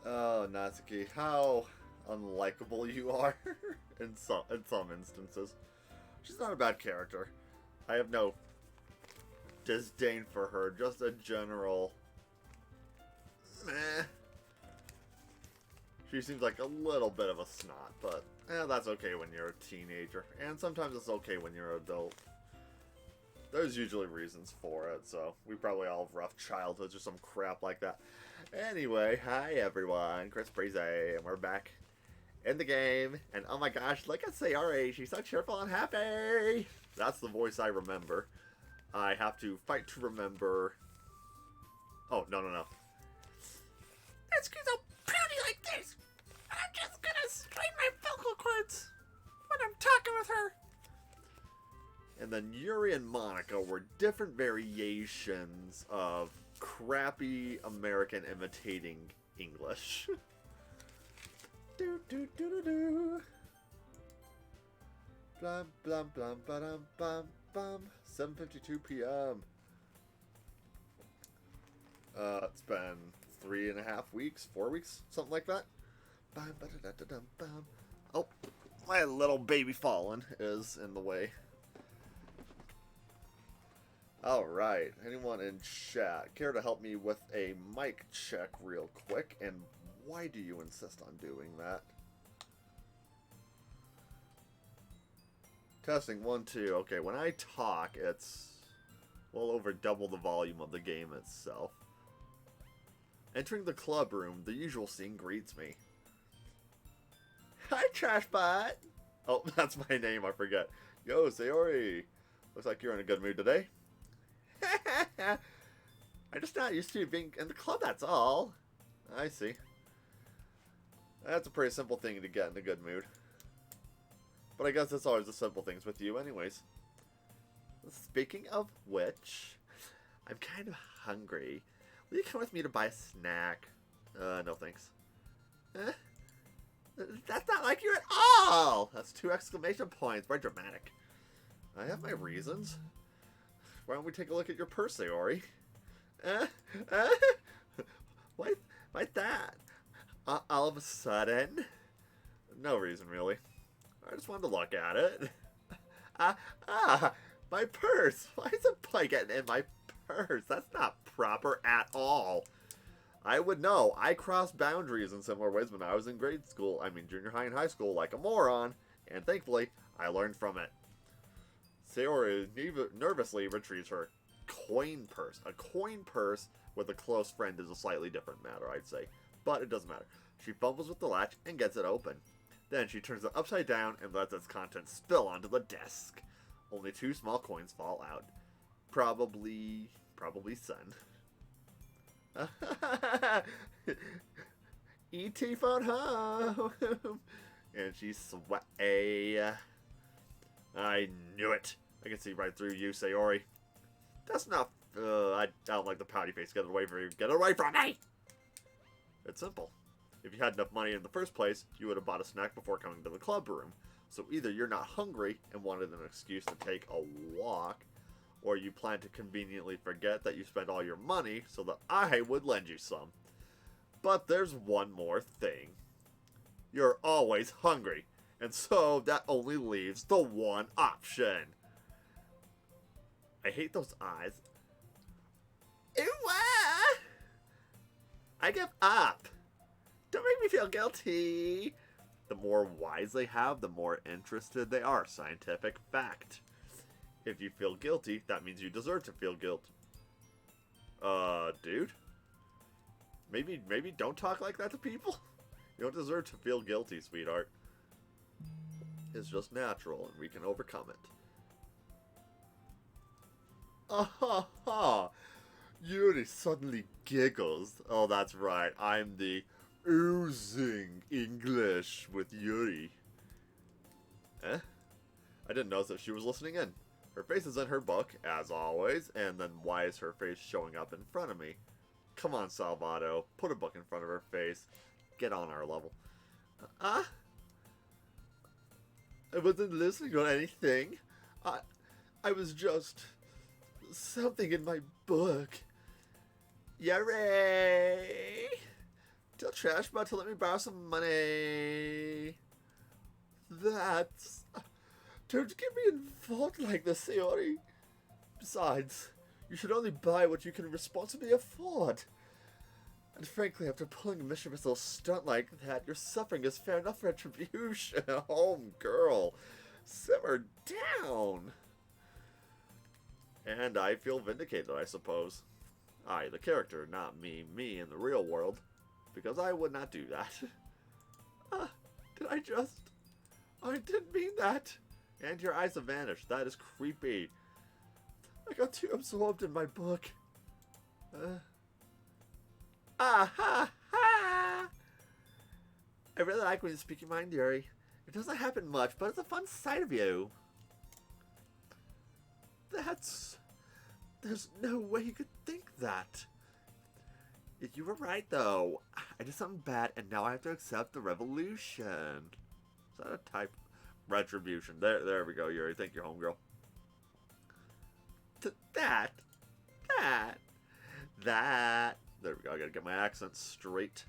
Oh, Natsuki, how unlikable you are in some instances. She's not a bad character. I have no disdain for her, just a general meh. She seems like a little bit of a snot, but that's okay when you're a teenager. And sometimes it's okay when you're an adult. There's usually reasons for it, so we probably all have rough childhoods or some crap like that. Anyway, hi everyone, Chris Breeze, and we're back in the game. And oh my gosh, look at Sayori, she's so cheerful and happy! That's the voice I remember. I have to fight to remember... Oh, no. It's because I'm pouty like this. I'm just gonna strain my vocal cords when I'm talking with her. And then Yuri and Monica were different variations of crappy American imitating English. Do do do do do. Blum blum blum ba-dum bum bum. 7:52 p.m. It's been 3.5 weeks, 4 weeks, something like that. Bum, ba-da-da-da-dum, bum. Oh, my little baby Fallen is in the way. Alright, anyone in chat care to help me with a mic check real quick? And why do you insist on doing that? Testing 1, 2. Okay, when I talk, it's well over double the volume of the game itself. Entering the club room, the usual scene greets me. Hi, Trashbot! Oh, that's my name, I forget. Yo, Sayori! Looks like you're in a good mood today. I'm just not used to being in the club, that's all. I see. That's a pretty simple thing to get in a good mood. But I guess it's always the simple things with you anyways. Speaking of which, I'm kind of hungry. Will you come with me to buy a snack? No thanks. That's not like you at all! That's 2 exclamation points. Very dramatic. I have my reasons. Why don't we take a look at your purse, Sayori? Why that? All of a sudden? No reason, really. I just wanted to look at it. My purse. Why is a boy getting in my purse? That's not proper at all. I would know. I crossed boundaries in similar ways when I was in grade school. I mean, junior high and high school, like a moron. And thankfully, I learned from it. Sayori nervously retrieves her coin purse. A coin purse with a close friend is a slightly different matter, I'd say. But it doesn't matter. She fumbles with the latch and gets it open. Then she turns it upside down and lets its contents spill onto the desk. Only 2 small coins fall out. Probably Sun. E.T. phone home. And she's sweaty. I knew it. I can see right through you, Sayori. That's not... I don't like the pouty face. Get away from you. Get away from me! It's simple. If you had enough money in the first place, you would have bought a snack before coming to the club room. So either you're not hungry and wanted an excuse to take a walk, or you plan to conveniently forget that you spent all your money so that I would lend you some. But there's one more thing. You're always hungry, and so that only leaves the one option. I hate those eyes. Ew, I give up. Don't make me feel guilty. The more whys they have, the more interested they are. Scientific fact. If you feel guilty, that means you deserve to feel guilt. Dude? Maybe don't talk like that to people? You don't deserve to feel guilty, sweetheart. It's just natural, and we can overcome it. Yuri suddenly giggles. Oh, that's right. I'm the oozing English with Yuri. I didn't notice that she was listening in. Her face is in her book, as always, and then why is her face showing up in front of me? Come on, Salvato. Put a book in front of her face. Get on our level. I wasn't listening to anything. I was just something in my book. Yay! Tell Trash about to let me borrow some money. That's... Don't get me involved like this, Sayori. Besides, you should only buy what you can responsibly afford. And frankly, after pulling a mischievous little stunt like that, your suffering is fair enough retribution. Home girl, simmer down. And I feel vindicated, I suppose. I, the character, not me in the real world. Because I would not do that. Did I just... I didn't mean that. And your eyes have vanished. That is creepy. I got too absorbed in my book. Ha ha! I really like when you speak your mind, Yuri. It doesn't happen much, but it's a fun side of you. There's no way you could think that. You were right, though. I did something bad, and now I have to accept the revolution. Is that a type? Retribution. There we go, Yuri. Thank you, homegirl. That. There we go. I gotta get my accent straight.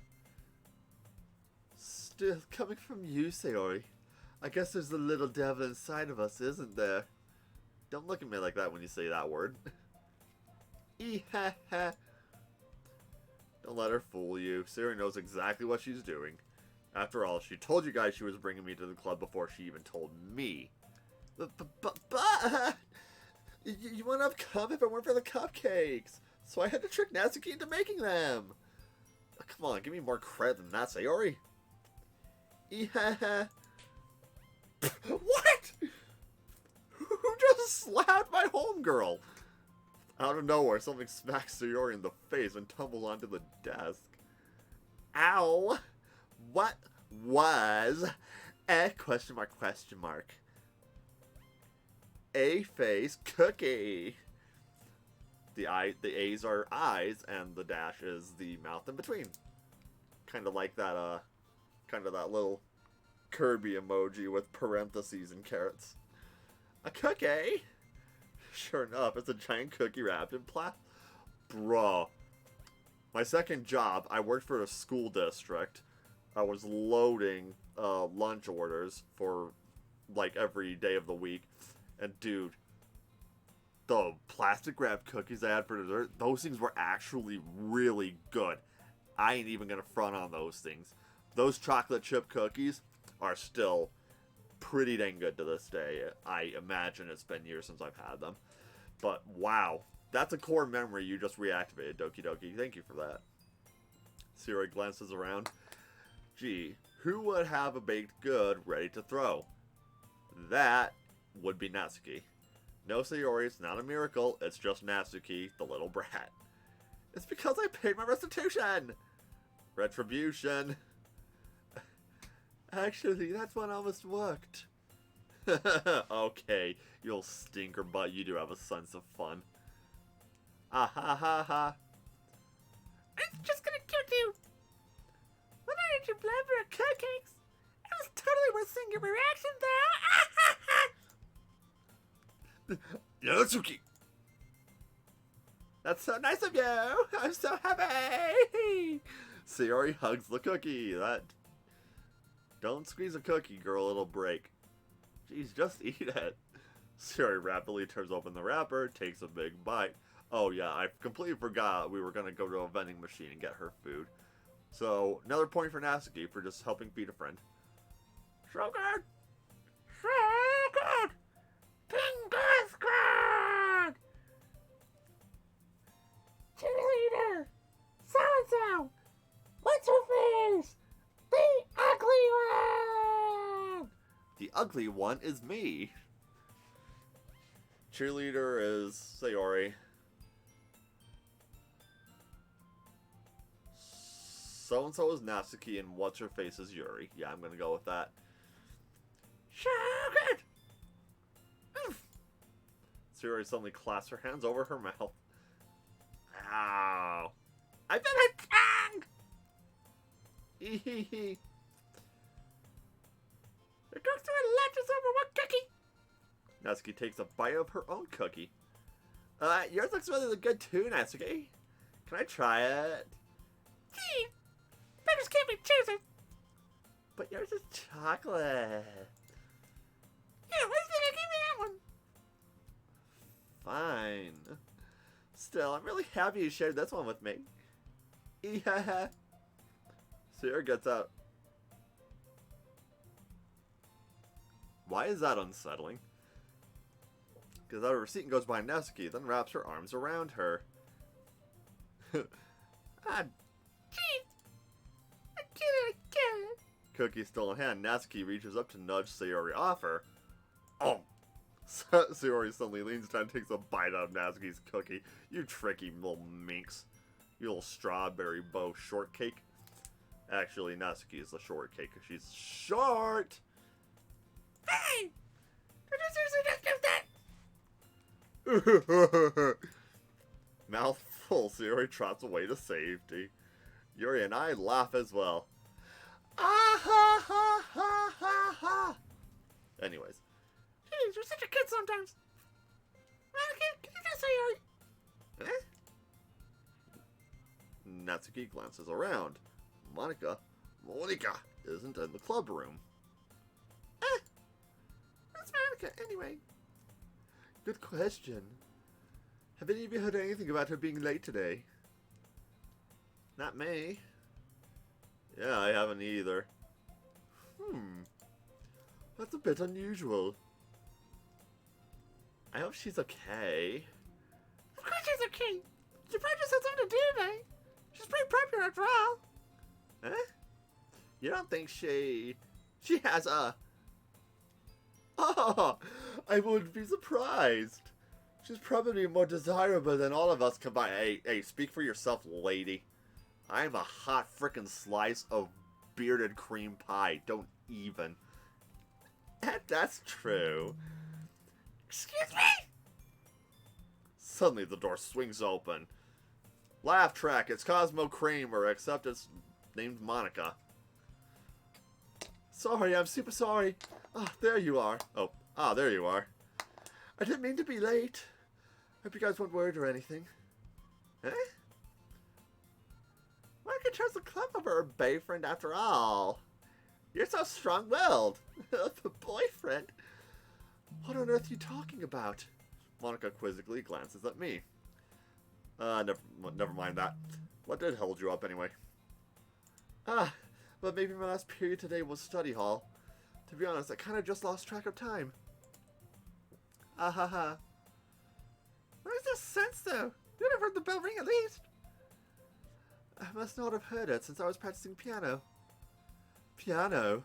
Still coming from you, Sayori. I guess there's the little devil inside of us, isn't there? Don't look at me like that when you say that word. Don't let her fool you. Sayori knows exactly what she's doing. After all, she told you guys she was bringing me to the club before she even told me. But you wouldn't have come if it weren't for the cupcakes. So I had to trick Natsuki into making them. Oh, come on, give me more credit than that, Sayori. What? Who just slapped my homegirl? Out of nowhere, something smacks Sayori in the face and tumbles onto the desk. Ow! What was a question mark? A face cookie. The A's are eyes, and the dash is the mouth in between. Kind of like that, that little Kirby emoji with parentheses and carrots. A cookie? Sure enough, it's a giant cookie wrapped in plastic. Bruh. My second job, I worked for a school district. I was loading lunch orders for, like, every day of the week. And, dude, the plastic wrapped cookies I had for dessert, those things were actually really good. I ain't even gonna front on those things. Those chocolate chip cookies are still pretty dang good to this day. I imagine it's been years since I've had them. But, wow. That's a core memory you just reactivated, Doki Doki. Thank you for that. Sayori glances around. Gee, who would have a baked good ready to throw? That would be Natsuki. No, Sayori, it's not a miracle. It's just Natsuki, the little brat. It's because I paid my restitution! Retribution. Actually, that's one almost worked. Okay, you old stinker butt, you do have a sense of fun. Ah ha ha ha. It's just gonna kill you. When I ate your blood for cupcakes, it was totally worth seeing your reaction though. Natsuki! That's so nice of you! I'm so happy! Sayori hugs the cookie. Don't squeeze a cookie, girl, it'll break. Jeez, just eat it. Sayori rapidly tears open the wrapper, takes a big bite. Oh yeah, I completely forgot we were gonna go to a vending machine and get her food. So, another point for Natsuki for just helping feed a friend. So good! So good! Bingo squad! Cheerleader! So-and-so! What's her face? The ugly one! The ugly one is me. Cheerleader is Sayori. So-and-so is Natsuki, and what's-her-face is Yuri. Yeah, I'm gonna go with that. So good! Sayori suddenly clasps her hands over her mouth. Ow. I bit her tongue! Hee hee hee. It goes through a latches over what Natsuki takes a bite of her own cookie. Yours looks really good too, Natsuki. Can I try it? Gee, beggars can't be choosers. But yours is chocolate. Yeah, what's gonna give me that one? Fine. Still, I'm really happy you shared this one with me. Yeah. Sierra gets out. Why is that unsettling? Because out of her seat and goes by Natsuki, then wraps her arms around her. Gee, I get it. Cookie still in hand, Natsuki reaches up to nudge Sayori off her. Oh! Sayori suddenly leans down and takes a bite out of Natsuki's cookie. You tricky little minx. You little strawberry bow shortcake. Actually, Natsuki is the shortcake because she's short! Hey! Did you seriously just do that? Mouthful, Sayori trots away to safety. Yuri and I laugh as well. Ah ha ha ha ha ha! Anyways. Jeez, you're such a kid sometimes. Can you just say Eh? Natsuki glances around. Monica isn't in the club room. Where's Monica anyway? Good question. Have any of you heard anything about her being late today? Not me. Yeah, I haven't either. That's a bit unusual. I hope she's okay. Of course she's okay. She probably just had something to do today. She's pretty popular after all. Eh? You don't think she has a... Oh, I wouldn't be surprised. She's probably more desirable than all of us combined. Hey, speak for yourself, lady. I'm a hot frickin' slice of bearded cream pie. Don't even. That's true. Excuse me? Suddenly the door swings open. Laugh track, it's Cosmo Kramer, except it's named Monica. Sorry, I'm super sorry. Ah, there you are. There you are. I didn't mean to be late. Hope you guys weren't worried or anything. Eh? Monica chose the club over her boyfriend after all. You're so strong-willed. The boyfriend? What on earth are you talking about? Monica quizzically glances at me. Never mind that. What did hold you up anyway? But maybe my last period today was study hall. To be honest, I kind of just lost track of time. Ah ha ha. Where's this sense though? You'd have heard the bell ring at least. I must not have heard it since I was practicing piano. Piano?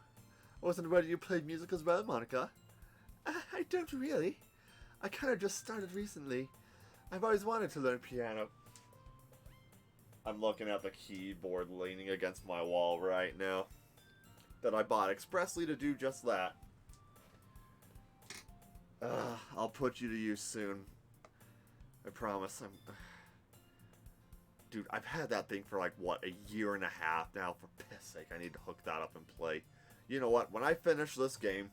I wasn't aware you played music as well, Monica. I don't really. I kind of just started recently. I've always wanted to learn piano. I'm looking at the keyboard leaning against my wall right now. That I bought expressly to do just that. I'll put you to use soon. I promise. Dude, I've had that thing for like, what, a year and a half now. For piss sake, I need to hook that up and play. You know what? When I finish this game,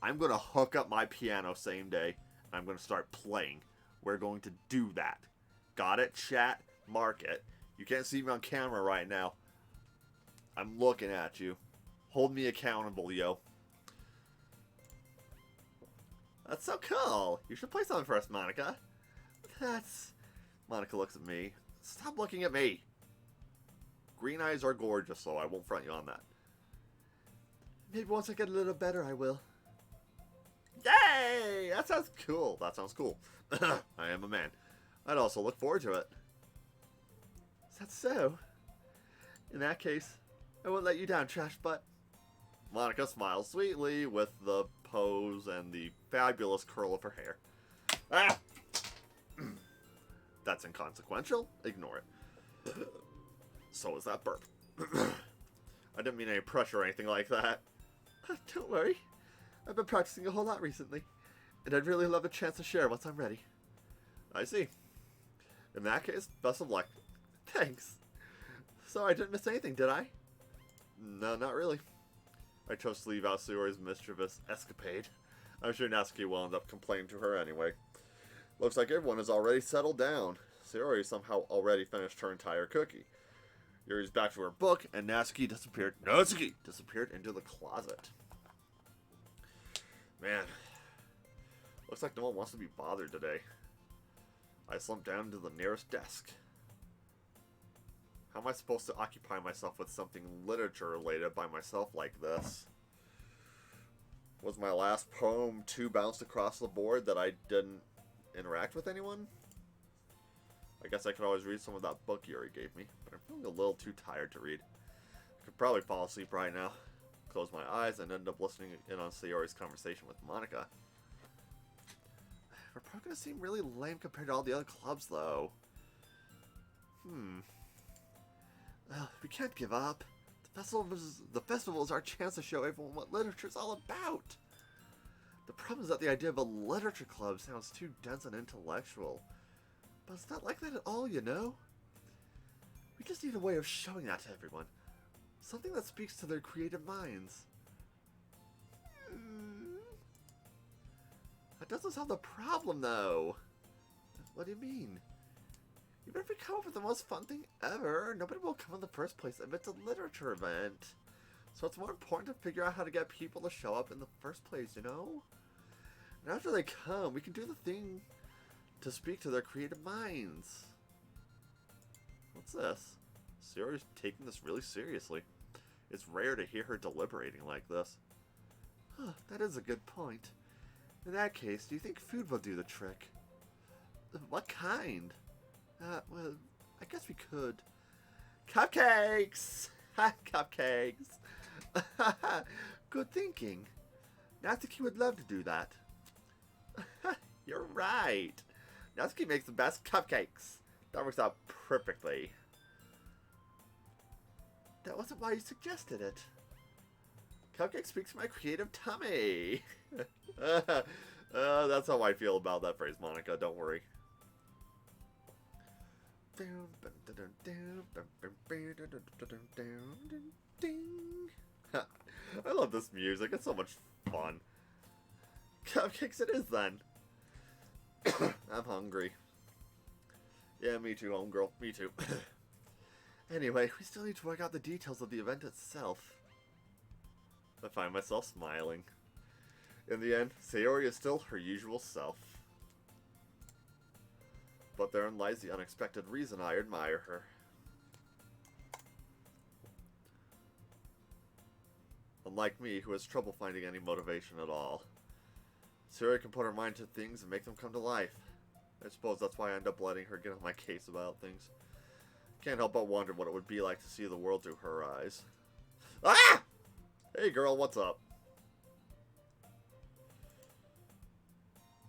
I'm going to hook up my piano same day. And I'm going to start playing. We're going to do that. Got it, chat? Mark it. You can't see me on camera right now. I'm looking at you. Hold me accountable, yo. That's so cool. You should play something for us, Monica. Monica looks at me. Stop looking at me. Green eyes are gorgeous, so I won't front you on that. Maybe once I get a little better, I will. Yay! That sounds cool. That sounds cool. I am a man. I'd also look forward to it. Is that so? In that case, I won't let you down, trash butt. Monica smiles sweetly with the pose and the fabulous curl of her hair. Ah! That's inconsequential. Ignore it. So is that burp. I didn't mean any pressure or anything like that. Don't worry. I've been practicing a whole lot recently, and I'd really love a chance to share once I'm ready. I see. In that case, best of luck. Thanks. So I didn't miss anything, did I? No, not really. I chose to leave out Sayori's mischievous escapade. I'm sure Natsuki will end up complaining to her anyway. Looks like everyone has already settled down. Sayori somehow already finished her entire cookie. Yuri's back to her book, and Natsuki disappeared into the closet. Man, looks like no one wants to be bothered today. I slumped down to the nearest desk. How am I supposed to occupy myself with something literature-related by myself like this? Was my last poem too bounced across the board that I didn't interact with anyone? I guess I could always read some of that book Yuri gave me, but I'm feeling a little too tired to read. I could probably fall asleep right now, close my eyes, and end up listening in on Sayori's conversation with Monica. We're probably going to seem really lame compared to all the other clubs, though. We can't give up. The festival is our chance to show everyone what literature's all about. The problem is that the idea of a literature club sounds too dense and intellectual. But it's not like that at all, you know? We just need a way of showing that to everyone. Something that speaks to their creative minds. That doesn't solve the problem, though. What do you mean? Even if we come up with the most fun thing ever, nobody will come in the first place if it's a literature event. So it's more important to figure out how to get people to show up in the first place, you know? And after they come, we can do the thing to speak to their creative minds. What's this? Sayori's taking this really seriously. It's rare to hear her deliberating like this. Huh, that is a good point. In that case, do you think food will do the trick? What kind? Well, I guess we could. Cupcakes! Ha, cupcakes! Good thinking. Natsuki would love to do that. You're right. Natsuki makes the best cupcakes. That works out perfectly. That wasn't why you suggested it. Cupcake speaks to my creative tummy. That's how I feel about that phrase, Monica. Don't worry. I love this music. It's so much fun. Cupcakes it is then. I'm hungry. Yeah, me too, homegirl. Me too. Anyway, we still need to work out the details of the event itself. I find myself smiling. In the end, Sayori is still her usual self. But therein lies the unexpected reason I admire her. Unlike me, who has trouble finding any motivation at all. Sayori can put her mind to things and make them come to life. I suppose that's why I end up letting her get on my case about things. Can't help but wonder what it would be like to see the world through her eyes. Ah! Hey girl, what's up?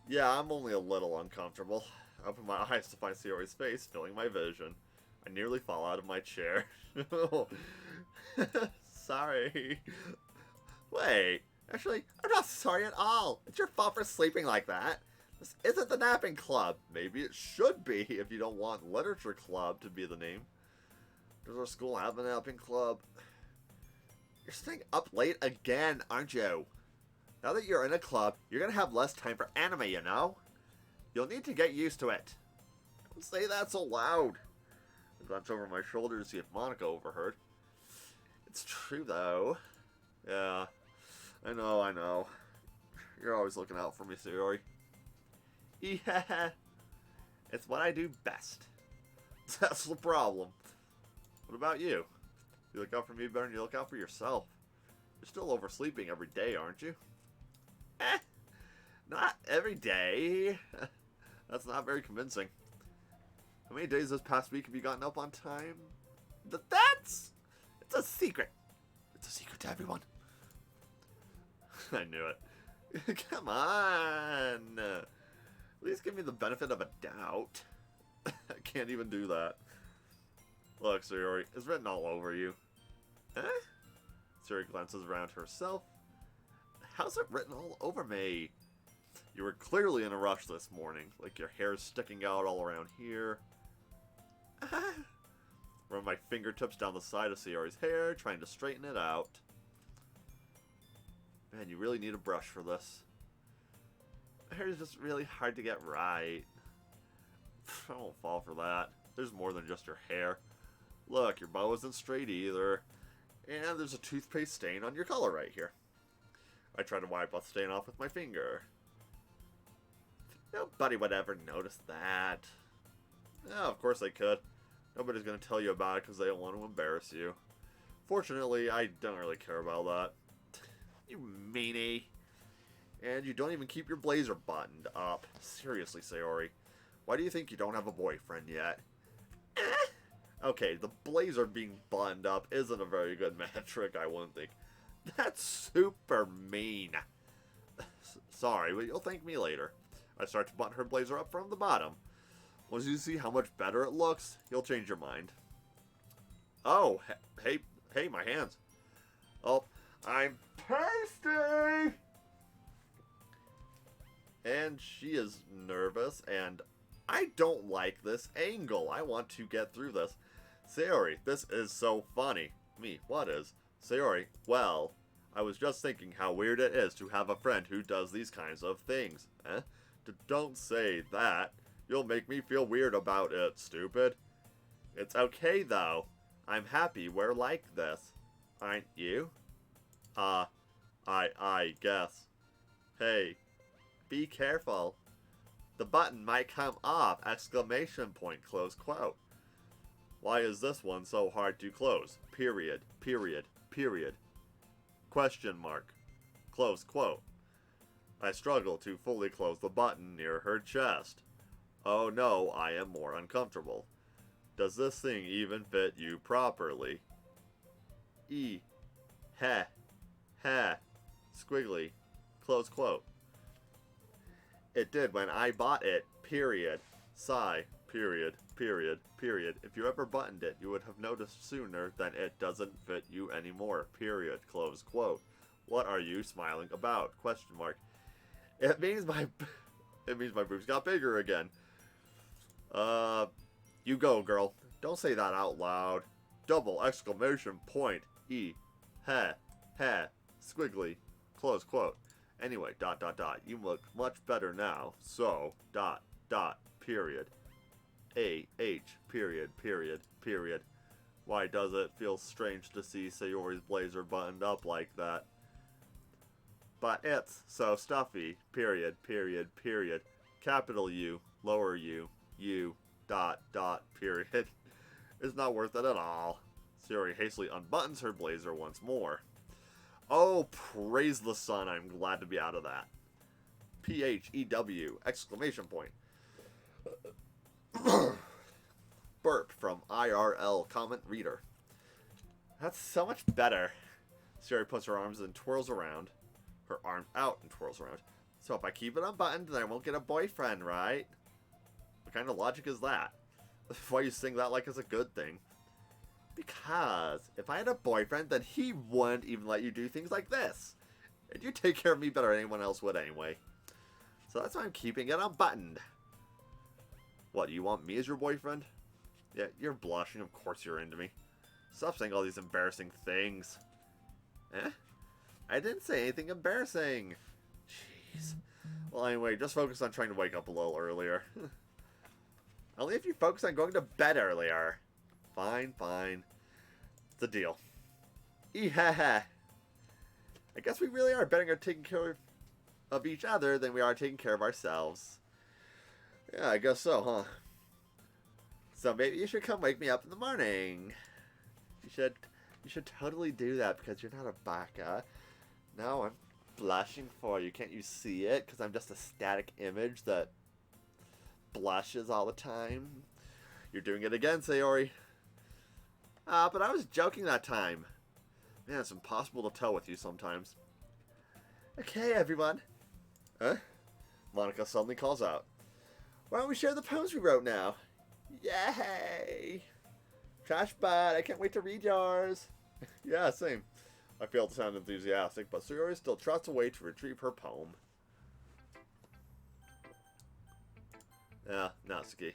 Yeah, I'm only a little uncomfortable. I open my eyes to find Sayori's face filling my vision. I nearly fall out of my chair. Sorry. Wait, actually, I'm not sorry at all. It's your fault for sleeping like that. This isn't the napping club. Maybe it should be if you don't want literature club to be the name. Does our school have a napping club? You're staying up late again, aren't you? Now that you're in a club, you're gonna have less time for anime, you know? You'll need to get used to it. Don't say that so loud. I glance over my shoulder to see if Monica overheard. It's true, though. Yeah, I know. You're always looking out for me, Sayori. Yeah, it's what I do best. That's the problem. What about you? You look out for me better than you look out for yourself. You're still oversleeping every day, aren't you? Not every day. That's not very convincing. How many days this past week have you gotten up on time? It's a secret. It's a secret to everyone. I knew it. Come on. At least give me the benefit of a doubt. I can't even do that. Look, Sayori, it's written all over you. Eh? Sayori glances around herself. How's it written all over me? You were clearly in a rush this morning. Like your hair's sticking out all around here. Run my fingertips down the side of Sayori's hair, trying to straighten it out. Man, you really need a brush for this. hair is just really hard to get right. I won't fall for that. There's more than just your hair. Look, your bow isn't straight either. And there's a toothpaste stain on your collar right here. I try to wipe the stain off with my finger. Nobody would ever notice that. Yeah, of course they could. Nobody's going to tell you about it because they don't want to embarrass you. Fortunately, I don't really care about that. You meanie. And you don't even keep your blazer buttoned up. Seriously, Sayori. Why do you think you don't have a boyfriend yet? Okay, the blazer being buttoned up isn't a very good metric, I wouldn't think. That's super mean. Sorry, but you'll thank me later. I start to button her blazer up from the bottom. Once you see how much better it looks, you'll change your mind. Oh, hey, my hands. Oh, I'm thirsty! And she is nervous, and I don't like this angle. I want to get through this. Sayori, this is so funny. Me, what is? Sayori, well, I was just thinking how weird it is to have a friend who does these kinds of things. Eh? Don't say that. You'll make me feel weird about it, stupid. It's okay, though. I'm happy we're like this. Aren't you? I guess. Hey, be careful. The button might come off! Exclamation point, close quote. Why is this one so hard to close? Period, period, period. Question mark. Close quote. I struggle to fully close the button near her chest. Oh no, I am more uncomfortable. Does this thing even fit you properly? Heh, squiggly, close quote. It did when I bought it, period. Sigh, period, period, period. If you ever buttoned it, you would have noticed sooner that it doesn't fit you anymore, period, close quote. What are you smiling about? Question mark. It means my boobs got bigger again. You go, girl. Don't say that out loud. Double exclamation point. Heh, squiggly, close quote. Anyway, ... You look much better now. So, ... period. Period. Why does it feel strange to see Sayori's blazer buttoned up like that? But it's so stuffy. Period. Capital U, lower U, U, ... period. It's not worth it at all. Sayori hastily unbuttons her blazer once more. Oh, praise the sun, I'm glad to be out of that. PHEW, exclamation point. Burp from IRL comment reader. That's so much better. Sayori puts her arms and twirls around. Her arm out and twirls around. So if I keep it unbuttoned, then I won't get a boyfriend, right? What kind of logic is that? Why you sing that like it's a good thing? Because if I had a boyfriend, then he wouldn't even let you do things like this. And you take care of me better than anyone else would anyway. So that's why I'm keeping it unbuttoned. What, you want me as your boyfriend? Yeah, you're blushing. Of course you're into me. Stop saying all these embarrassing things. Eh? I didn't say anything embarrassing. Jeez. Well, anyway, just focus on trying to wake up a little earlier. Only if you focus on going to bed earlier. Fine. It's a deal. I guess we really are better at taking care of each other than we are taking care of ourselves. Yeah, I guess so, huh? So maybe you should come wake me up in the morning. You should totally do that because you're not a baka. No, I'm blushing for you. Can't you see it? Because I'm just a static image that blushes all the time. You're doing it again, Sayori. But I was joking that time. Man, it's impossible to tell with you sometimes. Okay, everyone. Huh? Monica suddenly calls out. Why don't we share the poems we wrote now? Yay! Trash bot, I can't wait to read yours. Yeah, same. I failed to sound enthusiastic, but Sayori still trots away to retrieve her poem. Yeah, Natsuki.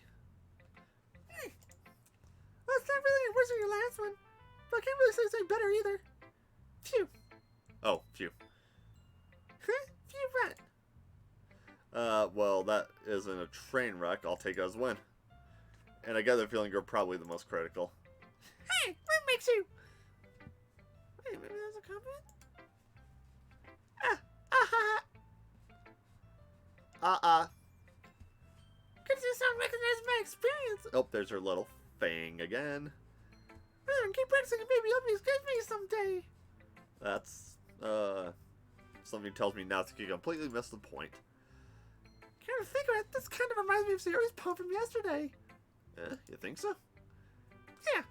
Well, it's not really worse than your last one, but I can't really say something better either. Phew. Oh, phew. Huh? Phew what? Well, that isn't a train wreck. I'll take it as a win. And I get the feeling you're probably the most critical. Hey, what makes you? Wait, maybe that's a compliment? Good to sound recognize my experience. Oh, there's her little fang again. Keep practicing and maybe you'll be as good as me someday. That's, something tells me not to completely miss the point. Kind of think about it, this kind of reminds me of Siri's poem from yesterday. You think so? Yeah.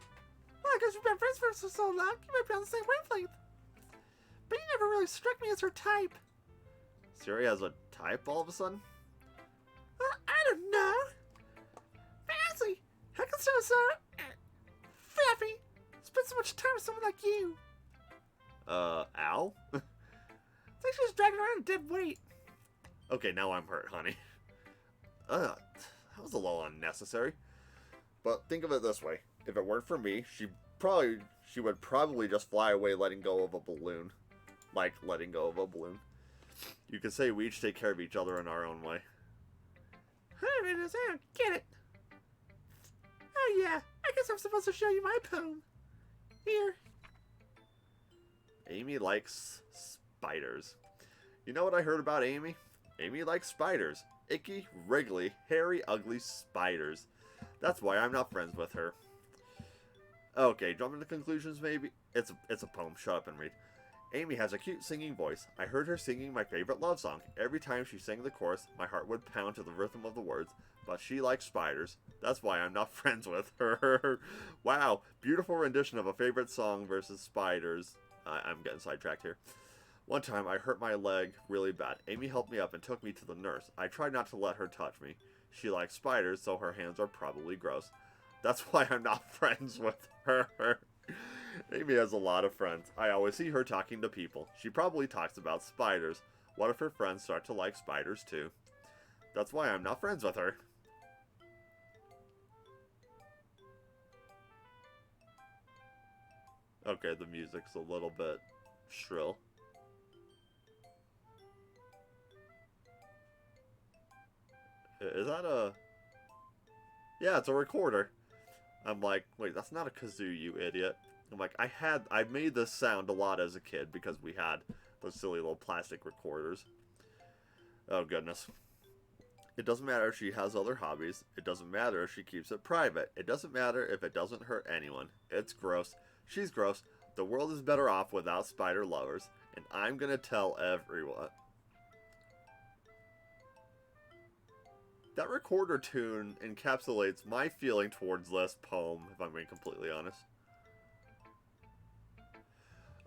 Well, I guess we've been friends for so long, you might be on the same wavelength. But you never really struck me as her type. Siri has a type all of a sudden? Well, I don't know. Fancy, how can someone so fluffy spend so much time with someone like you? Ow? It's like she's dragging around a dead weight. Okay, now I'm hurt, honey. That was a little unnecessary. But think of it this way. If it weren't for me, she would probably just fly away letting go of a balloon. Like letting go of a balloon. You could say we each take care of each other in our own way. I don't get it. Oh yeah, I guess I'm supposed to show you my poem. Here. Amy likes spiders. You know what I heard about Amy? Amy likes spiders. Icky, wriggly, hairy, ugly spiders. That's why I'm not friends with her. Okay, jumping to conclusions maybe? It's a poem. Shut up and read. Amy has a cute singing voice. I heard her singing my favorite love song. Every time she sang the chorus, my heart would pound to the rhythm of the words. But she likes spiders. That's why I'm not friends with her. Wow, beautiful rendition of a favorite song versus spiders. I'm getting sidetracked here. One time, I hurt my leg really bad. Amy helped me up and took me to the nurse. I tried not to let her touch me. She likes spiders, so her hands are probably gross. That's why I'm not friends with her. Amy has a lot of friends. I always see her talking to people. She probably talks about spiders. What if her friends start to like spiders too? That's why I'm not friends with her. Okay, the music's a little bit shrill. Is that a... Yeah, it's a recorder. I'm like, wait, that's not a kazoo, you idiot. I'm like, I made this sound a lot as a kid because we had those silly little plastic recorders. Oh, goodness. It doesn't matter if she has other hobbies. It doesn't matter if she keeps it private. It doesn't matter if it doesn't hurt anyone. It's gross. She's gross. The world is better off without spider lovers. And I'm gonna tell everyone. That recorder tune encapsulates my feeling towards this poem, if I'm being completely honest.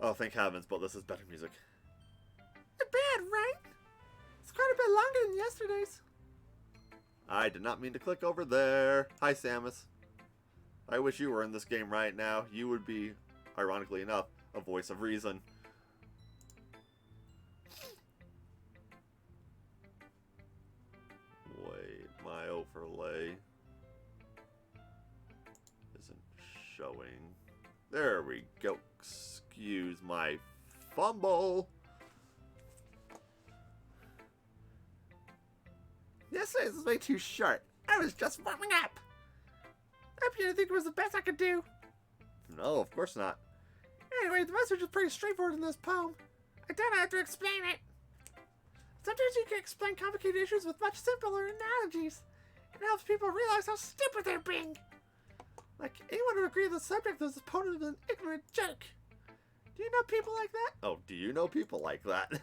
Oh, thank heavens, but this is better music. Not bad, right? It's quite a bit longer than yesterday's. I did not mean to click over there. Hi, Samus. I wish you were in this game right now. You would be, ironically enough, a voice of reason. Wait, my overlay isn't showing. There we go. Excuse my fumble. Yesterday's was way too short. I was just warming up. I hope you didn't think it was the best I could do. No, of course not. Anyway, the message is pretty straightforward in this poem. I don't have to explain it. Sometimes you can explain complicated issues with much simpler analogies. It helps people realize how stupid they're being. Like, anyone would agree the subject of this poem is an ignorant jerk. Do you know people like that? Oh, do you know people like that? Of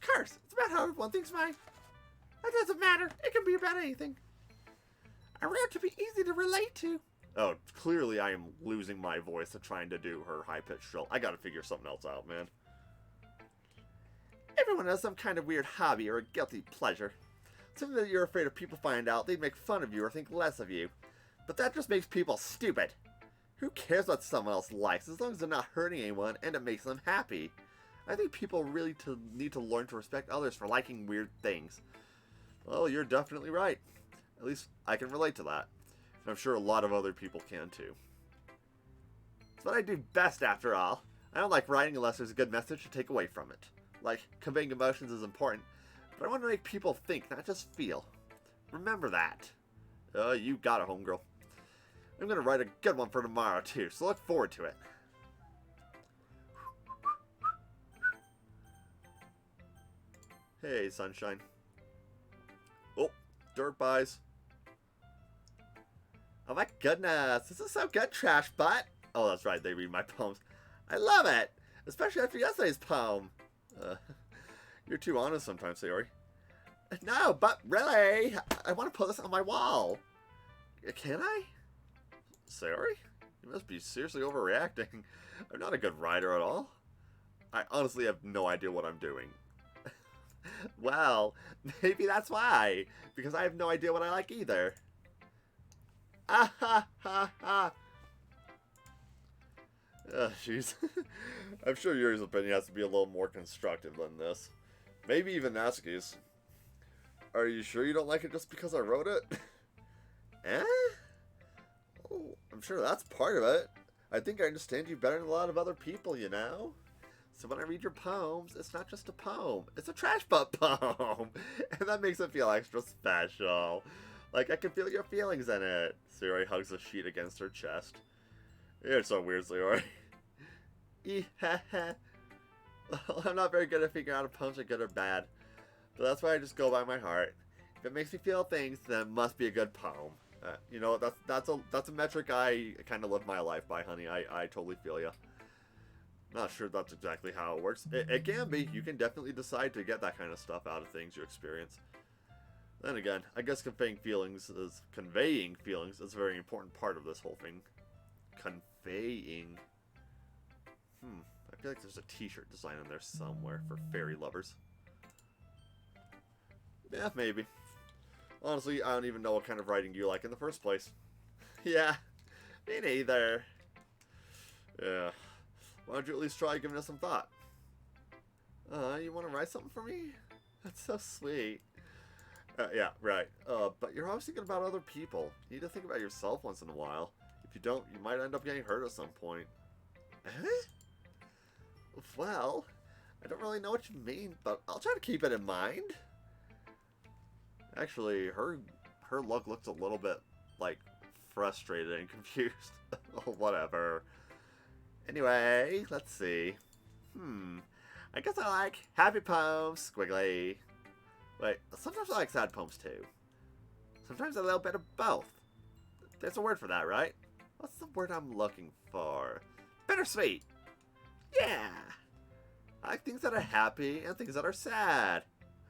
course, it's about how everyone thinks mine. That doesn't matter. It can be about anything. I rare to be easy to relate to. Oh, clearly I am losing my voice to trying to do her high-pitched shrill. I gotta figure something else out, man. Everyone has some kind of weird hobby or a guilty pleasure. Something that you're afraid if people find out, they'd make fun of you or think less of you. But that just makes people stupid. Who cares what someone else likes as long as they're not hurting anyone and it makes them happy? I think people really need to learn to respect others for liking weird things. Well, you're definitely right. At least I can relate to that. And I'm sure a lot of other people can too. It's what I do best after all. I don't like writing unless there's a good message to take away from it. Like, conveying emotions is important, But I want to make people think, not just feel. Remember that. You got it, homegirl. I'm going to write a good one for tomorrow, too, so look forward to it. Hey, sunshine. Oh, dirt buys. Oh my goodness, this is so good, Trash Butt. Oh, that's right, they read my poems. I love it, especially after yesterday's poem. You're too honest sometimes, Sayori. No, but really, I want to put this on my wall. Can I? Sayori? You must be seriously overreacting. I'm not a good writer at all. I honestly have no idea what I'm doing. Well, maybe that's why. Because I have no idea what I like either. Ah ha ha ha. Jeez. I'm sure Yuri's opinion has to be a little more constructive than this. Maybe even Natsuki's. Are you sure you don't like it just because I wrote it? Eh? Oh, I'm sure that's part of it. I think I understand you better than a lot of other people, you know? So when I read your poems, it's not just a poem. It's a trash butt poem. And that makes it feel extra special. Like I can feel your feelings in it. Sayori hugs the sheet against her chest. You're so weird, Sayori. Well, I'm not very good at figuring out if poems are good or bad. But that's why I just go by my heart. If it makes me feel things, then it must be a good poem. You know, that's a metric I kind of live my life by, honey. I totally feel you. Not sure that's exactly how it works. It can be. You can definitely decide to get that kind of stuff out of things you experience. Then again, I guess conveying feelings is a very important part of this whole thing. Conveying. I feel like there's a t-shirt design in there somewhere for fairy lovers. Yeah, maybe. Honestly, I don't even know what kind of writing you like in the first place. Yeah, me neither. Yeah. Why don't you at least try giving it some thought? You want to write something for me? That's so sweet. Yeah, right. But you're always thinking about other people. You need to think about yourself once in a while. If you don't, you might end up getting hurt at some point. Eh? Well, I don't really know what you mean, but I'll try to keep it in mind. Actually, her look looks a little bit, like, frustrated and confused. Whatever. Anyway, let's see. I guess I like happy poems, squiggly. Wait, sometimes I like sad poems too. Sometimes a little bit of both. There's a word for that, right? What's the word I'm looking for? Bittersweet! Yeah! I like things that are happy and things that are sad.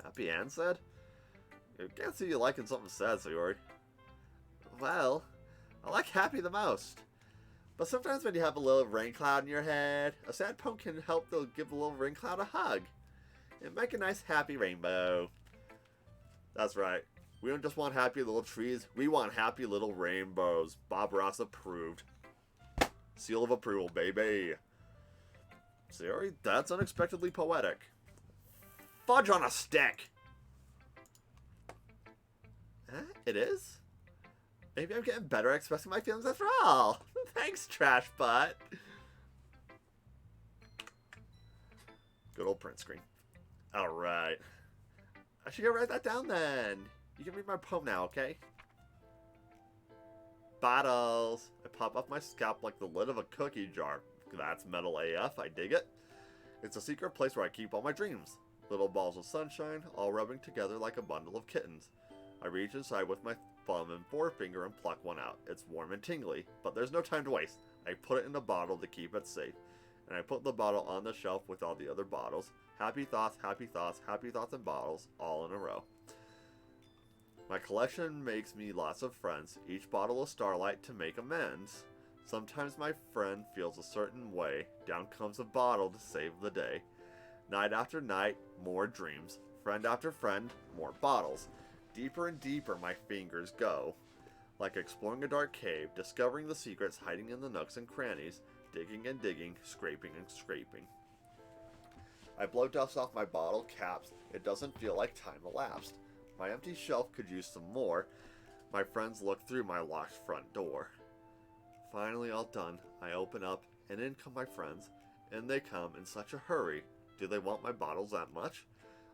Happy and sad? I can't see you liking something sad, Sayori. Well, I like happy the most. But sometimes when you have a little rain cloud in your head, a sad poem can help to give a little rain cloud a hug. And make a nice happy rainbow. That's right. We don't just want happy little trees, we want happy little rainbows. Bob Ross approved. Seal of approval, baby. Sayori, that's unexpectedly poetic. Fudge on a stick! It is? Maybe I'm getting better at expressing my feelings after all. Thanks, Trash Butt. Good old print screen. Alright. I should go write that down then. You can read my poem now, okay? Bottles. I pop off my scalp like the lid of a cookie jar. That's metal AF, I dig it. It's a secret place where I keep all my dreams. Little balls of sunshine, all rubbing together like a bundle of kittens. I reach inside with my thumb and forefinger and pluck one out. It's warm and tingly, but there's no time to waste. I put it in a bottle to keep it safe, and I put the bottle on the shelf with all the other bottles. Happy thoughts, happy thoughts, happy thoughts and bottles, all in a row. My collection makes me lots of friends, each bottle a starlight to make amends. Sometimes my friend feels a certain way, down comes a bottle to save the day. Night after night, more dreams. Friend after friend, more bottles. Deeper and deeper my fingers go. Like exploring a dark cave, discovering the secrets hiding in the nooks and crannies, digging and digging, scraping and scraping. I blow dust off my bottle caps. It doesn't feel like time elapsed. My empty shelf could use some more. My friends look through my locked front door. Finally all done, I open up, and in come my friends, and they come in such a hurry. Do they want my bottles that much?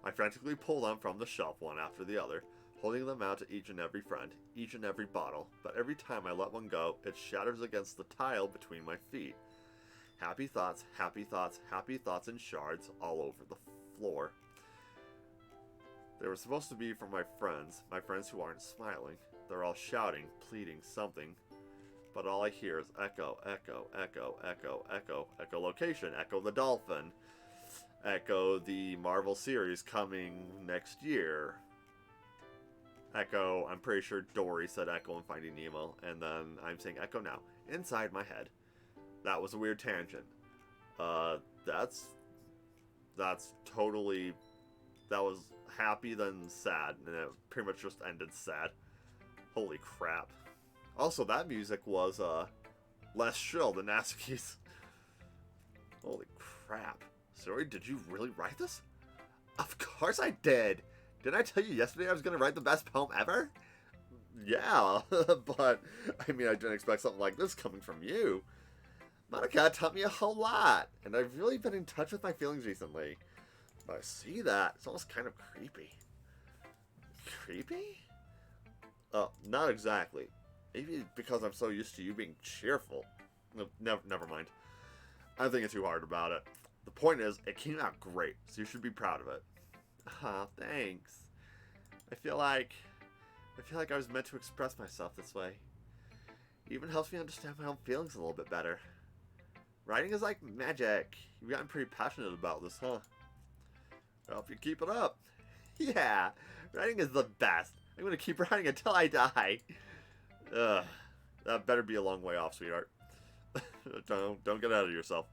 I frantically pull them from the shelf one after the other, holding them out to each and every friend, each and every bottle, but every time I let one go, it shatters against the tile between my feet. Happy thoughts, happy thoughts, happy thoughts in shards all over the floor. They were supposed to be for my friends who aren't smiling. They're all shouting, pleading, something. But all I hear is echo, echo, echo, echo, echo, echolocation, echo the dolphin, echo the Marvel series coming next year. Echo, I'm pretty sure Dory said echo in Finding Nemo, and then I'm saying echo now, inside my head. That was a weird tangent. That's totally, that was happy then sad, and it pretty much just ended sad. Holy crap. Also, that music was, less shrill than Natsuki's. Holy crap. Sorry, did you really write this? Of course I did! Didn't I tell you yesterday I was gonna write the best poem ever? Yeah, but, I mean, I didn't expect something like this coming from you. Monica taught me a whole lot, and I've really been in touch with my feelings recently. But I see that. It's almost kind of creepy. Creepy? Oh, not exactly. Maybe because I'm so used to you being cheerful. No, never mind. I'm thinking too hard about it. The point is, it came out great, so you should be proud of it. Ah, thanks. I feel like I was meant to express myself this way. It even helps me understand my own feelings a little bit better. Writing is like magic. You've gotten pretty passionate about this, huh? I hope you keep it up. Yeah, writing is the best. I'm gonna keep writing until I die. Ugh, that better be a long way off, sweetheart. Don't get ahead of yourself.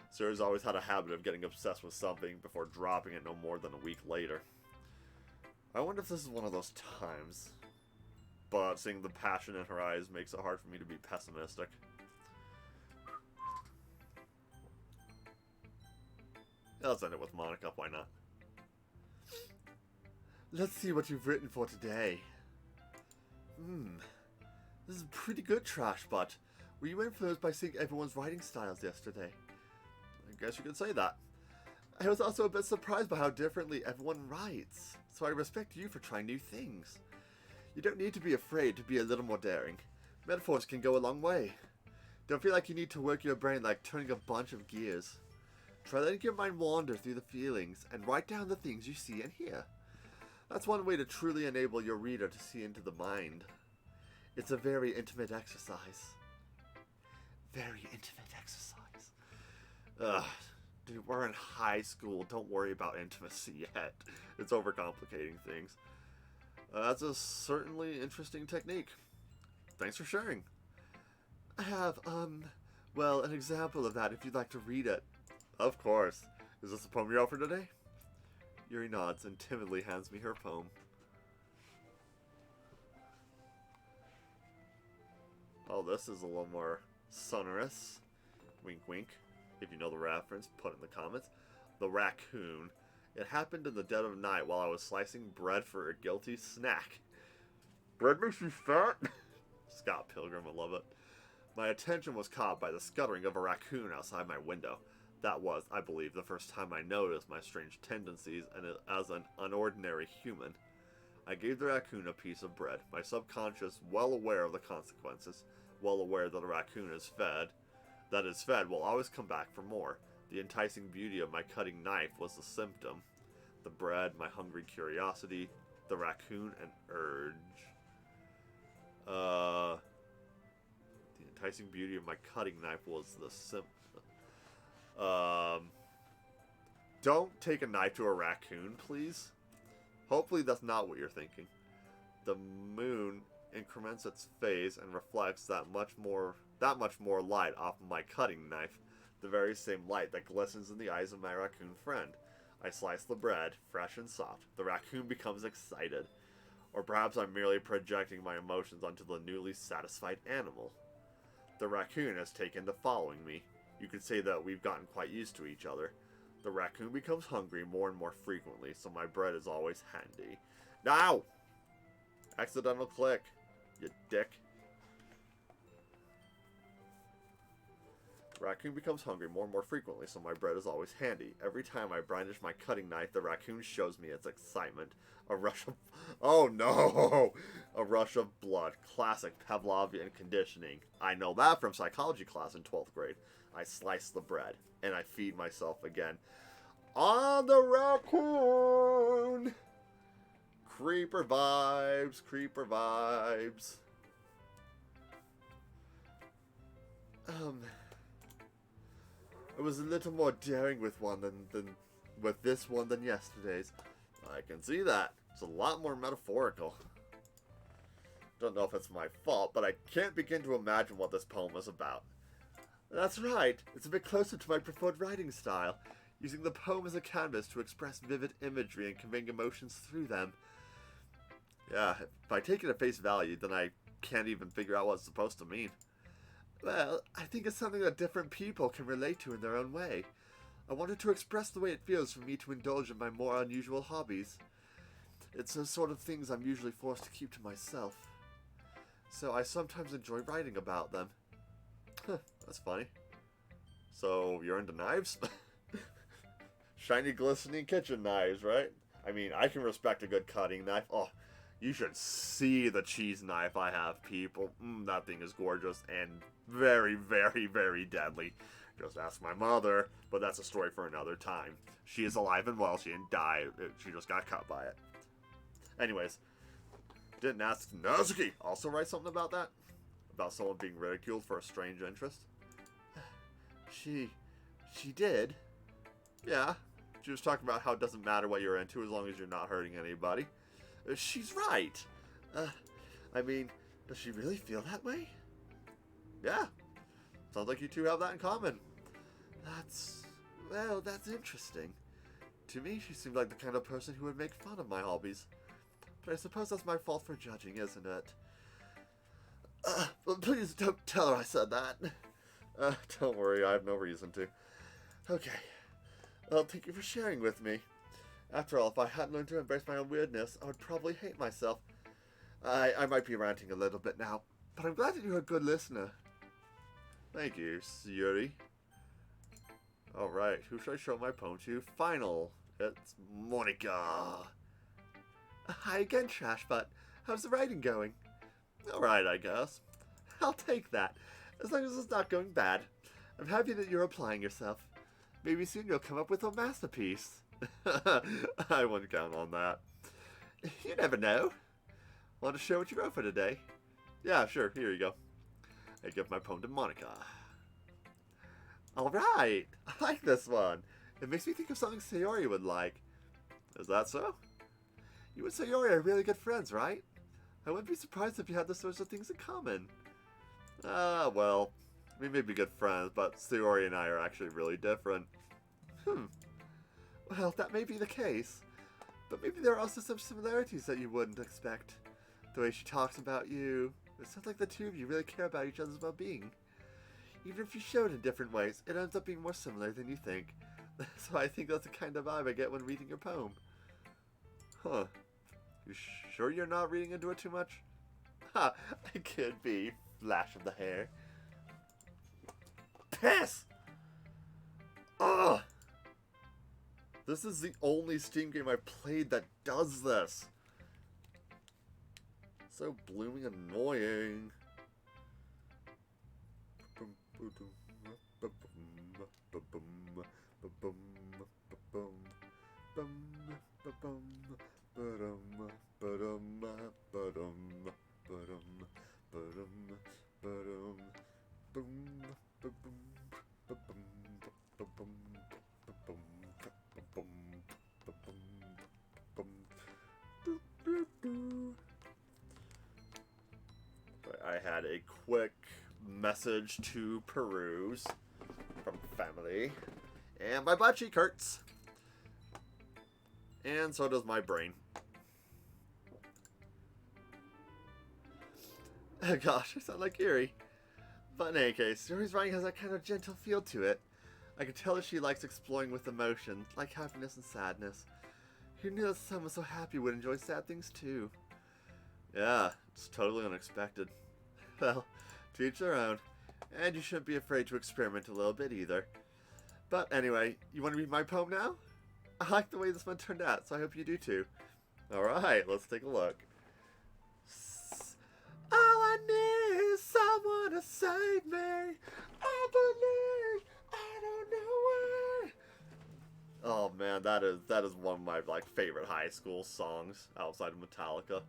Sarah's always had a habit of getting obsessed with something before dropping it no more than a week later. I wonder if this is one of those times. But seeing the passion in her eyes makes it hard for me to be pessimistic. Let's end it with Monica, why not? Let's see what you've written for today. This is pretty good, Trash, but were you influenced by seeing everyone's writing styles yesterday? I guess you could say that. I was also a bit surprised by how differently everyone writes, so I respect you for trying new things. You don't need to be afraid to be a little more daring. Metaphors can go a long way. Don't feel like you need to work your brain like turning a bunch of gears. Try letting your mind wander through the feelings and write down the things you see and hear. That's one way to truly enable your reader to see into the mind. It's a very intimate exercise. Very intimate exercise. Ugh. Dude, we're in high school. Don't worry about intimacy yet. It's overcomplicating things. That's a certainly interesting technique. Thanks for sharing. I have, well, an example of that if you'd like to read it. Of course. Is this the poem you're offered today? Yuri nods and timidly hands me her poem. Oh, this is a little more sonorous. Wink, wink. If you know the reference, put it in the comments. The Raccoon. It happened in the dead of night while I was slicing bread for a guilty snack. Bread makes you fat? Scott Pilgrim, I love it. My attention was caught by the scuttering of a raccoon outside my window. That was, I believe, the first time I noticed my strange tendencies and as an unordinary human. I gave the raccoon a piece of bread, my subconscious well aware of the consequences, well aware that a raccoon is fed will always come back for more. The enticing beauty of my cutting knife was the symptom. The bread, my hungry curiosity, the raccoon, an urge. The enticing beauty of my cutting knife was the symptom. Don't take a knife to a raccoon, please. Hopefully that's not what you're thinking. The moon increments its phase and reflects that much more light off of my cutting knife, the very same light that glistens in the eyes of my raccoon friend. I slice the bread, fresh and soft. The raccoon becomes excited. Or perhaps I'm merely projecting my emotions onto the newly satisfied animal. The raccoon has taken to following me. You could say that we've gotten quite used to each other. The raccoon becomes hungry more and more frequently, so my bread is always handy. Now! Accidental click, you dick. Raccoon becomes hungry more and more frequently, so my bread is always handy. Every time I brandish my cutting knife, the raccoon shows me its excitement. A rush of... Oh no! A rush of blood. Classic Pavlovian conditioning. I know that from psychology class in 12th grade. I slice the bread, and I feed myself again. On the raccoon! Creeper vibes, creeper vibes. I was a little more daring with this one than yesterday's. I can see that. It's a lot more metaphorical. Don't know if it's my fault, but I can't begin to imagine what this poem is about. That's right. It's a bit closer to my preferred writing style, using the poem as a canvas to express vivid imagery and conveying emotions through them. Yeah, if I take it at face value, then I can't even figure out what it's supposed to mean. Well, I think it's something that different people can relate to in their own way. I wanted to express the way it feels for me to indulge in my more unusual hobbies. It's the sort of things I'm usually forced to keep to myself. So I sometimes enjoy writing about them. Huh, that's funny. So, you're into knives? Shiny, glistening kitchen knives, right? I mean, I can respect a good cutting knife. Oh, you should see the cheese knife I have, people. That thing is gorgeous and very, very, very deadly. Just ask my mother, but that's a story for another time. She is alive and well. She didn't die. She just got cut by it. Anyways, didn't ask Nazuki also write something about that? About someone being ridiculed for a strange interest? She did. Yeah. She was talking about how it doesn't matter what you're into as long as you're not hurting anybody. She's right. I mean, does she really feel that way? Yeah. Sounds like you two have that in common. That's interesting. To me, she seemed like the kind of person who would make fun of my hobbies. But I suppose that's my fault for judging, isn't it? But please don't tell her I said that. Don't worry, I have no reason to. Okay. Well, thank you for sharing with me. After all, if I hadn't learned to embrace my own weirdness, I would probably hate myself. I might be ranting a little bit now, but I'm glad that you're a good listener. Thank you, Sayuri. Alright, who should I show my poem to? Final. It's Monica. Hi again, Trashbutt. How's the writing going? Alright, I guess. I'll take that, as long as it's not going bad. I'm happy that you're applying yourself. Maybe soon you'll come up with a masterpiece. I wouldn't count on that. You never know. Want to show what you wrote for today? Yeah, sure. Here you go. I give my poem to Monica. Alright. I like this one. It makes me think of something Sayori would like. Is that so? You and Sayori are really good friends, right? I wouldn't be surprised if you had those sorts of things in common. Well, we may be good friends, but Sayori and I are actually really different. Well, that may be the case. But maybe there are also some similarities that you wouldn't expect. The way she talks about you. It sounds like the two of you really care about each other's well-being. Even if you show it in different ways, it ends up being more similar than you think. So I think that's the kind of vibe I get when reading your poem. Huh. You sure you're not reading into it too much? Ha! I could be. Flash of the hair. Piss! Ugh! This is the only Steam game I've played that does this. So blooming annoying. I had a quick message to peruse from family, and my butt cheek hurts, and so does my brain. Oh gosh, I sound like Erie. But in any case, Yuri's writing has that kind of gentle feel to it. I can tell that she likes exploring with emotion, like happiness and sadness. Who knew that someone so happy would enjoy sad things too? Yeah, it's totally unexpected. Well, to each their own. And you shouldn't be afraid to experiment a little bit either. But anyway, you want to read my poem now? I like the way this one turned out, so I hope you do too. Alright, let's take a look. All I need is someone to save me. I believe I don't know why. Oh man, that is one of my favorite high school songs outside of Metallica.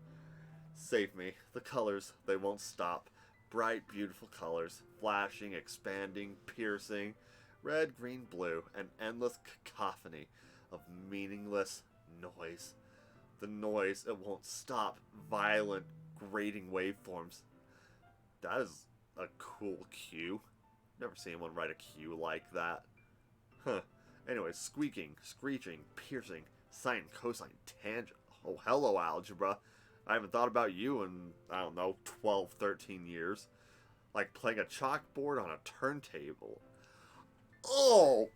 Save me. The colors, they won't stop. Bright, beautiful colors, flashing, expanding, piercing, red, green, blue, an endless cacophony of meaningless noise. The noise, it won't stop. Violent, grating waveforms. That is a cool cue. Never seen anyone write a cue like that. Huh. Anyway, squeaking, screeching, piercing, sine, cosine, tangent. Oh, hello, algebra. I haven't thought about you in, I don't know, 12, 13 years. Like playing a chalkboard on a turntable. Oh,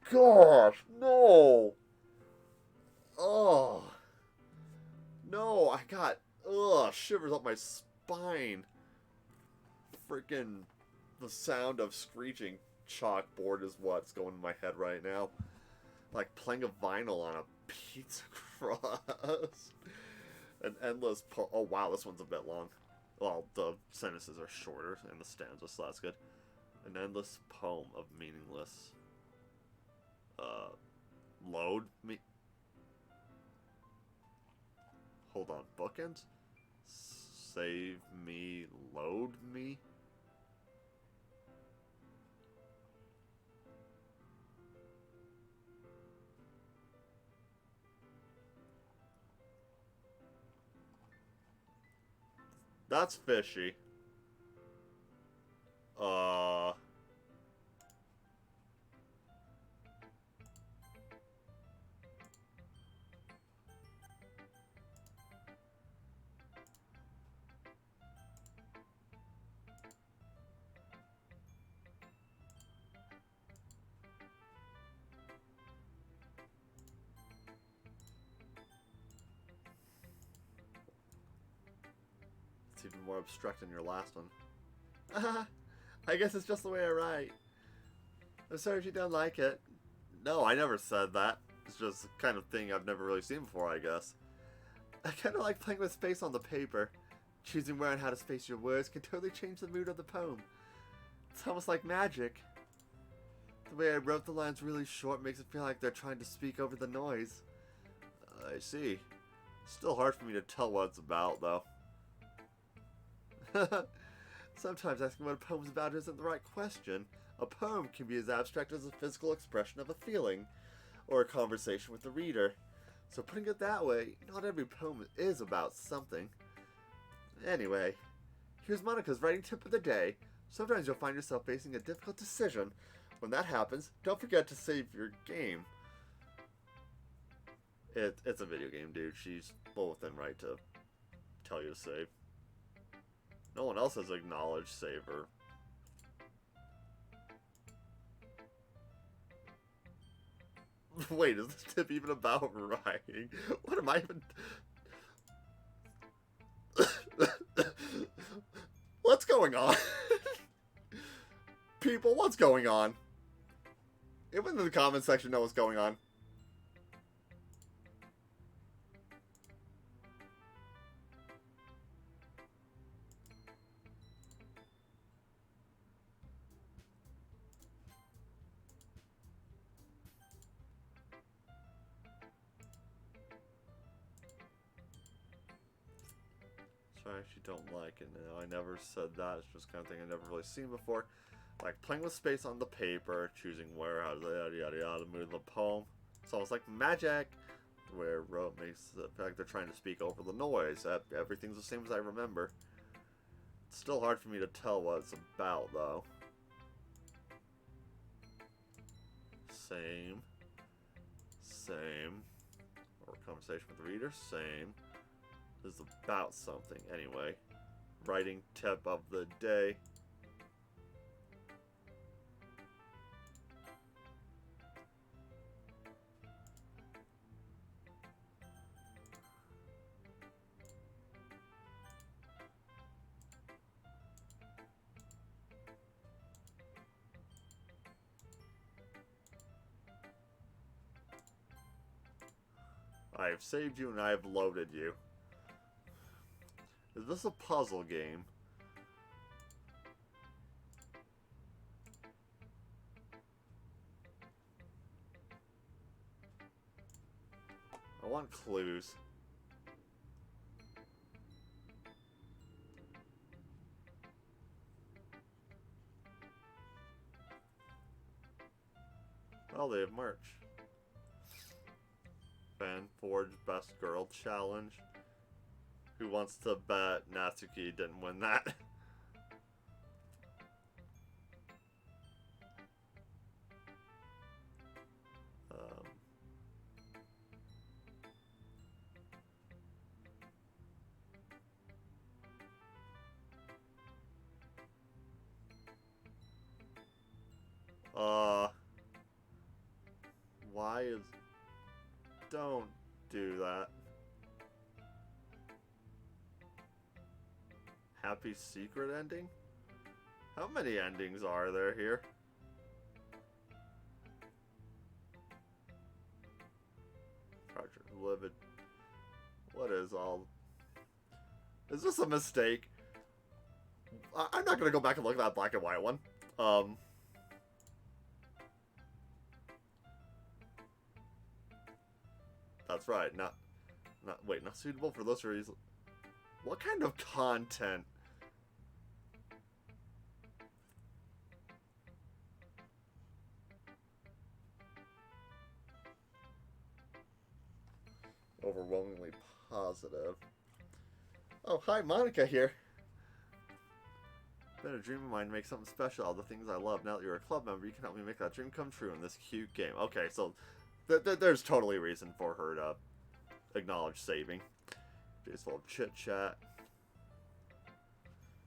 gosh, no. Oh. No, I got, shivers up my spine. Freaking the sound of screeching chalkboard is what's going in my head right now. Like playing a vinyl on a pizza crust. An endless oh wow, this one's a bit long. Well, the sentences are shorter in the stanza, so that's good. An endless poem of meaningless load me. Hold on, bookends? Save me, load me? That's fishy. It's even more abstract than your last one. I guess it's just the way I write. I'm sorry if you don't like it. No, I never said that. It's just the kind of thing I've never really seen before, I guess. I kind of like playing with space on the paper. Choosing where and how to space your words can totally change the mood of the poem. It's almost like magic. The way I wrote the lines really short makes it feel like they're trying to speak over the noise. I see. Still hard for me to tell what it's about, though. Sometimes asking what a poem's about isn't the right question. A poem can be as abstract as a physical expression of a feeling, or a conversation with the reader. So putting it that way, not every poem is about something. Anyway, here's Monica's writing tip of the day. Sometimes you'll find yourself facing a difficult decision. When that happens, don't forget to save your game. It's a video game, dude. She's well within right to tell you to save. No one else has acknowledged saver. Wait, is this tip even about writing? What am I even... What's going on? People, what's going on? Everyone in the comment section know what's going on. I actually don't like it now. I never said that. It's just kind of thing I've never really seen before. Like playing with space on the paper, choosing where, how, yada yada yada, move the poem. It's almost like magic, where wrote makes it feel like they're trying to speak over the noise. Everything's the same as I remember. It's still hard for me to tell what it's about, though. Same. Or conversation with the reader, same. Is about something anyway. Writing tip of the day. I have saved you and I have loaded you. Is this a puzzle game? I want clues. Oh, they have merch. Fan Forge Best Girl Challenge. Who wants to bet Natsuki didn't win that? Why is... Don't do that. Happy secret ending? How many endings are there here? Project Livid. What is all... Is this a mistake? I'm not gonna go back and look at that black and white one. That's right. Not suitable for those reasons. What kind of content? Overwhelmingly positive. Oh, hi, Monica here. Been a dream of mine to make something special. All the things I love. Now that you're a club member, you can help me make that dream come true in this cute game. Okay, so there's totally a reason for her to acknowledge saving. Just full of chit chat.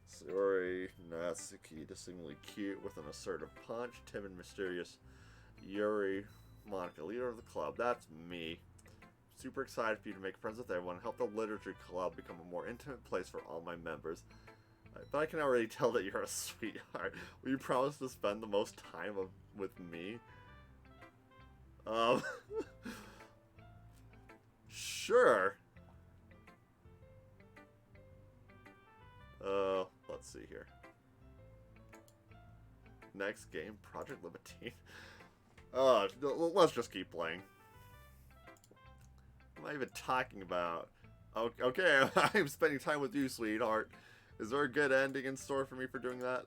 Sorry, Natsuki, distinctly cute with an assertive punch. Timid, mysterious Yuri, Monica, leader of the club. That's me. Super excited for you to make friends with everyone. Help the literature club become a more intimate place for all my members. But I can already tell that you're a sweetheart. Will you promise to spend the most time with me? Sure. Let's see here. Next game, Project Libertine. Let's just keep playing. What am I even talking about? Okay, I'm spending time with you, sweetheart. Is there a good ending in store for me for doing that?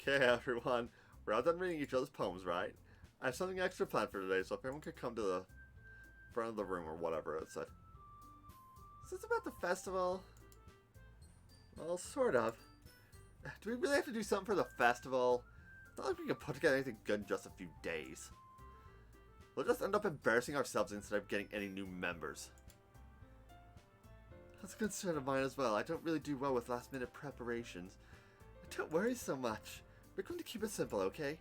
Okay, everyone. We're all done reading each other's poems, right? I have something extra planned for today, so if everyone could come to the front of the room or whatever it said. Is this about the festival? Well, sort of. Do we really have to do something for the festival? It's not like we can put together anything good in just a few days. We'll just end up embarrassing ourselves instead of getting any new members. That's a concern of mine as well. I don't really do well with last-minute preparations. Don't worry so much. We're going to keep it simple, okay?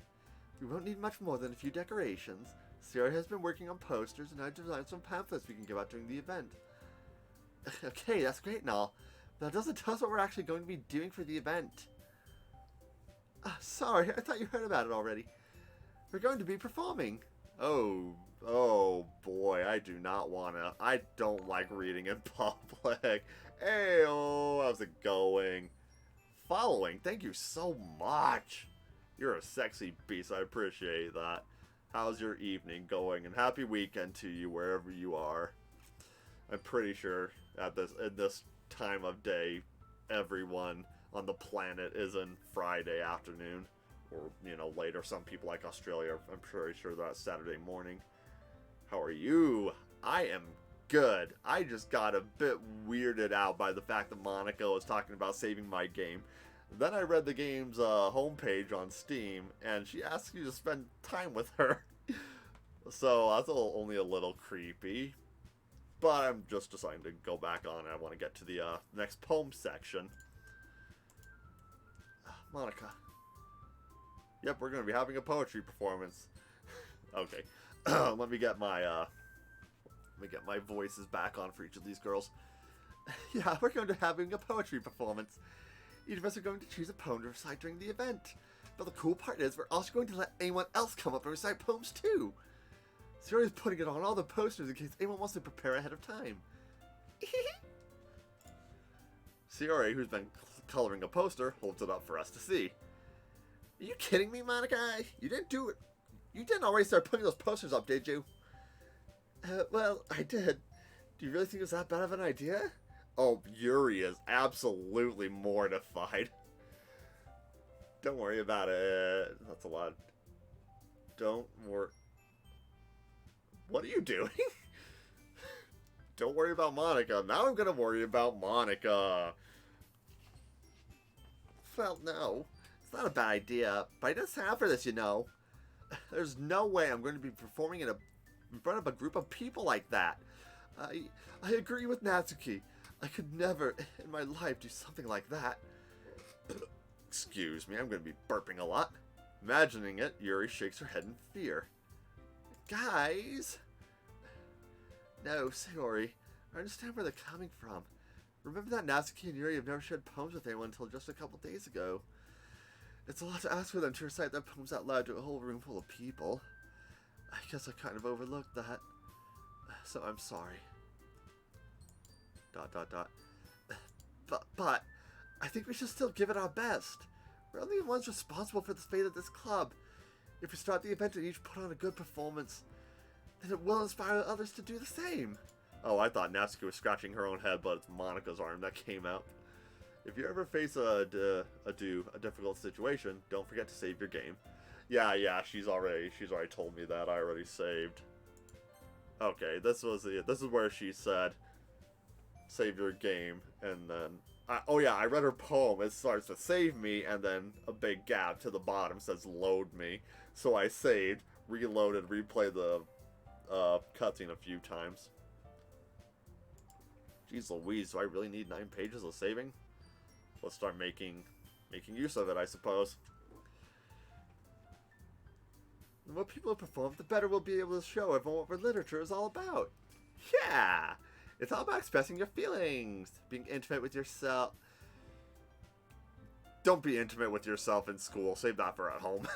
We won't need much more than a few decorations. Sarah has been working on posters, and I've designed some pamphlets we can give out during the event. Okay, that's great and all, but that doesn't tell us what we're actually going to be doing for the event. Sorry, I thought you heard about it already. We're going to be performing. Oh boy, I do not wanna. I don't like reading in public. Hey-oh, how's it going? Following, thank you so much. You're a sexy beast, I appreciate that. How's your evening going? And happy weekend to you wherever you are. I'm pretty sure in this time of day, everyone on the planet is in Friday afternoon. Or, you know, later. Some people like Australia, I'm pretty sure that's Saturday morning. How are you? I am good. I just got a bit weirded out by the fact that Monica was talking about saving my game. Then I read the game's homepage on Steam, and she asked you to spend time with her. So that's only a little creepy. But I'm just deciding to go back on. I want to get to the next poem section. Monica. Yep, we're going to be having a poetry performance. Okay. Let me get my voices back on for each of these girls. Yeah, we're going to be having a poetry performance. Each of us are going to choose a poem to recite during the event. But the cool part is we're also going to let anyone else come up and recite poems too. Sayori's putting it on all the posters in case anyone wants to prepare ahead of time. Sayori, who's been coloring a poster, holds it up for us to see. Are you kidding me, Monica? You didn't do it. You didn't already start putting those posters up, did you? Well, I did. Do you really think it was that bad of an idea? Oh, Yuri is absolutely mortified. Don't worry about it. That's a lot. Don't worry. What are you doing? Don't worry about Monica. Now I'm gonna worry about Monica. Well, no. It's not a bad idea, but I didn't sign up for this, you know. There's no way I'm going to be performing in front of a group of people like that. I agree with Natsuki. I could never in my life do something like that. Excuse me, I'm going to be burping a lot. Imagining it, Yuri shakes her head in fear. Guys! No, Sayori. I understand where they're coming from. Remember that Natsuki and Yuri have never shared poems with anyone until just a couple days ago. It's a lot to ask for them to recite their poems out loud to a whole room full of people. I guess I kind of overlooked that. So I'm sorry. ... But I think we should still give it our best. We're only the ones responsible for the fate of this club. If we start the event and each put on a good performance, then it will inspire others to do the same. Oh, I thought Natsuki was scratching her own head, but it's Monica's arm that came out. If you ever face a difficult situation, don't forget to save your game. Yeah, she's already told me that. I already saved. Okay, this is where she said, save your game, and then, oh yeah, I read her poem. It starts to save me, and then a big gap to the bottom says load me. So I saved, reloaded, replayed the cutscene a few times. Jeez Louise, do I really need 9 pages of saving? Let's start making use of it, I suppose. The more people who perform, the better we'll be able to show everyone what literature is all about. Yeah! It's all about expressing your feelings, being intimate with yourself. Don't be intimate with yourself in school. Save that for at home.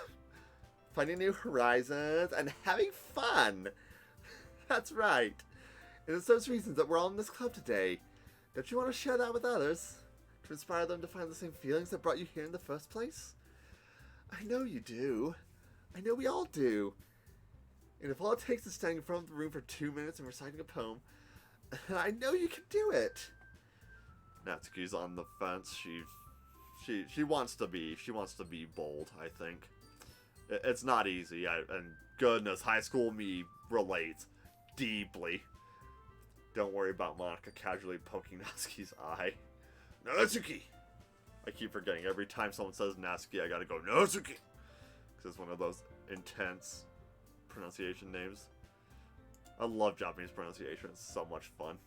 Finding new horizons and having fun. That's right. And it's those reasons that we're all in this club today. Don't you want to share that with others? To inspire them to find the same feelings that brought you here in the first place? I know you do. I know we all do. And if all it takes is standing in front of the room for 2 minutes and reciting a poem, I know you can do it. Natsuki's on the fence. She wants to be bold, I think. It's not easy, and goodness, high school me relates deeply. Don't worry about Monica casually poking Natsuki's eye. Natsuki! I keep forgetting. Every time someone says Natsuki, I gotta go, Natsuki! Because it's one of those intense pronunciation names. I love Japanese pronunciation. It's so much fun. ...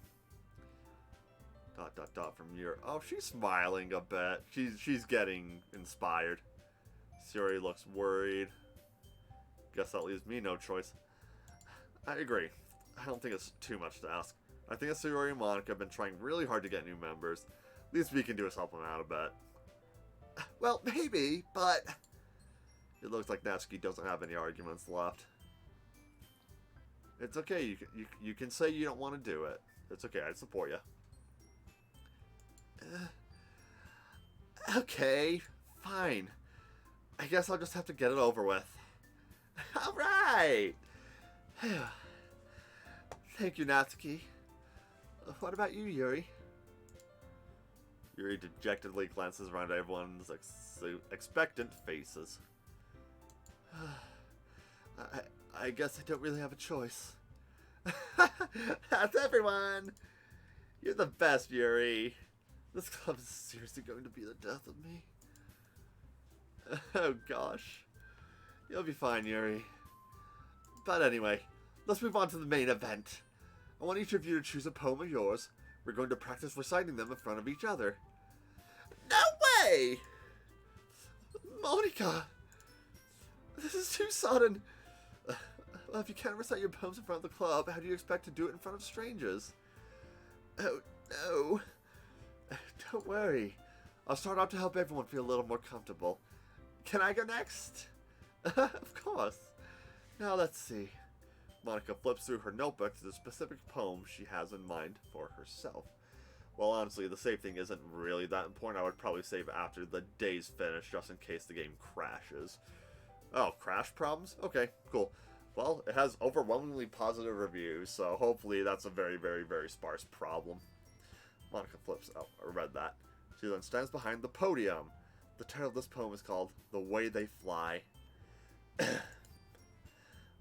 from your... Oh, she's smiling a bit. She's getting inspired. Sayori looks worried. Guess that leaves me no choice. I agree. I don't think it's too much to ask. I think that Sayori and Monica have been trying really hard to get new members. Least we can do is help them out a bit. Well, maybe, but... It looks like Natsuki doesn't have any arguments left. It's okay, you can say you don't want to do it. It's okay, I support you. Okay, fine. I guess I'll just have to get it over with. Alright! Thank you, Natsuki. What about you, Yuri? Yuri dejectedly glances around at everyone's expectant faces. I guess I don't really have a choice. That's everyone! You're the best, Yuri. This club is seriously going to be the death of me. Oh gosh. You'll be fine, Yuri. But anyway, let's move on to the main event. I want each of you to choose a poem of yours. We're going to practice reciting them in front of each other. No way! Monica! This is too sudden. Well, if you can't recite your poems in front of the club, how do you expect to do it in front of strangers? Oh, no. Don't worry. I'll start out to help everyone feel a little more comfortable. Can I go next? Of course. Now let's see. Monica flips through her notebook to the specific poem she has in mind for herself. Well, honestly, the save thing isn't really that important. I would probably save after the day's finished, just in case the game crashes. Oh, crash problems? Okay, cool. Well, it has overwhelmingly positive reviews, so hopefully that's a very, very, very sparse problem. Monica flips. Oh, I read that. She then stands behind the podium. The title of this poem is called The Way They Fly.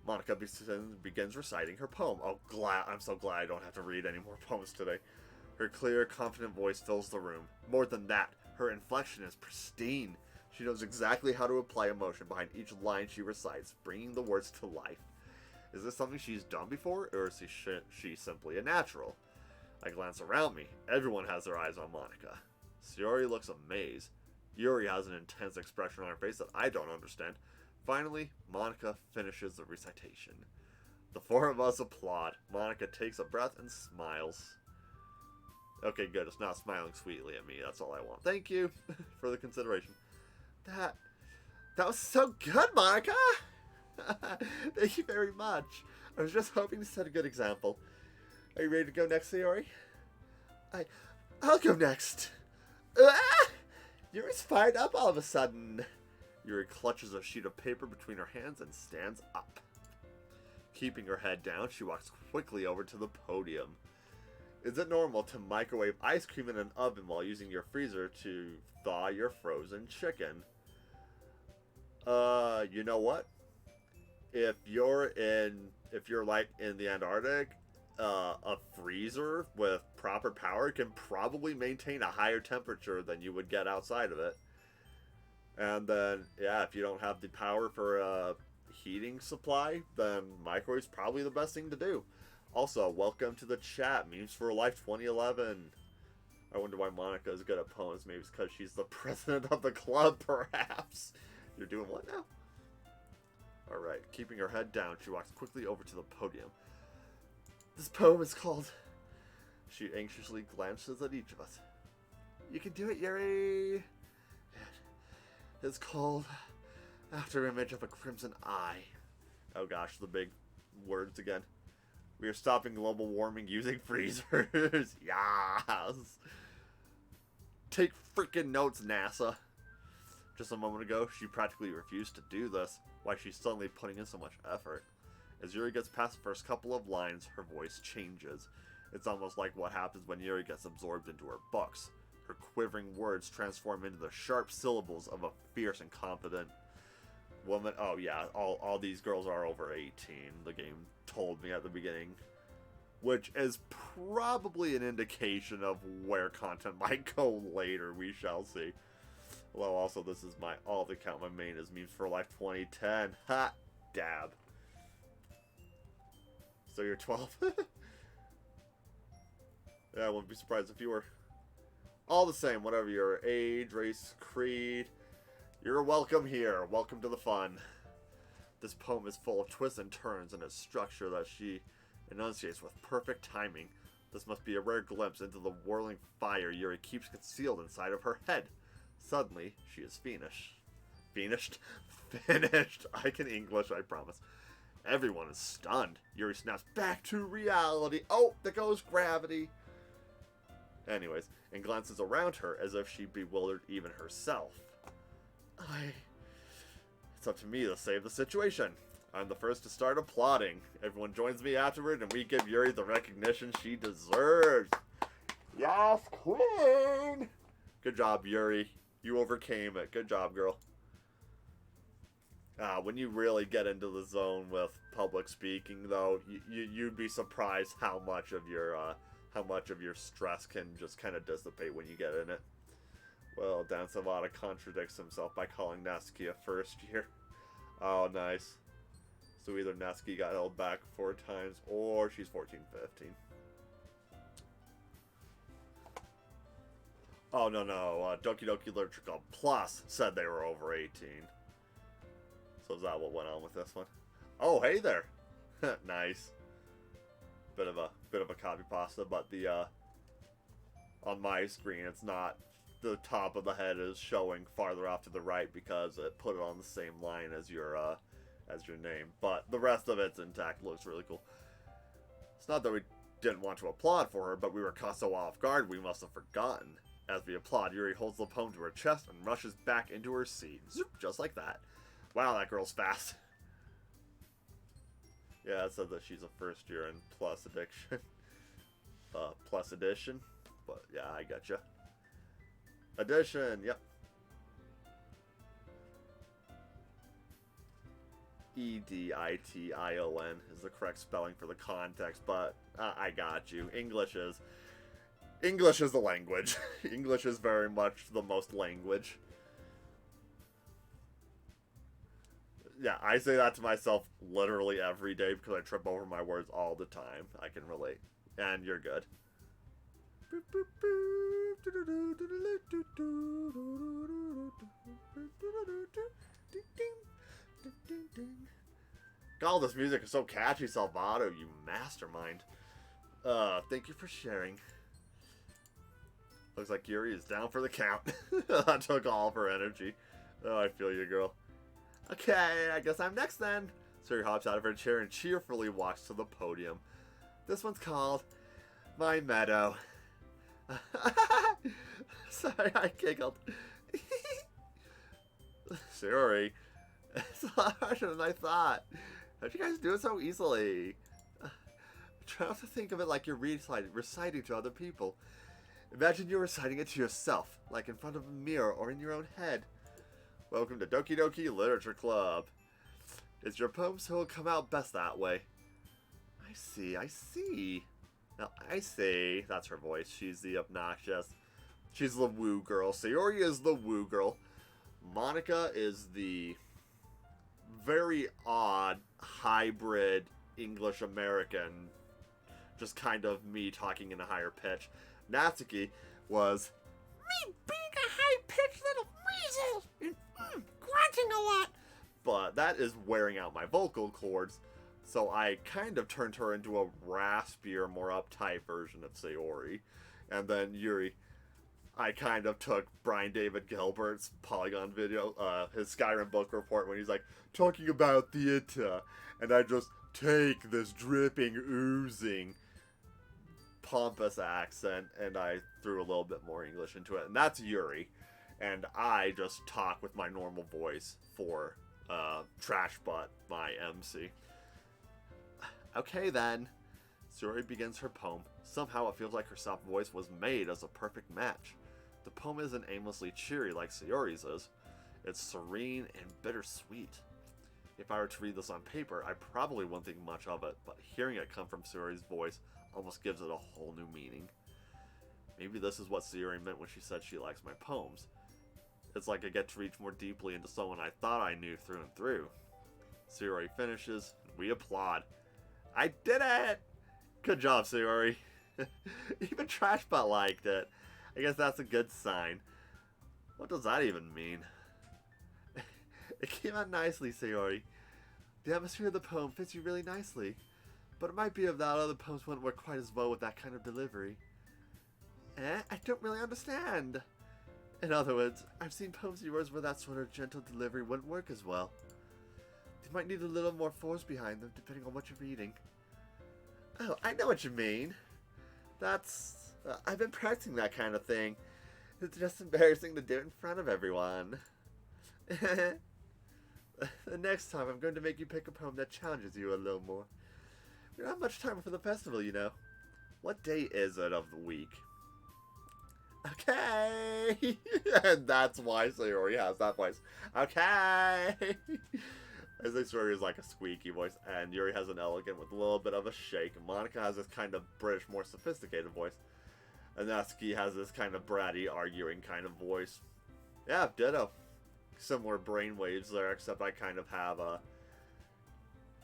Monica begins reciting her poem. Oh, I'm so glad I don't have to read any more poems today. Her clear, confident voice fills the room. More than that, her inflection is pristine. She knows exactly how to apply emotion behind each line she recites, bringing the words to life. Is this something she's done before, or is she simply a natural? I glance around me. Everyone has their eyes on Monica. Sayori looks amazed. Yuri has an intense expression on her face that I don't understand. Finally, Monica finishes the recitation. The four of us applaud. Monica takes a breath and smiles. Okay, good. It's not smiling sweetly at me. That's all I want. Thank you for the consideration. That was so good, Monica! Thank you very much. I was just hoping to set a good example. Are you ready to go next, Sayori? I'll go next. Ah! Yuri's fired up all of a sudden. Yuri clutches a sheet of paper between her hands and stands up. Keeping her head down, she walks quickly over to the podium. Is it normal to microwave ice cream in an oven while using your freezer to thaw your frozen chicken? You know what? If you're like in the Antarctic, a freezer with proper power can probably maintain a higher temperature than you would get outside of it. And then, yeah, if you don't have the power for a heating supply, then microwave's probably the best thing to do. Also, welcome to the chat, Memes for Life 2011. I wonder why Monica is good at poems. Maybe it's because she's the president of the club, perhaps. You're doing what now? Alright, keeping her head down, she walks quickly over to the podium. This poem is called... She anxiously glances at each of us. You can do it, Yuri! It's called After Image of a Crimson Eye. Oh gosh, the big words again. We are stopping global warming using freezers. Yes! Take freaking notes, NASA. Just a moment ago, she practically refused to do this. Why she's suddenly putting in so much effort. As Yuri gets past the first couple of lines, her voice changes. It's almost like what happens when Yuri gets absorbed into her books. Her quivering words transform into the sharp syllables of a fierce and confident woman. Oh yeah, all these girls are over 18, the game told me at the beginning. Which is probably an indication of where content might go later, we shall see. Well, also, this is my alt-account. My main is Memes for Life 2010. Ha! Dab. So you're 12? Yeah, I wouldn't be surprised if you were. All the same, whatever your age, race, creed, you're welcome here. Welcome to the fun. This poem is full of twists and turns and its structure that she enunciates with perfect timing. This must be a rare glimpse into the whirling fire Yuri keeps concealed inside of her head. Suddenly, she is finished. Finished? Finished! I can English, I promise. Everyone is stunned. Yuri snaps back to reality. Oh, there goes gravity. Anyways, and glances around her as if she bewildered even herself. It's up to me to save the situation. I'm the first to start applauding. Everyone joins me afterward and we give Yuri the recognition she deserves. Yes, queen! Good job, Yuri. You overcame it. Good job, girl. When you really get into the zone with public speaking, though, you'd be surprised how much of your stress can just kind of dissipate when you get in it. Well, Dan Savata contradicts himself by calling Natsuki a first year. Oh, nice. So either Natsuki got held back 4 times, or she's 14, 15. Oh, no. Doki Doki Literature Club Plus said they were over 18. So is that what went on with this one? Oh, hey there. Nice. Bit of a copy pasta, but the on my screen it's not the top of the head is showing farther off to the right because it put it on the same line as your name. But the rest of it's intact. Looks really cool. It's not that we didn't want to applaud for her, but we were caught so off guard we must have forgotten. As we applaud, Yuri holds the poem to her chest and rushes back into her seat. Zoop, just like that. Wow, that girl's fast. Yeah, it said that she's a first year in plus addiction. Plus edition. But yeah, I gotcha. Addition, yep. Edition is the correct spelling for the context, but I got you. English is the language. English is very much the most language. Yeah, I say that to myself literally every day because I trip over my words all the time. I can relate. And you're good. God, this music is so catchy, Salvato, you mastermind. Thank you for sharing. Looks like Yuri is down for the count. That took all of her energy. Oh, I feel you, girl. Okay, I guess I'm next then. Suri hops out of her chair and cheerfully walks to the podium. This one's called My Meadow. Sorry, I giggled. Suri, it's a lot harder than I thought. How'd you guys do it so easily? Try not to think of it like you're reciting to other people. Imagine you're reciting it to yourself, like in front of a mirror or in your own head. Welcome to Doki Doki Literature Club. It's your poems who will come out best that way. I see. Now, I see. That's her voice. She's the obnoxious. She's the woo girl. Sayori is the woo girl. Monica is the very odd hybrid English-American. Just kind of me talking in a higher pitch. Natsuki was me being a high-pitched little weasel and grunting a lot. But that is wearing out my vocal cords, so I kind of turned her into a raspier, more uptight version of Sayori. And then Yuri, I kind of took Brian David Gilbert's Polygon video, his Skyrim book report, when he's like, talking about theater, and I just take this dripping, oozing, pompous accent, and I threw a little bit more English into it, and that's Yuri. And I just talk with my normal voice for Trash Butt, my MC. Okay then. Suri begins her poem. Somehow it feels like her soft voice was made as a perfect match. The poem isn't aimlessly cheery like Sayori's is. It's serene and bittersweet. If I were to read this on paper, I probably wouldn't think much of it, but hearing it come from Sayori's voice almost gives it a whole new meaning. Maybe this is what Sayori meant when she said she likes my poems. It's like I get to reach more deeply into someone I thought I knew through and through. Sayori finishes, and we applaud. I did it! Good job, Sayori. Even Trashbot liked it. I guess that's a good sign. What does that even mean? It came out nicely, Sayori. The atmosphere of the poem fits you really nicely. But it might be that other poems wouldn't work quite as well with that kind of delivery. I don't really understand. In other words, I've seen poems of yours where that sort of gentle delivery wouldn't work as well. They might need a little more force behind them, depending on what you're reading. Oh, I know what you mean. That's... I've been practicing that kind of thing. It's just embarrassing to do it in front of everyone. The next time, I'm going to make you pick a poem that challenges you a little more. We don't have much time for the festival, you know. What day is it of the week? Okay! And that's why Sayori has that voice. Okay! I think Sayori is like a squeaky voice, and Yuri has an elegant with a little bit of a shake. Monica has this kind of British, more sophisticated voice. And Natsuki has this kind of bratty, arguing kind of voice. Yeah, ditto. Similar brainwaves there, except I kind of have a...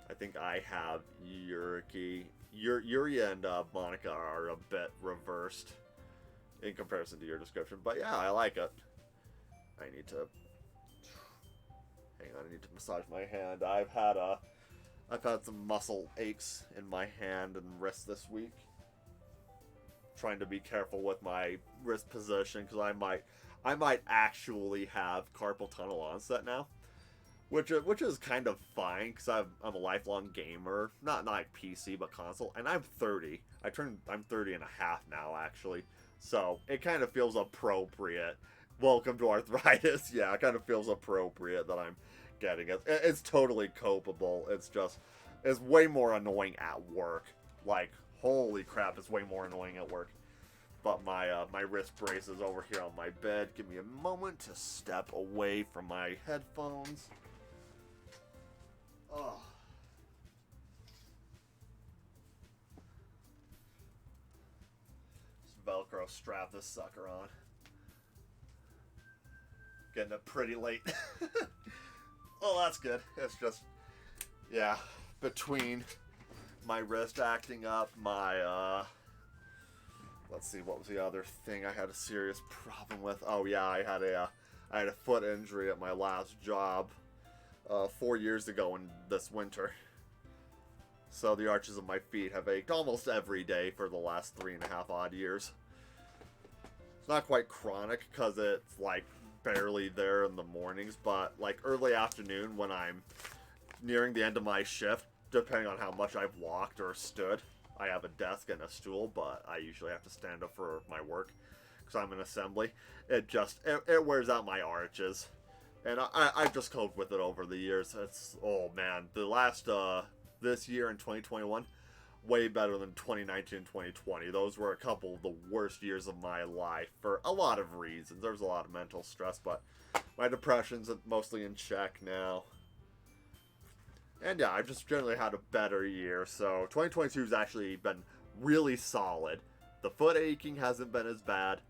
I think I have Yuri and Monica are a bit reversed in comparison to your description. But yeah, I like it. I need to... Hang on, I need to massage my hand. I've had some muscle aches in my hand and wrist this week. Trying to be careful with my wrist position because I might actually have carpal tunnel onset now, which is kind of fine because I'm a lifelong gamer, not like PC but console, and I'm 30. I'm 30 and a half now actually, so it kind of feels appropriate. Welcome to arthritis. Yeah, it kind of feels appropriate that I'm getting it. It's totally copable. It's way more annoying at work. Like, holy crap, it's way more annoying at work. But my wrist brace is over here on my bed. Give me a moment to step away from my headphones. Oh. Just Velcro strap this sucker on. Getting it pretty late. Oh, that's good. It's just, yeah, between my wrist acting up, my, let's see, what was the other thing I had a serious problem with? Oh, yeah, I had a foot injury at my last job 4 years ago in this winter. So the arches of my feet have ached almost every day for the last 3.5 odd years. It's not quite chronic because it's like barely there in the mornings, but like early afternoon when I'm nearing the end of my shift, depending on how much I've walked or stood. I have a desk and a stool, but I usually have to stand up for my work because I'm in assembly. It wears out my arches, and I've just coped with it over the years. It's, oh man, the last this year in 2021, way better than 2019 and 2020. Those were a couple of the worst years of my life for a lot of reasons. There's a lot of mental stress, but my depression's mostly in check now. And yeah, I've just generally had a better year. So 2022 has actually been really solid. The foot aching hasn't been as bad,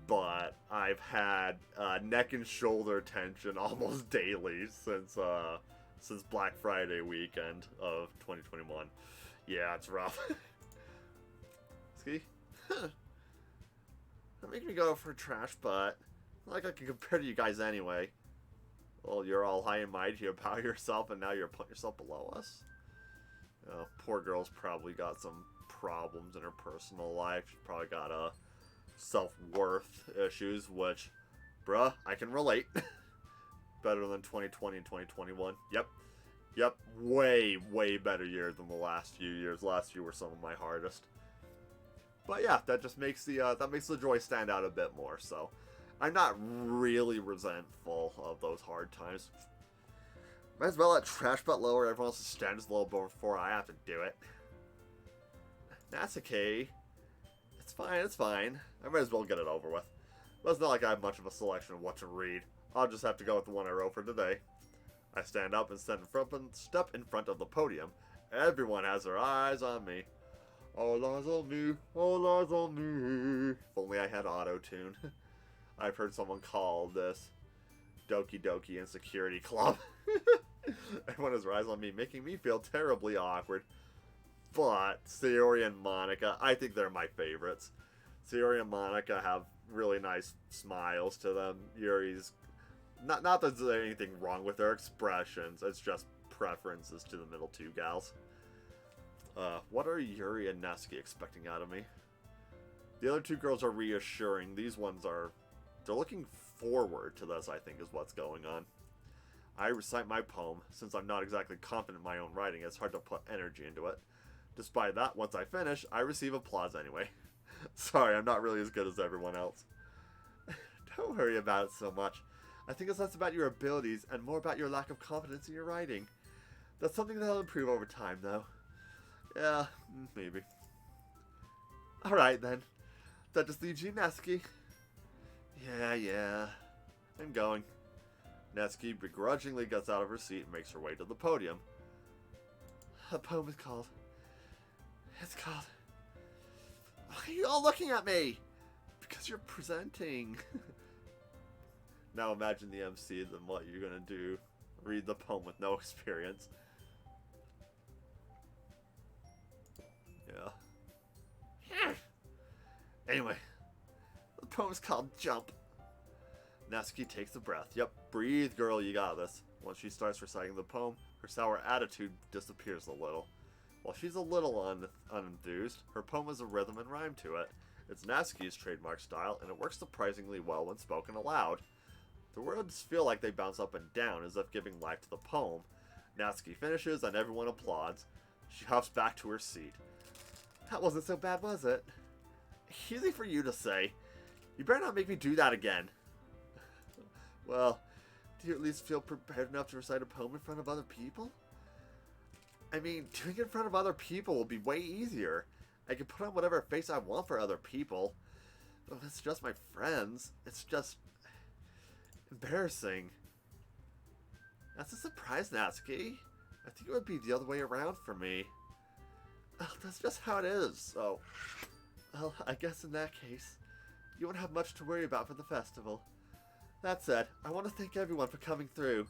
but I've had neck and shoulder tension almost daily since Black Friday weekend of 2021. Yeah, it's rough. Ski? That makes me go for a trash butt. Not like I can compare to you guys anyway. Well, you're all high and mighty about yourself, and now you're putting yourself below us? Oh, poor girl's probably got some problems in her personal life. She's probably got self-worth issues, which, bruh, I can relate. Better than 2020 and 2021. Yep, way better year than the last few years. Last few were some of my hardest. But yeah, that just makes the joy stand out a bit more, so I'm not really resentful of those hard times. Might as well let trash butt lower everyone else's standards a little bit before I have to do it. That's okay. It's fine. I might as well get it over with. But it's not like I have much of a selection of what to read. I'll just have to go with the one I wrote for today. I stand up and step in front of the podium. Everyone has their eyes on me. All eyes on me, all eyes on me. If only I had auto-tune. I've heard someone call this Doki Doki Insecurity Club. Everyone has their eyes on me, making me feel terribly awkward. But Sayori and Monica, I think they're my favorites. Sayori and Monica have really nice smiles to them. Yuri's... Not that there's anything wrong with their expressions, it's just preferences to the middle two gals. What are Yuri and Neski expecting out of me? The other two girls are reassuring. These ones are... They're looking forward to this, I think, is what's going on. I recite my poem. Since I'm not exactly confident in my own writing, it's hard to put energy into it. Despite that, once I finish, I receive applause anyway. Sorry, I'm not really as good as everyone else. Don't worry about it so much. I think it's less about your abilities and more about your lack of confidence in your writing. That's something that'll improve over time, though. Yeah, maybe. Alright, then. That just leaves you, Neski. Yeah. I'm going. Neski begrudgingly gets out of her seat and makes her way to the podium. The poem is called... It's called... Why are you all looking at me? Because you're presenting. Now imagine the MC, then what you're gonna do. Read the poem with no experience. Yeah. Anyway. The poem's called Jump. Neski takes a breath. Yep, breathe, girl, you got this. Once she starts reciting the poem, her sour attitude disappears a little. While she's a little unenthused, her poem has a rhythm and rhyme to it. It's Natsuki's trademark style, and it works surprisingly well when spoken aloud. The words feel like they bounce up and down, as if giving life to the poem. Natsuki finishes, and everyone applauds. She hops back to her seat. That wasn't so bad, was it? Easy for you to say. You better not make me do that again. Well, do you at least feel prepared enough to recite a poem in front of other people? I mean, doing it in front of other people will be way easier. I can put on whatever face I want for other people. But if it's just my friends, it's just embarrassing. That's a surprise, Natsuki. I think it would be the other way around for me. Oh, that's just how it is, so... Well, I guess in that case, you won't have much to worry about for the festival. That said, I want to thank everyone for coming through.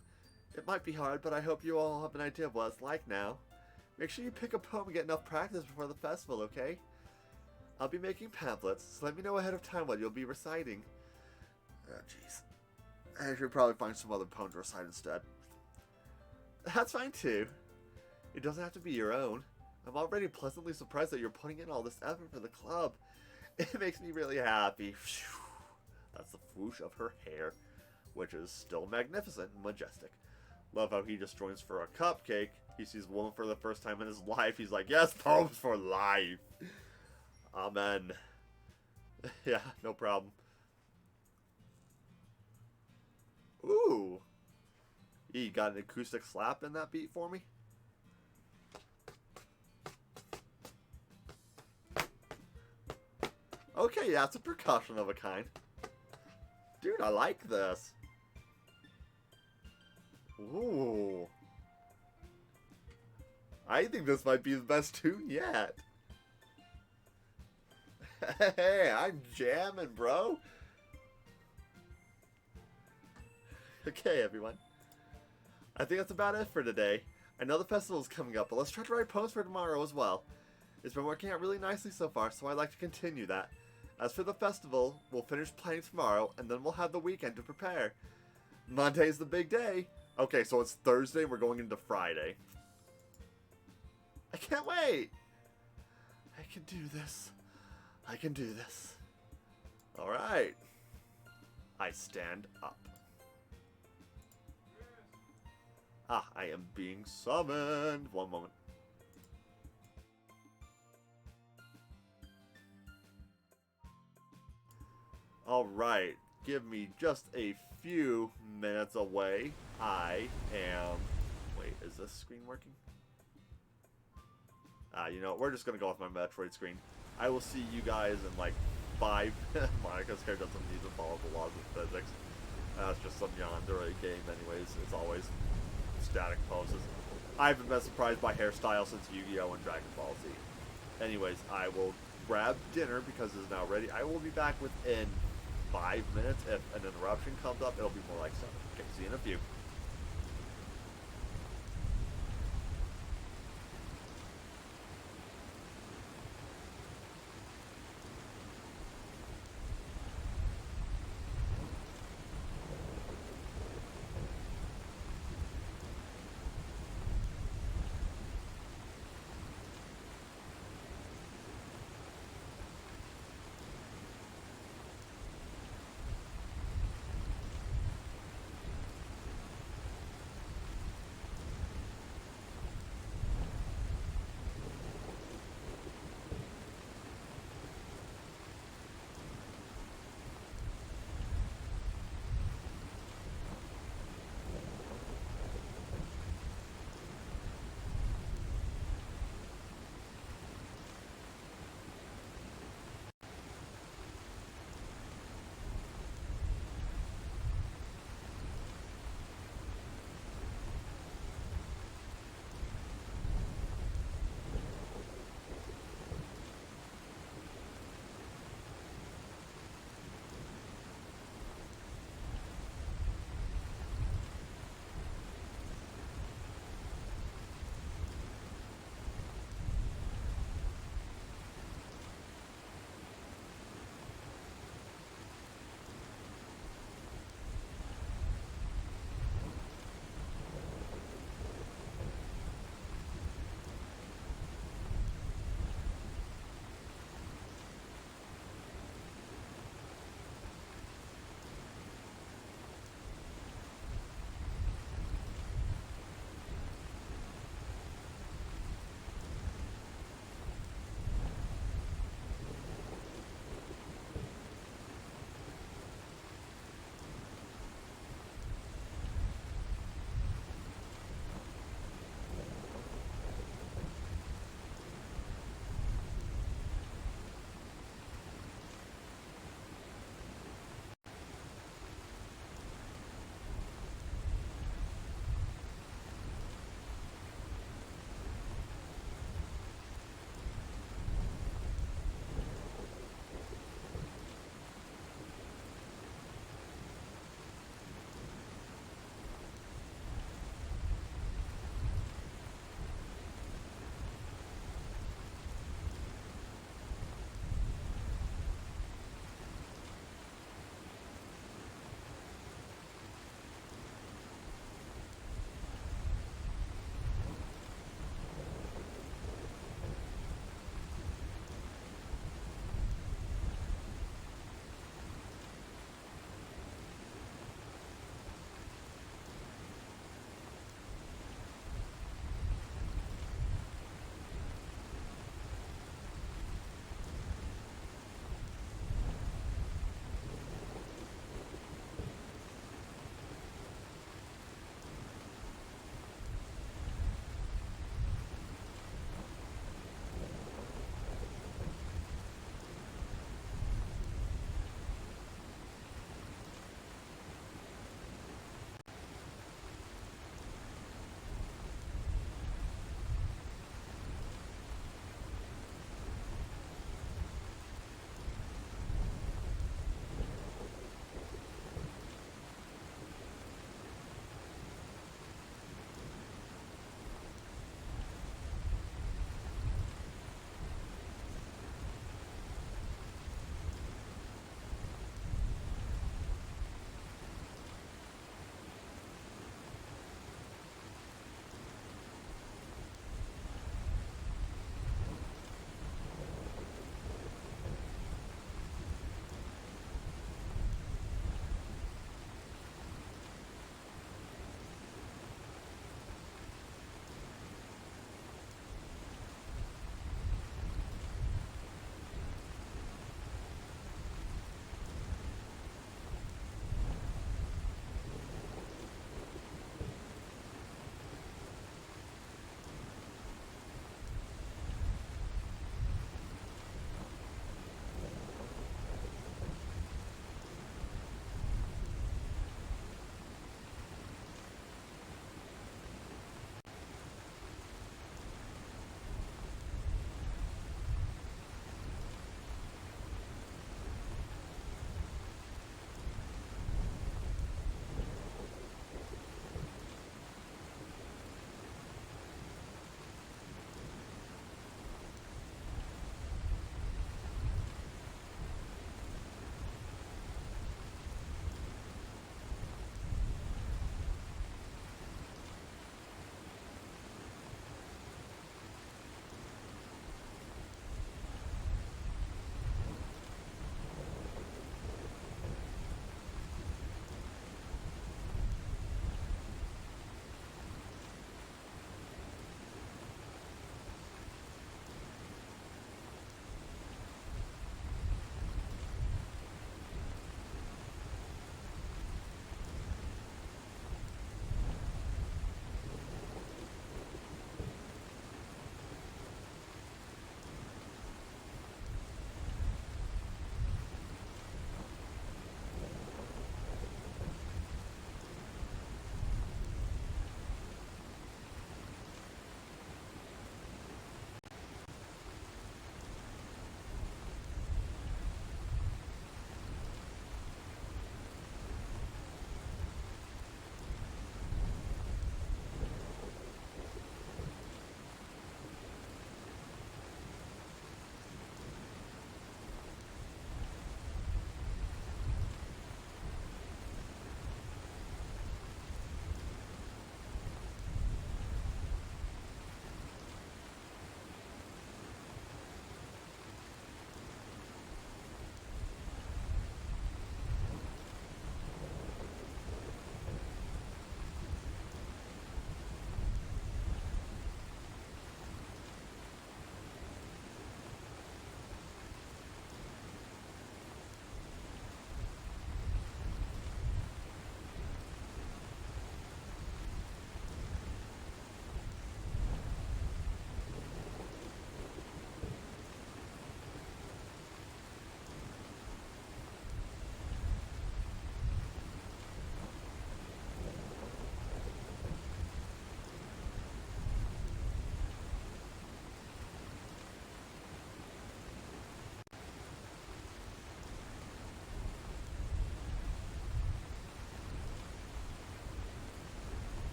It might be hard, but I hope you all have an idea of what it's like now. Make sure you pick a poem and get enough practice before the festival, okay? I'll be making pamphlets, so let me know ahead of time what you'll be reciting. Oh, jeez. I should probably find some other poem to recite instead. That's fine, too. It doesn't have to be your own. I'm already pleasantly surprised that you're putting in all this effort for the club. It makes me really happy. That's the swoosh of her hair, which is still magnificent and majestic. Love how he just joins for a cupcake. He sees a woman for the first time in his life. He's like, yes, poems for life. Amen. Yeah, no problem. Ooh. You got an acoustic slap in that beat for me? Okay, yeah, it's a percussion of a kind. Dude, I like this. Ooh. I think this might be the best tune yet. Hey, I'm jamming, bro. Okay, everyone. I think that's about it for today. I know the festival's coming up, but let's try to write poems for tomorrow as well. It's been working out really nicely so far, so I'd like to continue that. As for the festival, we'll finish planning tomorrow, and then we'll have the weekend to prepare. Monday's the big day. Okay, so it's Thursday, we're going into Friday. I can't wait! I can do this. I can do this. Alright. I stand up. Ah, I am being summoned. One moment. Alright, give me just a few minutes away. I am... Wait, is this screen working? You know, we're just gonna go off my Metroid screen. I will see you guys in like 5... Monica's character doesn't need to follow the laws of physics. That's just some yandere game anyways. It's always static poses. I haven't been surprised by hairstyle since Yu-Gi-Oh! And Dragon Ball Z. Anyways, I will grab dinner because it's now ready. I will be back within 5 minutes. If an interruption comes up, it'll be more like 7. Okay, see you in a few.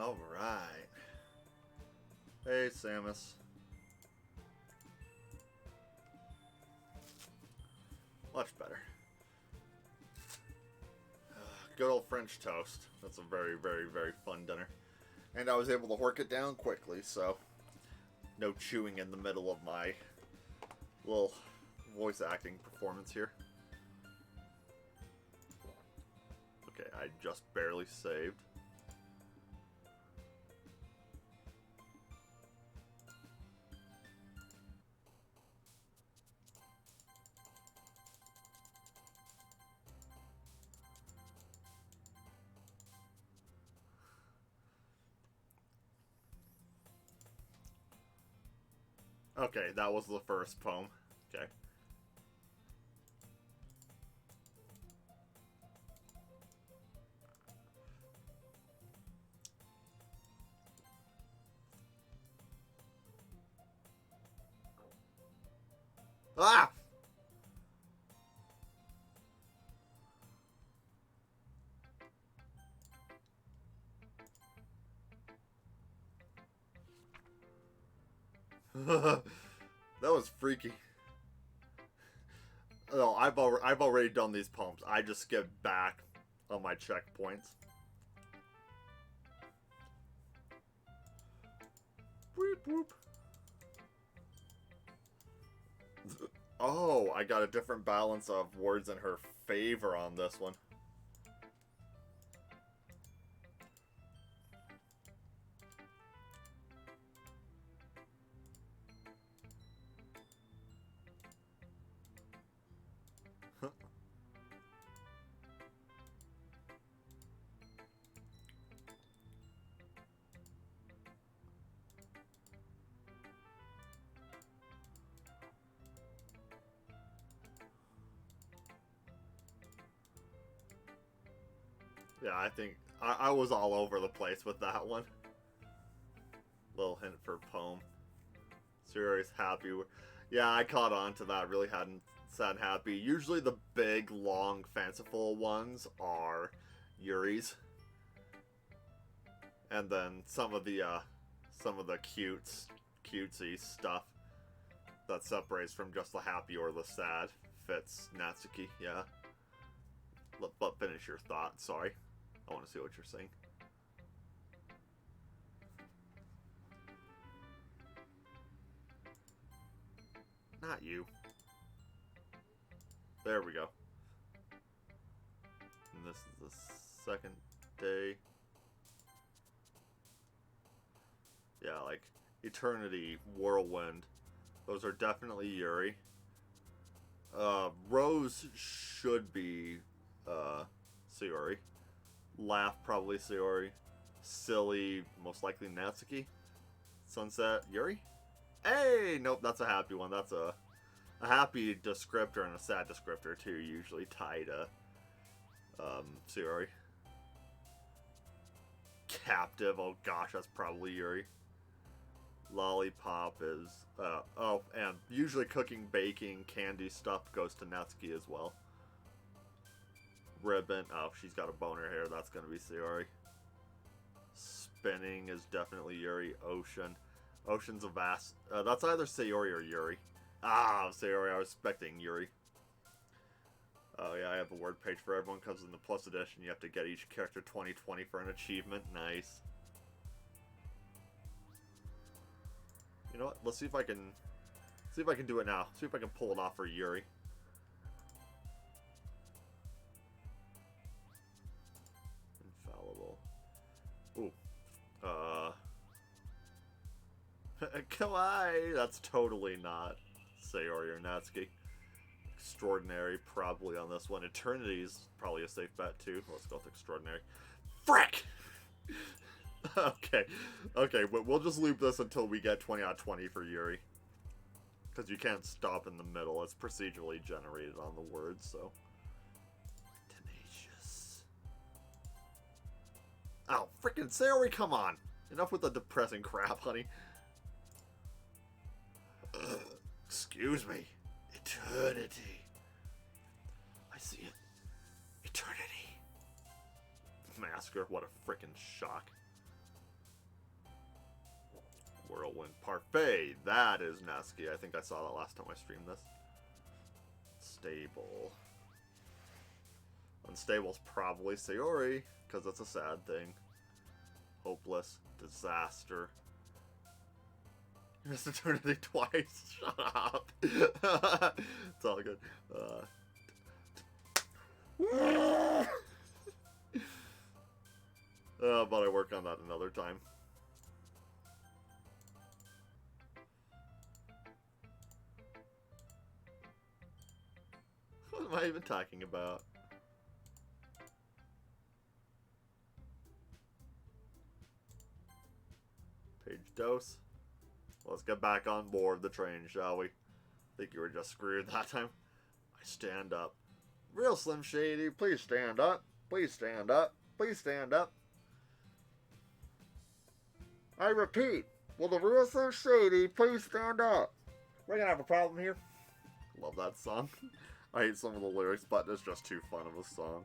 Alright. Hey, Samus. Much better. Good old French toast. That's a very, very, very fun dinner. And I was able to hork it down quickly, so no chewing in the middle of my little voice acting performance here. Okay, I just barely saved. Okay, that was the first poem. Okay. Ah! That was freaky. No, I've already done these poems. I just skipped back on my checkpoints. Whoop whoop. Oh, I got a different balance of words in her favor on this one. Yeah, I think I was all over the place with that one. Little hint for poem. Serious happy. Yeah, I caught on to that. Really hadn't said happy. Usually the big, long, fanciful ones are Yuri's. And then some of the cutesy stuff that separates from just the happy or the sad fits Natsuki, yeah. But finish your thought, sorry. I want to see what you're saying. Not you. There we go. And this is the second day. Yeah, like Eternity, Whirlwind. Those are definitely Yuri. Rose should be Sayori. Laugh, probably Sayori. Silly, most likely Natsuki. Sunset, Yuri? Hey! Nope, that's a happy one. That's a happy descriptor and a sad descriptor, too, usually tied to Sayori. Captive, oh gosh, that's probably Yuri. Lollipop is, oh, and usually cooking, baking, candy stuff goes to Natsuki as well. Ribbon, oh, she's got a boner here, that's gonna be Sayori. Spinning is definitely Yuri. Ocean's a vast, that's either Sayori or Yuri. Ah, Sayori, I was expecting Yuri. Oh yeah, I have a word page for everyone, because in the Plus Edition you have to get each character 20/20 for an achievement. Nice. You know what? Let's see if I can do it now. See if I can pull it off for Yuri. Infallible. Ooh. Kawaii! That's totally not Sayori or Natsuki. Extraordinary, probably on this one. Eternity's probably a safe bet, too. Let's go with Extraordinary. Frick! Okay, but we'll just loop this until we get 20 out of 20 for Yuri. Because you can't stop in the middle. It's procedurally generated on the words, so. Tenacious. Oh, freaking Sayori, come on! Enough with the depressing crap, honey. Excuse me. Eternity. I see it. Eternity. Masker, what a freaking shock. Whirlwind Parfait. That is Neski. I think I saw that last time I streamed this. Stable. Unstable's probably Sayori, because that's a sad thing. Hopeless. Disaster. You missed eternity twice. Shut up. It's all good. But I work on that another time. What am I even talking about? Page dose. Let's get back on board the train, shall we? Think you were just screwed that time? I stand up. Real Slim Shady, please stand up. Please stand up. Please stand up. I repeat, will the real Slim Shady please stand up? We're gonna have a problem here. Love that song. I hate some of the lyrics, but it's just too fun of a song.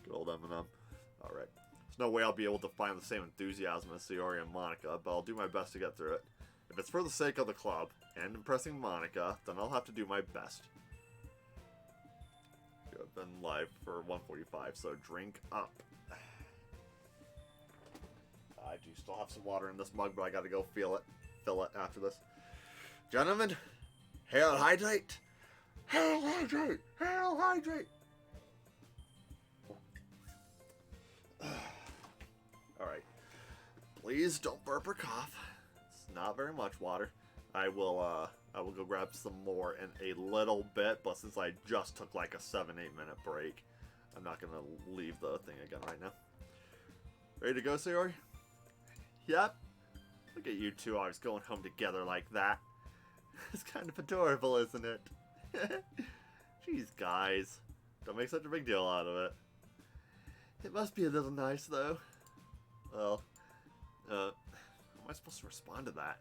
Good old Eminem. Alright. There's no way I'll be able to find the same enthusiasm as Sayori and Monica, but I'll do my best to get through it. If it's for the sake of the club, and impressing Monica, then I'll have to do my best. I've been live for 1:45, so drink up. I do still have some water in this mug, but I gotta go fill it after this. Gentlemen, hail hydrate! Hail hydrate! Hail hydrate! Alright. Please don't burp or cough. It's not very much water. I will go grab some more in a little bit, but since I just took like a 7-8 minute break, I'm not gonna leave the thing again right now. Ready to go, Sayori? Yep. Look at you two always going home together like that. It's kind of adorable, isn't it? Jeez, guys. Don't make such a big deal out of it. It must be a little nice, though. Well, how am I supposed to respond to that?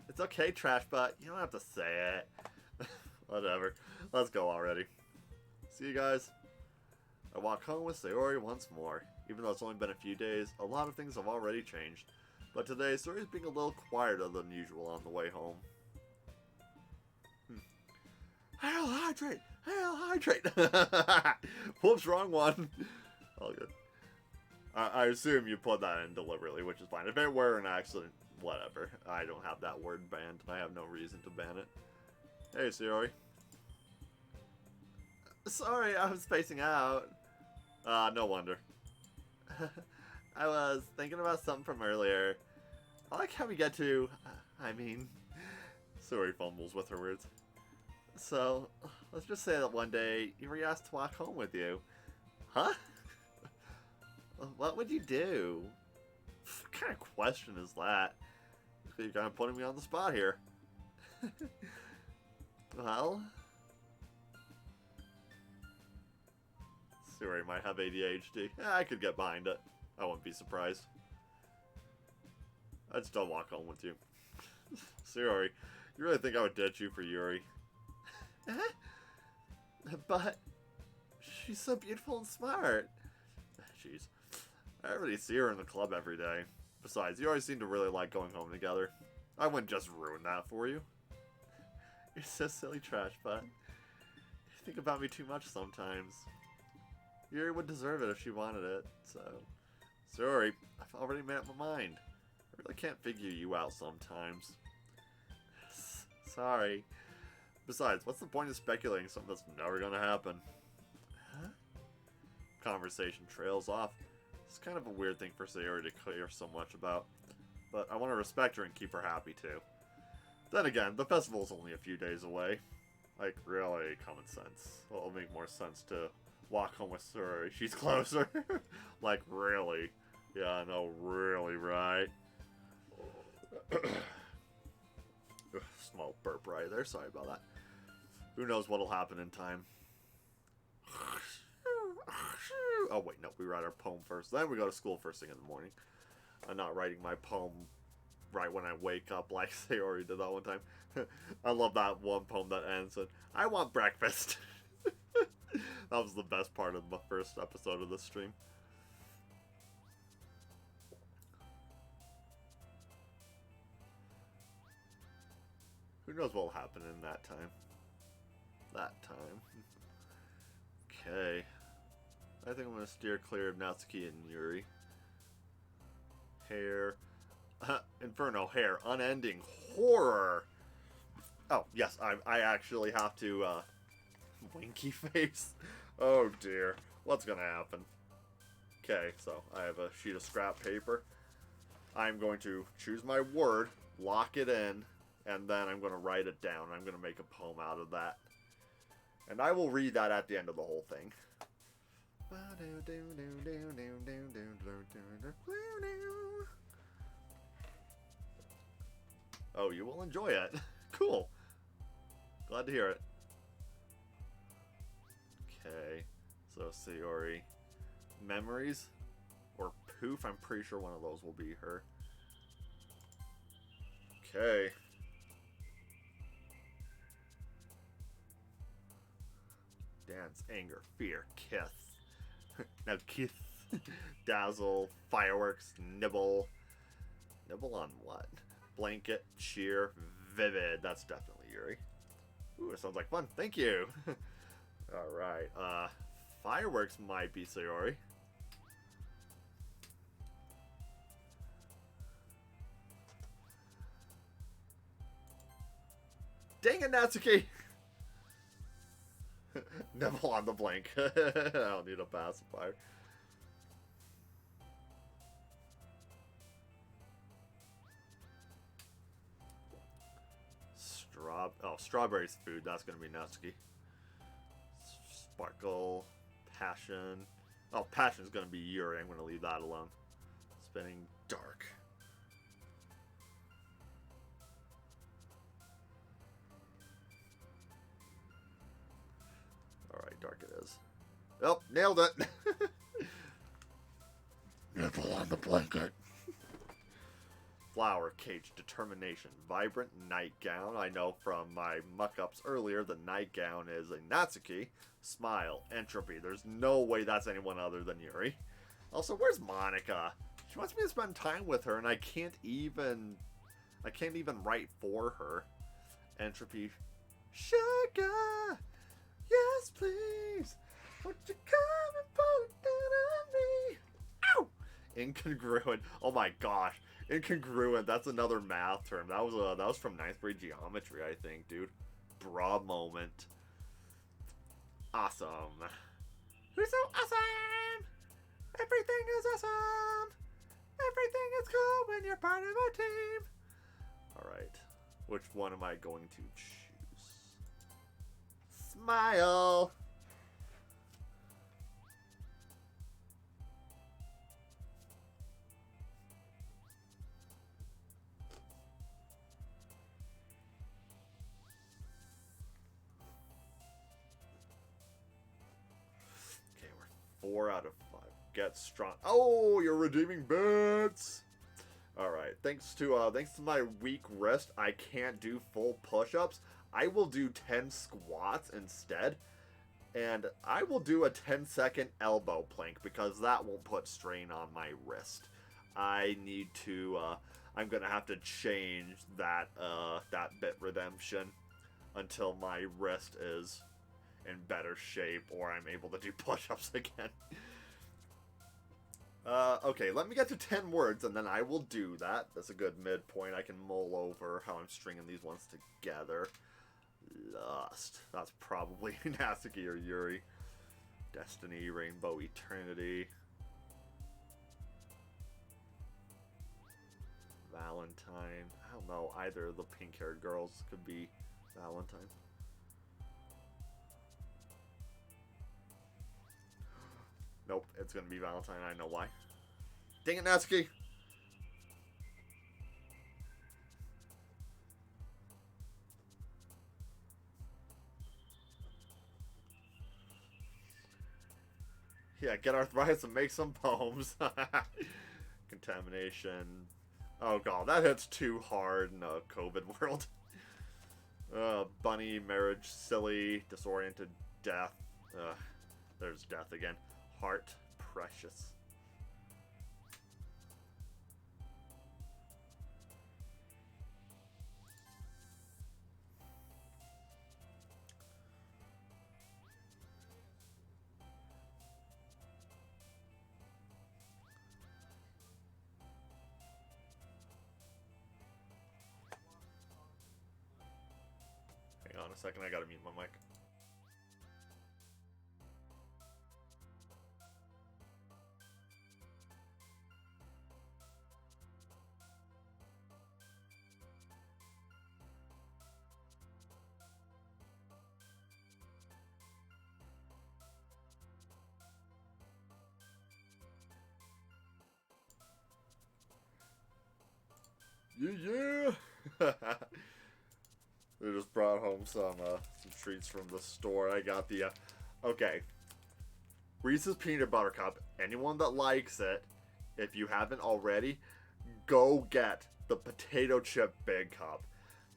It's okay, Trash Butt. You don't have to say it. Whatever. Let's go already. See you guys. I walk home with Sayori once more. Even though it's only been a few days, a lot of things have already changed. But today, Sayori's being a little quieter than usual on the way home. Hail hydrate! Hail hydrate! Whoops, wrong one. All good. I assume you put that in deliberately, which is fine. If it were an accident, whatever. I don't have that word banned, and I have no reason to ban it. Hey, Sayori. Sorry, I was spacing out. No wonder. I was thinking about something from earlier. I like how we get to... Sayori fumbles with her words. So, let's just say that one day, you were asked to walk home with you. Huh? What would you do? What kind of question is that? You're kind of putting me on the spot here. Well... Sayori might have ADHD. I could get behind it. I wouldn't be surprised. I'd still walk home with you. Sayori, you really think I would ditch you for Yuri? But she's so beautiful and smart. Jeez. I already see her in the club every day. Besides, you always seem to really like going home together. I wouldn't just ruin that for you. You're so silly, Trash Butt. You think about me too much sometimes. Yuri would deserve it if she wanted it, so... Sorry, I've already made up my mind. I really can't figure you out sometimes. Sorry. Besides, what's the point of speculating something that's never gonna happen? Huh? Conversation trails off. It's kind of a weird thing for Sayori to care so much about. But I want to respect her and keep her happy, too. Then again, the festival's only a few days away. Like, really, common sense. Well, it'll make more sense to walk home with Sayori. She's closer. Like, really. Yeah, I know, really, right? Small burp right there. Sorry about that. Who knows what'll happen in time. Oh, wait, no. We write our poem first. Then we go to school first thing in the morning. I'm not writing my poem right when I wake up like Sayori did that one time. I love that one poem that ends with, I want breakfast. That was the best part of the first episode of this stream. knows what will happen in that time. Okay. I think I'm going to steer clear of Natsuki and Yuri. Hair. Inferno, hair. Unending horror. Oh, yes, I actually have to, winky face. Oh, dear. What's going to happen? Okay, so I have a sheet of scrap paper. I'm going to choose my word, lock it in, and then I'm going to write it down. I'm going to make a poem out of that. And I will read that at the end of the whole thing. Oh, you will enjoy it. Cool. Glad to hear it. Okay. So, Sayori. Memories? Or poof? I'm pretty sure one of those will be her. Okay. Dance, anger, fear, kiss. Now kiss. Dazzle, fireworks, nibble. Nibble on what? Blanket, cheer, vivid. That's definitely Yuri. Ooh, it sounds like fun. Thank you. Alright, fireworks might be Sayori. Dang it, Natsuki! Nibble on the blank. I don't need a pacifier. Strawberries food. That's gonna be Natsuki. Sparkle. Passion. Oh, passion is gonna be Yuri. I'm gonna leave that alone. Spinning dark. Alright, dark it is. Oh, nailed it! Nibble on the blanket. Flower, cage, determination, vibrant nightgown. I know from my muck-ups earlier the nightgown is a Natsuki. Smile, entropy. There's no way that's anyone other than Yuri. Also, where's Monica? She wants me to spend time with her, and I can't even write for her. Entropy. Sugar! Yes, please! Won't you come and pull it down on me? Ow! Incongruent. Oh my gosh. Incongruent. That's another math term. That was from 9th grade geometry, I think, dude. Bra moment. Awesome. You're so awesome! Everything is awesome! Everything is cool when you're part of a team! Alright. Which one am I going to choose? Smile! Okay, we're 4 out of 5. Get strong. Oh, you're redeeming bits! Alright, thanks to my weak wrist, I can't do full push-ups. I will do 10 squats instead, and I will do a 10-second elbow plank because that won't put strain on my wrist. I need to, I'm gonna have to change that, that bit redemption until my wrist is in better shape or I'm able to do push-ups again. Okay, let me get to 10 words, and then I will do that. That's a good midpoint. I can mull over how I'm stringing these ones together. Lust. That's probably Natsuki or Yuri. Destiny, Rainbow, Eternity. Valentine. I don't know. Either of the pink-haired girls could be Valentine. Nope, it's gonna be Valentine. I know why. Dang it, Natsuki! Yeah, get arthritis and make some poems. Contamination. Oh god, that hits too hard in a COVID world. Bunny, marriage, silly, disoriented, death. There's death again. Heart, precious. a second, I gotta mute my mic. Yeah. They just brought home some treats from the store. I got the okay, Reese's Peanut Butter Cup. Anyone that likes it, if you haven't already, go get the potato chip big cup.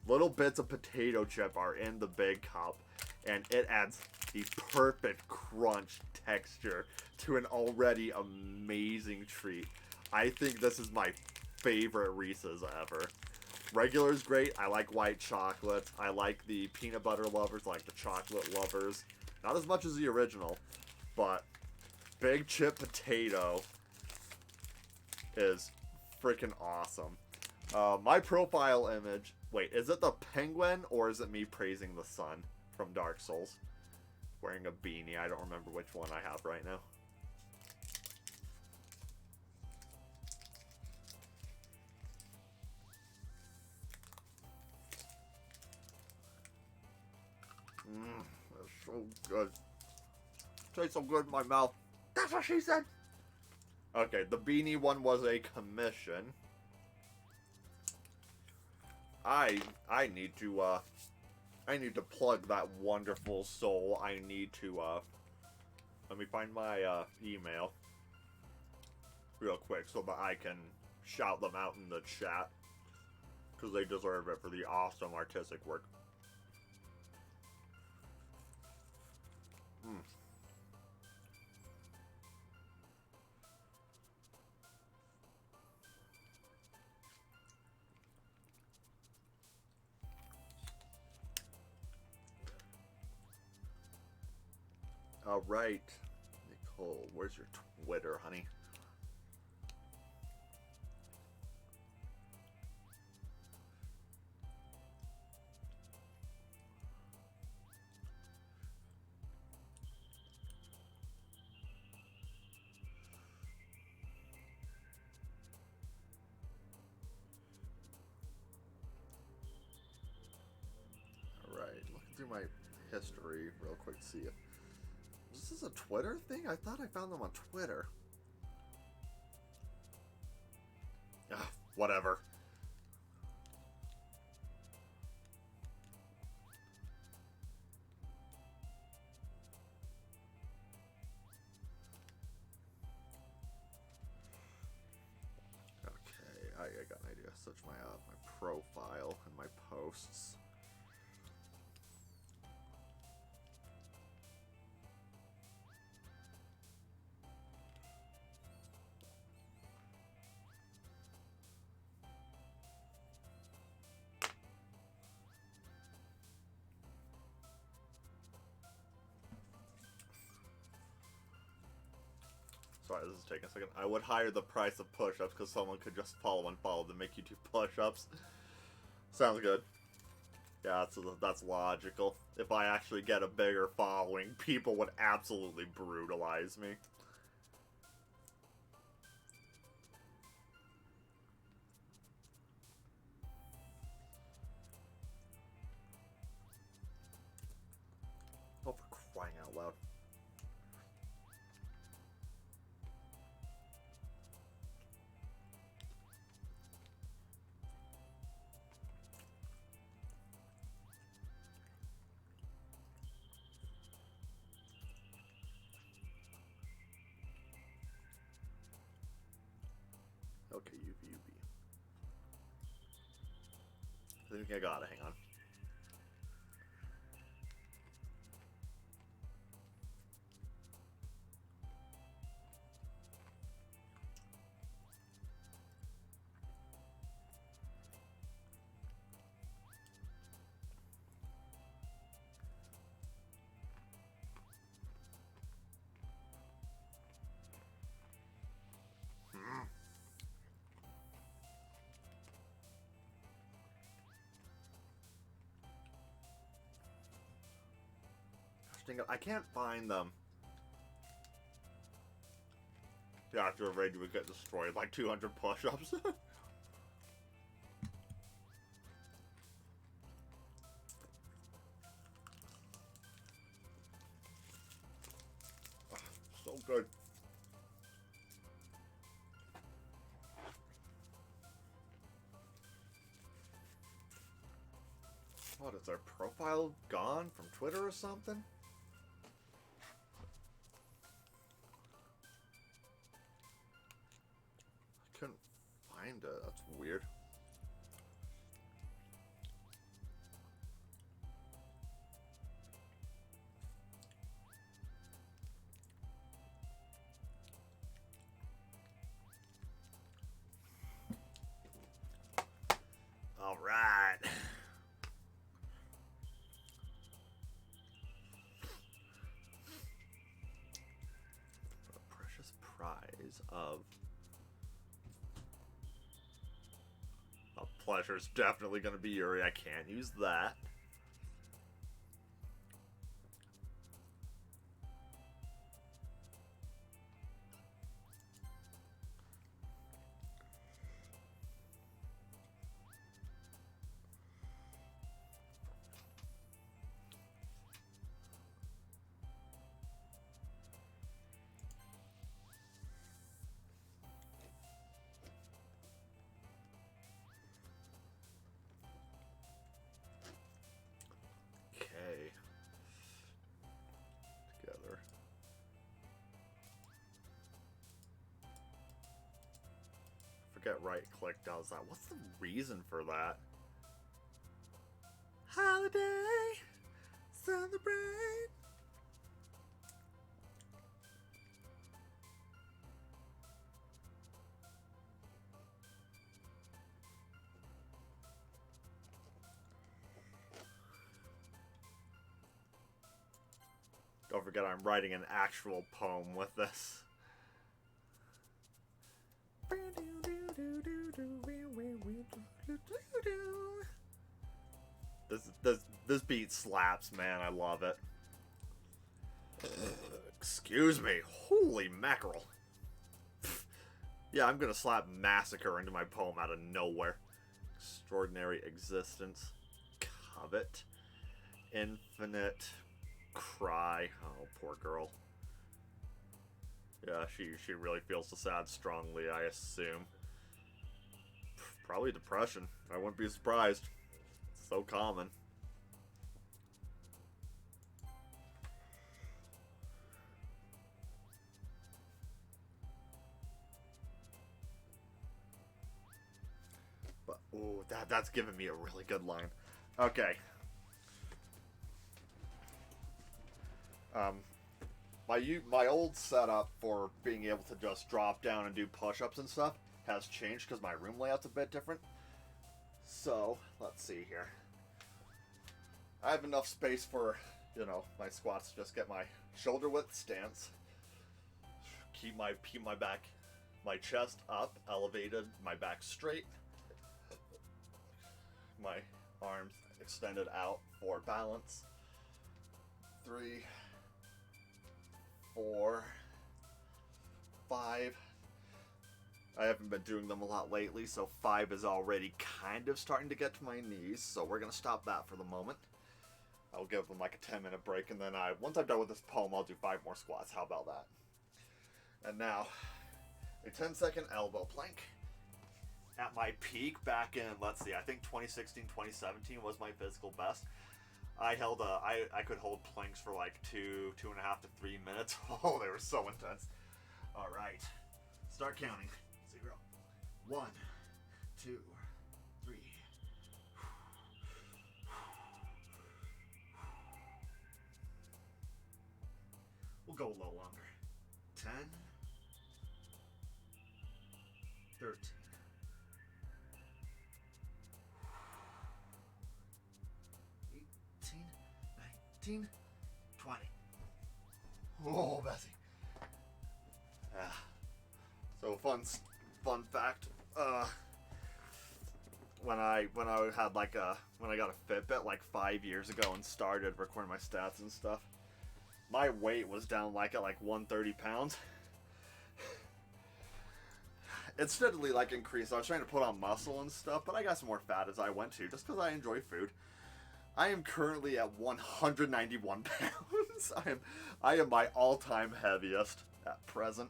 Little bits of potato chip are in the big cup, and it adds the perfect crunch texture to an already amazing treat. I think this is my favorite Reese's ever. Regular is great. I like white chocolate. I like the peanut butter lovers, like the chocolate lovers. Not as much as the original, but big chip potato is freaking awesome. My profile image, wait, is it the penguin or is it me praising the sun from Dark Souls? Wearing a beanie. I don't remember which one I have right now. That's so good. Tastes so good in my mouth. That's what she said. Okay, the beanie one was a commission. I need to plug that wonderful soul. I need to let me find my email real quick so that I can shout them out in the chat, because they deserve it for the awesome artistic work. All right, Nicole, where's your Twitter, honey? All right, looking through my history real quick to see if this is a Twitter thing? I thought I found them on Twitter. Ah, whatever. Okay, I got an idea. Search my my profile and my posts. Sorry, this is taking a second. I would hire the price of push-ups because someone could just follow and follow to make you do push-ups. Sounds good. Yeah, that's logical. If I actually get a bigger following, people would absolutely brutalize me. Oh, for crying out loud. Okay, UV. I think I got it. Hang on. lifting it. I can't find them. Yeah, after a raid, you would get destroyed. Like 200 push-ups. So good. What, is our profile gone from Twitter or something? I couldn't find it. That's weird. All right. A precious prize of... A pleasure's definitely going to be Yuri. I can't use that. Together. Forget right click does that. What's the reason for that? Holiday, celebrate. Don't forget I'm writing an actual poem with this. This beat slaps, man. I love it. Excuse me. Holy mackerel. Yeah, I'm gonna slap massacre into my poem out of nowhere. Extraordinary existence. Covet. Infinite. Cry. Oh, poor girl. Yeah, she really feels the sad strongly, I assume. Probably depression. I wouldn't be surprised. It's so common. But, ooh, that's giving me a really good line. Okay. My old setup for being able to just drop down and do push-ups and stuff has changed because my room layout's a bit different. So, let's see here. I have enough space for, you know, my squats to just get my shoulder width stance. Keep my back, my chest up, elevated, my back straight. My arms extended out for balance. 3, 4, 5. I haven't been doing them a lot lately, so 5 is already kind of starting to get to my knees, so we're going to stop that for the moment. I'll give them like a 10-minute break, and then once I'm done with this poem, I'll do 5 more squats. How about that? And now, a 10-second elbow plank. At my peak back in, let's see, I think 2016, 2017 was my physical best. I could hold planks for like 2.5 to 3 minutes. Oh, they were so intense. All right, start counting. 0, 1, 2, 3. We'll go a little longer. 10, 13. 18, 19, 20. Oh, Bessie. Yeah. So fun fact. When I got a Fitbit like 5 years ago and started recording my stats and stuff, my weight was down like at like 130 pounds. It steadily like increased. I was trying to put on muscle and stuff, but I got some more fat as I went too, just because I enjoy food. I am currently at 191 pounds. I am my all-time heaviest at present.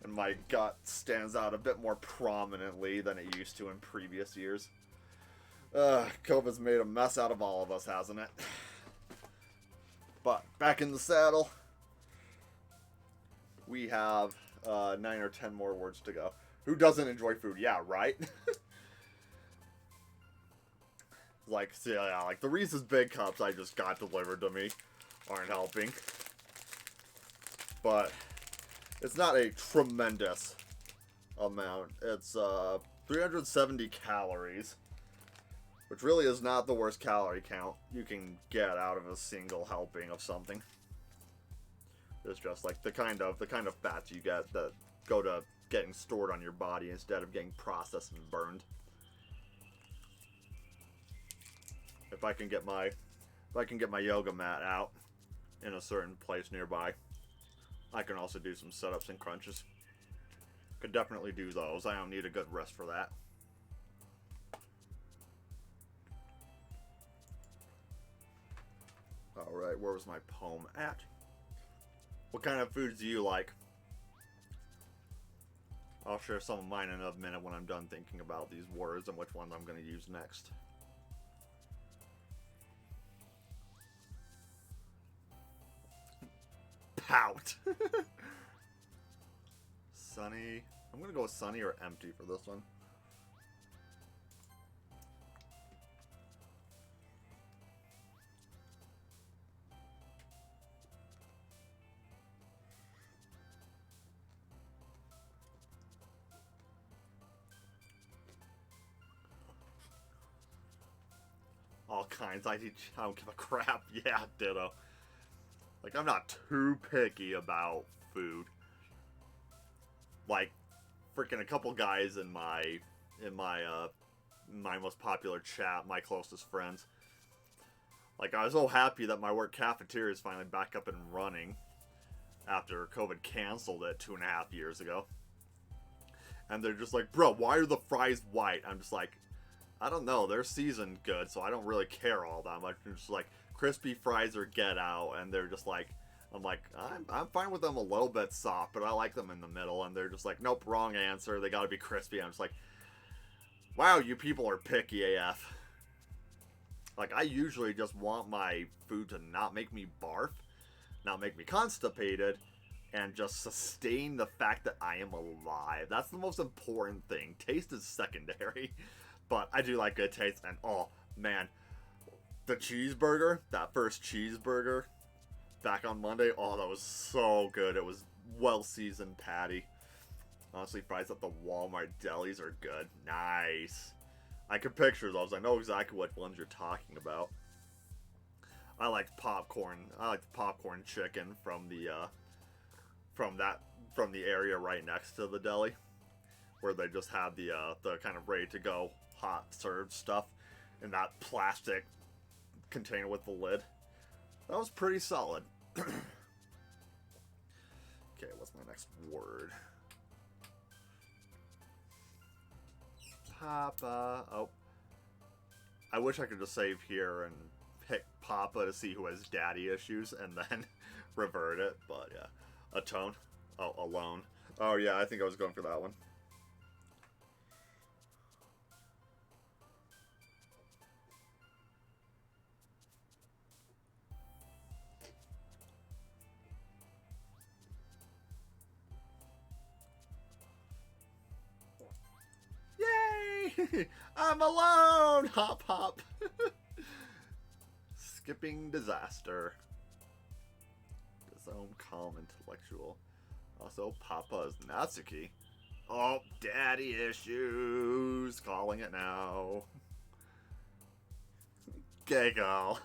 And my gut stands out a bit more prominently than it used to in previous years. COVID's made a mess out of all of us, hasn't it? But back in the saddle. We have 9 or 10 more words to go. Who doesn't enjoy food? Yeah, right? Like, see, yeah, like the Reese's Big Cups I just got delivered to me aren't helping. But it's not a tremendous amount. It's 370 calories, which really is not the worst calorie count you can get out of a single helping of something. It's just like the kind of fats you get that go to getting stored on your body instead of getting processed and burned. If I can get my yoga mat out in a certain place nearby, I can also do some sit-ups and crunches. Could definitely do those. I don't need a good rest for that. Alright, where was my poem at? What kind of foods do you like? I'll share some of mine in a minute when I'm done thinking about these words and which ones I'm going to use next. Pout. Sunny. I'm going to go with sunny or empty for this one. All kinds. I don't give a crap. Yeah, ditto. Like, I'm not too picky about food. Like, freaking a couple guys in my most popular chat, my closest friends. Like, I was so happy that my work cafeteria is finally back up and running after COVID canceled it 2.5 years ago. And they're just like, bro, why are the fries white? I'm just like, I don't know. They're seasoned good, so I don't really care all that much. They're just like, crispy fries or get out, and they're just like, I'm like, I'm fine with them a little bit soft, but I like them in the middle, and they're just like, nope, wrong answer, they gotta be crispy. I'm just like, wow, you people are picky AF. Like, I usually just want my food to not make me barf, not make me constipated, and just sustain the fact that I am alive. That's the most important thing. Taste is secondary, but I do like good taste, and oh, man, the cheeseburger, that first cheeseburger back on Monday, oh, that was so good. It was well-seasoned patty. Honestly, fries at the Walmart delis are good. Nice. I can picture those. I know exactly what ones you're talking about. I like popcorn. I like the popcorn chicken from the area right next to the deli, where they just have the kind of ready-to-go hot served stuff in that plastic container with the lid. That was pretty solid. Okay, what's my next word? Papa. Oh. I wish I could just save here and pick Papa to see who has daddy issues and then revert it, but yeah. Atone. Oh, alone. Oh yeah, I think I was going for that one. Yay! I'm alone! Hop, hop. Skipping disaster. His own calm intellectual. Also, Papa's Natsuki. Oh, daddy issues. Calling it now. Gaggle.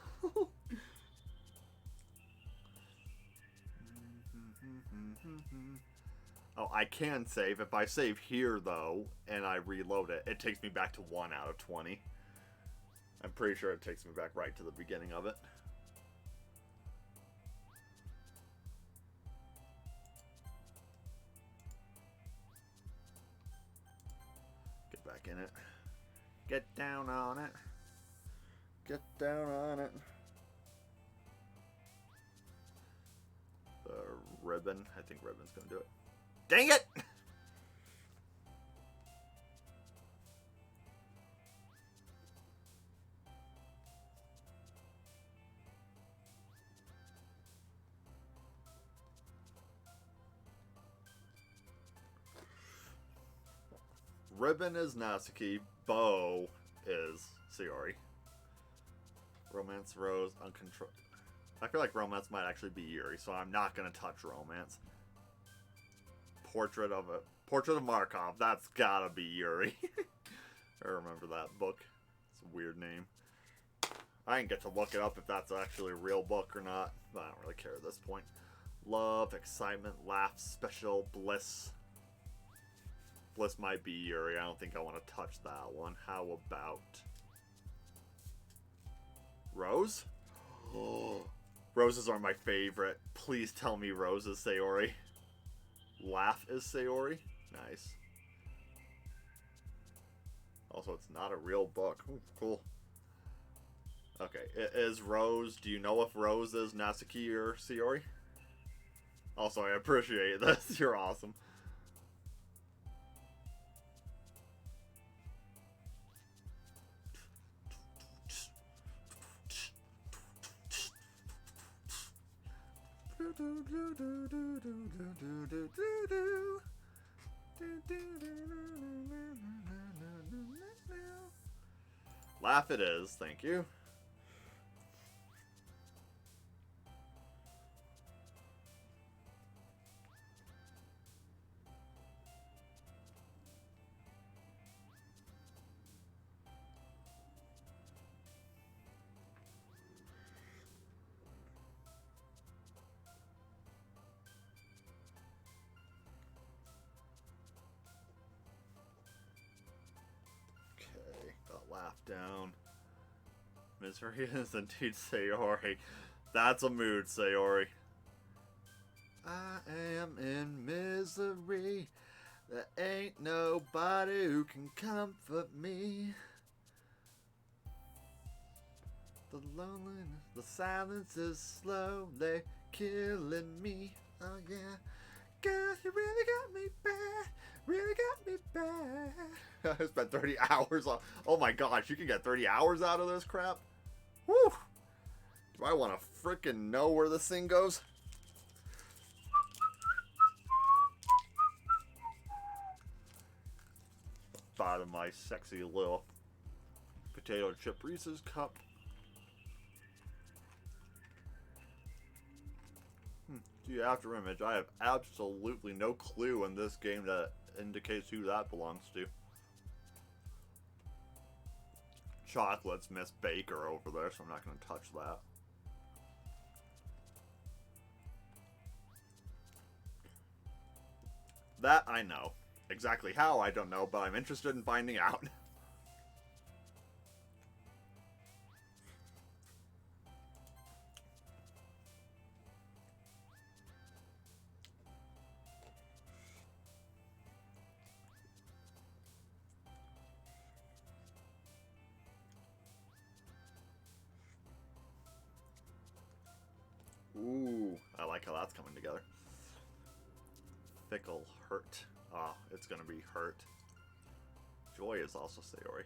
Oh, I can save. If I save here, though, and I reload it, it takes me back to 1 out of 20. I'm pretty sure it takes me back right to the beginning of it. back in it. Get down on it. Get down on it. The ribbon. I think ribbon's gonna do it. Dang it! Ribbon is Natsuki. Bow is Sayori. Romance, Rose, Uncontrolled. I feel like romance might actually be Yuri, so I'm not gonna touch romance. Portrait of Markov. That's gotta be Yuri. I remember that book. It's a weird name. I didn't get to look it up if that's actually a real book or not. But I don't really care at this point. Love, excitement, laugh, special, bliss. Bliss might be Yuri. I don't think I want to touch that one. How about Rose? Oh, roses are my favorite. Please tell me Rose is Sayori. Laugh is Sayori. Nice. Also, it's not a real book. Ooh, cool. Okay, is Rose... Do you know if Rose is Natsuki or Sayori? Also, I appreciate this. You're awesome. Laugh it is, thank you. Laugh down. Misery is indeed Sayori. That's a mood, Sayori. I am in misery. There ain't nobody who can comfort me. The loneliness, the silence is slowly killing me. Oh yeah. Girl, you really got me bad. Really got me bad. I spent 30 hours on... Oh my gosh, you can get 30 hours out of this crap? Woo! Do I want to frickin' know where this thing goes? Bottom of my sexy little potato chip Reese's cup. See, after image, I have absolutely no clue in this game that indicates who that belongs to. Chocolate's Miss Baker over there, so I'm not going to touch that. That I know. Exactly how, I don't know, but I'm interested in finding out. Ooh, I like how that's coming together. Fickle, hurt. Ah, it's gonna be hurt. Joy is also Sayori.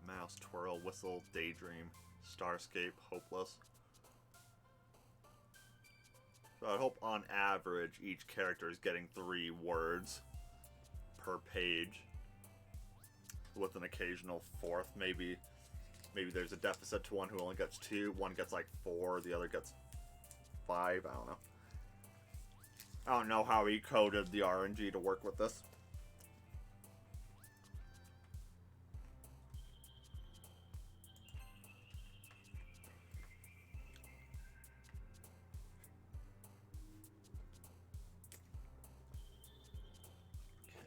Mouse, twirl, whistle, daydream, starscape, hopeless. So I hope on average each character is getting 3 words per page, with an occasional 4th. Maybe there's a deficit to one who only gets 2, one gets like 4, the other gets 5, I don't know. I don't know how he coded the RNG to work with this.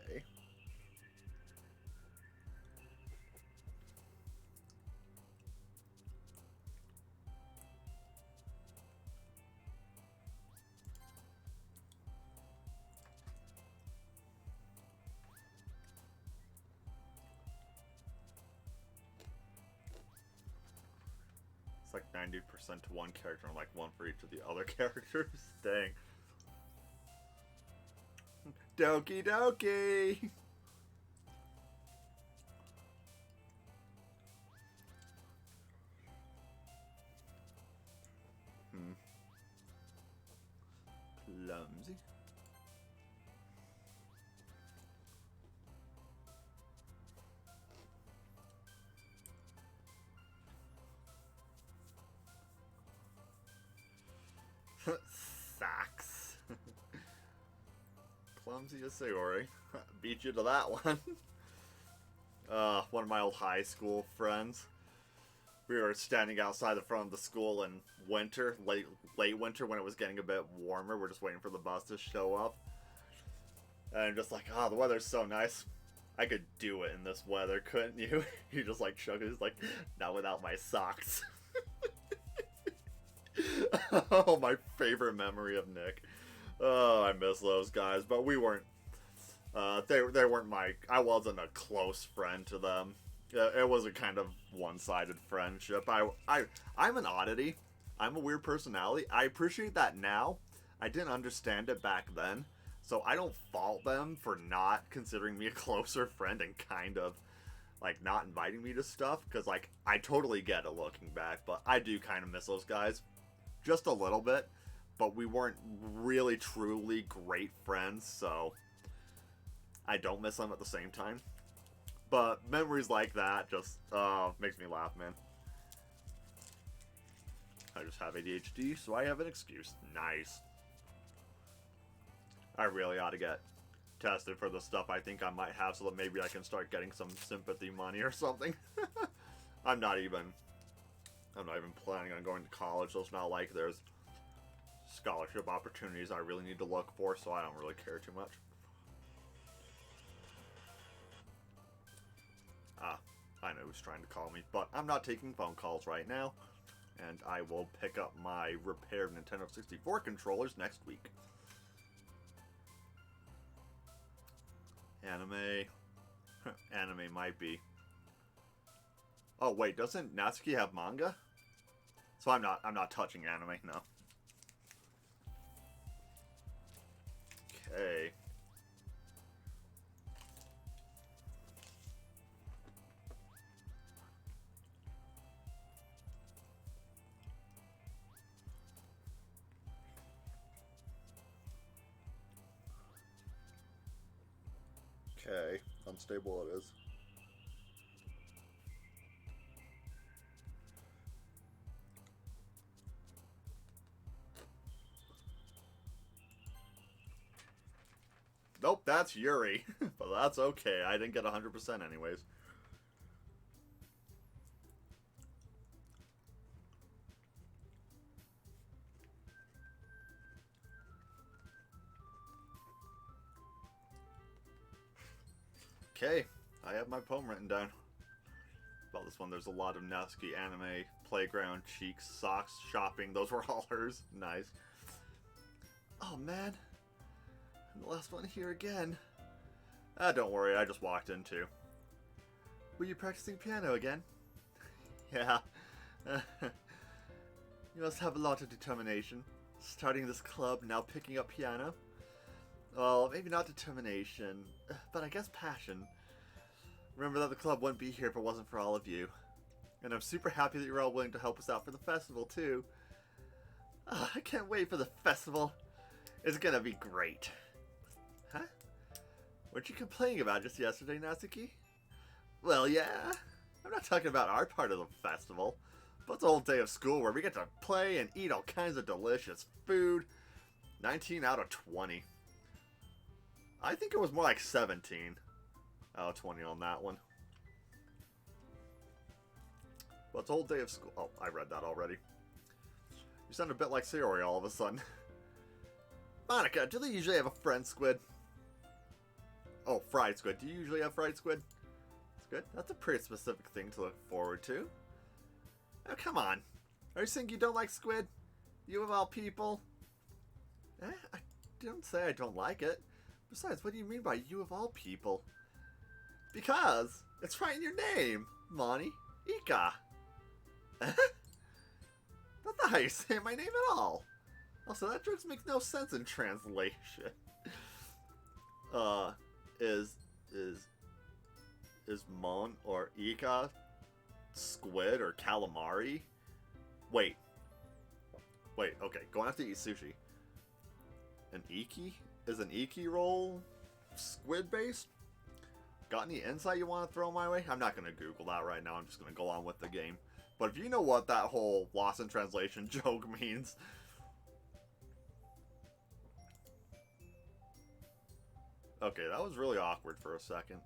Okay. 90% to one character and like 1 for each of the other characters. Dang. Doki doki! Clumsy. Socks. Clumsy as Sayori. Beat you to that one. One of my old high school friends. We were standing outside the front of the school in winter, late winter when it was getting a bit warmer. We're just waiting for the bus to show up. And just like, oh, the weather's so nice. I could do it in this weather, couldn't you? He just like shook it. He's like, not without my socks. Oh, my favorite memory of Nick. Oh, I miss those guys. But we weren't, they weren't I wasn't a close friend to them. It was a kind of one-sided friendship. I'm an oddity. I'm a weird personality. I appreciate that now. I didn't understand it back then. So I don't fault them for not considering me a closer friend and kind of, like, not inviting me to stuff. Because, like, I totally get it looking back. But I do kind of miss those guys. Just a little bit. But we weren't really, truly great friends. So I don't miss them at the same time. But memories like that just makes me laugh, man. I just have ADHD, so I have an excuse. Nice. I really ought to get tested for the stuff I think I might have so that maybe I can start getting some sympathy money or something. I'm not even planning on going to college, so it's not like there's scholarship opportunities I really need to look for, so I don't really care too much. I know who's trying to call me, but I'm not taking phone calls right now, and I will pick up my repaired Nintendo 64 controllers next week. Anime. Anime might be. Oh wait, doesn't Natsuki have manga? So I'm not touching anime, no. Okay. Okay, unstable it is. Nope, that's Yuri. But that's okay. I didn't get 100% anyways. Okay, I have my poem written down. About this one, there's a lot of Natsuki anime, playground, cheeks, socks, shopping. Those were all hers. Nice. Oh man. And the last one here again. Don't worry, I just walked in too. Were you practicing piano again? Yeah. You must have a lot of determination. Starting this club, now picking up piano. Well, maybe not determination, but I guess passion. Remember that the club wouldn't be here if it wasn't for all of you. And I'm super happy that you're all willing to help us out for the festival, too. I can't wait for the festival. It's gonna be great. Huh? Weren't you complaining about just yesterday, Natsuki? Well, yeah. I'm not talking about our part of the festival, but the whole day of school where we get to play and eat all kinds of delicious food. 19 out of 20. I think it was more like 17 out of 20 on that one. But it's a whole day of school. Oh, I read that already. You sound a bit like Sayori all of a sudden. Monica, do they usually have a friend squid? Oh, fried squid. Do you usually have fried squid? That's good. That's a pretty specific thing to look forward to. Oh, come on. Are you saying you don't like squid? You of all people? I don't say I don't like it. Besides, what do you mean by you of all people? Because it's right in your name, Moni. Ika. you say my name at all? Also, that joke makes no sense in translation. Is Mon or Ika squid or calamari? Wait, okay, going out to eat sushi. An Iki? Is an Iki roll squid based? Got any insight you want to throw my way? I'm not going to Google that right now, I'm just going to go on with the game. But if you know what that whole lost in translation joke means... Okay, that was really awkward for a second.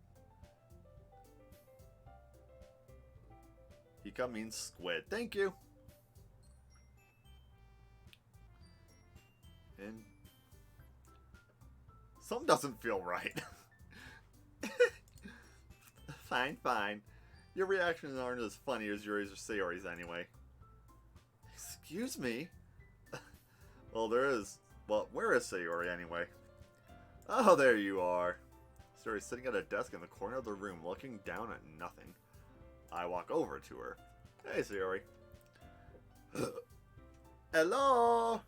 Ika means squid. Thank you! And... something doesn't feel right. Fine. Your reactions aren't as funny as Yuri's or Sayori's anyway. Excuse me? Well, there is... well, where is Sayori anyway? Oh, there you are. Sayori's sitting at a desk in the corner of the room, looking down at nothing. I walk over to her. Hey, Sayori. Hello?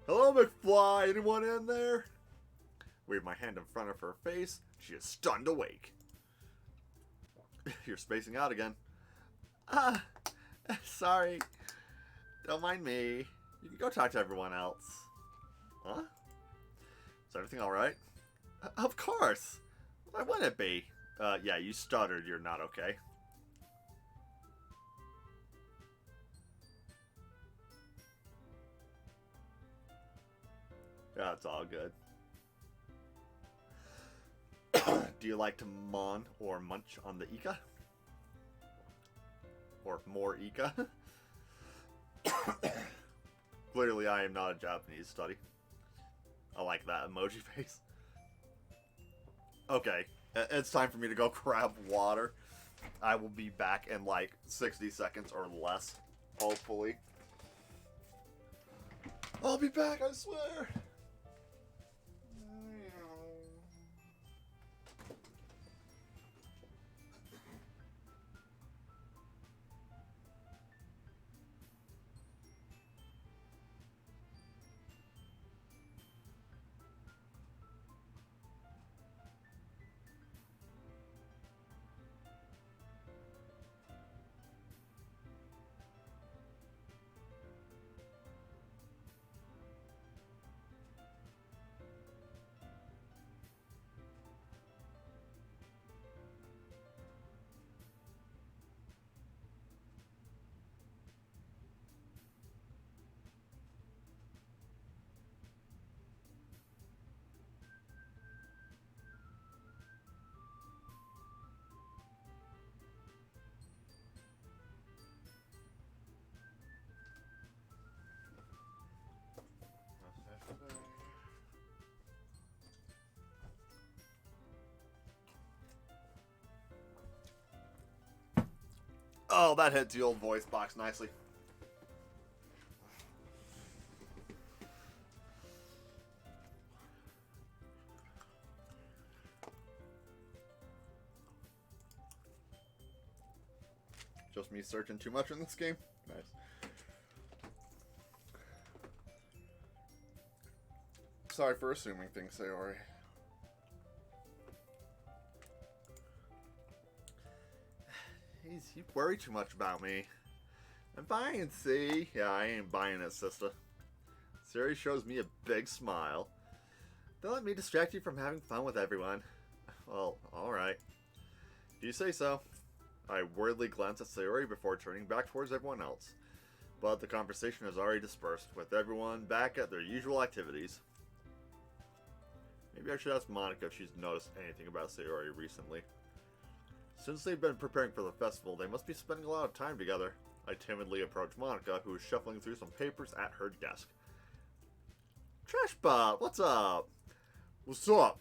Hello, McFly. Anyone in there? Wave my hand in front of her face. She is stunned awake. You're spacing out again. Sorry. Don't mind me. You can go talk to everyone else. Huh? Is everything alright? Of course. Why wouldn't it be? Yeah, you stuttered. You're not okay. Yeah, it's all good. Do you like to mon or munch on the Ika? Or more Ika? Clearly I am not a Japanese study. I like that emoji face. Okay, it's time for me to go grab water. I will be back in like 60 seconds or less, hopefully. I'll be back, I swear! Oh, that hit the old voice box nicely. Just me searching too much in this game? Nice. Sorry for assuming things, Sayori. You worry too much about me. I'm fine, see? Yeah, I ain't buying it, sister. Sayori shows me a big smile. Don't let me distract you from having fun with everyone. Well, alright. You say so. I worriedly glance at Sayori before turning back towards everyone else. But the conversation has already dispersed, with everyone back at their usual activities. Maybe I should ask Monica if she's noticed anything about Sayori recently. Since they've been preparing for the festival, they must be spending a lot of time together. I timidly approach Monica, who is shuffling through some papers at her desk. Trashbot, what's up? What's up?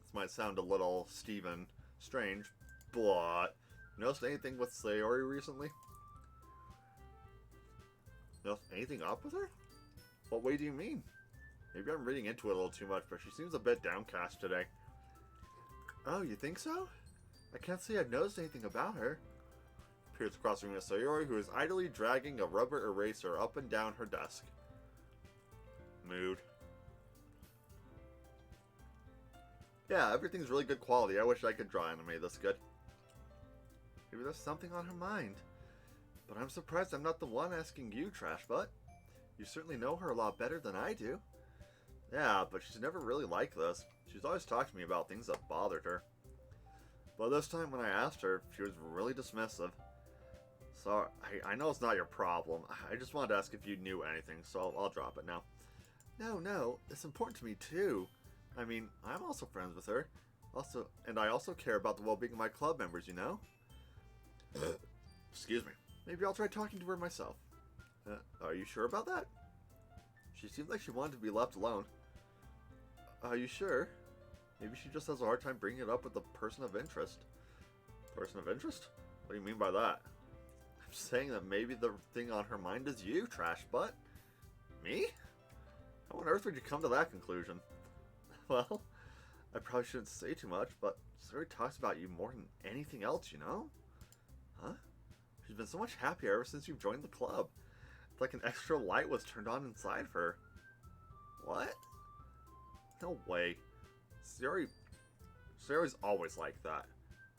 This might sound a little Steven strange, but noticed anything with Sayori recently? Noticed anything up with her? What way do you mean? Maybe I'm reading into it a little too much, but she seems a bit downcast today. Oh, you think so? I can't say I've noticed anything about her. peers across the room at Sayori, who is idly dragging a rubber eraser up and down her desk. Mood. Yeah, everything's really good quality. I wish I could draw anime this good. Maybe there's something on her mind. But I'm surprised I'm not the one asking you, Trash Butt. You certainly know her a lot better than I do. Yeah, but she's never really like this. She's always talked to me about things that bothered her. But this time when I asked her, she was really dismissive. So, I know it's not your problem. I just wanted to ask if you knew anything, so I'll drop it now. No, it's important to me too. I mean, I'm also friends with her. And I also care about the well-being of my club members, you know? Excuse me. Maybe I'll try talking to her myself. Are you sure about that? She seemed like she wanted to be left alone. Are you sure? Maybe she just has a hard time bringing it up with the person of interest. Person of interest? What do you mean by that? I'm saying that maybe the thing on her mind is you, Trash Butt. Me? How on earth would you come to that conclusion? Well, I probably shouldn't say too much, but Sayori talks about you more than anything else, you know? Huh? She's been so much happier ever since you've joined the club. It's like an extra light was turned on inside of her. What? No way. Sayori's always like that.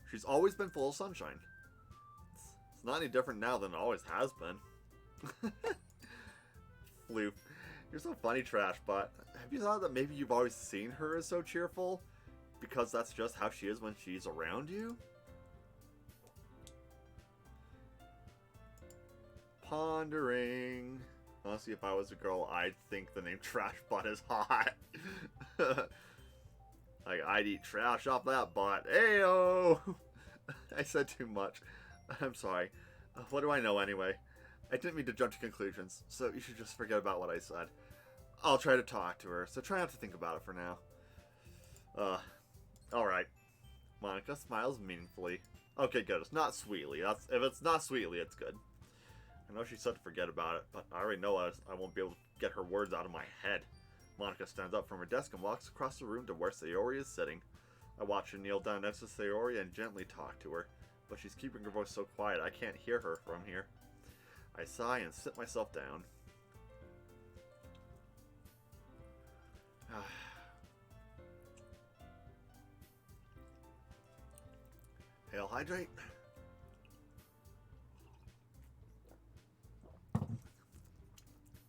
She's always been full of sunshine. It's not any different now than it always has been. Floop. You're so funny, Trash Bot. Have you thought that maybe you've always seen her as so cheerful? Because that's just how she is when she's around you? Pondering. Honestly, if I was a girl, I'd think the name Trash Bot is hot. Like, I'd eat trash off that bot. Ayo! I said too much. I'm sorry. What do I know anyway? I didn't mean to jump to conclusions, so you should just forget about what I said. I'll try to talk to her, so try not to think about it for now. Alright. Monica smiles meaningfully. Okay, good. It's not sweetly. If it's not sweetly, it's good. I know she said to forget about it, but I already know I won't be able to get her words out of my head. Monica stands up from her desk and walks across the room to where Sayori is sitting. I watch her kneel down next to Sayori and gently talk to her, but she's keeping her voice so quiet I can't hear her from here. I sigh and sit myself down. Hail hydrate.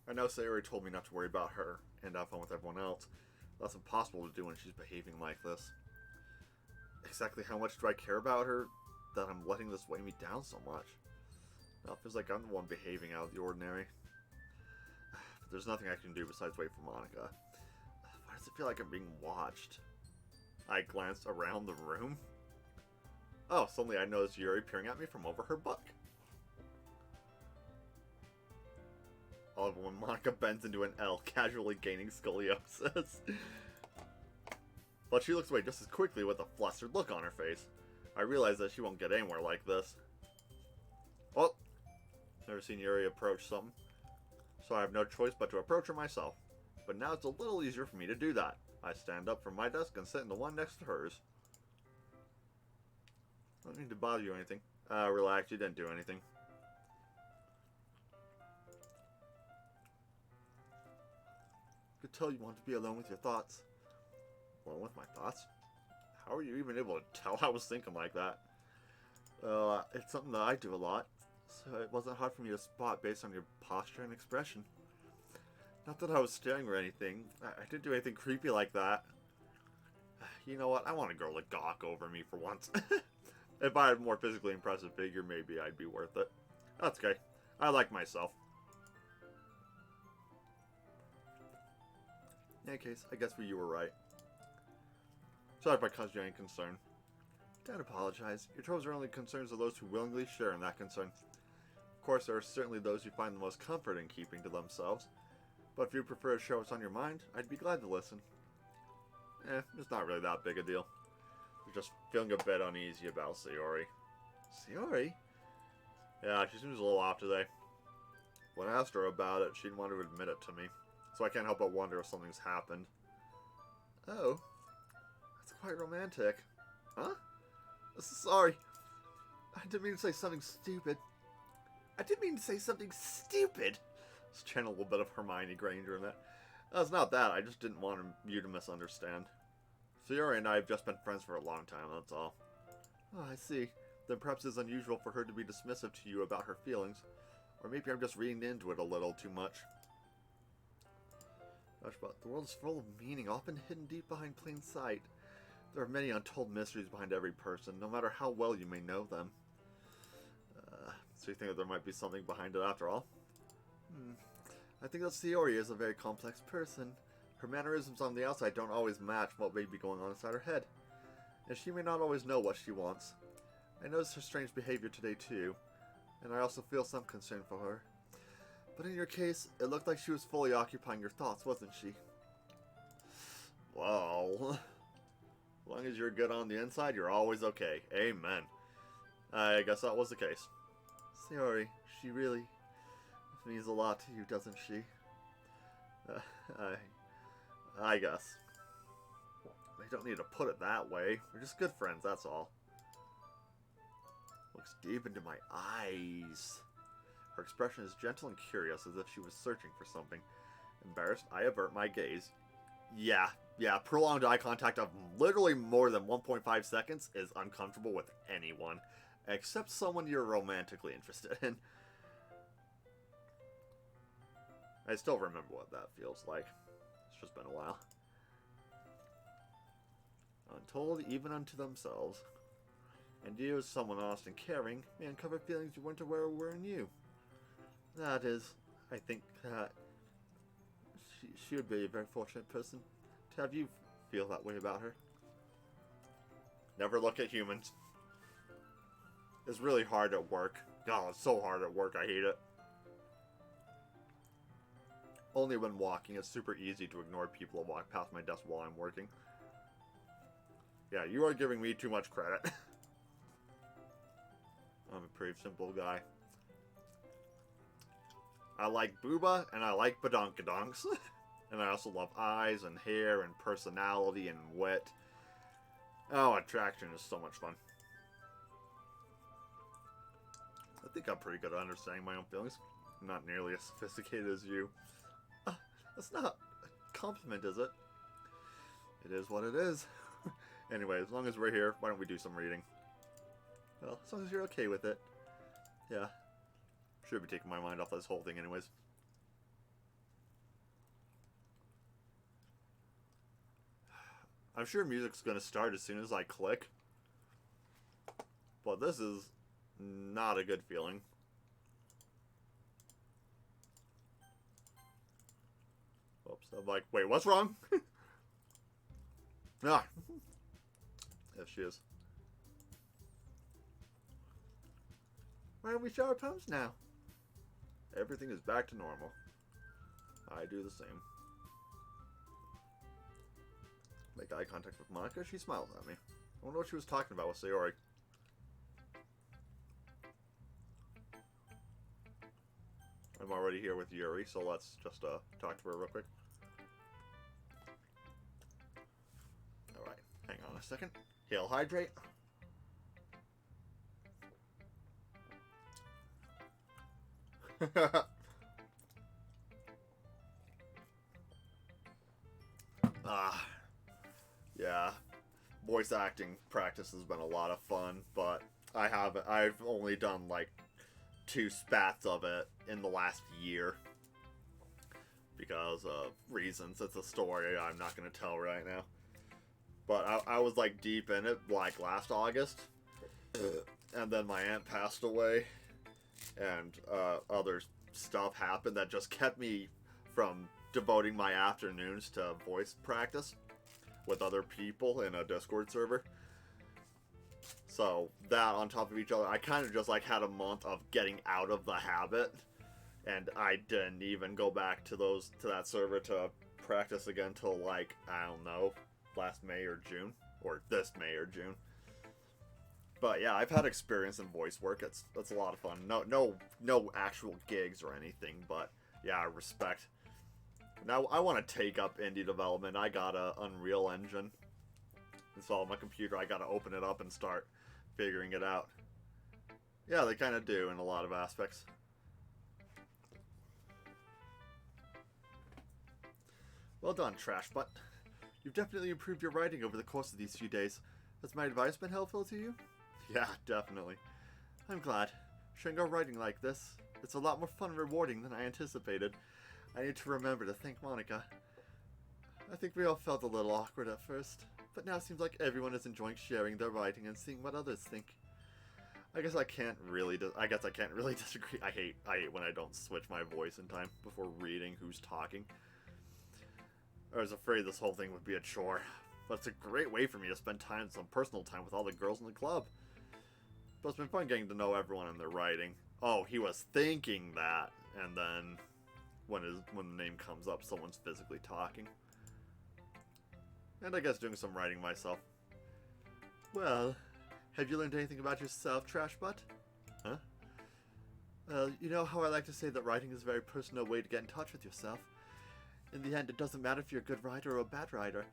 I know Sayori told me not to worry about her and have fun with everyone else. That's impossible to do when she's behaving like this. Exactly how much do I care about her that I'm letting this weigh me down so much? Now it feels like I'm the one behaving out of the ordinary. But there's nothing I can do besides wait for Monica. Why does it feel like I'm being watched? I glanced around the room. Oh, suddenly I noticed Yuri peering at me from over her book. All of when Monica bends into an L, casually gaining scoliosis. But she looks away just as quickly with a flustered look on her face. I realize that she won't get anywhere like this. Oh, never seen Yuri approach something, so I have no choice but to approach her myself. But now it's a little easier for me to do that. I stand up from my desk and sit in the one next to hers. I don't mean to bother you or anything. Relax, you didn't do anything. I could tell you want to be alone with your thoughts. Alone with my thoughts? How are you even able to tell I was thinking like that? It's something that I do a lot, so it wasn't hard for me to spot based on your posture and expression. Not that I was staring or anything. I didn't do anything creepy like that. You know what? I want a girl to gawk over me for once. If I had a more physically impressive figure, maybe I'd be worth it. That's okay. I like myself. In any case, I guess you were right. Sorry if I caused you any concern. Don't apologize. Your troubles are only concerns of those who willingly share in that concern. Of course, there are certainly those who find the most comfort in keeping to themselves. But if you prefer to show what's on your mind, I'd be glad to listen. It's not really that big a deal. I'm just feeling a bit uneasy about Sayori. Sayori? Yeah, she seems a little off today. When I asked her about it, she didn't want to admit it to me. So I can't help but wonder if something's happened. Oh. That's quite romantic. Huh? Sorry. I didn't mean to say something stupid. I didn't mean to say something stupid. Let's channel a little bit of Hermione Granger in that. It's not that. I just didn't want you to misunderstand. Sayori and I have just been friends for a long time, that's all. Oh, I see. Then perhaps it's unusual for her to be dismissive to you about her feelings. Or maybe I'm just reading into it a little too much. Gosh, but the world is full of meaning, often hidden deep behind plain sight. There are many untold mysteries behind every person, no matter how well you may know them. So you think that there might be something behind it after all? I think that Sayori is a very complex person. Her mannerisms on the outside don't always match what may be going on inside her head. And she may not always know what she wants. I noticed her strange behavior today too, and I also feel some concern for her. But in your case, it looked like she was fully occupying your thoughts, wasn't she? Well, as long as you're good on the inside, you're always okay. Amen. I guess that was the case. Sayori, she really means a lot to you, doesn't she? I guess. I don't need to put it that way. We're just good friends, that's all. Looks deep into my eyes. Her expression is gentle and curious, as if she was searching for something. Embarrassed, I avert my gaze. Yeah, prolonged eye contact of literally more than 1.5 seconds is uncomfortable with anyone, except someone you're romantically interested in. I still remember what that feels like. It's just been a while. Untold even unto themselves. And you, as someone honest and caring, may uncover feelings you weren't aware were in you. That is, I think that she would be a very fortunate person to have you feel that way about her. Never look at humans. It's really hard at work. God, it's so hard at work. I hate it. Only when walking, it's super easy to ignore people who walk past my desk while I'm working. Yeah, you are giving me too much credit. I'm a pretty simple guy. I like booba, and I like badonkadonks. And I also love eyes, and hair, and personality, and wit. Oh, attraction is so much fun. I think I'm pretty good at understanding my own feelings. I'm not nearly as sophisticated as you. That's not a compliment, is it? It is what it is. Anyway, as long as we're here, why don't we do some reading? Well, as long as you're okay with it. Yeah. Should be taking my mind off this whole thing anyways. I'm sure music's gonna start as soon as I click. But this is not a good feeling. Oops, I'm like, wait, what's wrong? Ah. Yes, she is. Why don't we show our poems now? Everything is back to normal. I do the same. Make eye contact with Monica. She smiles at me. I wonder what she was talking about with Sayori. I'm already here with Yuri, so let's just talk to her real quick. Alright, hang on a second. He'll hydrate. Yeah. Voice acting practice has been a lot of fun, but I've only done like 2 spats of it in the last year. Because of reasons. It's a story I'm not going to tell right now. But I was like deep in it like last August. And then my aunt passed away. And other stuff happened that just kept me from devoting my afternoons to voice practice with other people in a Discord server. So that on top of each other, I kind of just like had a month of getting out of the habit, and I didn't even go back to that server to practice again till like, I don't know, last May or June, or this May or June. But yeah, I've had experience in voice work. It's a lot of fun. No actual gigs or anything, but yeah, I respect. Now I want to take up indie development. I got a Unreal Engine installed on my computer. I got to open it up and start figuring it out. Yeah, they kind of do in a lot of aspects. Well done, Trash Butt. You've definitely improved your writing over the course of these few days. Has my advice been helpful to you? Yeah, definitely. I'm glad. Sharing our writing like this, it's a lot more fun and rewarding than I anticipated. I need to remember to thank Monica. I think we all felt a little awkward at first, but now it seems like everyone is enjoying sharing their writing and seeing what others think. I guess I can't really disagree. I hate when I don't switch my voice in time before reading who's talking. I was afraid this whole thing would be a chore, but it's a great way for me to spend some personal time with all the girls in the club. But it's been fun getting to know everyone in their writing. Oh, he was thinking that, and then when the name comes up, someone's physically talking. And I guess doing some writing myself. Well, have you learned anything about yourself, Trash Butt? Huh? Well, you know how I like to say that writing is a very personal way to get in touch with yourself. In the end, it doesn't matter if you're a good writer or a bad writer.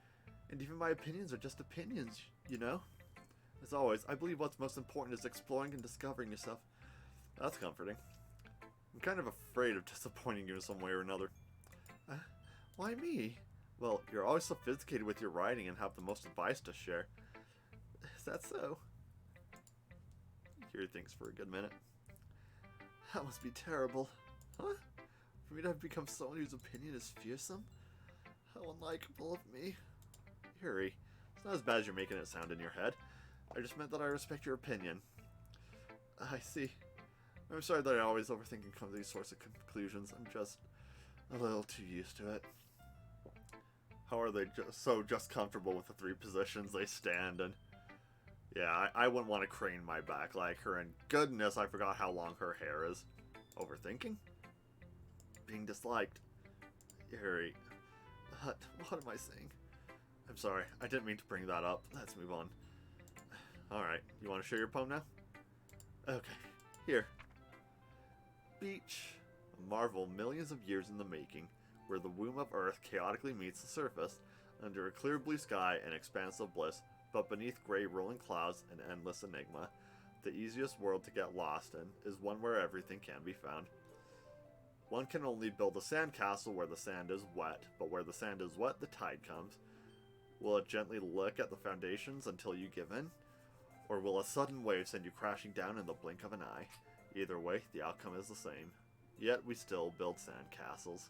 And even my opinions are just opinions, you know? As always, I believe what's most important is exploring and discovering yourself. That's comforting. I'm kind of afraid of disappointing you in some way or another. Why me? Well, you're always sophisticated with your writing and have the most advice to share. Is that so? Hear things for a good minute. That must be terrible. Huh? For me to have become someone whose opinion is fearsome? How unlikable of me. Yuri, it's not as bad as you're making it sound in your head. I just meant that I respect your opinion. I see. I'm sorry that I always overthink and come to these sorts of conclusions. I'm just a little too used to it. How are they just comfortable with the three positions they stand in? Yeah, I wouldn't want to crane my back like her, and goodness, I forgot how long her hair is. Overthinking? Being disliked. Yuri. What am I saying? I'm sorry, I didn't mean to bring that up. Let's move on. Alright, you want to share your poem now? Okay, here. Beach. A marvel millions of years in the making, where the womb of Earth chaotically meets the surface, under a clear blue sky and expanse of bliss, but beneath gray rolling clouds and endless enigma. The easiest world to get lost in is one where everything can be found. One can only build a sandcastle where the sand is wet, but where the sand is wet, the tide comes. Will it gently lick at the foundations until you give in? Or will a sudden wave send you crashing down in the blink of an eye? Either way, the outcome is the same. Yet we still build sandcastles.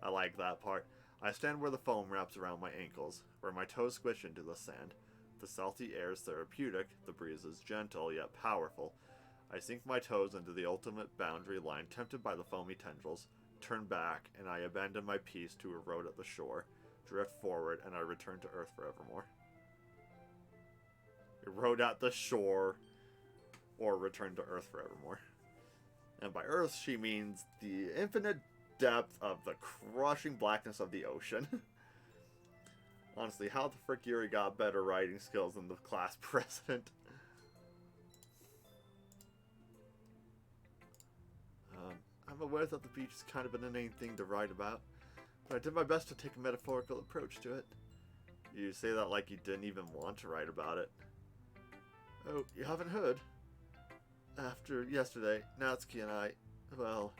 I like that part. I stand where the foam wraps around my ankles, where my toes squish into the sand. The salty air is therapeutic, the breeze is gentle yet powerful. I sink my toes into the ultimate boundary line, tempted by the foamy tendrils, turn back, and I abandon my peace to erode at the shore, drift forward, and I return to Earth forevermore. Erode at the shore, or return to Earth forevermore. And by Earth, she means the infinite depth of the crushing blackness of the ocean. Honestly, how the frick Yuri got better writing skills than the class president? I'm aware that the beach is kind of an inane thing to write about, but I did my best to take a metaphorical approach to it. You say that like you didn't even want to write about it. Oh, you haven't heard? After yesterday, Natsuki and I, well,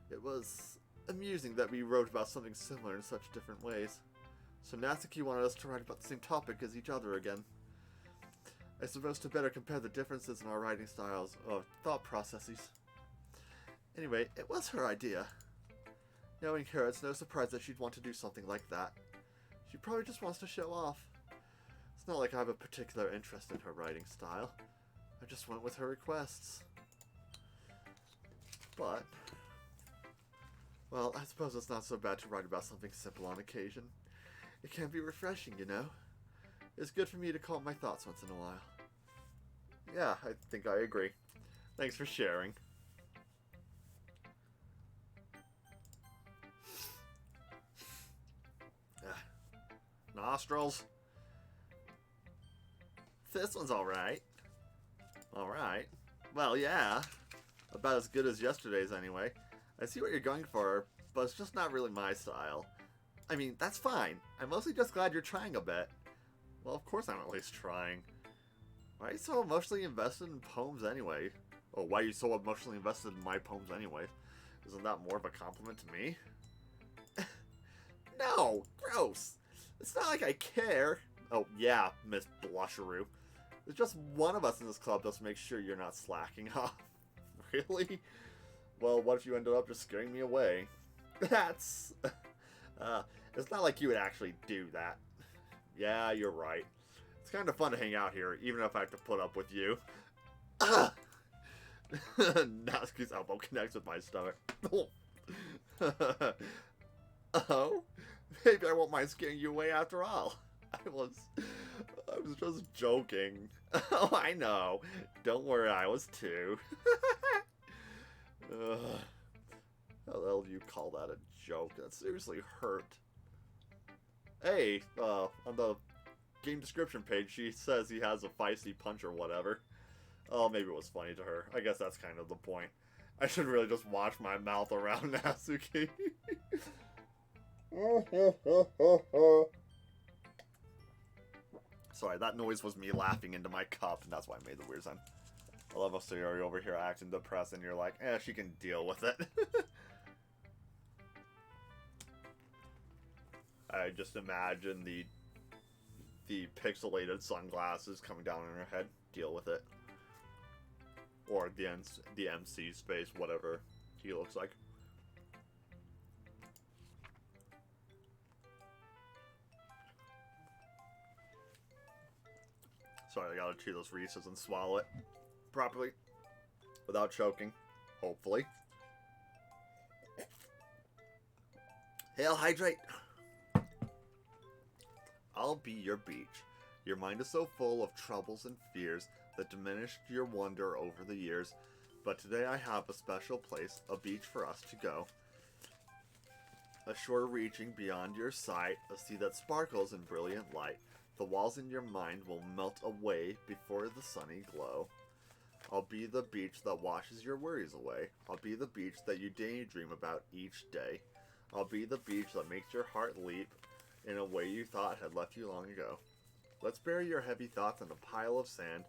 it was amusing that we wrote about something similar in such different ways. So Natsuki wanted us to write about the same topic as each other again. I suppose to better compare the differences in our writing styles or thought processes. Anyway, it was her idea. Knowing her, it's no surprise that she'd want to do something like that. She probably just wants to show off. It's not like I have a particular interest in her writing style. I just went with her requests. But, well, I suppose it's not so bad to write about something simple on occasion. It can be refreshing, you know? It's good for me to calm my thoughts once in a while. Yeah, I think I agree. Thanks for sharing. Nostrils. This one's alright. Alright. Well, yeah. About as good as yesterday's anyway. I see what you're going for, but it's just not really my style. I mean, that's fine. I'm mostly just glad you're trying a bit. Well, of course I'm at least trying. Why are you so emotionally invested in poems anyway? Oh, why are you so emotionally invested in my poems anyway? Isn't that more of a compliment to me? No! Gross! It's not like I care. Oh, yeah, Miss Blusheroo. There's just one of us in this club just to make sure you're not slacking off. Really? Well, what if you ended up just scaring me away? That's... it's not like you would actually do that. Yeah, you're right. It's kind of fun to hang out here, even if I have to put up with you. Natsuki's elbow connects with my stomach. Oh? Maybe I won't mind scaring you away after all. I was just joking. Oh, I know. Don't worry, I was too. How the hell do you call that a joke? That seriously hurt. Hey, on the game description page, she says he has a feisty punch or whatever. Oh, maybe it was funny to her. I guess that's kind of the point. I should really just watch my mouth around Natsuki. Sorry, that noise was me laughing into my cup, and that's why I made the weird sound. I love how Sayori over here acting depressed, and you're like, she can deal with it. I just imagine the pixelated sunglasses coming down on her head. Deal with it. Or the MC space, whatever he looks like. Sorry, I gotta chew those Reese's and swallow it properly without choking, hopefully. Hail, hydrate! I'll be your beach. Your mind is so full of troubles and fears that diminished your wonder over the years. But today I have a special place, a beach for us to go. A shore reaching beyond your sight, a sea that sparkles in brilliant light. The walls in your mind will melt away before the sunny glow. I'll be the beach that washes your worries away. I'll be the beach that you daydream about each day. I'll be the beach that makes your heart leap in a way you thought had left you long ago. Let's bury your heavy thoughts in a pile of sand,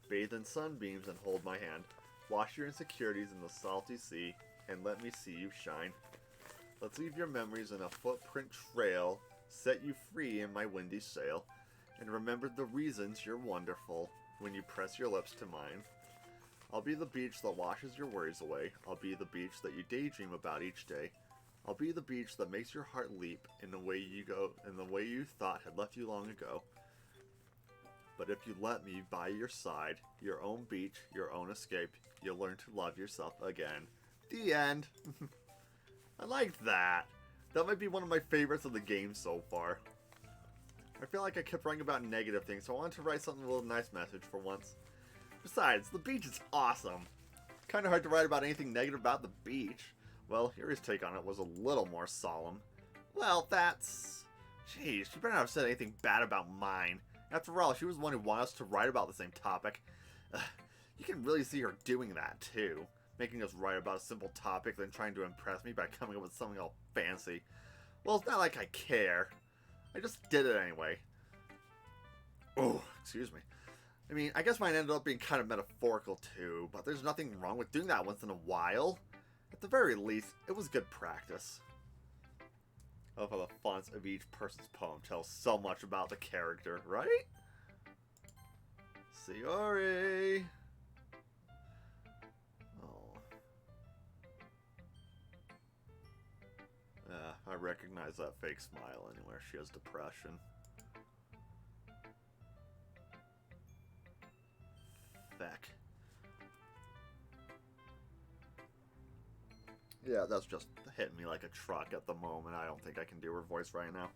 bathe in sunbeams and hold my hand. Wash your insecurities in the salty sea, and let me see you shine. Let's leave your memories in a footprint trail, set you free in my windy sail, and remember the reasons you're wonderful when you press your lips to mine. I'll be the beach that washes your worries away. I'll be the beach that you daydream about each day. I'll be the beach that makes your heart leap in the way you thought had left you long ago. But if you let me by your side, your own beach, your own escape, you'll learn to love yourself again. The end. I liked that. That might be one of my favorites of the game so far. I feel like I kept writing about negative things, so I wanted to write something with a little nice message for once. Besides, the beach is awesome. Kind of hard to write about anything negative about the beach. Well, Yuri's take on it was a little more solemn. Well, that's... Jeez, she better not have said anything bad about mine. After all, she was the one who wanted us to write about the same topic. You can really see her doing that, too. Making us write about a simple topic, then trying to impress me by coming up with something all fancy. Well, it's not like I care. I just did it anyway. Oh, excuse me. I mean, I guess mine ended up being kind of metaphorical, too, but there's nothing wrong with doing that once in a while. At the very least, it was good practice. I love how the fonts of each person's poem tell so much about the character, right? Sayori! Oh. I recognize that fake smile anywhere. She has depression. Feck. Yeah, that's just hitting me like a truck at the moment. I don't think I can do her voice right now.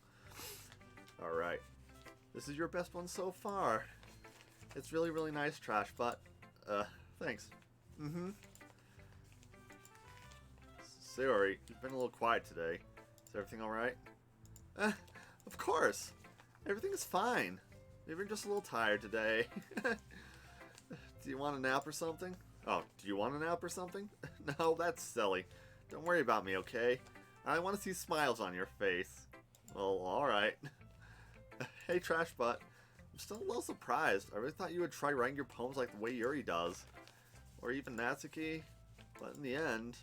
Alright. This is your best one so far. It's really, really nice, Trash, but, thanks. Mm-hmm. Sorry, you've been a little quiet today. Is everything alright? Of course. Everything is fine. Maybe you're just a little tired today. Do you want a nap or something? Oh, do you want a nap or something? No, that's silly. Don't worry about me, okay? I want to see smiles on your face. Well, alright. Hey, Trash Butt. I'm still a little surprised. I really thought you would try writing your poems like the way Yuri does. or even Natsuki. But in the end,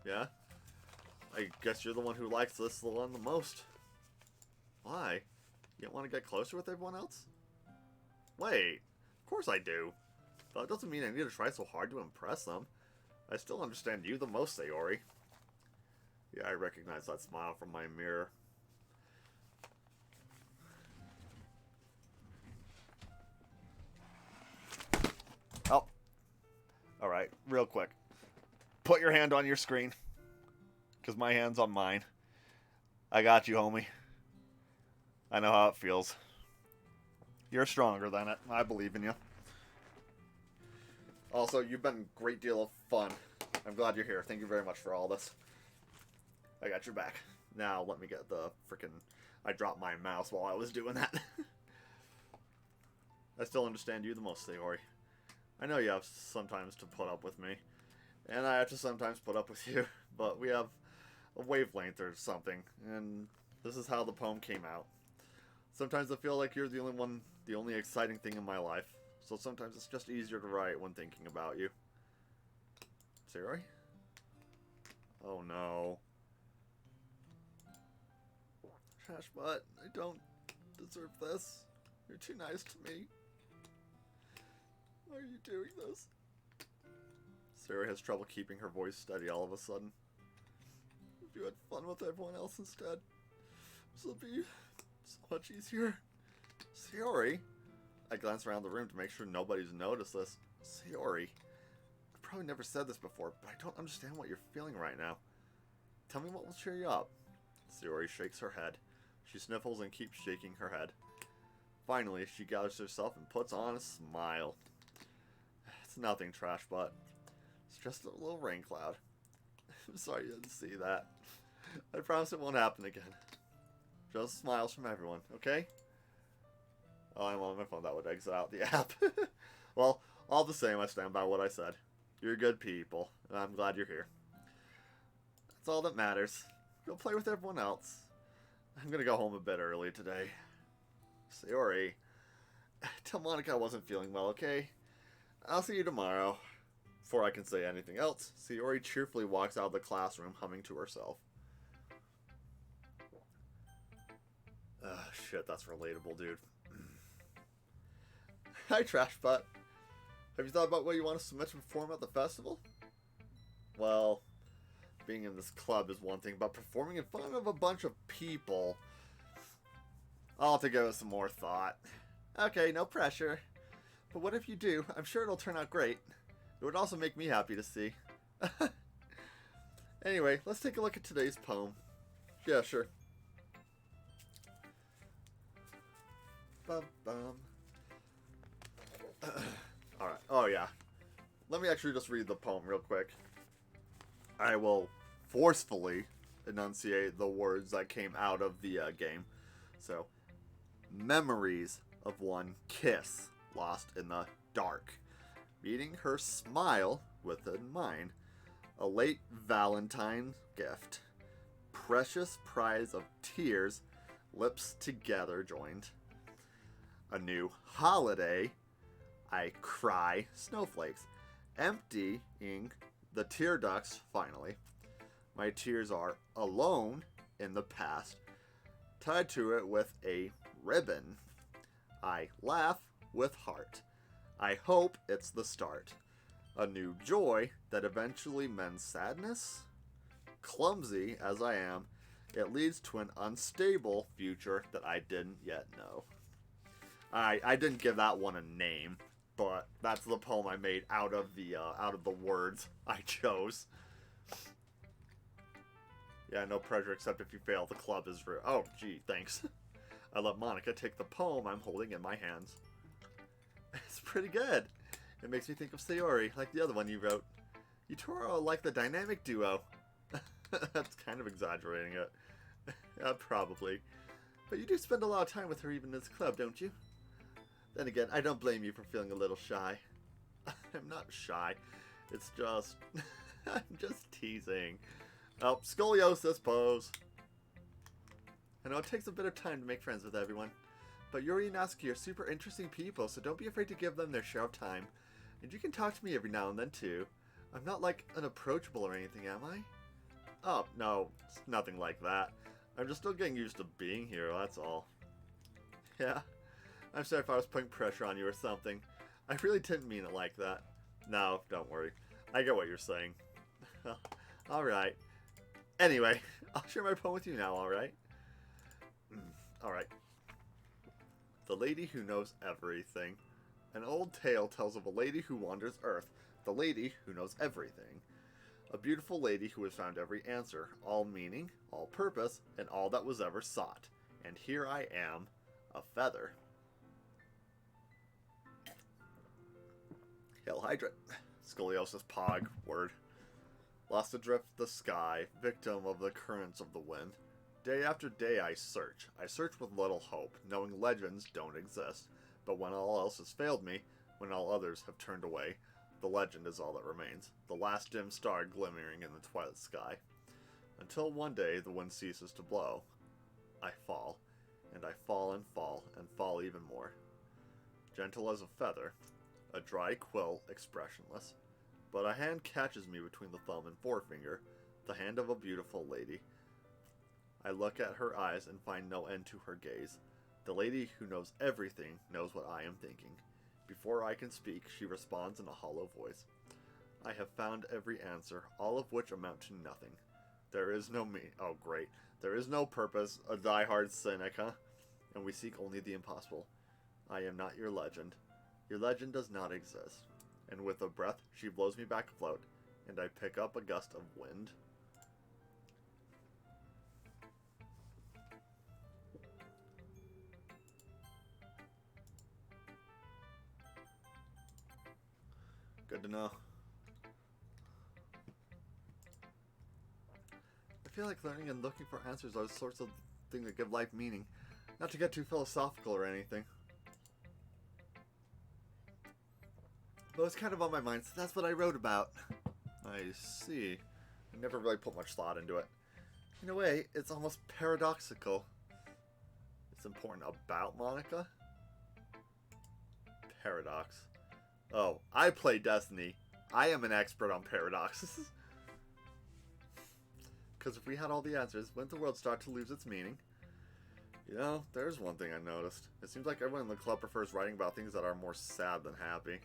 yeah, I guess you're the one who likes this one the most. Why? You don't want to get closer with everyone else? Wait, of course I do. But it doesn't mean I need to try so hard to impress them. I still understand you the most, Sayori. Yeah, I recognize that smile from my mirror. Oh. Alright, real quick. Put your hand on your screen. Because my hand's on mine. I got you, homie. I know how it feels. You're stronger than it. I believe in you. Also, you've been a great deal of fun. I'm glad you're here. Thank you very much for all this. I got your back. Now, let me get the frickin'... I dropped my mouse while I was doing that. I still understand you the most, Sayori. I know you have sometimes to put up with me. And I have to sometimes put up with you. But we have a wavelength or something. And this is how the poem came out. Sometimes I feel like you're the only exciting thing in my life. So sometimes it's just easier to write when thinking about you. Sayori? Oh no. Trash butt, I don't deserve this. You're too nice to me. Why are you doing this? Sayori has trouble keeping her voice steady all of a sudden. If you had fun with everyone else instead, this will be so much easier. Sayori? I glance around the room to make sure nobody's noticed this. Sayori, I've probably never said this before, but I don't understand what you're feeling right now. Tell me what will cheer you up. Sayori shakes her head. She sniffles and keeps shaking her head. Finally, she gathers herself and puts on a smile. It's nothing, trash butt. It's just a little rain cloud. I'm sorry you didn't see that. I promise it won't happen again. Just smiles from everyone, okay? Oh, I'm on my phone. That would exit out the app. Well, all the same, I stand by what I said. You're good people, and I'm glad you're here. That's all that matters. Go play with everyone else. I'm gonna go home a bit early today. Sayori, tell Monica I wasn't feeling well, okay? I'll see you tomorrow. Before I can say anything else, Sayori cheerfully walks out of the classroom, humming to herself. Shit, that's relatable, dude. Hi, Trash Butt. Have you thought about what you want to submit to perform at the festival? Well, being in this club is one thing, but performing in front of a bunch of people, I'll have to give it some more thought. Okay, no pressure. But what if you do? I'm sure it'll turn out great. It would also make me happy to see. Anyway, let's take a look at today's poem. Yeah, sure. Bum, bum. Alright, oh yeah. Let me actually just read the poem real quick. I will forcefully enunciate the words that came out of the game. So, memories of one kiss lost in the dark. Meeting her smile within mine. A late Valentine gift. Precious prize of tears, lips together joined. A new holiday. I cry snowflakes, emptying the tear ducts finally. My tears are alone in the past, tied to it with a ribbon. I laugh with heart. I hope it's the start. A new joy that eventually mends sadness. Clumsy as I am, it leads to an unstable future that I didn't yet know. I didn't give that one a name, but that's the poem I made out of the words I chose. Yeah, no pressure except if you fail. The club is real. Oh, gee, thanks. I let Monica take the poem I'm holding in my hands. It's pretty good. It makes me think of Sayori, like the other one you wrote. You two are like the dynamic duo. That's kind of exaggerating it. Yeah, probably. But you do spend a lot of time with her even in this club, don't you? Then again, I don't blame you for feeling a little shy. I'm not shy. It's just... I'm just teasing. Oh, scoliosis pose. I know it takes a bit of time to make friends with everyone. But Yuri and Natsuki are super interesting people, so don't be afraid to give them their share of time. And you can talk to me every now and then, too. I'm not, like, unapproachable or anything, am I? Oh, no, it's nothing like that. I'm just still getting used to being here, that's all. Yeah? I'm sorry if I was putting pressure on you or something. I really didn't mean it like that. No, don't worry. I get what you're saying. Alright. Anyway, I'll share my poem with you now, alright? Alright. The Lady Who Knows Everything. An old tale tells of a lady who wanders Earth, the lady who knows everything. A beautiful lady who has found every answer, all meaning, all purpose, and all that was ever sought. And here I am, a feather. Hail Hydra. Scoliosis Pog. Word. Lost adrift the sky, victim of the currents of the wind. Day after day I search. I search with little hope, knowing legends don't exist. But when all else has failed me, when all others have turned away, the legend is all that remains, the last dim star glimmering in the twilight sky. Until one day the wind ceases to blow. I fall, and I fall and fall, and fall even more. Gentle as a feather, a dry quill expressionless, but a hand catches me between the thumb and forefinger, the hand of a beautiful lady. I look at her eyes and find no end to her gaze. The lady who knows everything knows what I am thinking. Before I can speak, she responds in a hollow voice. I have found every answer, all of which amount to nothing. There is no me. Oh, great. There is no purpose, a die-hard cynic, huh? And we seek only the impossible. I am not your legend. Your legend does not exist. And with a breath, she blows me back afloat, and I pick up a gust of wind. Good to know. I feel like learning and looking for answers are the sorts of things that give life meaning. Not to get too philosophical or anything. But it's kind of on my mind, so that's what I wrote about. I see. I never really put much thought into it. In a way, it's almost paradoxical. It's important about Monica? Paradox. Oh, I play Destiny. I am an expert on paradoxes. Because if we had all the answers, wouldn't the world start to lose its meaning? You know, there's one thing I noticed. It seems like everyone in the club prefers writing about things that are more sad than happy.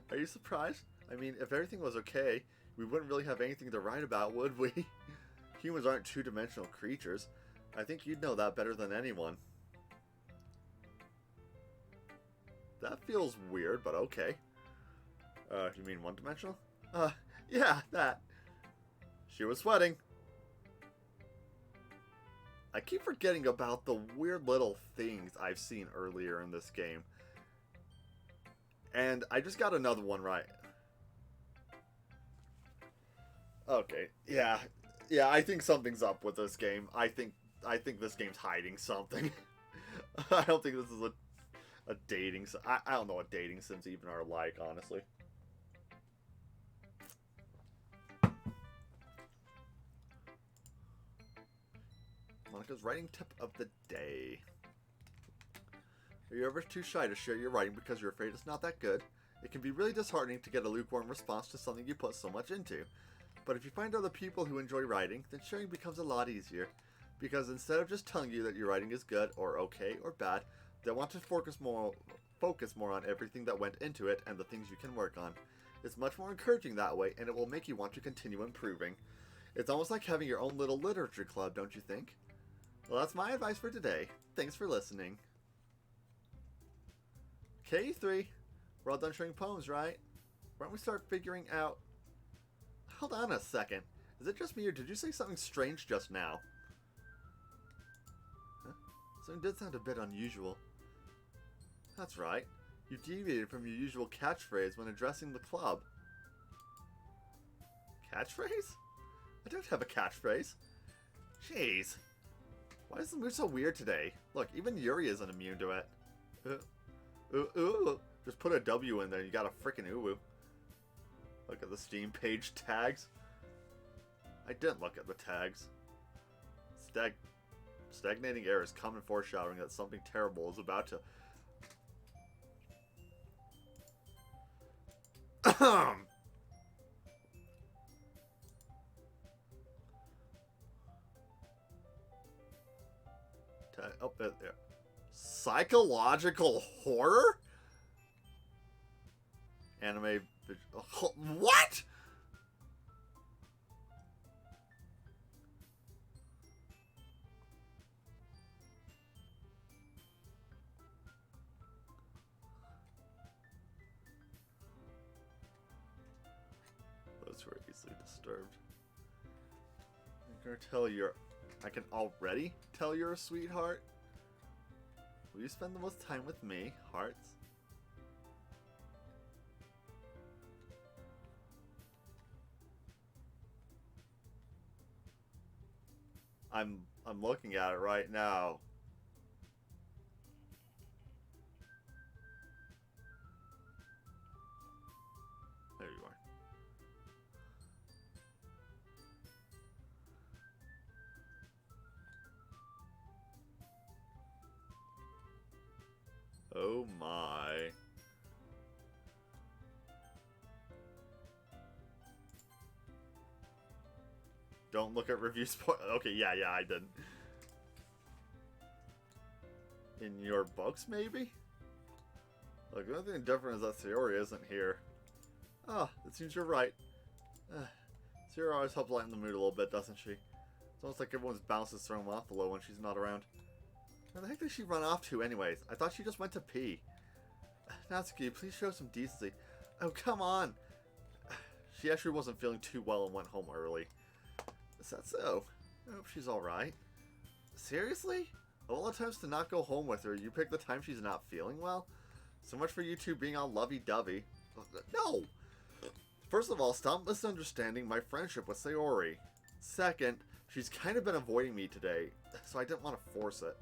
Are you surprised? I mean, if everything was okay, we wouldn't really have anything to write about, would we? Humans aren't two-dimensional creatures. I think you'd know that better than anyone. That feels weird, but okay. You mean one-dimensional? Yeah, that. She was sweating. I keep forgetting about the weird little things I've seen earlier in this game. And I just got another one right. Okay, yeah, I think something's up with this game. I think this game's hiding something. I don't think this is a dating sim. I don't know what dating sims even are like, honestly. Monica's writing tip of the day. Are you ever too shy to share your writing because you're afraid it's not that good? It can be really disheartening to get a lukewarm response to something you put so much into. But if you find other people who enjoy writing, then sharing becomes a lot easier. Because instead of just telling you that your writing is good, or okay, or bad, they want to focus more on everything that went into it and the things you can work on. It's much more encouraging that way, and it will make you want to continue improving. It's almost like having your own little literature club, don't you think? Well, that's my advice for today. Thanks for listening. K3, we're all done sharing poems, right? Why don't we start figuring out... Hold on a second. Is it just me, or did you say something strange just now? Huh? Something did sound a bit unusual. That's right. You deviated from your usual catchphrase when addressing the club. Catchphrase? I don't have a catchphrase. Jeez. Why is the mood so weird today? Look, even Yuri isn't immune to it. Just put a W in there, you got a frickin' uwu. Look at the Steam page tags. I didn't look at the tags. Stagnating air is common foreshadowing that something terrible is about to... Oh, there. Psychological horror? Anime. What? Those who are easily disturbed. I can already tell you're a sweetheart. Will you spend the most time with me, hearts? I'm looking at it right now. There you are. Oh my. Don't look at review spoil. Okay, yeah, I did. In your books, maybe? Look, the only thing different is that Sayori isn't here. Ah, it seems you're right. Sayori always helps lighten the mood a little bit, doesn't she? It's almost like everyone's bounces thrown off a little when she's not around. Where the heck did she run off to anyways? I thought she just went to pee. Natsuki, please show some decency. Oh, come on! She actually wasn't feeling too well and went home early. Is that so? I hope she's alright. Seriously? Of all the times to not go home with her, you pick the time she's not feeling well? So much for you two being all lovey-dovey. No! First of all, stop misunderstanding my friendship with Sayori. Second, she's kind of been avoiding me today, so I didn't want to force it.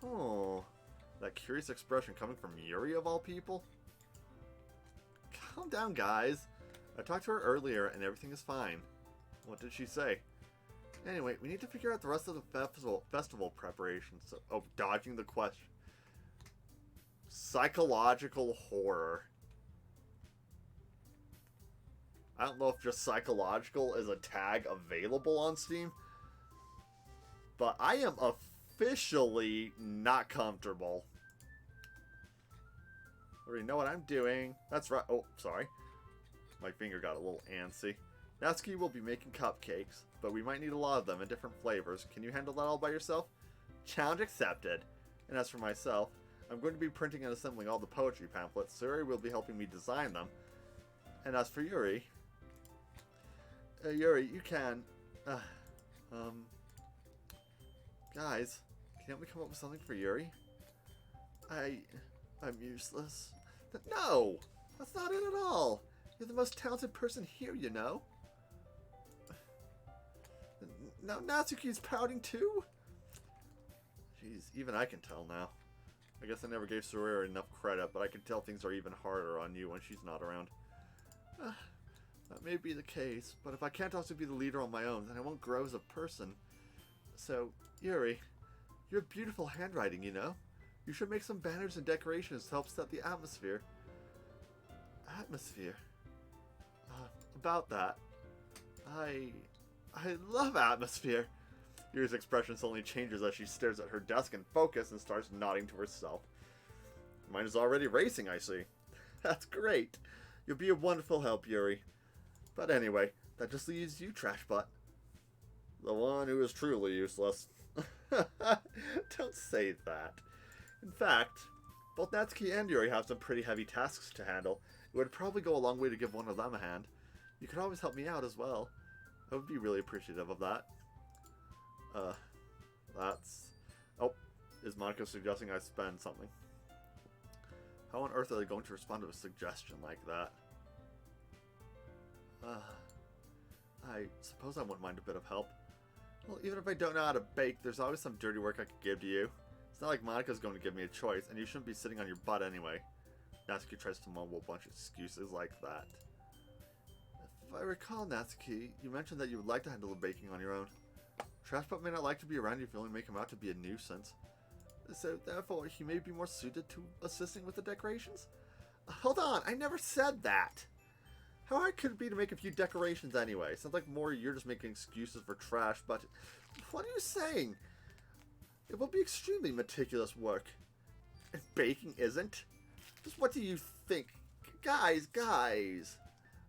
Oh, that curious expression coming from Yuri of all people? Calm down, guys. I talked to her earlier and everything is fine. What did she say? Anyway, we need to figure out the rest of the festival preparations. So, oh, dodging the question. Psychological horror. I don't know if just psychological is a tag available on Steam, but I am officially not comfortable. I already know what I'm doing. That's right. Oh, sorry. My finger got a little antsy. Natsuki will be making cupcakes, but we might need a lot of them in different flavors. Can you handle that all by yourself? Challenge accepted. And as for myself, I'm going to be printing and assembling all the poetry pamphlets. Sayori will be helping me design them. And as for Yuri... Yuri, you can... Guys, can you help me come up with something for Yuri? I'm useless. No! That's not it at all! You're the most talented person here, you know? Now Natsuki's pouting too? Jeez, even I can tell now. I guess I never gave Sayori enough credit, but I can tell things are even harder on you when she's not around. That may be the case, but if I can't also be the leader on my own, then I won't grow as a person. So, Yuri, you have beautiful handwriting, you know? You should make some banners and decorations to help set the atmosphere. Atmosphere? About that, I love atmosphere. Yuri's expression suddenly changes as she stares at her desk in focus and starts nodding to herself. Mine is already racing, I see. That's great. You'll be a wonderful help, Yuri. But anyway, that just leaves you, Trash Butt. The one who is truly useless. Don't say that. In fact, both Natsuki and Yuri have some pretty heavy tasks to handle. It would probably go a long way to give one of them a hand. You could always help me out as well. I would be really appreciative of that. That's... Oh, is Monica suggesting I spend something? How on earth are they going to respond to a suggestion like that? I suppose I wouldn't mind a bit of help. Well, even if I don't know how to bake, there's always some dirty work I could give to you. It's not like Monica's going to give me a choice, and you shouldn't be sitting on your butt anyway. Natsuki tries to mumble a bunch of excuses like that. If I recall, Natsuki, you mentioned that you would like to handle the baking on your own. Trashbutt may not like to be around you if you only make him out to be a nuisance. So, therefore, he may be more suited to assisting with the decorations? Hold on, I never said that. How hard could it be to make a few decorations anyway? Sounds like more you're just making excuses for trash, but what are you saying? It will be extremely meticulous work. And baking isn't? Just what do you think? Guys.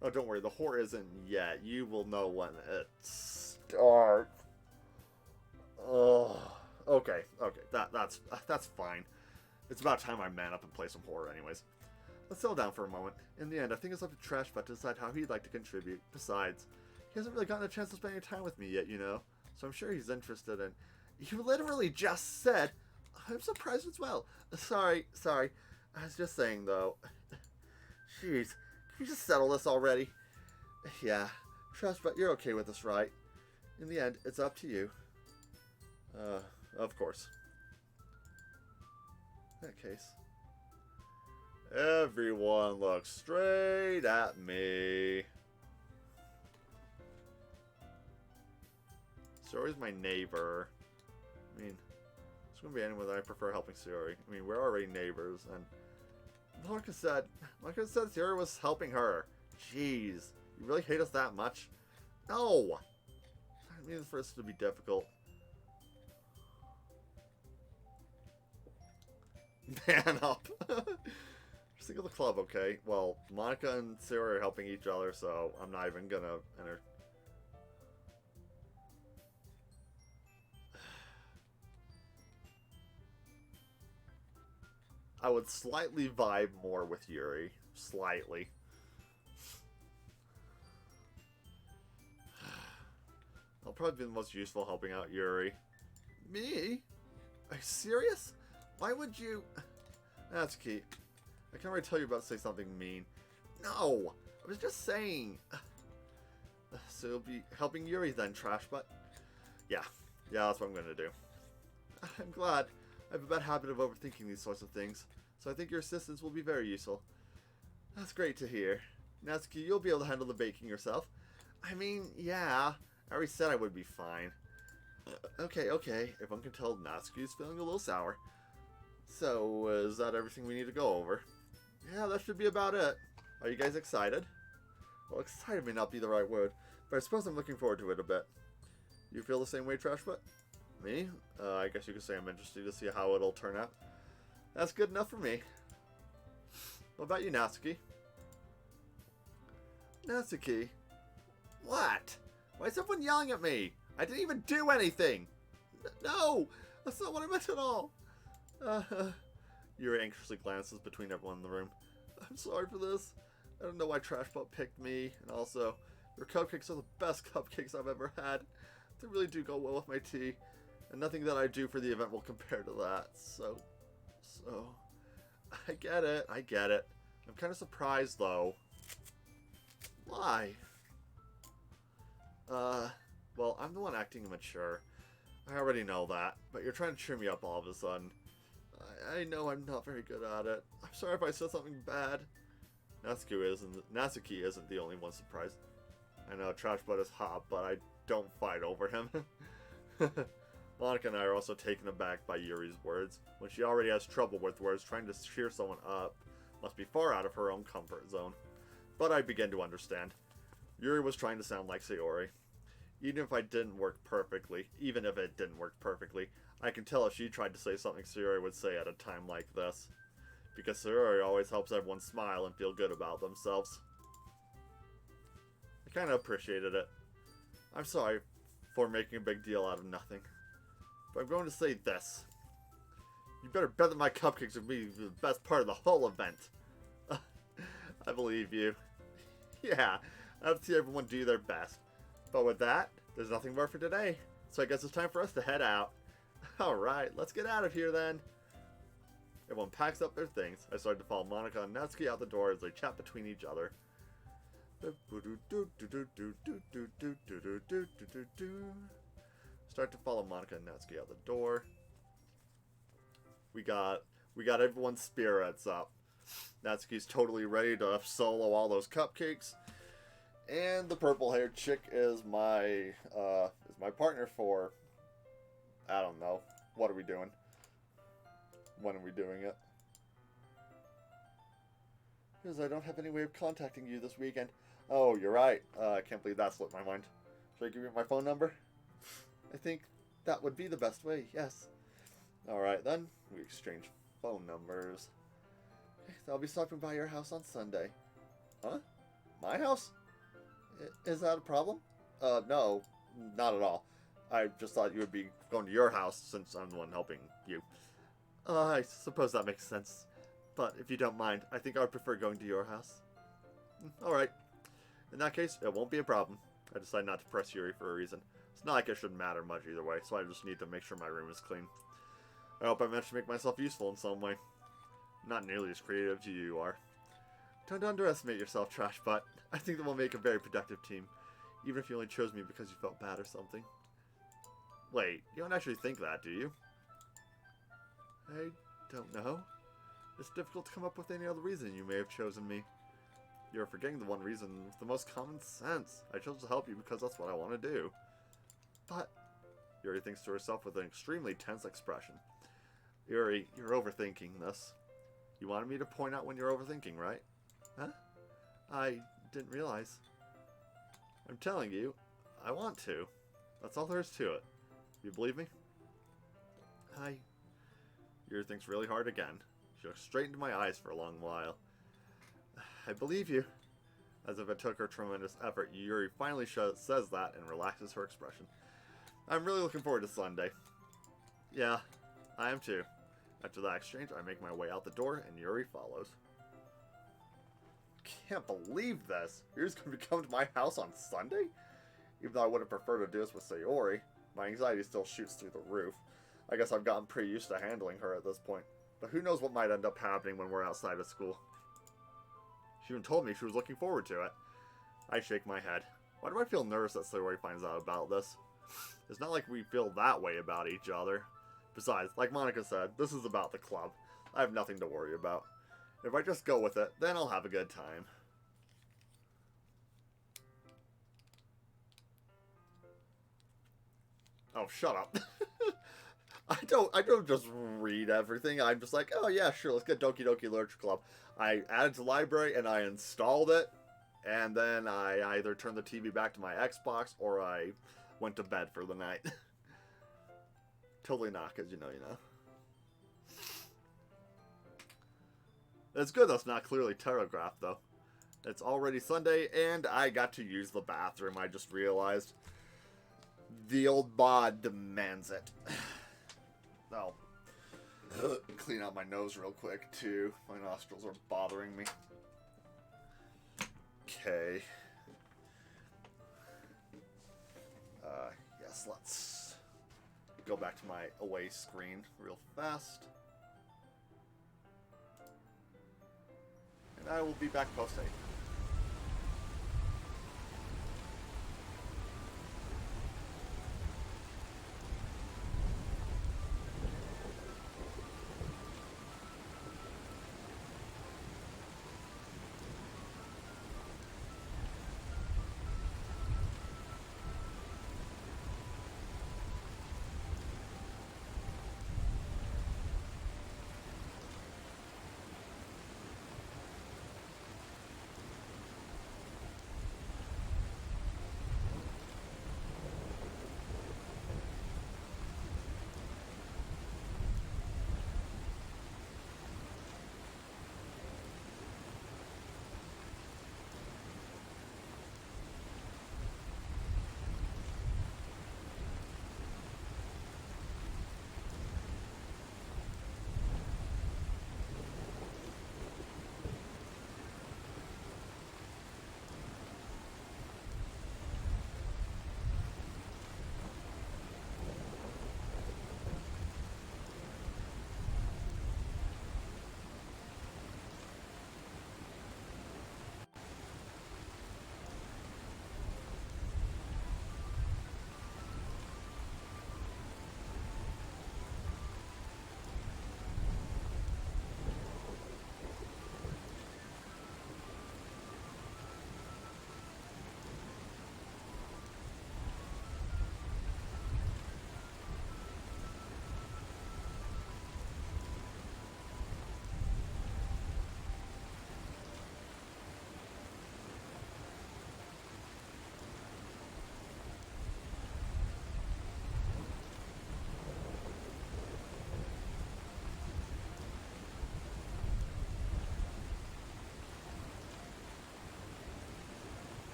Oh, don't worry, the horror isn't yet. You will know when it starts. Oh, okay, that's fine. It's about time I man up and play some horror anyways. Let's settle down for a moment. In the end, I think it's up to Trashbutt to decide how he'd like to contribute. Besides, he hasn't really gotten a chance to spend any time with me yet, you know? So I'm sure he's interested in... You literally just said... I'm surprised as well. Sorry. I was just saying, though. Jeez, can you just settle this already? Yeah, Trashbutt, you're okay with this, right? In the end, it's up to you. Of course. In that case... Everyone looks straight at me. Sayori's my neighbor. I mean, it's going to be anyone that I prefer helping Sayori. I mean, we're already neighbors, and Monica said Sayori was helping her. Jeez, you really hate us that much? No! I didn't mean for this to be difficult. Man up. Just think of the club, okay? Well, Monica and Sayori are helping each other, so I'm not even gonna enter. I would slightly vibe more with Yuri. Slightly. I'll probably be the most useful helping out Yuri. Me? Are you serious? Why would you... That's key. I can already tell you about to say something mean. No! I was just saying. So you'll be helping Yuri then, Trashbutt? Yeah, that's what I'm going to do. I'm glad. I have a bad habit of overthinking these sorts of things, so I think your assistance will be very useful. That's great to hear. Natsuki, you'll be able to handle the baking yourself. I mean, yeah. I already said I would be fine. Okay. Everyone can tell Natsuki is feeling a little sour. So, is that everything we need to go over? Yeah, that should be about it. Are you guys excited? Well, excited may not be the right word, but I suppose I'm looking forward to it a bit. You feel the same way, Trashbutt? Me? I guess you could say I'm interested to see how it'll turn out. That's good enough for me. What about you, Natsuki? Natsuki? What? Why is everyone yelling at me? I didn't even do anything! No! That's not what I meant at all! Yuri anxiously glances between everyone in the room. I'm sorry for this. I don't know why Trashbutt picked me, and also, your cupcakes are the best cupcakes I've ever had. They really do go well with my tea, and nothing that I do for the event will compare to that, so, I get it. I'm kind of surprised, though. Why? Well, I'm the one acting immature. I already know that, but you're trying to cheer me up all of a sudden. I know I'm not very good at it. I'm sorry if I said something bad. Natsuki isn't the only one surprised. I know Trashbutt is hot, but I don't fight over him. Monica and I are also taken aback by Yuri's words. When she already has trouble with words, trying to cheer someone up must be far out of her own comfort zone. But I begin to understand. Yuri was trying to sound like Sayori. Even if it didn't work perfectly, I can tell if she tried to say something Sayori would say at a time like this. Because Sayori always helps everyone smile and feel good about themselves. I kind of appreciated it. I'm sorry for making a big deal out of nothing. But I'm going to say this. You better bet that my cupcakes will be the best part of the whole event. I believe you. Yeah, I have to see everyone do their best. But with that, there's nothing more for today. So I guess it's time for us to head out. Alright, let's get out of here then. Everyone packs up their things. I started to follow Monica and Natsuki out the door as they chat between each other. Start to follow Monica and Natsuki out the door. We got everyone's spirits up. Natsuki's totally ready to solo all those cupcakes. And the purple-haired chick is my partner for, I don't know. What are we doing? When are we doing it? Because I don't have any way of contacting you this weekend. Oh, you're right. I can't believe that slipped my mind. Should I give you my phone number? I think that would be the best way, yes. Alright then, we exchange phone numbers. I'll be stopping by your house on Sunday. Huh? My house? Is that a problem? No, not at all. I just thought you would be going to your house since I'm the one helping you. I suppose that makes sense. But if you don't mind, I think I would prefer going to your house. Alright. In that case, it won't be a problem. I decided not to press Yuri for a reason. It's not like it shouldn't matter much either way, so I just need to make sure my room is clean. I hope I managed to make myself useful in some way. Not nearly as creative as you are. Don't underestimate yourself, Trash, but I think that we'll make a very productive team. Even if you only chose me because you felt bad or something. Wait, you don't actually think that, do you? I don't know. It's difficult to come up with any other reason you may have chosen me. You're forgetting the one reason with the most common sense. I chose to help you because that's what I want to do. But Yuri thinks to herself with an extremely tense expression. Yuri, you're overthinking this. You wanted me to point out when you're overthinking, right? Huh? I didn't realize. I'm telling you, I want to. That's all there is to it. You believe me? Yuri thinks really hard again. She looks straight into my eyes for a long while. I believe you. As if it took her tremendous effort, Yuri finally says that and relaxes her expression. I'm really looking forward to Sunday. Yeah, I am too. After that exchange, I make my way out the door and Yuri follows. Can't believe this. Yuri's going to come to my house on Sunday? Even though I would have preferred to do this with Sayori, my anxiety still shoots through the roof. I guess I've gotten pretty used to handling her at this point. But who knows what might end up happening when we're outside of school. She even told me she was looking forward to it. I shake my head. Why do I feel nervous that Sayori finds out about this? It's not like we feel that way about each other. Besides, like Monica said, this is about the club. I have nothing to worry about. If I just go with it, then I'll have a good time. Oh, shut up. I don't just read everything. I'm just like, oh yeah, sure, let's get Doki Doki Literature Club. I added to the library and I installed it, and then I either turned the TV back to my Xbox or I went to bed for the night. Totally not, because you know. It's good that's not clearly telegraphed, though. It's already Sunday, and I got to use the bathroom, I just realized. The old bod demands it. Oh. Clean out my nose real quick, too. My nostrils are bothering me. Okay. Yes, let's go back to my away screen real fast. And I will be back post-8.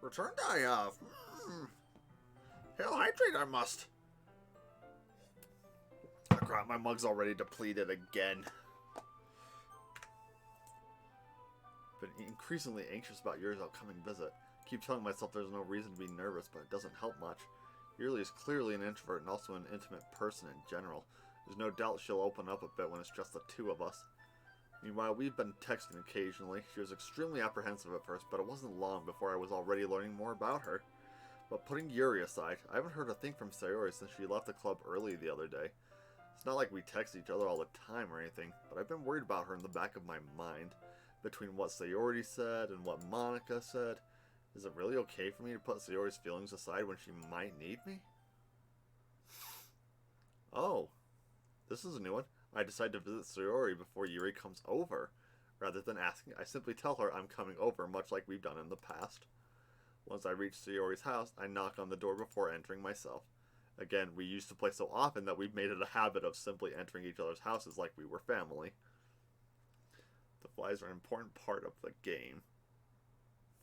Returned I have. Hell, hydrate I must. Oh, crap, my mug's already depleted again. Been increasingly anxious about Yuri's upcoming visit. Keep telling myself there's no reason to be nervous, but it doesn't help much. Yuri is clearly an introvert and also an intimate person in general. There's no doubt she'll open up a bit when it's just the two of us. Meanwhile, we've been texting occasionally. She was extremely apprehensive at first, but it wasn't long before I was already learning more about her. But putting Yuri aside, I haven't heard a thing from Sayori since she left the club early the other day. It's not like we text each other all the time or anything, but I've been worried about her in the back of my mind. Between what Sayori said and what Monica said, is it really okay for me to put Sayori's feelings aside when she might need me? Oh, this is a new one. I decide to visit Sayori before Yuri comes over. Rather than asking, I simply tell her I'm coming over, much like we've done in the past. Once I reach Sayori's house, I knock on the door before entering myself. Again, we used to play so often that we've made it a habit of simply entering each other's houses like we were family. The flies are an important part of the game.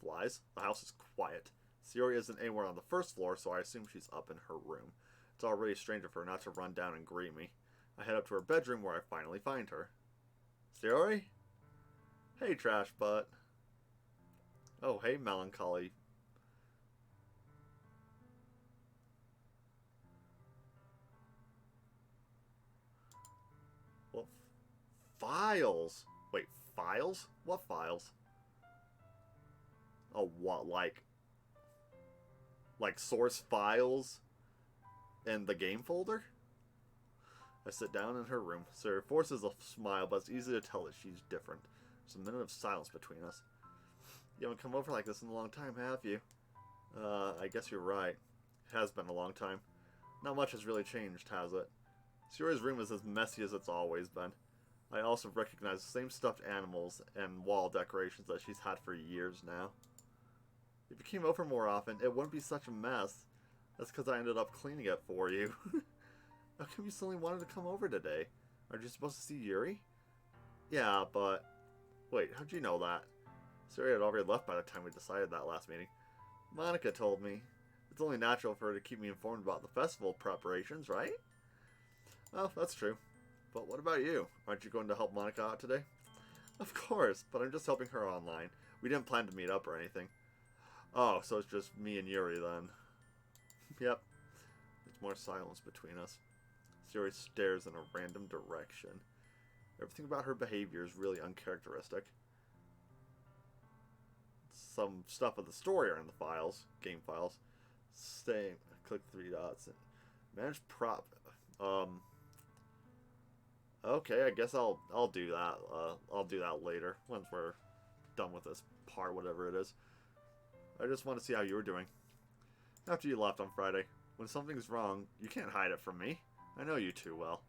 Flies? The house is quiet. Sayori isn't anywhere on the first floor, so I assume she's up in her room. It's already strange of her not to run down and greet me. I head up to her bedroom where I finally find her. Sayori? Hey, trash butt. Oh, hey, melancholy. Well, files. Wait, files? What files? Oh, what, like source files in the game folder? I sit down in her room. Sarah forces a smile, but it's easy to tell that she's different. There's a minute of silence between us. You haven't come over like this in a long time, have you? I guess you're right. It has been a long time. Not much has really changed, has it? Sayori's room is as messy as it's always been. I also recognize the same stuffed animals and wall decorations that she's had for years now. If you came over more often, it wouldn't be such a mess. That's because I ended up cleaning it for you. How come you suddenly wanted to come over today? Aren't you supposed to see Yuri? Yeah, but... Wait, how'd you know that? Sayori had already left by the time we decided that last meeting. Monica told me. It's only natural for her to keep me informed about the festival preparations, right? Well, that's true. But what about you? Aren't you going to help Monica out today? Of course, but I'm just helping her online. We didn't plan to meet up or anything. Oh, so it's just me and Yuri then. Yep. There's more silence between us. Sayori stares in a random direction. Everything about her behavior is really uncharacteristic. Some stuff of the story are in the files, game files. Stay, click 3 dots and manage prop. Okay, I guess I'll do that. I'll do that later once we're done with this part, whatever it is. I just want to see how you were doing. After you left on Friday, when something's wrong, you can't hide it from me. I know you too well.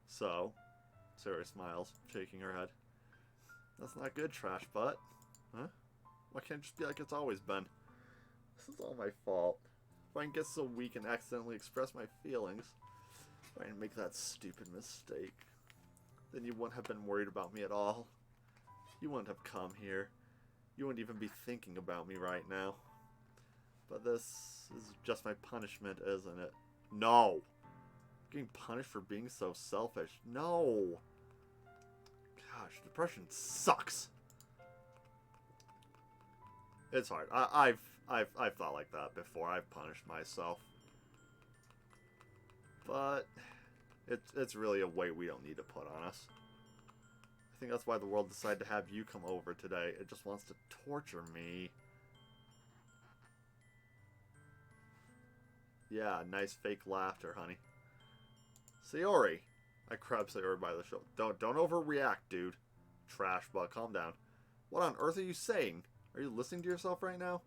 So, Sayori smiles, shaking her head. That's not good, trash butt. Huh? Why can't it just be like it's always been? This is all my fault. If I can get so weak and accidentally express my feelings, if I didn't make that stupid mistake, then you wouldn't have been worried about me at all. You wouldn't have come here. You wouldn't even be thinking about me right now. But this is just my punishment, isn't it? No! Getting punished for being so selfish. No! Gosh, depression sucks! It's hard. I've thought like that before. I've punished myself. But it's really a weight we don't need to put on us. I think that's why the world decided to have you come over today. It just wants to torture me. Yeah, nice fake laughter, honey. Sayori! I grabbed Sayori by the shoulder. Don't overreact, dude. Trash butt, calm down. What on earth are you saying? Are you listening to yourself right now?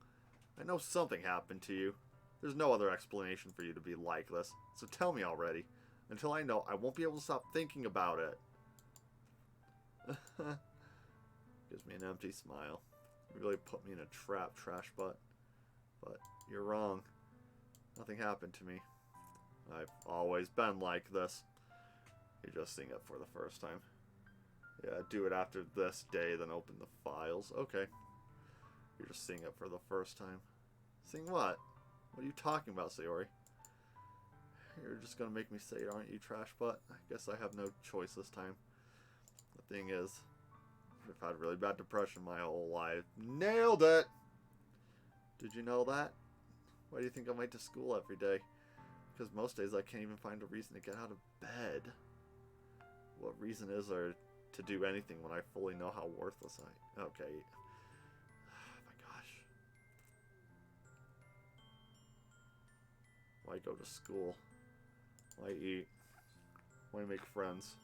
I know something happened to you. There's no other explanation for you to be like this. So tell me already. Until I know, I won't be able to stop thinking about it. Gives me an empty smile. You really put me in a trap, trash butt. But you're wrong. Nothing happened to me. I've always been like this. You're just seeing it for the first time. Yeah, do it after this day, then open the files. Okay. You're just seeing it for the first time. Seeing what? What are you talking about, Sayori? You're just gonna make me say it, aren't you, trash butt? I guess I have no choice this time. The thing is, I've had really bad depression my whole life. Nailed it! Did you know that? Why do you think I'm late to school every day? Because most days I can't even find a reason to get out of bed. What reason is there to do anything when I fully know how worthless I... Okay. Oh my gosh. Why go to school? Why eat? Why make friends?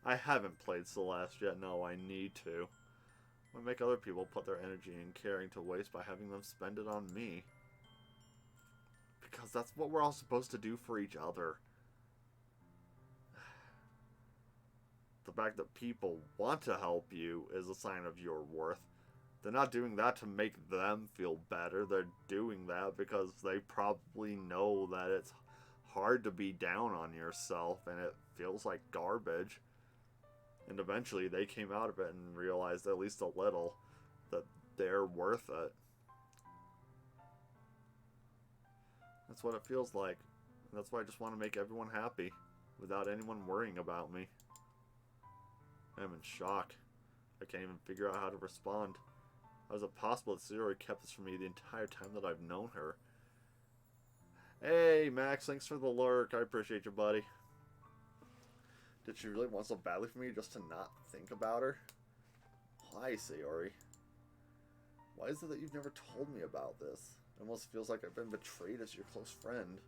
I haven't played Celeste yet. No, I need to. Why make other people put their energy and caring to waste by having them spend it on me? Because that's what we're all supposed to do for each other. The fact that people want to help you is a sign of your worth. They're not doing that to make them feel better. They're doing that because they probably know that it's hard to be down on yourself and it feels like garbage. And eventually they came out of it and realized at least a little that they're worth it. That's what it feels like. And that's why I just want to make everyone happy without anyone worrying about me. I'm in shock. I can't even figure out how to respond. How is it possible that Sayori kept this from me the entire time that I've known her? Hey, Max, thanks for the lurk. I appreciate you, buddy. Did she really want so badly for me just to not think about her? Why, Sayori? Why is it that you've never told me about this? It almost feels like I've been betrayed as your close friend.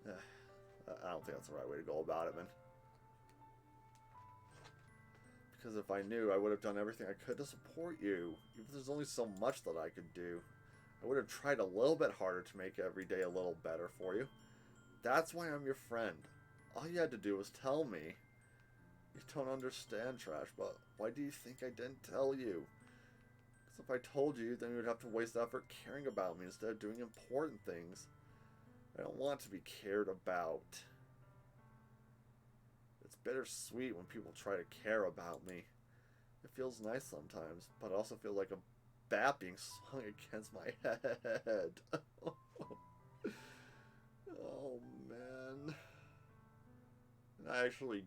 I don't think that's the right way to go about it, man. Because if I knew, I would have done everything I could to support you. Even if there's only so much that I could do. I would have tried a little bit harder to make every day a little better for you. That's why I'm your friend. All you had to do was tell me. You don't understand, Trash, but why do you think I didn't tell you? Because if I told you, then you would have to waste effort caring about me instead of doing important things. I don't want to be cared about. It's bittersweet when people try to care about me. It feels nice sometimes, but it also feels like a bat being swung against my head. Oh, man. And I actually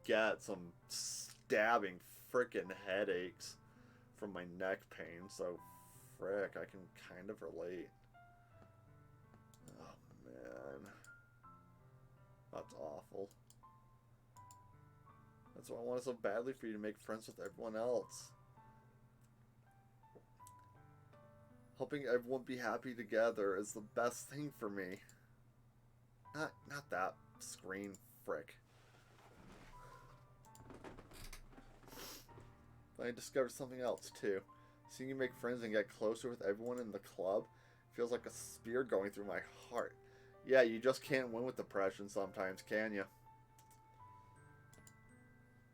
get some stabbing frickin' headaches from my neck pain, so frick, I can kind of relate. Oh, man. That's awful. That's why I wanted so badly for you to make friends with everyone else. Helping everyone be happy together is the best thing for me. Not that screen, frick. But I discovered something else too. Seeing you make friends and get closer with everyone in the club feels like a spear going through my heart. Yeah, you just can't win with depression sometimes, can you?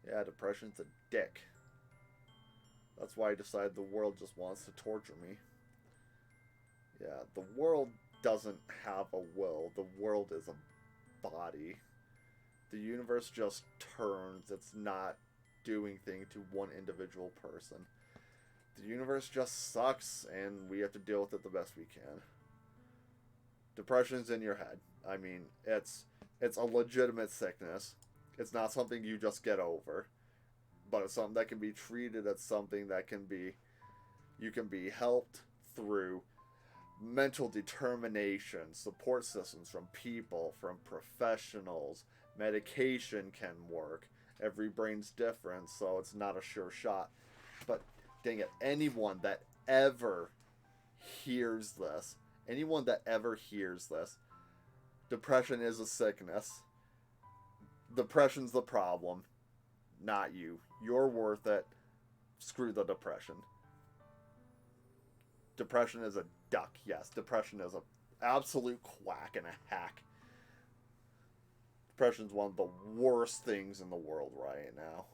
Yeah, depression's a dick. That's why I decided the world just wants to torture me. Yeah, the world doesn't have a will. The world is a body. The universe just turns. It's not doing things to one individual person. The universe just sucks, and we have to deal with it the best we can. Depression's in your head. I mean, it's a legitimate sickness. It's not something you just get over. But it's something that can be treated. It's something that you can be helped through mental determination, support systems from people, from professionals. Medication can work. Every brain's different, so it's not a sure shot. But dang it, anyone that ever hears this, depression is a sickness. Depression's the problem, not you. You're worth it. Screw the depression. Depression is a duck, yes. Depression is an absolute quack and a hack. Depression's one of the worst things in the world right now.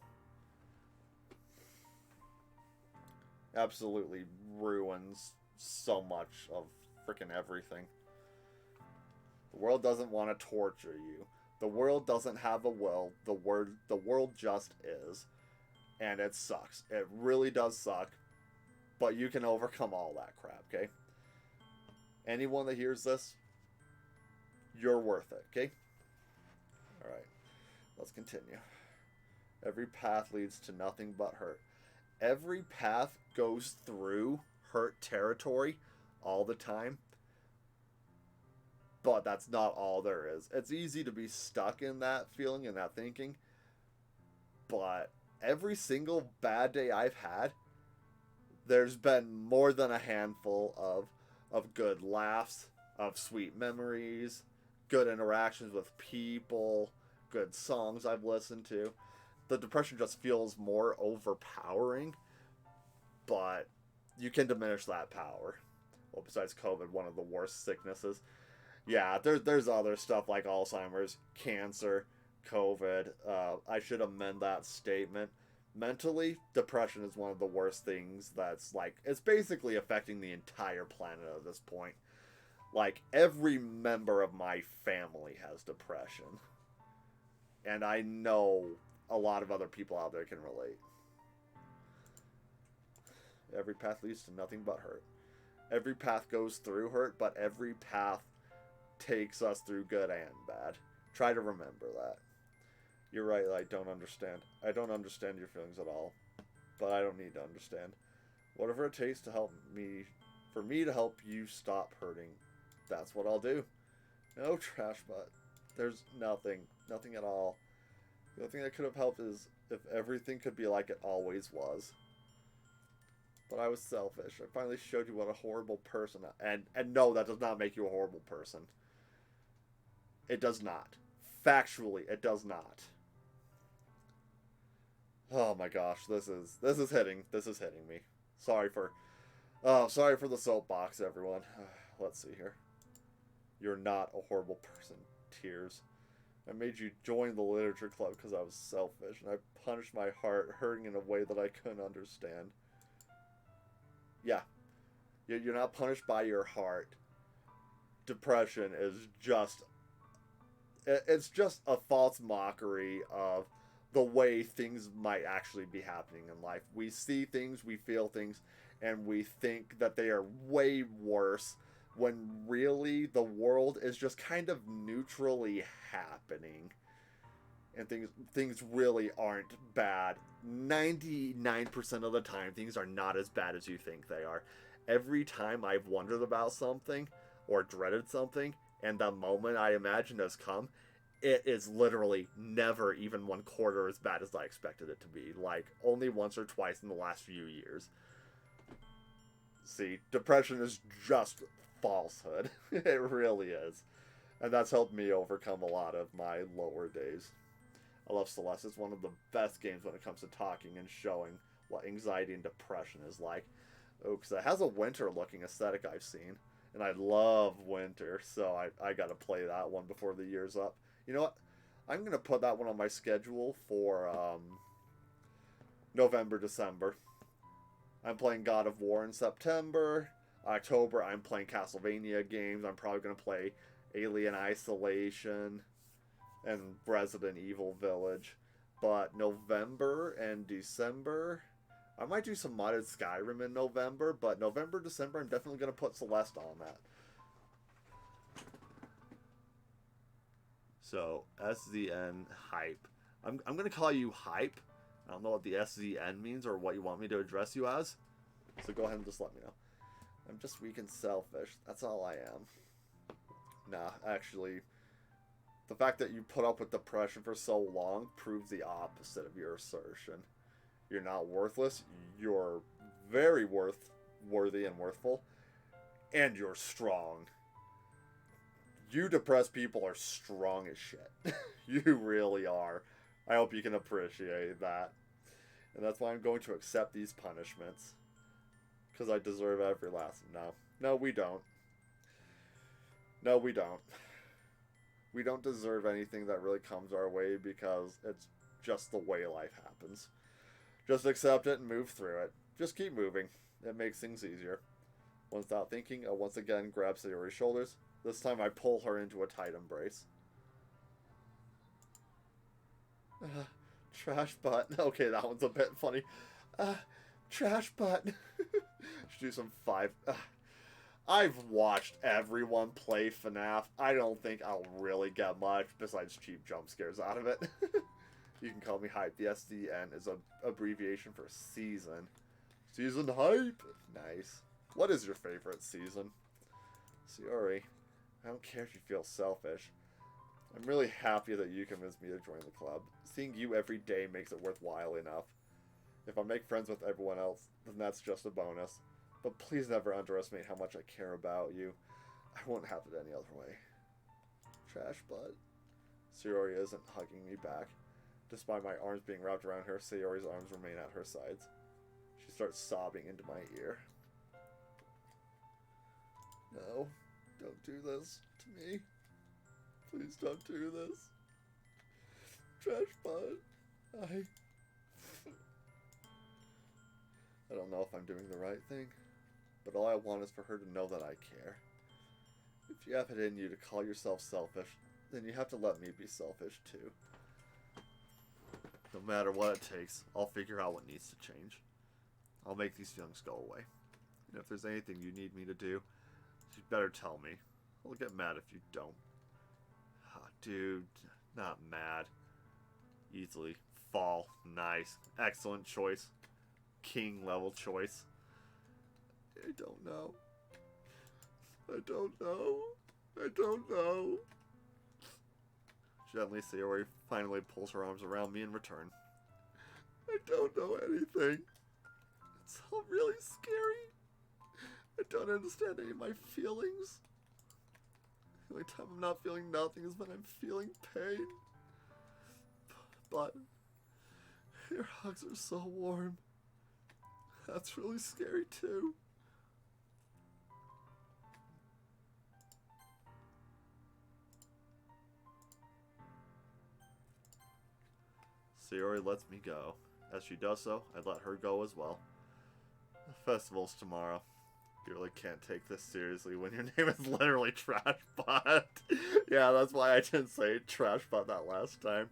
Absolutely ruins so much of freaking everything. The world doesn't want to torture you. The world doesn't have a will. The world just is. And it sucks. It really does suck. But you can overcome all that crap, okay? Anyone that hears this, you're worth it, okay? Alright, let's continue. Every path leads to nothing but hurt. Every path goes through hurt territory all the time. But that's not all there is. It's easy to be stuck in that feeling and that thinking. But every single bad day I've had, there's been more than a handful of good laughs, of sweet memories, good interactions with people, good songs I've listened to. The depression just feels more overpowering, but you can diminish that power. Well, besides COVID, one of the worst sicknesses. Yeah, there's other stuff like Alzheimer's, cancer, COVID. I should amend that statement. Mentally, depression is one of the worst things that's like, it's basically affecting the entire planet at this point. Like, every member of my family has depression. And I know a lot of other people out there can relate. Every path leads to nothing but hurt. Every path goes through hurt, but every path takes us through good and bad. Try to remember that. You're right, I don't understand. I don't understand your feelings at all. But I don't need to understand. Whatever it takes to help me, for me to help you stop hurting, that's what I'll do. No trash butt. There's nothing at all. The only thing that could have helped is if everything could be like it always was. But I was selfish. I finally showed you what a horrible person and no, that does not make you a horrible person. It does not. Factually, it does not. Oh my gosh, this is hitting me. Sorry for the soapbox, everyone. Let's see here. You're not a horrible person. Tears. I made you join the literature club because I was selfish, and I punished my heart, hurting in a way that I couldn't understand. Yeah. You're not punished by your heart. Depression is just... It's just a false mockery of the way things might actually be happening in life. We see things, we feel things, and we think that they are way worse when really the world is just kind of neutrally happening. And things really aren't bad. 99% of the time, things are not as bad as you think they are. Every time I've wondered about something or dreaded something, and the moment I imagine has come, it is literally never even 1/4 as bad as I expected it to be. Like, only once or twice in the last few years. See, depression is just falsehood. It really is. And that's helped me overcome a lot of my lower days. I love Celeste. It's one of the best games when it comes to talking and showing what anxiety and depression is like. Oh, because it has a winter-looking aesthetic I've seen. And I love winter, so I gotta play that one before the year's up. You know what? I'm gonna put that one on my schedule for November, December. I'm playing God of War in September. October, I'm playing Castlevania games. I'm probably gonna play Alien Isolation and Resident Evil Village. But November and December, I might do some modded Skyrim in November, but November, December, I'm definitely going to put Celeste on that. So, SZN Hype. I'm going to call you Hype. I don't know what the SZN means or what you want me to address you as. So go ahead and just let me know. I'm just weak and selfish. That's all I am. Nah, actually, the fact that you put up with depression for so long proves the opposite of your assertion. You're not worthless. You're very worthy and worthful. And you're strong. You depressed people are strong as shit. You really are. I hope you can appreciate that. And that's why I'm going to accept these punishments. Because I deserve every last... No, we don't. No, we don't. We don't deserve anything that really comes our way because it's just the way life happens. Just accept it and move through it. Just keep moving. It makes things easier. Without thinking, I once again grab Sayori's shoulders. This time I pull her into a tight embrace. Trash butt. Okay, that one's a bit funny. Trash butt. Should do some 5. I've watched everyone play FNAF. I don't think I'll really get much besides cheap jump scares out of it. You can call me Hype. The SDN is an abbreviation for season. Season Hype. Nice. What is your favorite season? Sayori, I don't care if you feel selfish. I'm really happy that you convinced me to join the club. Seeing you every day makes it worthwhile enough. If I make friends with everyone else, then that's just a bonus. But please never underestimate how much I care about you. I won't have it any other way. Trash butt. Sayori isn't hugging me back. Despite my arms being wrapped around her, Sayori's arms remain at her sides. She starts sobbing into my ear. No, don't do this to me. Please don't do this. Trash butt. I don't know if I'm doing the right thing, but all I want is for her to know that I care. If you have it in you to call yourself selfish, then you have to let me be selfish too. No matter what it takes, I'll figure out what needs to change. I'll make these feelings go away. And if there's anything you need me to do, you'd better tell me. I'll get mad if you don't. Dude, not mad. Easily. Fall. Nice. Excellent choice. King level choice. I don't know. I don't know. I don't know. Gently, Sayori finally pulls her arms around me in return. I don't know anything. It's all really scary. I don't understand any of my feelings. The only time I'm not feeling nothing is when I'm feeling pain. But your hugs are so warm. That's really scary too. Sayori lets me go. As she does so, I let her go as well. The festival's tomorrow. You really can't take this seriously when your name is literally Trash Butt. Yeah, that's why I didn't say Trash Butt that last time.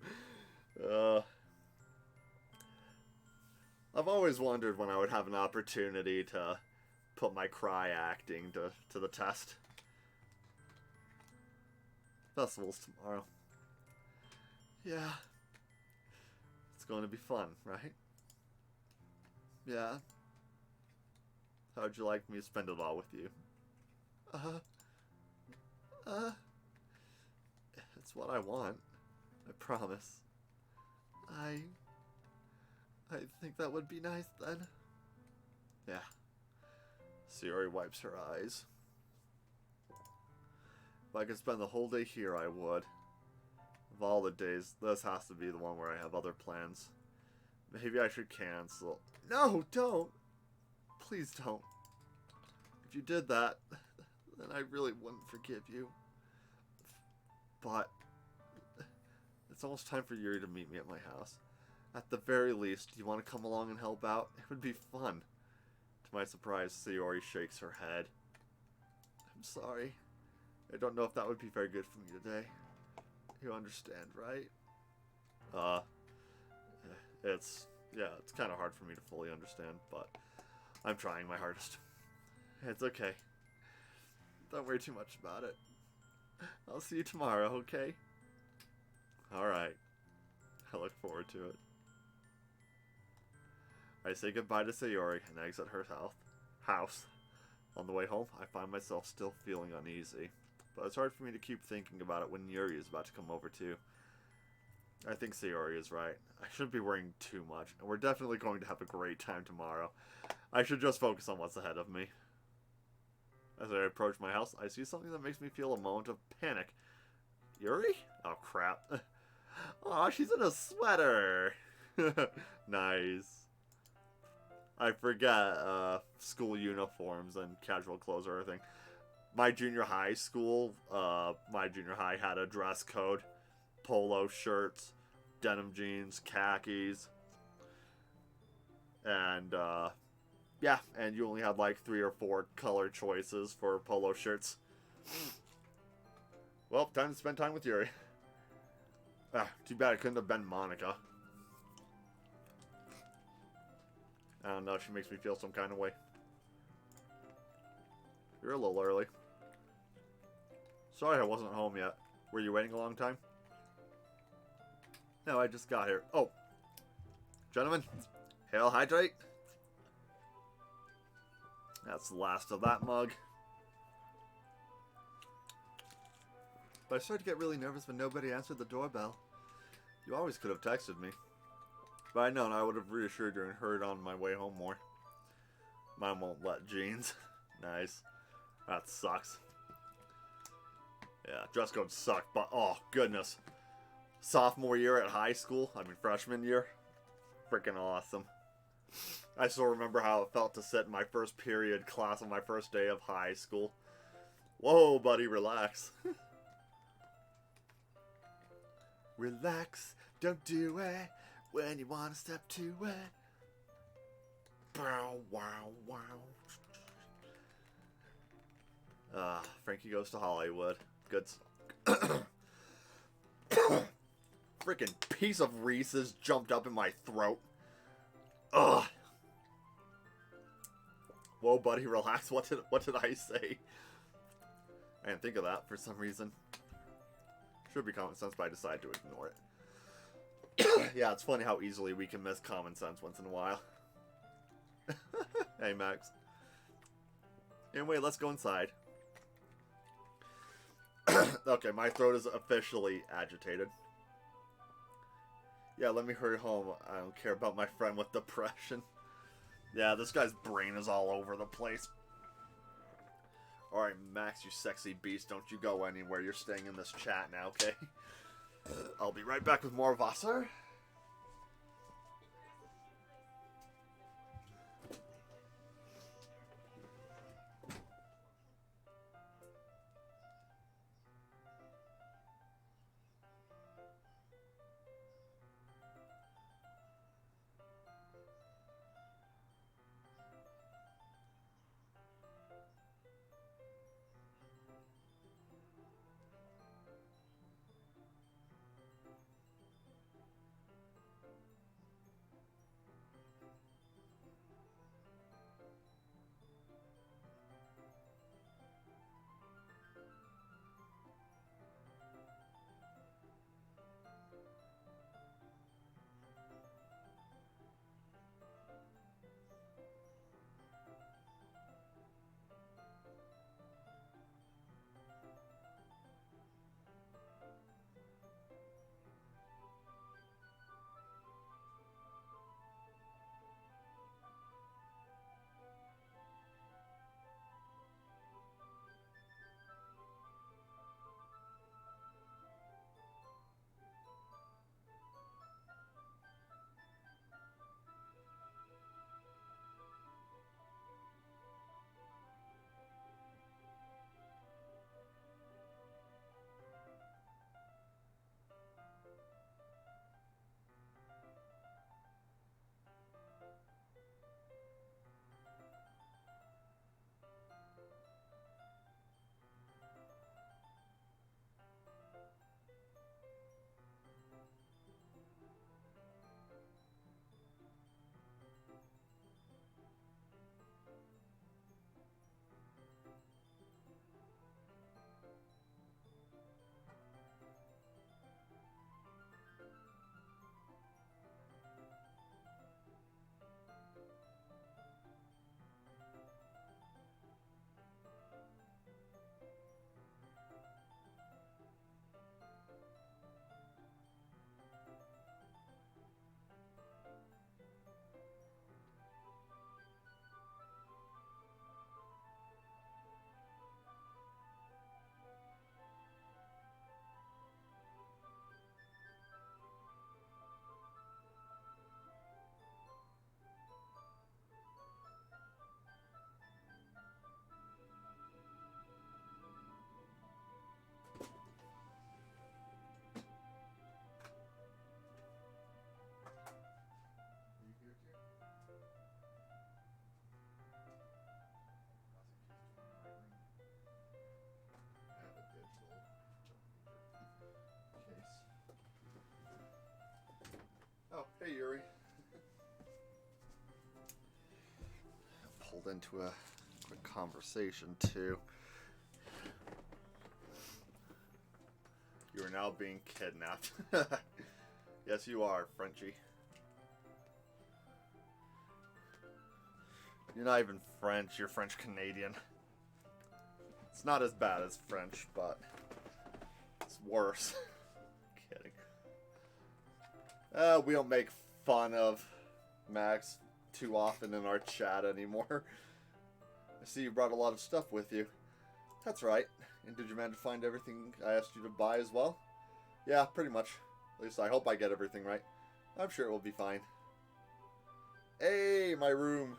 I've always wondered when I would have an opportunity to put my cry acting to the test. Festival's tomorrow. Yeah. It's going to be fun, right? Yeah. How would you like me to spend it all with you? It's what I want. I promise. I think that would be nice then. Yeah. Sayori wipes her eyes. If I could spend the whole day here, I would. Of all the days, this has to be the one where I have other plans. Maybe I should cancel. No, don't! Please don't. If you did that, then I really wouldn't forgive you. But it's almost time for Yuri to meet me at my house. At the very least, do you want to come along and help out? It would be fun. To my surprise, Sayori shakes her head. I'm sorry. I don't know if that would be very good for me today. You understand, right? It's kind of hard for me to fully understand, but I'm trying my hardest. It's okay. Don't worry too much about it. I'll see you tomorrow, okay? Alright. I look forward to it. I say goodbye to Sayori and exit her house. On the way home, I find myself still feeling uneasy. But it's hard for me to keep thinking about it when Yuri is about to come over too. I think Sayori is right. I shouldn't be worrying too much, and we're definitely going to have a great time tomorrow. I should just focus on what's ahead of me. As I approach my house, I see something that makes me feel a moment of panic. Yuri? Oh, crap. Aw, she's in a sweater. Nice. I forget school uniforms and casual clothes or everything. My junior high school, had a dress code. Polo shirts, denim jeans, khakis. And, yeah, and you only had like 3 or 4 color choices for polo shirts. Well, time to spend time with Yuri. Too bad it couldn't have been Monica. I don't know, she makes me feel some kind of way. You're a little early. Sorry I wasn't home yet. Were you waiting a long time? No, I just got here. Oh. Gentlemen, hail hydrate. That's the last of that mug. But I started to get really nervous when nobody answered the doorbell. You always could have texted me. But I know I would have reassured you and heard on my way home more. Mine won't let jeans. Nice. That sucks. Yeah, dress codes suck, but oh goodness. Sophomore year at high school, I mean freshman year, freaking awesome. I still remember how it felt to sit in my first period class on my first day of high school. Whoa, buddy, relax. Relax, don't do it when you want to step to it. Bow, wow, wow. Frankie Goes to Hollywood. Good. Freaking piece of Reese's jumped up in my throat. Ugh. Whoa, buddy, relax. What did I say? I didn't think of that for some reason. Should be common sense, but I decided to ignore it. Yeah, it's funny how easily we can miss common sense once in a while. Hey, Max. Anyway, let's go inside. Okay, my throat is officially agitated. Yeah, let me hurry home. I don't care about my friend with depression. Yeah, this guy's brain is all over the place. Alright, Max, you sexy beast, don't you go anywhere. You're staying in this chat now, okay? I'll be right back with more Wasser. Oh, hey Yuri. pulled into a quick conversation, too. You are now being kidnapped. Yes, you are, Frenchie. You're not even French, you're French-Canadian. It's not as bad as French, but it's worse. Kidding. We don't make fun of Max too often in our chat anymore. I see you brought a lot of stuff with you. That's right. And did you manage to find everything I asked you to buy as well? Yeah, pretty much. At least I hope I get everything right. I'm sure it will be fine. Hey, my room.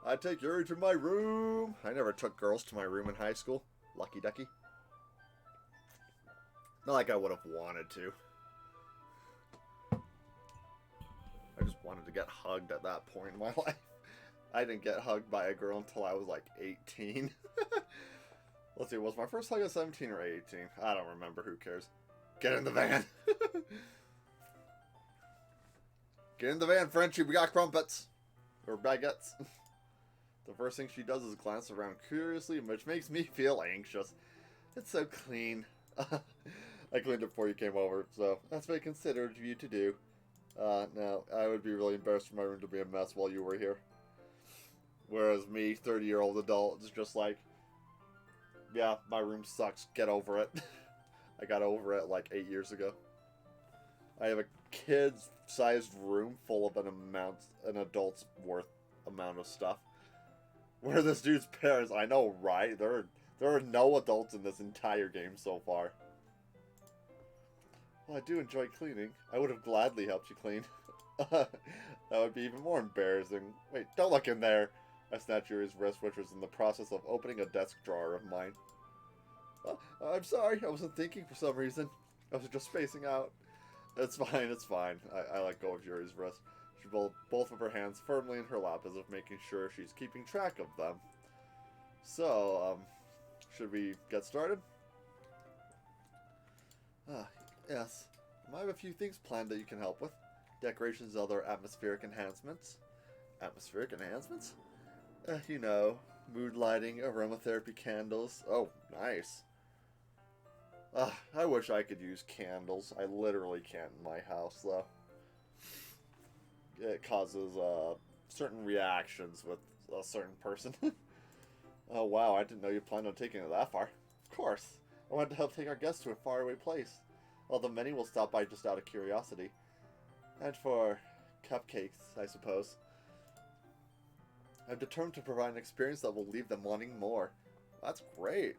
I take Yuri to my room. I never took girls to my room in high school. Lucky ducky. Not like I would have wanted to. I just wanted to get hugged at that point in my life. I didn't get hugged by a girl until I was like 18. Let's see, was my first hug at 17 or 18? I don't remember, who cares. Get in the van! Get in the van, Frenchie, we got crumpets! Or baguettes. The first thing she does is glance around curiously, which makes me feel anxious. It's so clean. I cleaned it before you came over, so that's very considerate of you to do. No, I would be really embarrassed for my room to be a mess while you were here. Whereas me, 30-year-old adult, is just like, yeah, my room sucks, get over it. I got over it like 8 years ago. I have a kid-sized room full of an adult's worth amount of stuff. Where this dude's parents, I know, right? There are no adults in this entire game so far. Well, I do enjoy cleaning. I would have gladly helped you clean. That would be even more embarrassing. Wait, don't look in there. I snatched Yuri's wrist, which was in the process of opening a desk drawer of mine. I'm sorry, I wasn't thinking for some reason. I was just spacing out. It's fine, it's fine. I let go of Yuri's wrist. She pulled both of her hands firmly in her lap as if making sure she's keeping track of them. So, should we get started? Yes. I have a few things planned that you can help with. Decorations and other atmospheric enhancements. Atmospheric enhancements? You know, mood lighting, aromatherapy candles. Oh, nice. I wish I could use candles. I literally can't in my house, though. It causes certain reactions with a certain person. Oh, wow, I didn't know you planned on taking it that far. Of course. I wanted to help take our guests to a faraway place. Although many will stop by just out of curiosity. And for cupcakes, I suppose. I'm determined to provide an experience that will leave them wanting more. That's great.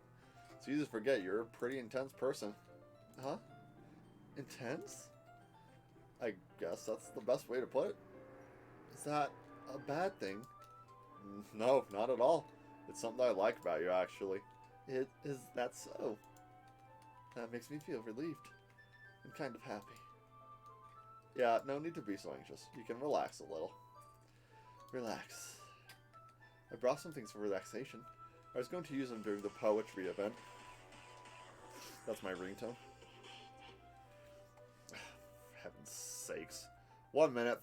It's easy to forget you're a pretty intense person. Huh? Intense? I guess that's the best way to put it. Is that a bad thing? No, not at all. It's something I like about you, actually. Is that so? That makes me feel relieved. I'm kind of happy. Yeah, no need to be so anxious. You can relax a little. Relax. I brought some things for relaxation. I was going to use them during the poetry event. That's my ringtone. For heaven's sakes. 1 minute.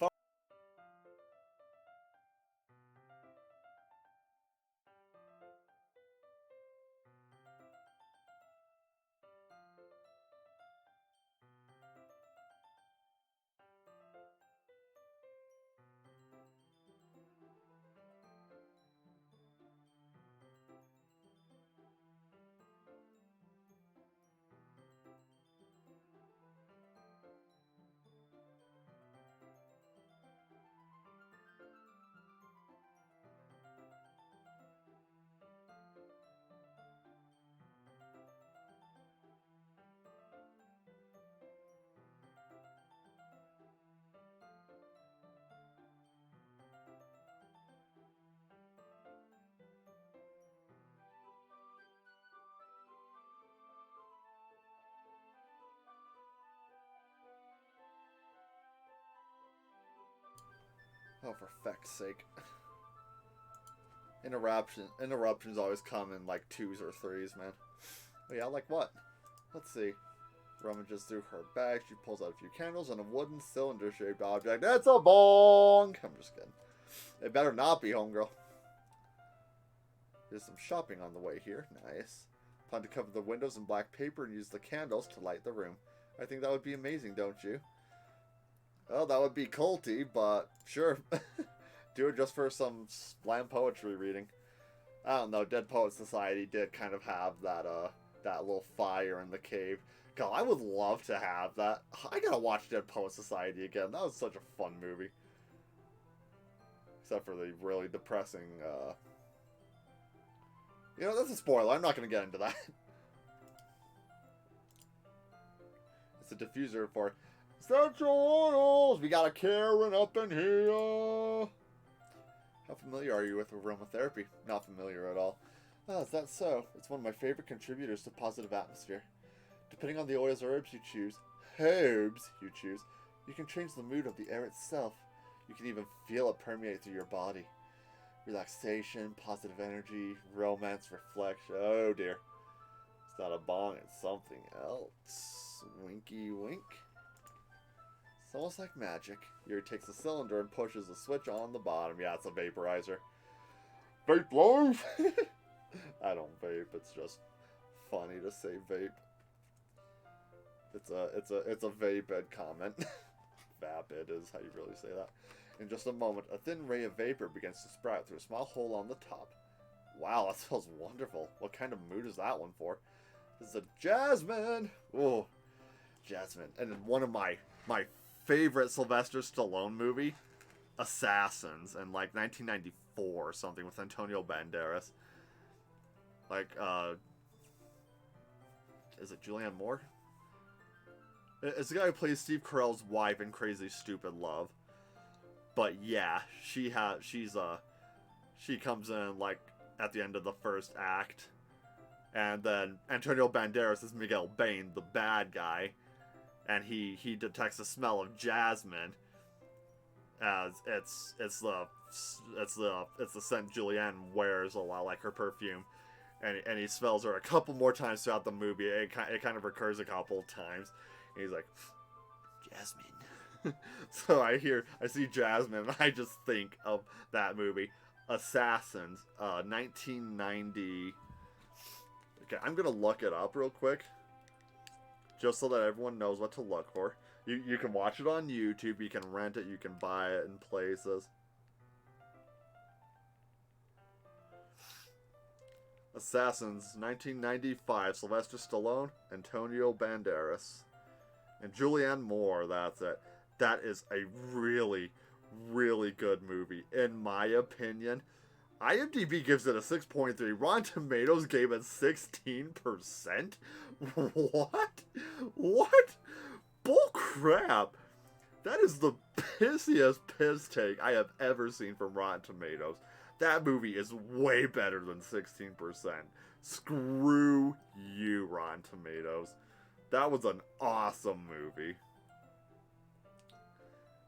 Oh, for feck's sake. Interruptions always come in like 2s or 3s, man. Oh yeah, like what? Let's see. Rummages through her bag. She pulls out a few candles and a wooden cylinder-shaped object. It's a bong! I'm just kidding. It better not be, homegirl. There's some shopping on the way here. Nice. Plan to cover the windows in black paper and use the candles to light the room. I think that would be amazing, don't you? Well, that would be culty, but sure. Do it just for some slam poetry reading. I don't know, Dead Poet Society did kind of have that little fire in the cave. God, I would love to have that. I gotta watch Dead Poet Society again. That was such a fun movie. Except for the really depressing, You know, that's a spoiler. I'm not gonna get into that. It's a diffuser for essential oils. We got a Karen up in here. How familiar are you with aromatherapy? Not familiar at all. Oh, is that so? It's one of my favorite contributors to positive atmosphere. Depending on the oils or herbs you choose, you can change the mood of the air itself. You can even feel it permeate through your body. Relaxation, positive energy, romance, reflection. Oh dear. It's not a bong, it's something else. Winky wink. It's almost like magic. Yuri takes a cylinder and pushes a switch on the bottom. Yeah, it's a vaporizer. Vape life! I don't vape, it's just funny to say vape. It's a vape-ed comment. Vapid is how you really say that. In just a moment, a thin ray of vapor begins to sprout through a small hole on the top. Wow, that smells wonderful. What kind of mood is that one for? This is a Jasmine! Ooh, Jasmine. And then one of my favorite Sylvester Stallone movie, Assassins, in like 1994 or something with Antonio Banderas. Like, is it Julianne Moore? It's the guy who plays Steve Carell's wife in Crazy Stupid Love. But yeah, she comes in like at the end of the first act, and then Antonio Banderas is Miguel Bain, the bad guy, and he detects the smell of jasmine, as it's the scent Julianne wears a lot, like her perfume, and he smells her a couple more times throughout the movie. It kind of recurs a couple times, and he's like, Jasmine. So I see Jasmine, and I just think of that movie, Assassins, 1990. Okay, I'm gonna look it up real quick, just so that everyone knows what to look for. You can watch it on YouTube, you can rent it, you can buy it in places. Assassins, 1995, Sylvester Stallone, Antonio Banderas, and Julianne Moore. That's it. That is a really, really good movie, in my opinion. IMDb gives it a 6.3. Rotten Tomatoes gave it 16%? What? What? Bull crap. That is the pissiest piss take I have ever seen from Rotten Tomatoes. That movie is way better than 16%. Screw you, Rotten Tomatoes. That was an awesome movie.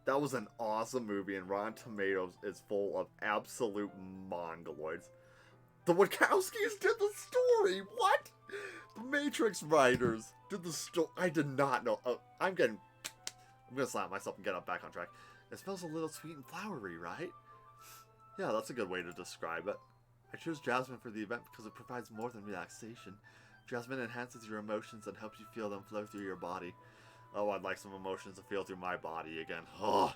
That was an awesome movie, and Rotten Tomatoes is full of absolute mongoloids. The Wachowskis did the story! What? The Matrix writers did the story. I did not know. I'm gonna slap myself and get up back on track. It smells a little sweet and flowery, right? Yeah, that's a good way to describe it. I chose Jasmine for the event because it provides more than relaxation. Jasmine enhances your emotions and helps you feel them flow through your body. Oh, I'd like some emotions to feel through my body again. Oh,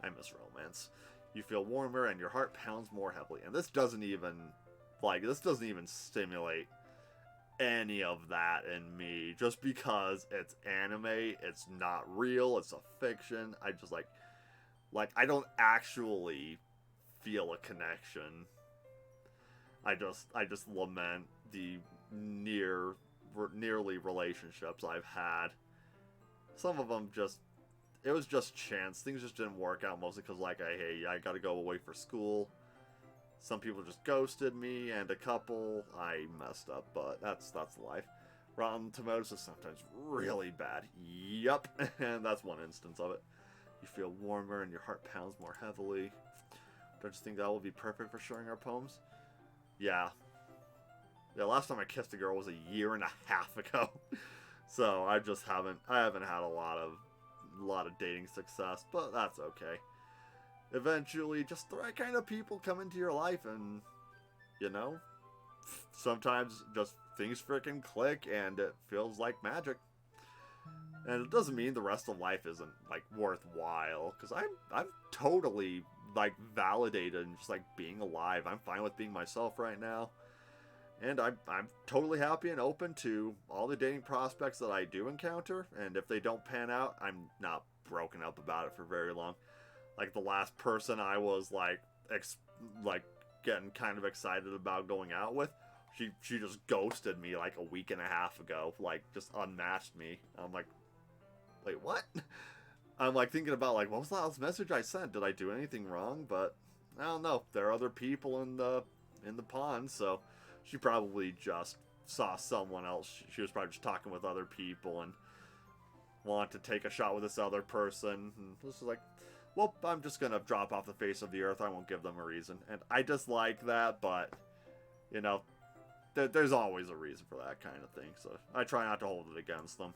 I miss romance. You feel warmer and your heart pounds more heavily. And this doesn't even stimulate any of that in me. Just because it's anime, it's not real, it's a fiction. I just like I don't actually feel a connection. I just lament the nearly relationships I've had. Some of them it was just chance. Things just didn't work out, mostly because, like, I gotta go away for school. Some people just ghosted me, and a couple I messed up, but that's life. Rotten Tomatoes is sometimes really bad. Yup, and that's one instance of it. You feel warmer and your heart pounds more heavily. Don't you think that will be perfect for sharing our poems? Yeah. Yeah, last time I kissed a girl was a year and a half ago. So I haven't had a lot of dating success, but that's okay. Eventually, just the right kind of people come into your life, and sometimes just things freaking click and it feels like magic. And it doesn't mean the rest of life isn't, like, worthwhile, because I'm totally, like, validated and just, like, being alive. I'm fine with being myself right now. And I'm totally happy and open to all the dating prospects that I do encounter. And if they don't pan out, I'm not broken up about it for very long. Like, the last person I was, like, getting kind of excited about going out with, she just ghosted me, like, a week and a half ago. Like, just unmatched me. I'm like, wait, what? I'm, like, thinking about, like, what was the last message I sent? Did I do anything wrong? But I don't know. There are other people in the pond, so she probably just saw someone else. She was probably just talking with other people and wanted to take a shot with this other person. And this is like, well, I'm just gonna drop off the face of the earth. I won't give them a reason. And I dislike that, but, you know, there's always a reason for that kind of thing. So I try not to hold it against them.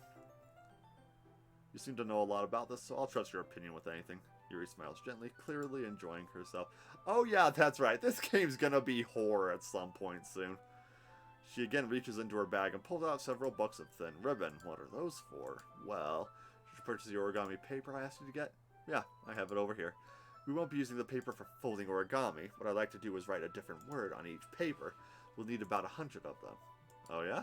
You seem to know a lot about this, so I'll trust your opinion with anything. Yuri smiles gently, clearly enjoying herself. Oh yeah, that's right. This game's gonna be horror at some point soon. She again reaches into her bag and pulls out several books of thin ribbon. What are those for? Well, did you purchase the origami paper I asked you to get? Yeah, I have it over here. We won't be using the paper for folding origami. What I'd like to do is write a different word on each paper. We'll need about 100 of them. Oh yeah?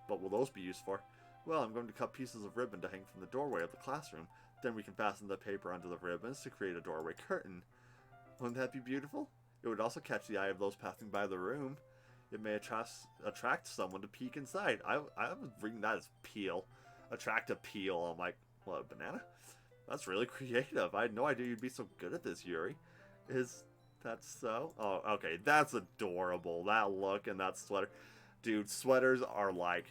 What will those be used for? Well, I'm going to cut pieces of ribbon to hang from the doorway of the classroom. Then we can fasten the paper onto the ribbons to create a doorway curtain. Wouldn't that be beautiful? It would also catch the eye of those passing by the room. It may attract someone to peek inside. I was reading that as peel. Attract a peel. I'm like, what, a banana? That's really creative. I had no idea you'd be so good at this, Yuri. Is that so? Oh, okay. That's adorable. That look and that sweater. Dude, sweaters are like,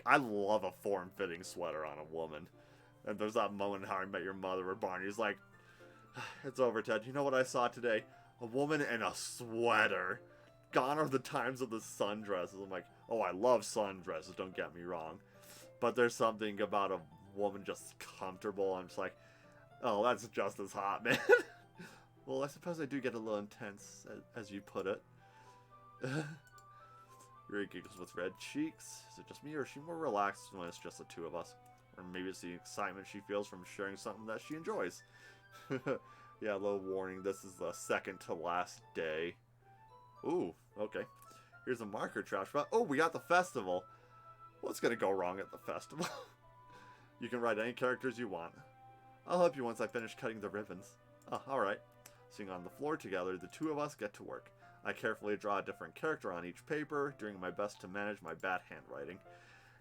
I love a form-fitting sweater on a woman. And there's that moment in How I Met Your Mother where Barney's like, it's over, Ted. You know what I saw today? A woman in a sweater. Gone are the times of the sundresses. I'm like, oh, I love sundresses, don't get me wrong. But there's something about a woman just comfortable. I'm just like, oh, that's just as hot, man. Well, I suppose I do get a little intense, as you put it. Yuri giggles with red cheeks. Is it just me, or is she more relaxed when it's just the two of us? Or maybe it's the excitement she feels from sharing something that she enjoys. Yeah, a little warning. This is the second to last day. Ooh, okay. Here's a marker trash spot. Oh, we got the festival. What's gonna go wrong at the festival? You can write any characters you want. I'll help you once I finish cutting the ribbons. Oh, alright. Sitting on the floor together, the two of us get to work. I carefully draw a different character on each paper, doing my best to manage my bad handwriting.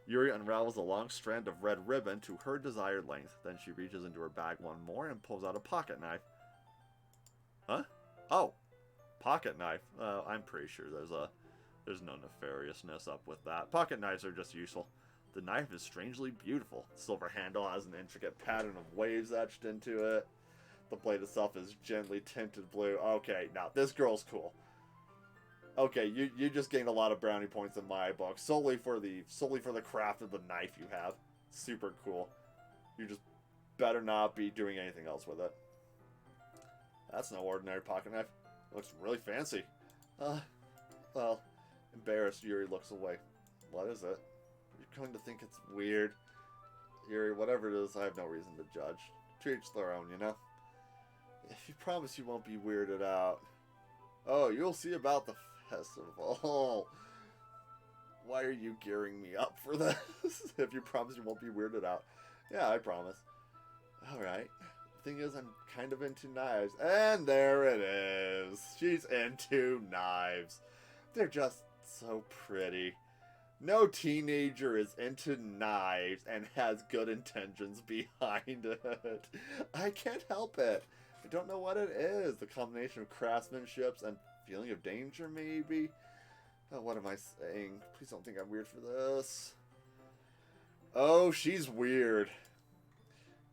Yuri unravels a long strand of red ribbon to her desired length. Then she reaches into her bag one more and pulls out a pocket knife. Huh? Oh, pocket knife. I'm pretty sure there's no nefariousness up with that. Pocket knives are just useful. The knife is strangely beautiful. The silver handle has an intricate pattern of waves etched into it. The blade itself is gently tinted blue. Okay, now this girl's cool. Okay, you just gained a lot of brownie points in my book solely for the craft of the knife you have. Super cool. You just better not be doing anything else with it. That's no ordinary pocket knife. It looks really fancy. Well, embarrassed, Yuri looks away. What is it? You're going to think it's weird. Yuri, whatever it is, I have no reason to judge. To each their own, you know? If you promise you won't be weirded out. Oh, you'll see about the festival. Why are you gearing me up for this? If you promise you won't be weirded out. Yeah, I promise. Alright. The thing is, I'm kind of into knives. And there it is. She's into knives. They're just so pretty. No teenager is into knives and has good intentions behind it. I can't help it. I don't know what it is. The combination of craftsmanship and feeling of danger, maybe? Oh, what am I saying? Please don't think I'm weird for this. Oh, she's weird.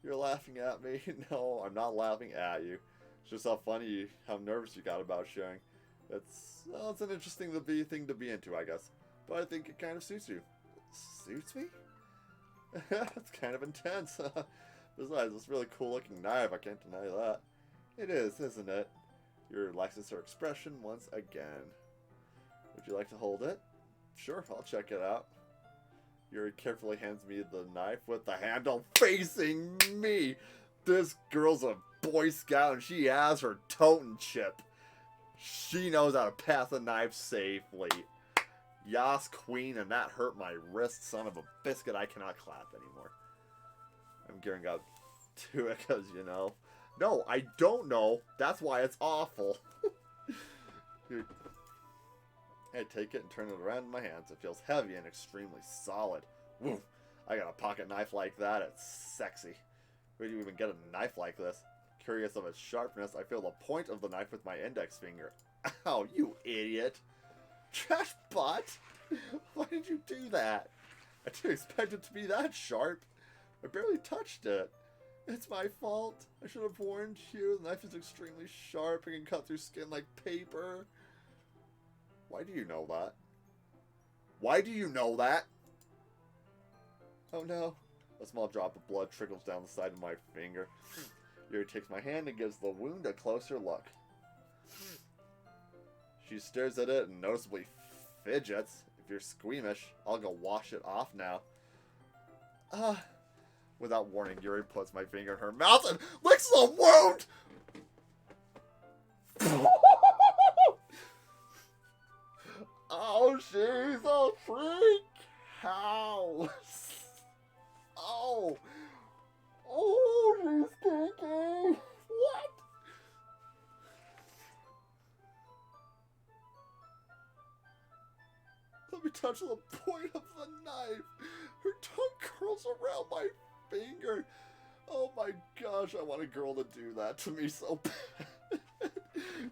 You're laughing at me? No, I'm not laughing at you. It's just how funny, how nervous you got about sharing. It's an interesting thing to be into, I guess. But I think it kind of suits you. Suits me? It's kind of intense. Besides, it's a really cool looking knife. I can't deny that. It is, isn't it? Your relaxes her expression once again. Would you like to hold it? Sure, I'll check it out. Yuri carefully hands me the knife with the handle facing me. This girl's a Boy Scout and she has her totem chip. She knows how to pass a knife safely. Yas, queen, and that hurt my wrist, son of a biscuit. I cannot clap anymore. I'm gearing up to it because, you know. No, I don't know. That's why it's awful. Dude. I take it and turn it around in my hands. It feels heavy and extremely solid. Woo! I got a pocket knife like that. It's sexy. Where do you even get a knife like this? Curious of its sharpness, I feel the point of the knife with my index finger. Ow, you idiot! Trash butt! Why did you do that? I didn't expect it to be that sharp. I barely touched it. It's my fault. I should have warned you. The knife is extremely sharp and can cut through skin like paper. Why do you know that? Why do you know that? Oh no. A small drop of blood trickles down the side of my finger. Yuri takes my hand and gives the wound a closer look. She stares at it and noticeably fidgets. If you're squeamish, I'll go wash it off now. Without warning, Yuri puts my finger in her mouth and licks the wound! Oh, she's a freak house. Oh. Oh, she's kinky. What? Let me touch the point of the knife. Her tongue curls around my finger. Oh my gosh, I want a girl to do that to me so bad.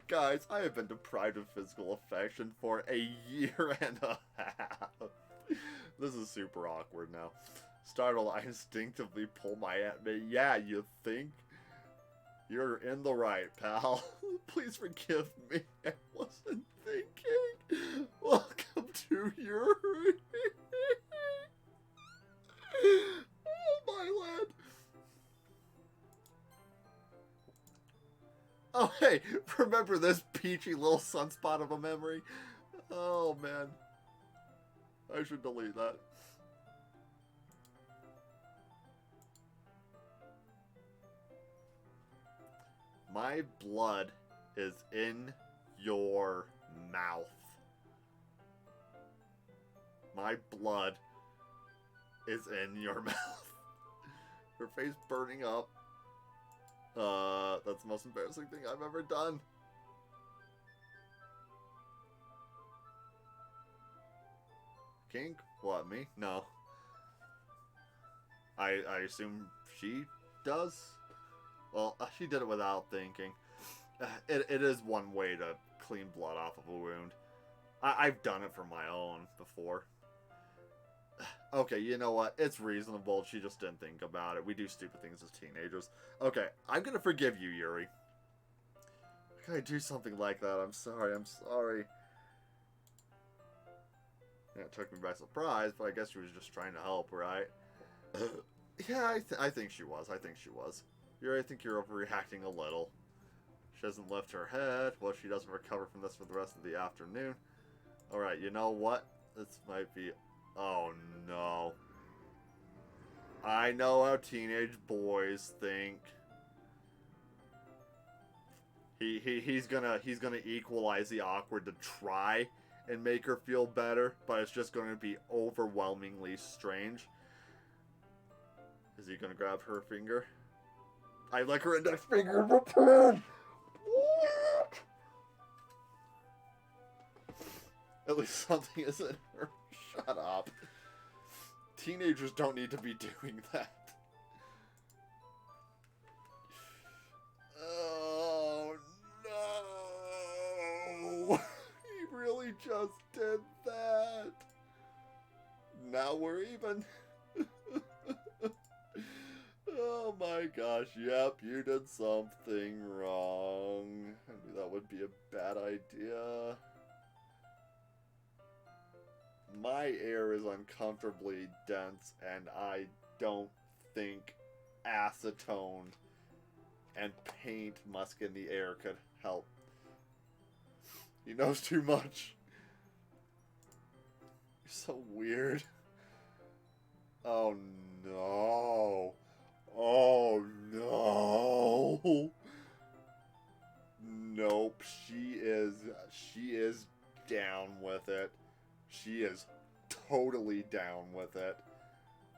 Guys, I have been deprived of physical affection for a year and a half. This is super awkward now. Startled, I instinctively pull my hand. Yeah, you think? You're in the right, pal. Please forgive me. I wasn't thinking. Welcome to your... Oh, my lad. Oh, hey, remember this peachy little sunspot of a memory? Oh, man. I should delete that. My blood is in your mouth. My blood is in your mouth. Her face burning up. That's the most embarrassing thing I've ever done. Kink? What, me? No. I assume she does? Well, she did it without thinking. It is one way to clean blood off of a wound. I've done it for my own before. Okay, you know what? It's reasonable. She just didn't think about it. We do stupid things as teenagers. Okay, I'm gonna forgive you, Yuri. How can I do something like that? I'm sorry. I'm sorry. Yeah, it took me by surprise, but I guess she was just trying to help, right? Yeah, I think she was. I think she was. Yuri, I think you're overreacting a little. She doesn't lift her head. Well, she doesn't recover from this for the rest of the afternoon. Alright, you know what? This might be... Oh, no. I know how teenage boys think. He's gonna equalize the awkward to try and make her feel better, but it's just going to be overwhelmingly strange. Is he gonna grab her finger? I like her index finger in return! What? At least something is in her. Shut up. Teenagers don't need to be doing that. Oh, no. He really just did that. Now we're even. Oh my gosh, yep, you did something wrong. I knew that would be a bad idea. My air is uncomfortably dense, and I don't think acetone and paint musk in the air could help. He knows too much. so weird. Oh no. Oh no. Nope, she is down with it. She is totally down with it.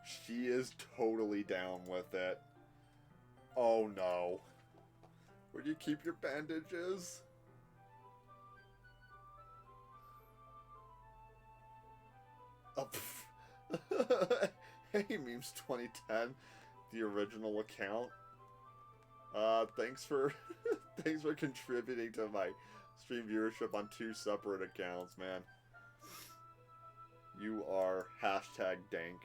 She is totally down with it. Oh no. Where do you keep your bandages? Oh, hey, Memes 2010, the original account. Thanks for thanks for contributing to my stream viewership on 2 separate accounts, man. You are hashtag dank.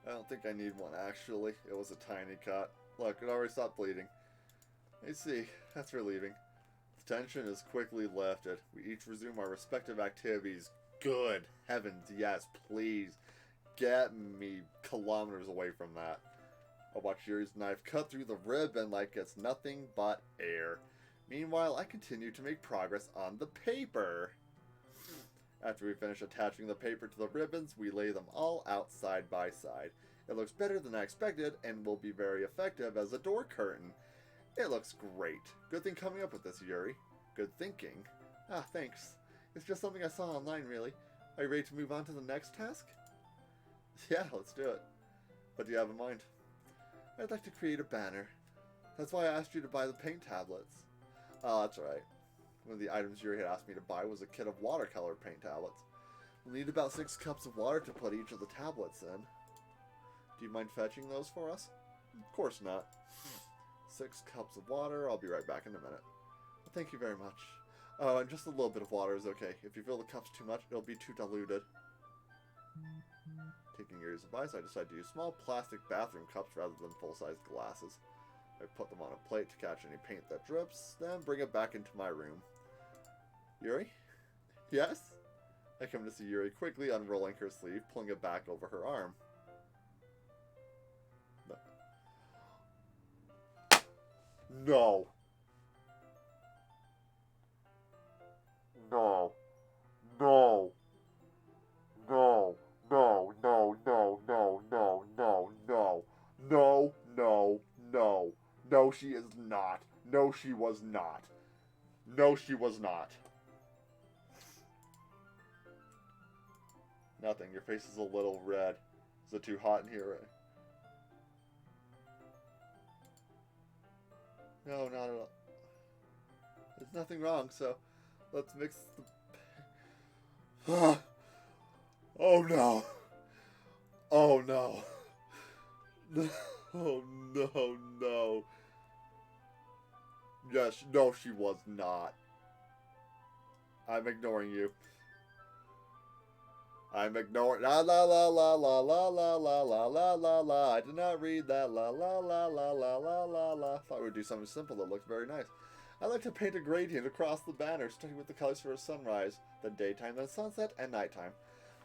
I don't think I need one, actually. It was a tiny cut. Look, it already stopped bleeding. I see. That's relieving. The tension is quickly lifted. We each resume our respective activities. Good heavens, yes, please. Get me kilometers away from that. I'll watch Yuri's knife cut through the ribbon like it's nothing but air. Meanwhile, I continue to make progress on the paper. After we finish attaching the paper to the ribbons, we lay them all out side by side. It looks better than I expected and will be very effective as a door curtain. It looks great. Good thing coming up with this, Yuri. Good thinking. Ah, thanks. It's just something I saw online, really. Are you ready to move on to the next task? Yeah, let's do it. What do you have in mind? I'd like to create a banner. That's why I asked you to buy the paint tablets. Oh, that's right. One of the items Yuri had asked me to buy was a kit of watercolor paint tablets. We'll need about 6 cups of water to put each of the tablets in. Do you mind fetching those for us? Of course not. 6 cups of water. I'll be right back in a minute. Well, thank you very much. Oh, and just a little bit of water is okay. If you fill the cups too much, it'll be too diluted. Taking Yuri's advice, I decided to use small plastic bathroom cups rather than full-size glasses. I put them on a plate to catch any paint that drips, then bring it back into my room. Yuri? Yes? I come to see Yuri quickly unrolling her sleeve, pulling it back over her arm. No. No. No. No. No. No. No. No. No. No. No. No. No. No. No, she is not. No, she was not. No, she was not. Nothing. Your face is a little red. Is it too hot in here? No, not at all. There's nothing wrong, so let's mix the... Oh no. Oh no. Oh no, no. Yes, no, she was not. I'm ignoring you. I'm ignoring. La la la la la la la la la la la la. I did not read that. La la la la la la la la. Thought we would do something simple that looked very nice. I like to paint a gradient across the banner, starting with the colors for a sunrise, then daytime, then sunset, and nighttime.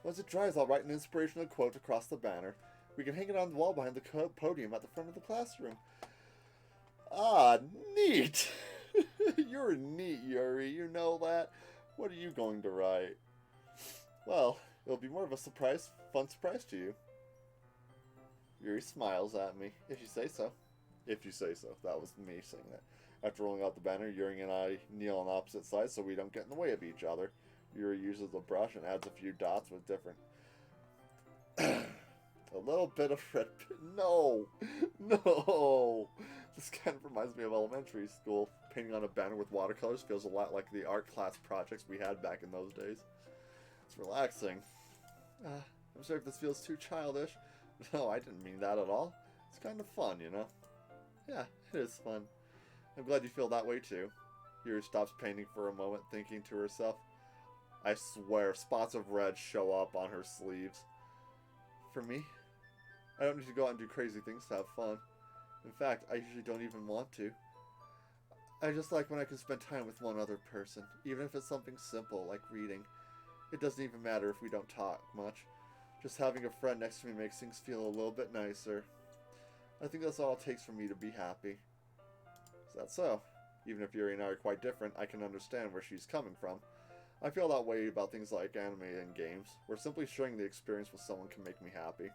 Once it dries, I'll write an inspirational quote across the banner. We can hang it on the wall behind the podium at the front of the classroom. Ah, neat! You're neat, Yuri. You know that? What are you going to write? Well, it'll be more of a fun surprise to you. Yuri smiles at me. If you say so. If you say so. That was me saying that. After rolling out the banner, Yuri and I kneel on opposite sides so we don't get in the way of each other. Yuri uses a brush and adds a few dots with different... a little bit of red... No! No! This kind of reminds me of elementary school. Painting on a banner with watercolors feels a lot like the art class projects we had back in those days. It's relaxing. I'm sorry if this feels too childish. No, I didn't mean that at all. It's kind of fun, you know? Yeah, it is fun. I'm glad you feel that way too. Yuri stops painting for a moment, thinking to herself. I swear, spots of red show up on her sleeves. For me, I don't need to go out and do crazy things to have fun. In fact, I usually don't even want to. I just like when I can spend time with one other person, even if it's something simple like reading. It doesn't even matter if we don't talk much. Just having a friend next to me makes things feel a little bit nicer. I think that's all it takes for me to be happy. Is that so? Even if Yuri and I are quite different, I can understand where she's coming from. I feel that way about things like anime and games, where simply sharing the experience with someone can make me happy.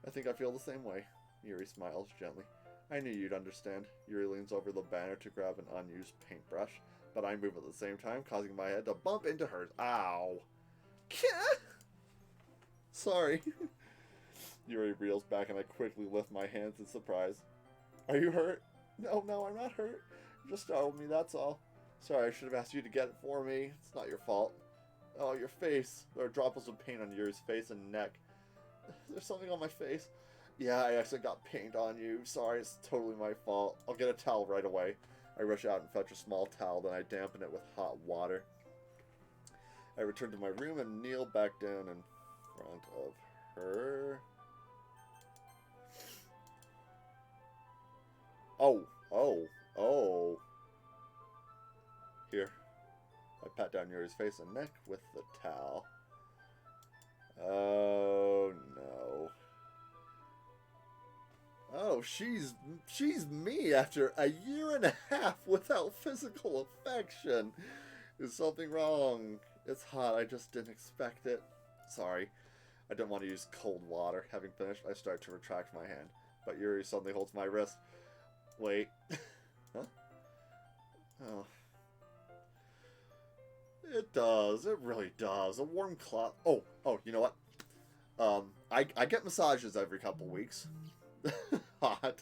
I think I feel the same way. Yuri smiles gently. I knew you'd understand. Yuri leans over the banner to grab an unused paintbrush, but I move at the same time, causing my head to bump into hers. Ow. Sorry. Yuri reels back and I quickly lift my hands in surprise. Are you hurt? No, I'm not hurt. You just startled me, that's all. Sorry, I should have asked you to get it for me. It's not your fault. Oh, your face. There are droplets of paint on Yuri's face and neck. There's something on my face. Yeah, I actually got paint on you. Sorry, it's totally my fault. I'll get a towel right away. I rush out and fetch a small towel, then I dampen it with hot water. I return to my room and kneel back down in front of her. Oh. Here. I pat down Yuri's face and neck with the towel. Oh, no. Oh, she's me after a year and a half without physical affection. Is something wrong? It's hot, I just didn't expect it. Sorry. I didn't want to use cold water. Having finished, I start to retract my hand. But Yuri suddenly holds my wrist. Wait. Huh? Oh. It does. It really does. A warm cloth. Oh, you know what? I get massages every couple weeks. Hot.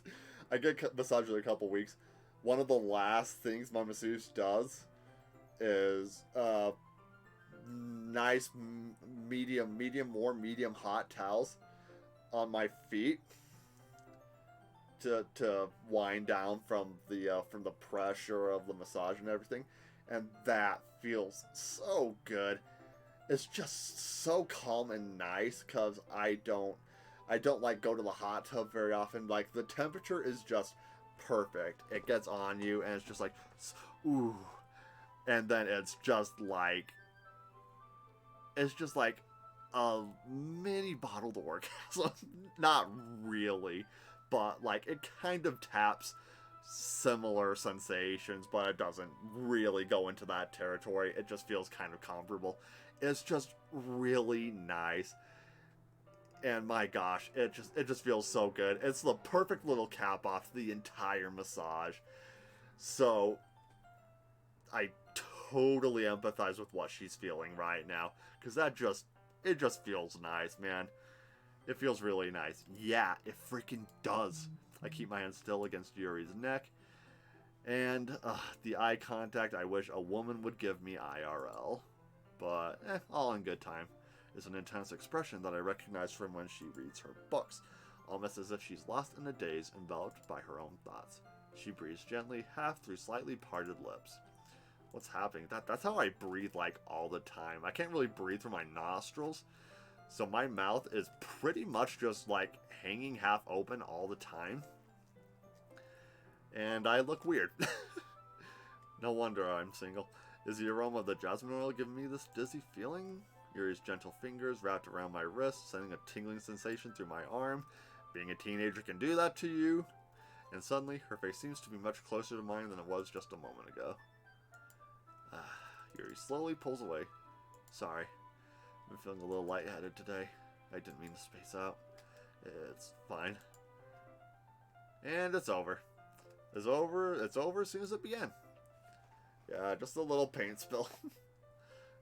I get massages every couple weeks. One of the last things my masseuse does is nice medium hot towels on my feet to wind down from the pressure of the massage and everything, and that feels so good. It's just so calm and nice because I don't like go to the hot tub very often. Like, the temperature is just perfect. It gets on you and it's just like, ooh, and then it's just like a mini bottled orgasm. Not really, but like it kind of taps similar sensations, but it doesn't really go into that territory. It just feels kind of comparable. It's just really nice. And my gosh, it just feels so good. It's the perfect little cap off the entire massage. So I totally empathize with what she's feeling right now, because it just feels nice, man. It feels really nice. Yeah, it freaking does. I keep my hand still against Yuri's neck, and the eye contact I wish a woman would give me IRL. But all in good time. Is an intense expression that I recognize from when she reads her books, almost as if she's lost in a daze, enveloped by her own thoughts. She breathes gently, half through slightly parted lips. What's happening? That's how I breathe, like, all the time. I can't really breathe through my nostrils, so my mouth is pretty much just, like, hanging half open all the time. And I look weird. No wonder I'm single. Is the aroma of the jasmine oil giving me this dizzy feeling? Yuri's gentle fingers wrapped around my wrist, sending a tingling sensation through my arm. Being a teenager can do that to you. And suddenly, her face seems to be much closer to mine than it was just a moment ago. Yuri slowly pulls away. Sorry, I'm feeling a little lightheaded today. I didn't mean to space out. It's fine. And it's over. It's over as soon as it began. Yeah, just a little paint spill.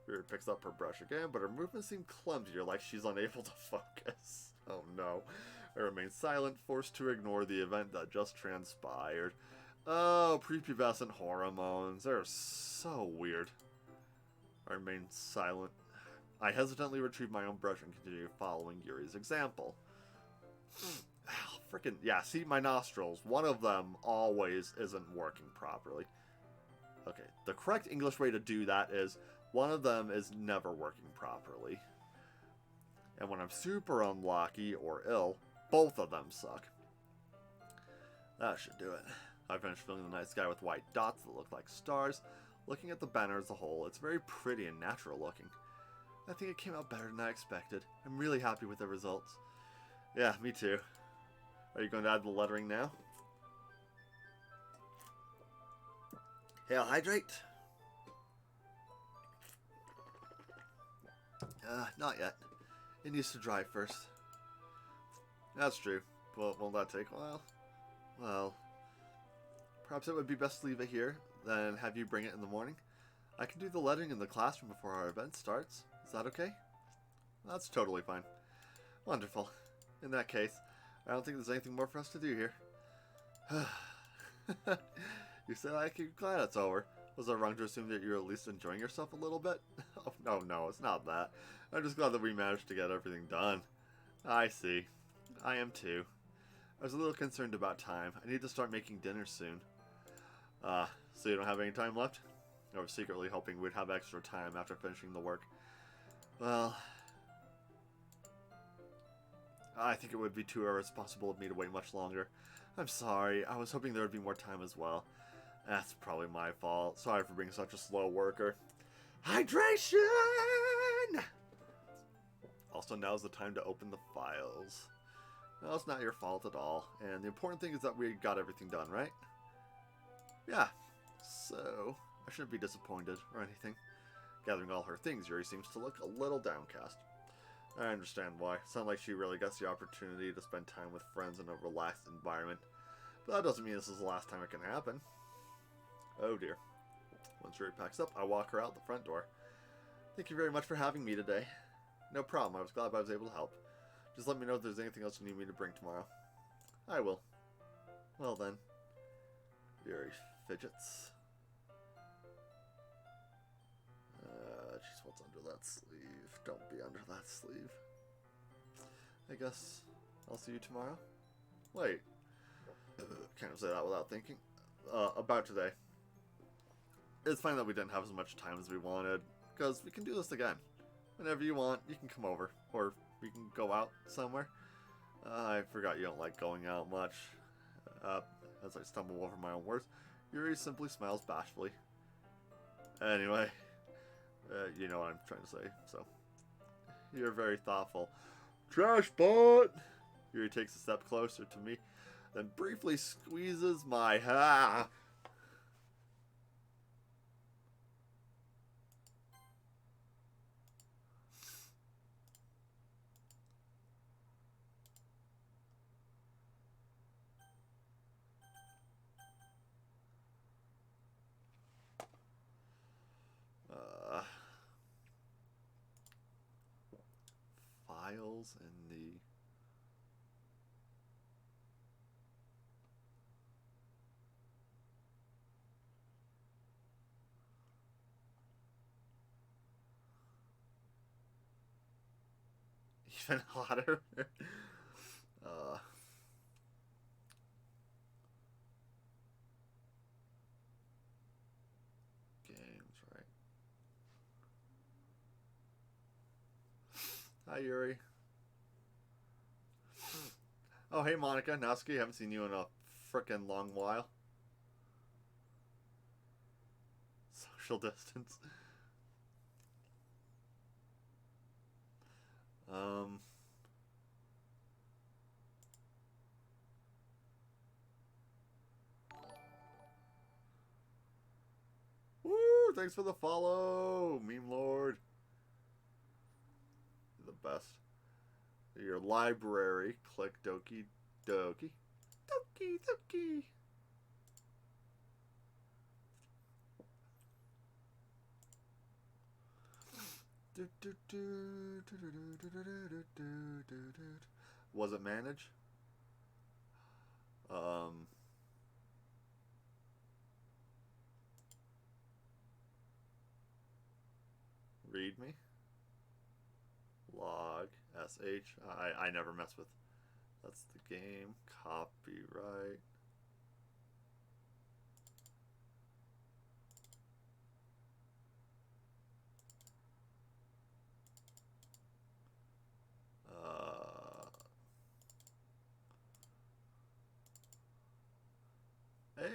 Yuri picks up her brush again, but her movements seem clumsier, like she's unable to focus. Oh no. I remain silent, forced to ignore the event that just transpired. Oh, prepubescent hormones. They're so weird. I remain silent. I hesitantly retrieve my own brush and continue following Yuri's example. Freaking, yeah, see, my nostrils. One of them always isn't working properly. Okay, the correct English way to do that is one of them is never working properly. And when I'm super unlucky or ill, both of them suck. That should do it. I finished filling the night sky with white dots that look like stars. Looking at the banner as a whole, it's very pretty and natural looking. I think it came out better than I expected. I'm really happy with the results. Yeah, me too. Are you going to add the lettering now? Hail, hydrate. Not yet. It needs to dry first. That's true. But won't that take a while? Well, perhaps it would be best to leave it here, then have you bring it in the morning. I can do the lettering in the classroom before our event starts. Is that okay? That's totally fine. Wonderful. In that case, I don't think there's anything more for us to do here. You said I could be glad it's over. Was I wrong to assume that you're at least enjoying yourself a little bit? Oh, no, it's not that. I'm just glad that we managed to get everything done. I see. I am too. I was a little concerned about time. I need to start making dinner soon. So you don't have any time left? I was secretly hoping we'd have extra time after finishing the work. Well, I think it would be too irresponsible of me to wait much longer. I'm sorry. I was hoping there would be more time as well. That's probably my fault. Sorry for being such a slow worker. Hydration! Also, now's the time to open the files. No, it's not your fault at all. And the important thing is that we got everything done, right? Yeah. So, I shouldn't be disappointed or anything. Gathering all her things, Yuri seems to look a little downcast. I understand why. Sounds like she really gets the opportunity to spend time with friends in a relaxed environment. But that doesn't mean this is the last time it can happen. Oh dear. Once Yuri packs up, I walk her out the front door. Thank you very much for having me today. No problem. I was glad I was able to help. Just let me know if there's anything else you need me to bring tomorrow. I will. Well then. Yuri fidgets. Jeez, what's under that sleeve? Don't be under that sleeve. I guess I'll see you tomorrow. Wait. Can't say that without thinking. About today. It's fine that we didn't have as much time as we wanted, because we can do this again. Whenever you want, you can come over, or we can go out somewhere. I forgot you don't like going out much. As I stumble over my own words, Yuri simply smiles bashfully. Anyway, you know what I'm trying to say, so. You're very thoughtful. Trash bot! Yuri takes a step closer to me, then briefly squeezes my ha. Files in the... Even hotter. Games, right? Hi, Yuri. Oh, hey, Monica. Natsuki, haven't seen you in a frickin' long while. Social distance. Woo! Thanks for the follow, Meme Lord. You're the best. Your library. Click Doki Doki. Doki Doki. Was it manage? Read me. Log. SH. I never mess with. That's the game. Copyright.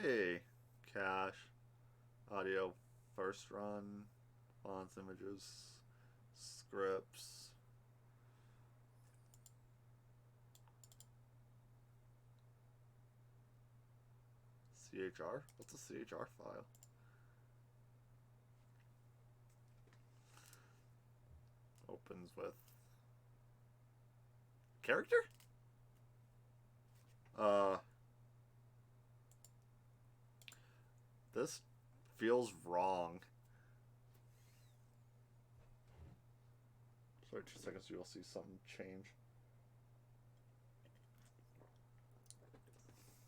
Hey, cache, audio, first run, fonts, images, scripts. CHR? What's a CHR file? opens with character? This feels wrong. Sorry, 2 seconds, you'll see something change.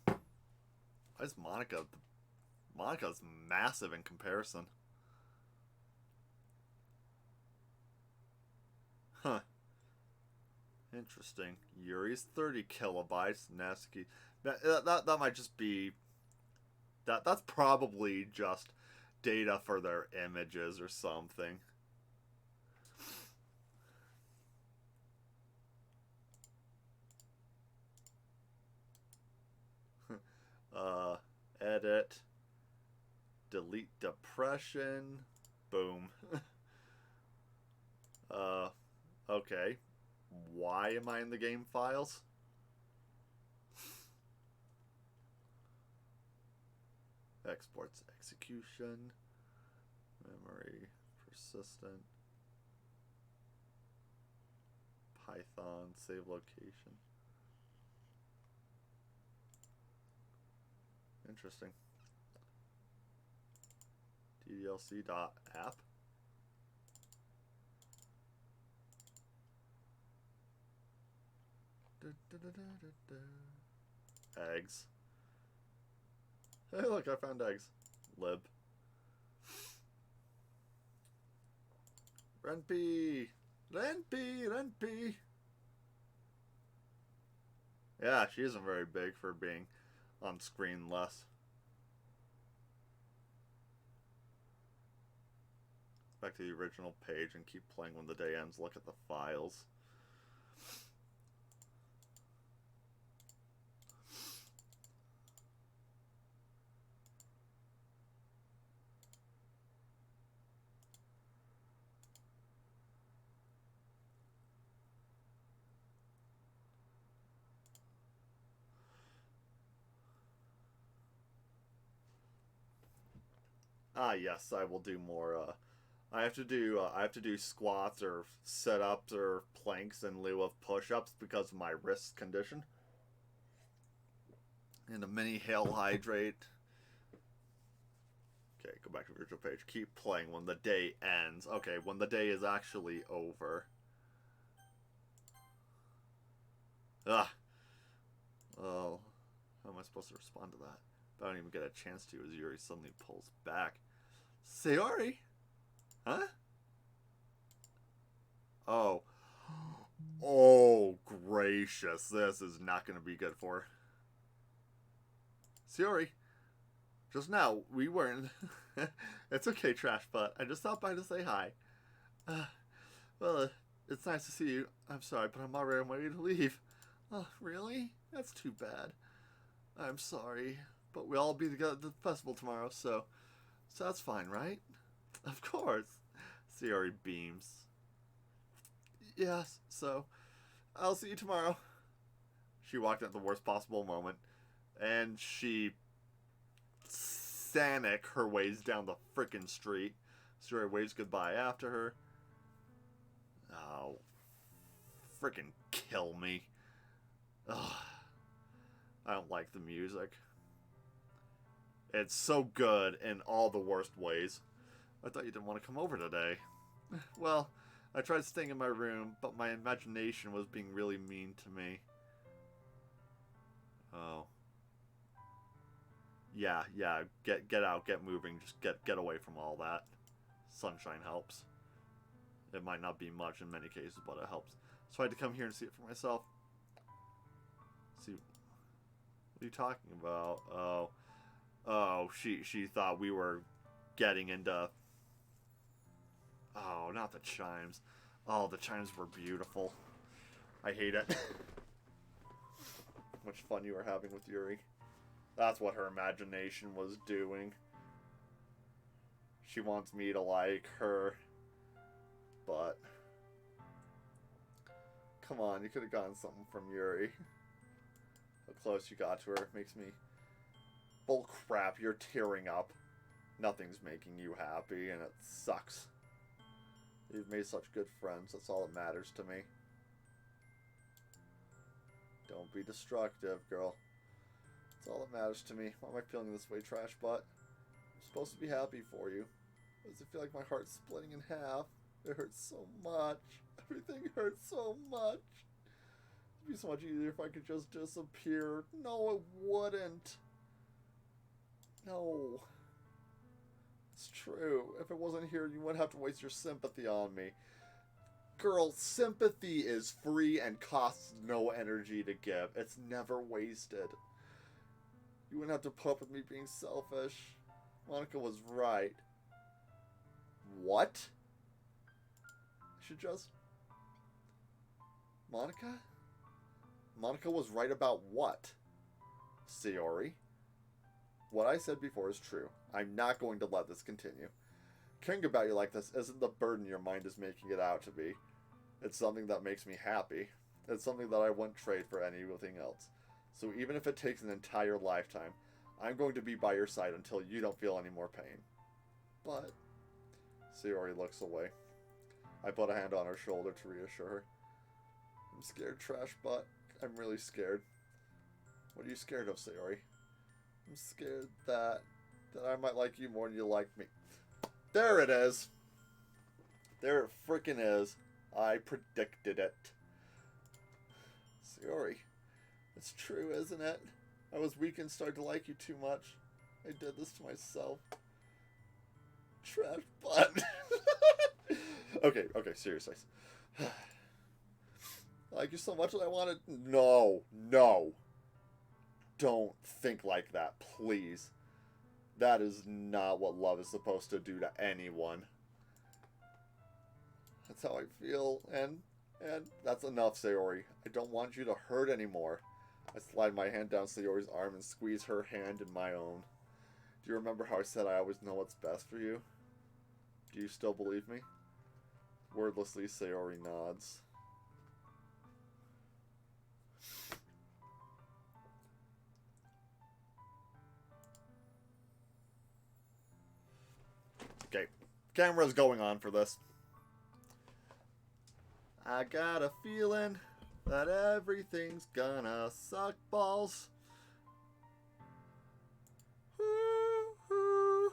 Why is Monica? Monica's massive in comparison. Huh. Interesting. Yuri's 30 kilobytes. Natsuki. That might just be. That's probably just data for their images or something. Edit. Delete depression. Boom. Okay. Why am I in the game files? Exports execution. Memory persistent. Python save location. Interesting. DDLC.app. Eggs. Hey, look, I found eggs. Lib. Renpy! Renpy! Yeah, she isn't very big for being on screen less. Back to the original page and keep playing when the day ends. Look at the files. Ah, yes, I will do more. I have to do squats or sit-ups or planks in lieu of push-ups because of my wrist condition. And a mini hail hydrate. Okay, go back to the original page. Keep playing when the day ends. Okay, when the day is actually over. Ah. Oh, how am I supposed to respond to that? I don't even get a chance to as Yuri suddenly pulls back. Sayori? Huh? Oh. Oh, gracious. This is not going to be good for her. Sayori. Just now, we weren't... It's okay, Trash Butt. I just stopped by to say hi. Well, it's nice to see you. I'm sorry, but I'm already on my way to leave. Oh, really? That's too bad. I'm sorry. But we'll all be together at the festival tomorrow, so that's fine, right? Of course. Sayori beams. Yes, so I'll see you tomorrow. She walked in at the worst possible moment, and she Sanic her ways down the frickin' street. Sayori waves goodbye after her. Oh, frickin' kill me. Ugh. I don't like the music. It's so good in all the worst ways. I thought you didn't want to come over today. Well, I tried staying in my room, but my imagination was being really mean to me. Oh. Yeah, get out, get moving, just get away from all that. Sunshine helps. It might not be much in many cases, but it helps. So I had to come here and see it for myself. See, what are you talking about? Oh, she thought we were getting into... Oh, not the chimes. Oh, the chimes were beautiful. I hate it. Much fun you were having with Yuri. That's what her imagination was doing. She wants me to like her. But... Come on, you could have gotten something from Yuri. How close you got to her makes me... Bull crap, you're tearing up. Nothing's making you happy, and it sucks. We've made such good friends. That's all that matters to me. Don't be destructive, girl. That's all that matters to me. Why am I feeling this way, trash butt? I'm supposed to be happy for you. Why does it feel like my heart's splitting in half? It hurts so much. Everything hurts so much. It'd be so much easier if I could just disappear. No, it wouldn't. No. It's true. If it wasn't here, you wouldn't have to waste your sympathy on me. Girl, sympathy is free and costs no energy to give. It's never wasted. You wouldn't have to put up with me being selfish. Monica was right. What? I should just... Monica? Monica was right about what? Sayori? What I said before is true. I'm not going to let this continue. Caring about you like this isn't the burden your mind is making it out to be. It's something that makes me happy. It's something that I wouldn't trade for anything else. So even if it takes an entire lifetime, I'm going to be by your side until you don't feel any more pain. But... Sayori looks away. I put a hand on her shoulder to reassure her. I'm scared, trash butt. I'm really scared. What are you scared of, Sayori? I'm scared that I might like you more than you like me. There it is. There it frickin' is. I predicted it. Sayori, it's true, isn't it? I was weak and started to like you too much. I did this to myself. Trash butt. Okay, seriously. I like you so much that I wanted... No. Don't think like that, please. That is not what love is supposed to do to anyone. That's how I feel, and that's enough, Sayori. I don't want you to hurt anymore. I slide my hand down Sayori's arm and squeeze her hand in my own. Do you remember how I said I always know what's best for you? Do you still believe me? Wordlessly, Sayori nods. Okay, camera's going on for this. I got a feeling that everything's gonna suck balls. Woo-hoo.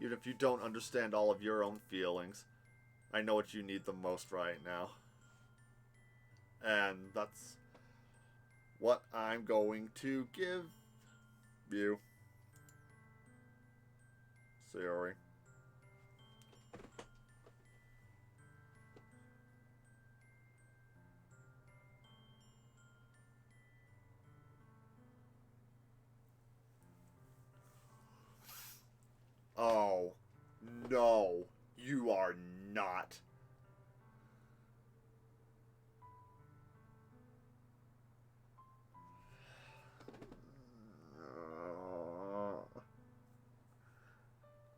Even if you don't understand all of your own feelings, I know what you need the most right now. And that's what I'm going to give you, Sayori. Oh, no, you are not.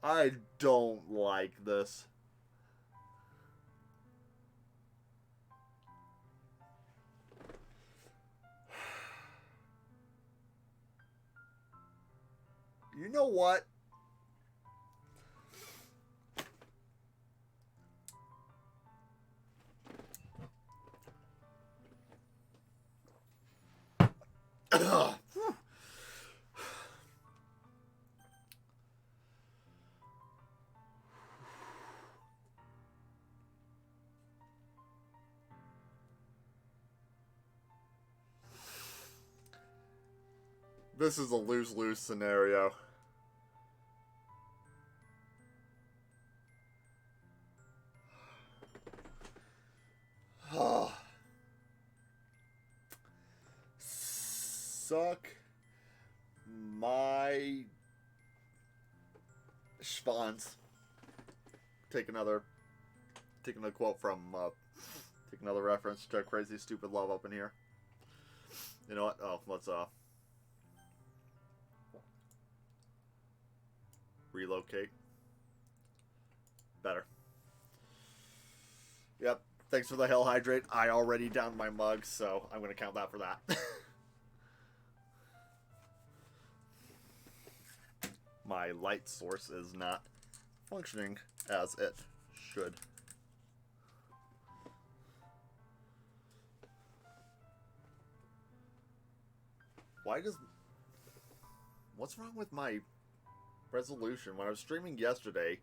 I don't like this. You know what? This is a lose-lose scenario. Suck my schwanz. Take another quote from take another reference to Crazy Stupid Love up in here. You know what? Oh, let's relocate. Better. Yep. Thanks for the Hell Hydrate. I already downed my mug, so I'm going to count that for that. my light source is not functioning as it should. What's wrong with my resolution? When I was streaming yesterday,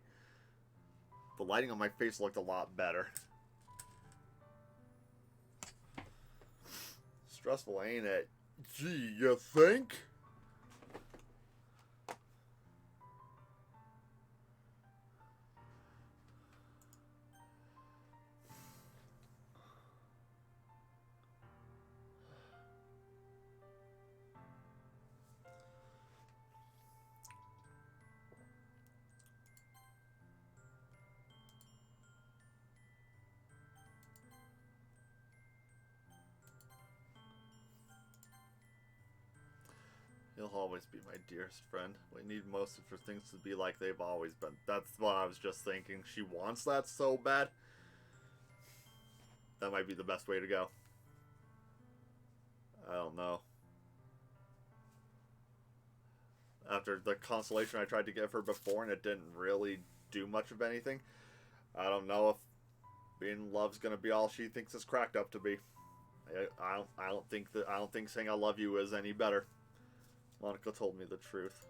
the lighting on my face looked a lot better. Stressful, ain't it? Gee, you think? You'll always be my dearest friend. We need most of her things to be like they've always been. That's what I was just thinking. She wants that so bad. That might be the best way to go. I don't know. After the consolation I tried to give her before and it didn't really do much of anything, I don't know if being in love's gonna be all she thinks it's cracked up to be. I don't think saying I love you is any better. Monica told me the truth.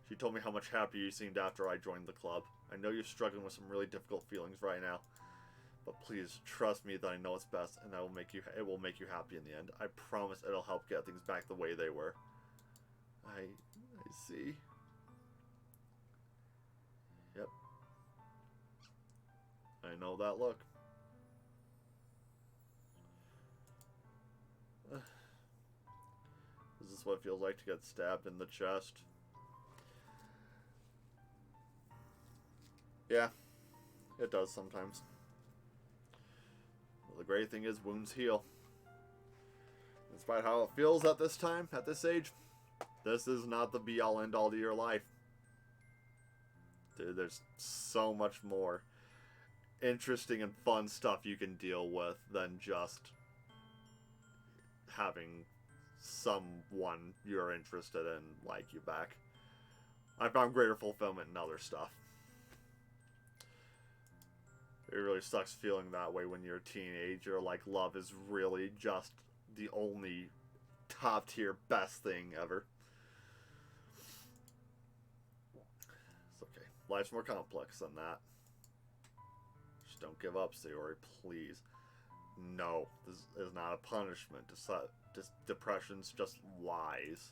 She told me how much happier you seemed after I joined the club. I know you're struggling with some really difficult feelings right now, but please trust me that I know it's best, and it will make you happy in the end. I promise it'll help get things back the way they were. I see. Yep. I know that look. Is this what it feels like to get stabbed in the chest? Yeah, it does sometimes. Well, the great thing is wounds heal. Despite how it feels at this time, at this age, this is not the be-all end-all to your life. Dude, there's so much more interesting and fun stuff you can deal with than just having someone you're interested in like you back. I found greater fulfillment in other stuff. It really sucks feeling that way when you're a teenager. Like, love is really just the only top tier best thing ever. It's okay. Life's more complex than that. Just don't give up, Sayori, please. No, this is not a punishment. Depression's just lies.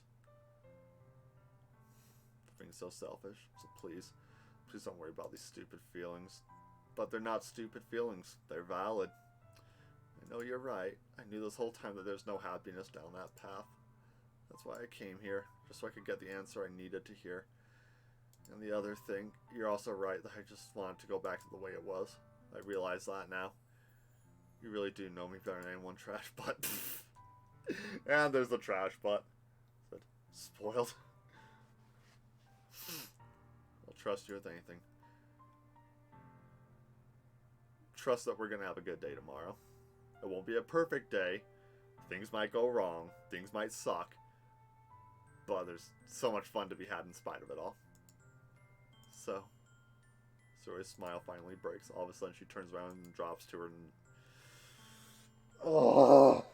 For being so selfish. So please don't worry about these stupid feelings. But they're not stupid feelings. They're valid. I know you're right. I knew this whole time that there's no happiness down that path. That's why I came here. Just so I could get the answer I needed to hear. And the other thing, you're also right that I just wanted to go back to the way it was. I realize that now. You really do know me better than anyone, trash butt. And there's the trash butt. Spoiled. I'll trust you with anything. Trust that we're going to have a good day tomorrow. It won't be a perfect day. Things might go wrong. Things might suck. But there's so much fun to be had in spite of it all. So, Sori's smile finally breaks. All of a sudden she turns around and drops to her. Oh,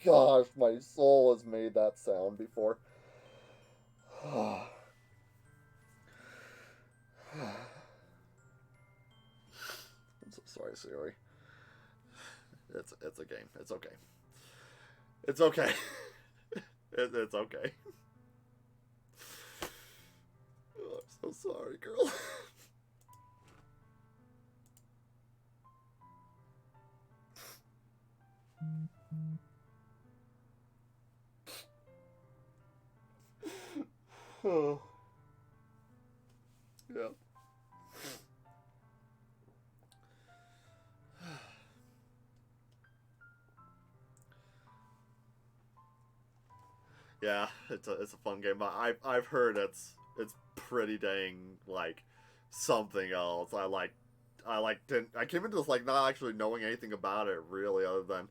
gosh, my soul has made that sound before. I'm so sorry, Sayori. It's a game. It's okay. It's okay. It's okay. Oh, I'm so sorry, girl. Oh. Yeah. Yeah, it's a fun game, but I've heard it's pretty dang like something else. I came into this like not actually knowing anything about it really, other than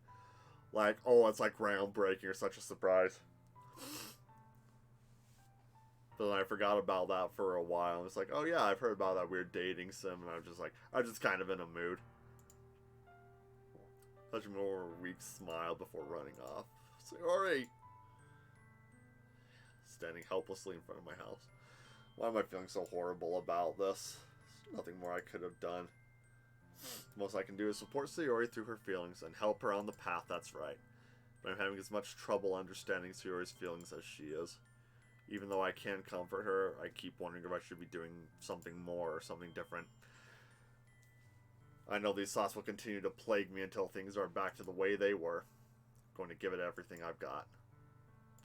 like, oh, it's like groundbreaking or such a surprise. But then I forgot about that for a while. I was like, oh yeah, I've heard about that weird dating sim, and I'm just kind of in a mood. Such a more weak smile before running off. Sayori! Standing helplessly in front of my house. Why am I feeling so horrible about this? There's nothing more I could have done. The most I can do is support Sayori through her feelings and help her on the path that's right. But I'm having as much trouble understanding Sayori's feelings as she is. Even though I can comfort her, I keep wondering if I should be doing something more or something different. I know these thoughts will continue to plague me until things are back to the way they were. I'm going to give it everything I've got.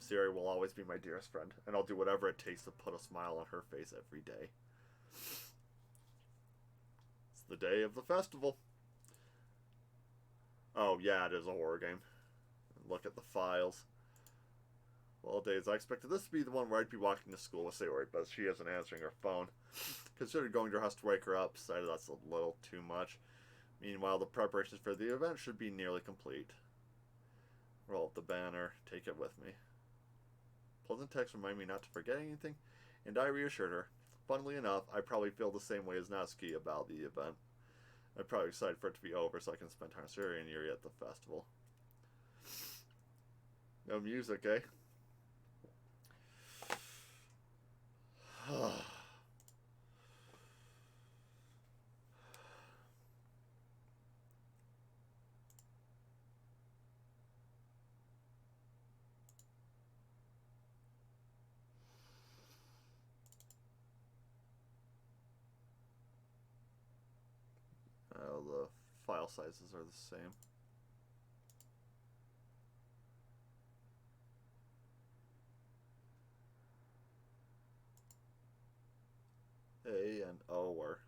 Sayori will always be my dearest friend, and I'll do whatever it takes to put a smile on her face every day. It's the day of the festival. Oh yeah, it is a horror game. Look at the files. Well, days, I expected this to be the one where I'd be walking to school with Sayori, but she isn't answering her phone. Considered going to her house to wake her up, decided that's a little too much. Meanwhile, the preparations for the event should be nearly complete. Roll up the banner, take it with me. Pleasant text remind me not to forget anything, and I reassured her. Funnily enough, I probably feel the same way as Natsuki about the event. I'm probably excited for it to be over so I can spend time with Sayori and Yuri at the festival. No music, eh? The file sizes are the same. A and O are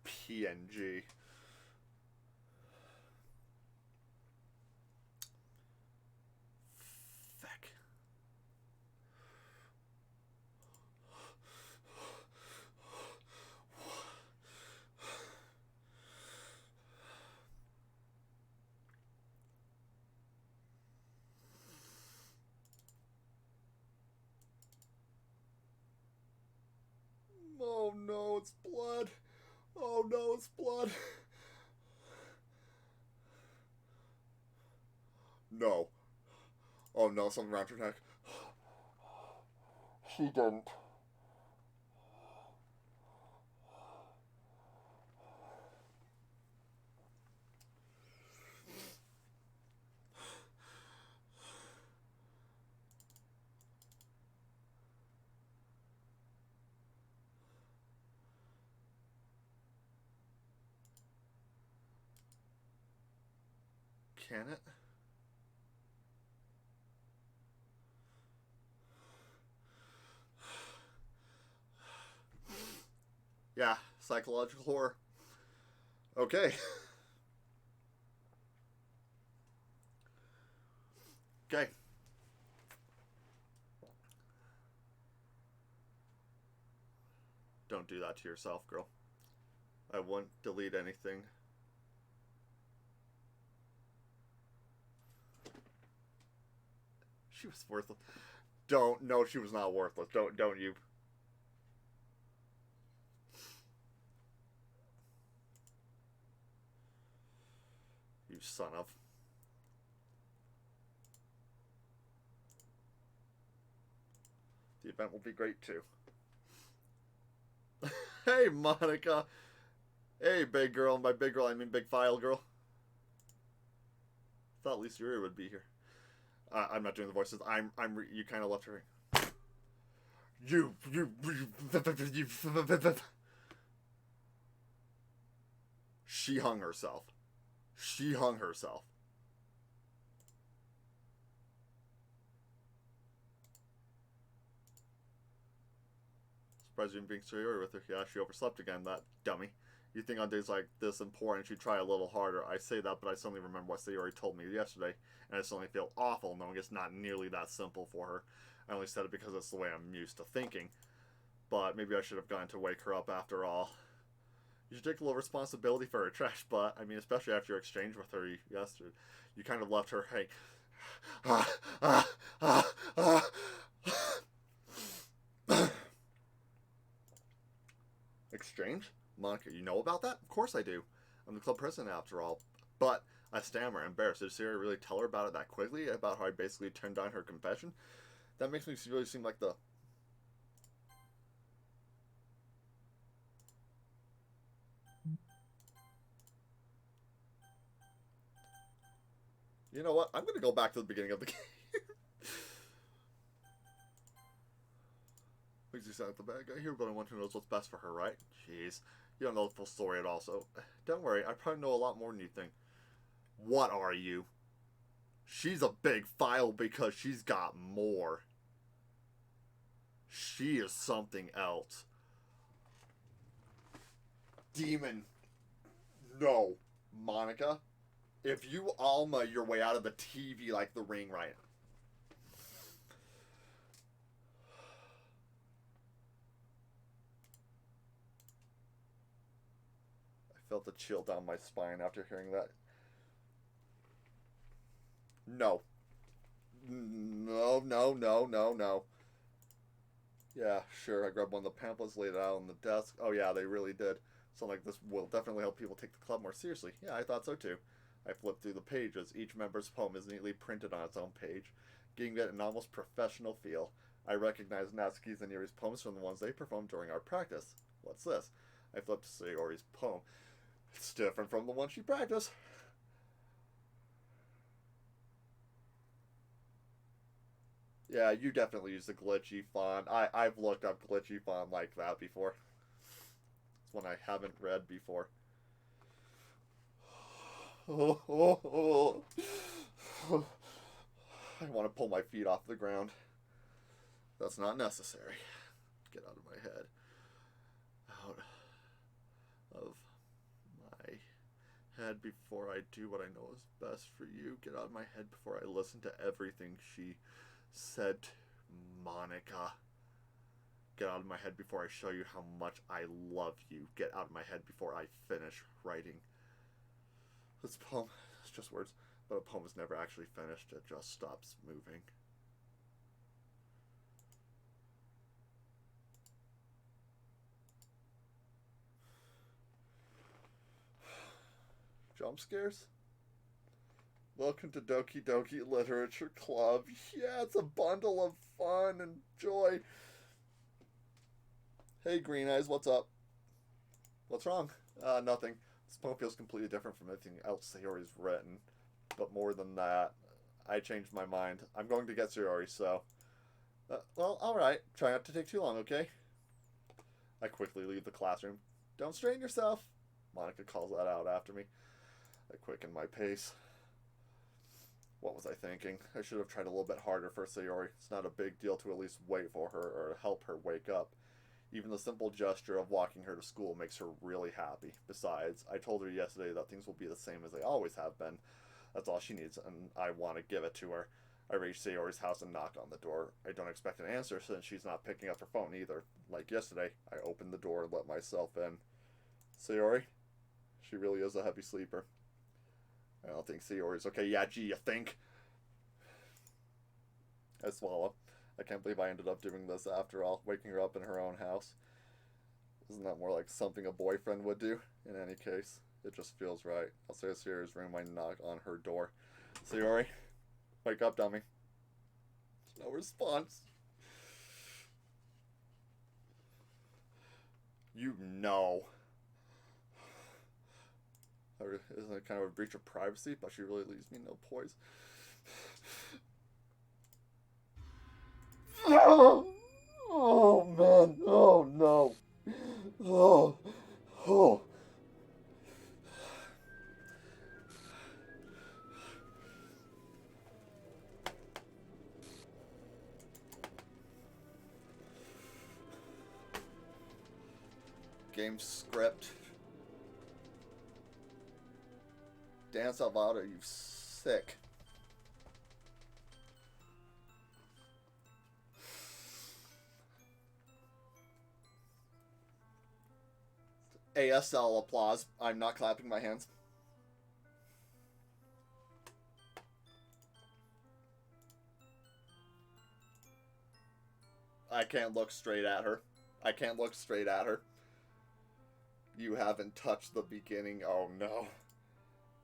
PNG. Feck. Oh no, it's blood. Oh no, it's blood. No. Oh no, something around her neck. She didn't. Can it? Yeah, psychological horror. Okay. Okay. Don't do that to yourself, girl. I won't delete anything. She was worthless. Don't. No, she was not worthless. Don't you. You son of. The event will be great too. Hey, Monica. Hey, big girl. By big girl, I mean big file girl. Thought Lisa Yuri would be here. I'm not doing the voices. You kind of left her. You. She hung herself. She hung herself. Surprised you didn't bring Sayori with her. Yeah, she overslept again, that dummy. You think on days like this important she'd try a little harder. I say that, but I suddenly remember what Sayori told me yesterday, and I suddenly feel awful knowing it's not nearly that simple for her. I only said it because it's the way I'm used to thinking. But maybe I should have gone to wake her up after all. You should take a little responsibility for her trash butt. I mean, especially after your exchange with her yesterday. You kind of left her hang. exchange? Monica, you know about that? Of course I do. I'm the club president after all. But I stammer, embarrassed. Did Siri really tell her about it that quickly? About how I basically turned down her confession? That makes me really seem like the... You know what? I'm going to go back to the beginning of the game. Makes you sound like the bad guy here, but I'm one who knows what's best for her, right? Jeez. You don't know the full story at all, so... Don't worry, I probably know a lot more than you think. What are you? She's a big file because she's got more. She is something else. Demon. No. Monica, if you Alma your way out of the TV like the ring right now. I felt the chill down my spine after hearing that. No. No. Yeah, sure, I grabbed one of the pamphlets, laid it out on the desk. Oh yeah, they really did. Something like this will definitely help people take the club more seriously. Yeah, I thought so too. I flipped through the pages. Each member's poem is neatly printed on its own page, giving it an almost professional feel. I recognized Natsuki's and Yuri's poems from the ones they performed during our practice. What's this? I flipped to Sayori's poem. It's different from the one she practiced. Yeah, you definitely use the glitchy font. I've looked up glitchy font like that before. It's one I haven't read before. I want to pull my feet off the ground. That's not necessary. Get out of my head. Out of my head before I do what I know is best for you. Get out of my head before I listen to everything she said. Monica. Get out of my head before I show you how much I love you. Get out of my head before I finish writing. This poem is just words, but a poem is never actually finished. It just stops moving. Jump scares? Welcome to Doki Doki Literature Club. Yeah, it's a bundle of fun and joy. Hey, Green Eyes, what's up? What's wrong? Nothing. This poem feels completely different from anything else Sayori's written. But more than that, I changed my mind. I'm going to get Sayori, so... well, alright. Try not to take too long, okay? I quickly leave the classroom. Don't strain yourself. Monica calls that out after me. I quicken my pace. What was I thinking? I should have tried a little bit harder for Sayori. It's not a big deal to at least wait for her or help her wake up. Even the simple gesture of walking her to school makes her really happy. Besides, I told her yesterday that things will be the same as they always have been. That's all she needs, and I want to give it to her. I reach Sayori's house and knock on the door. I don't expect an answer since she's not picking up her phone either. Like yesterday, I opened the door and let myself in. Sayori? She really is a heavy sleeper. I don't think Sayori's okay. Yeah, gee, you think? I swallow. I can't believe I ended up doing this after all, waking her up in her own house. Isn't that more like something a boyfriend would do? In any case, it just feels right. I'll say Sayori's room, I knock on her door. Sayori, wake up, dummy. No response. You know. Isn't it kind of a breach of privacy? But she really leaves me no poise. Oh man, oh no. Oh. Game script. Dan Salvato, you sick. ASL applause. I'm not clapping my hands. I can't look straight at her. I can't look straight at her. You haven't touched the beginning. Oh no.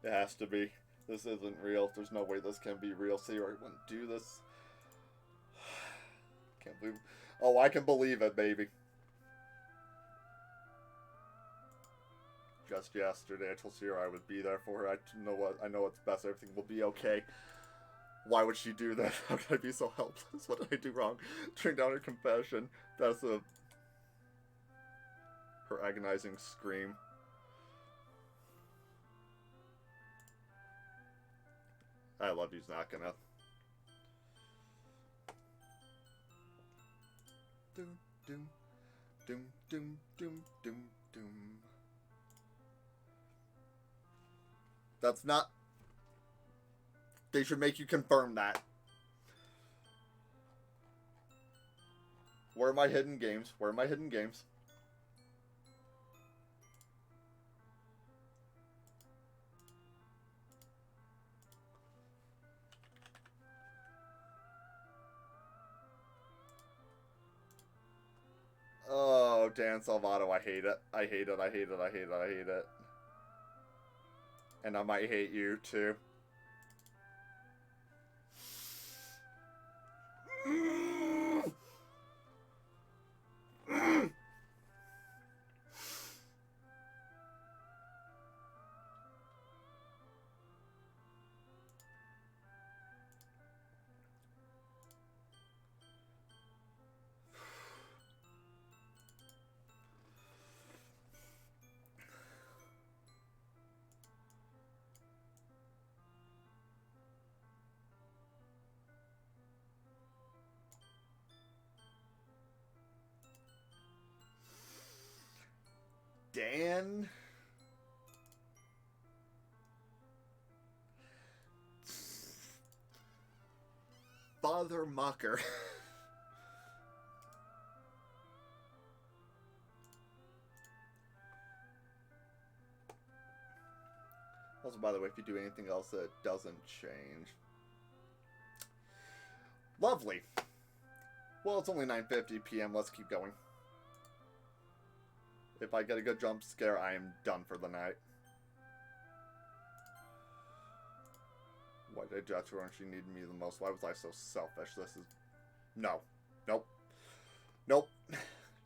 It has to be. This isn't real. There's no way this can be real. See, I wouldn't do this. Can't believe. Oh, I can believe it, baby. Just yesterday, I told Sierra I would be there for her. I know what's best. Everything will be okay. Why would she do that? How could I be so helpless? What did I do wrong? Turn down her confession. That's her agonizing scream. I love you's not gonna. Doom, doom, doom, doom, doom, doom, doom. That's not... They should make you confirm that. Where are my hidden games? Where are my hidden games? Oh, Dan Salvato, I hate it. I hate it, I hate it, I hate it, I hate it. And I might hate you, too. Dan? Father Mocker. Also, by the way, if you do anything else that doesn't change. Lovely. Well, it's only 9:50 p.m. Let's keep going. If I get a good jump scare, I am done for the night. Why did I do that to her when she needed me the most? Why was I so selfish? This is... No. Nope. Nope.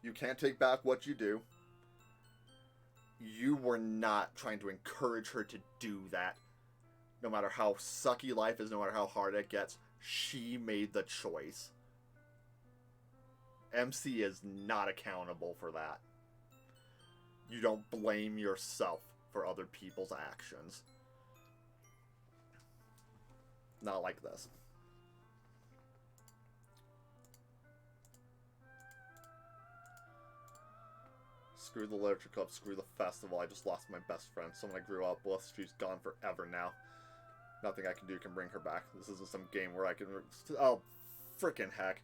You can't take back what you do. You were not trying to encourage her to do that. No matter how sucky life is, no matter how hard it gets, she made the choice. MC is not accountable for that. You don't blame yourself for other people's actions. Not like this. Screw the literature club, screw the festival. I just lost my best friend, someone I grew up with. She's gone forever now. Nothing I can do can bring her back. This isn't some game where I can... Oh, frickin' heck.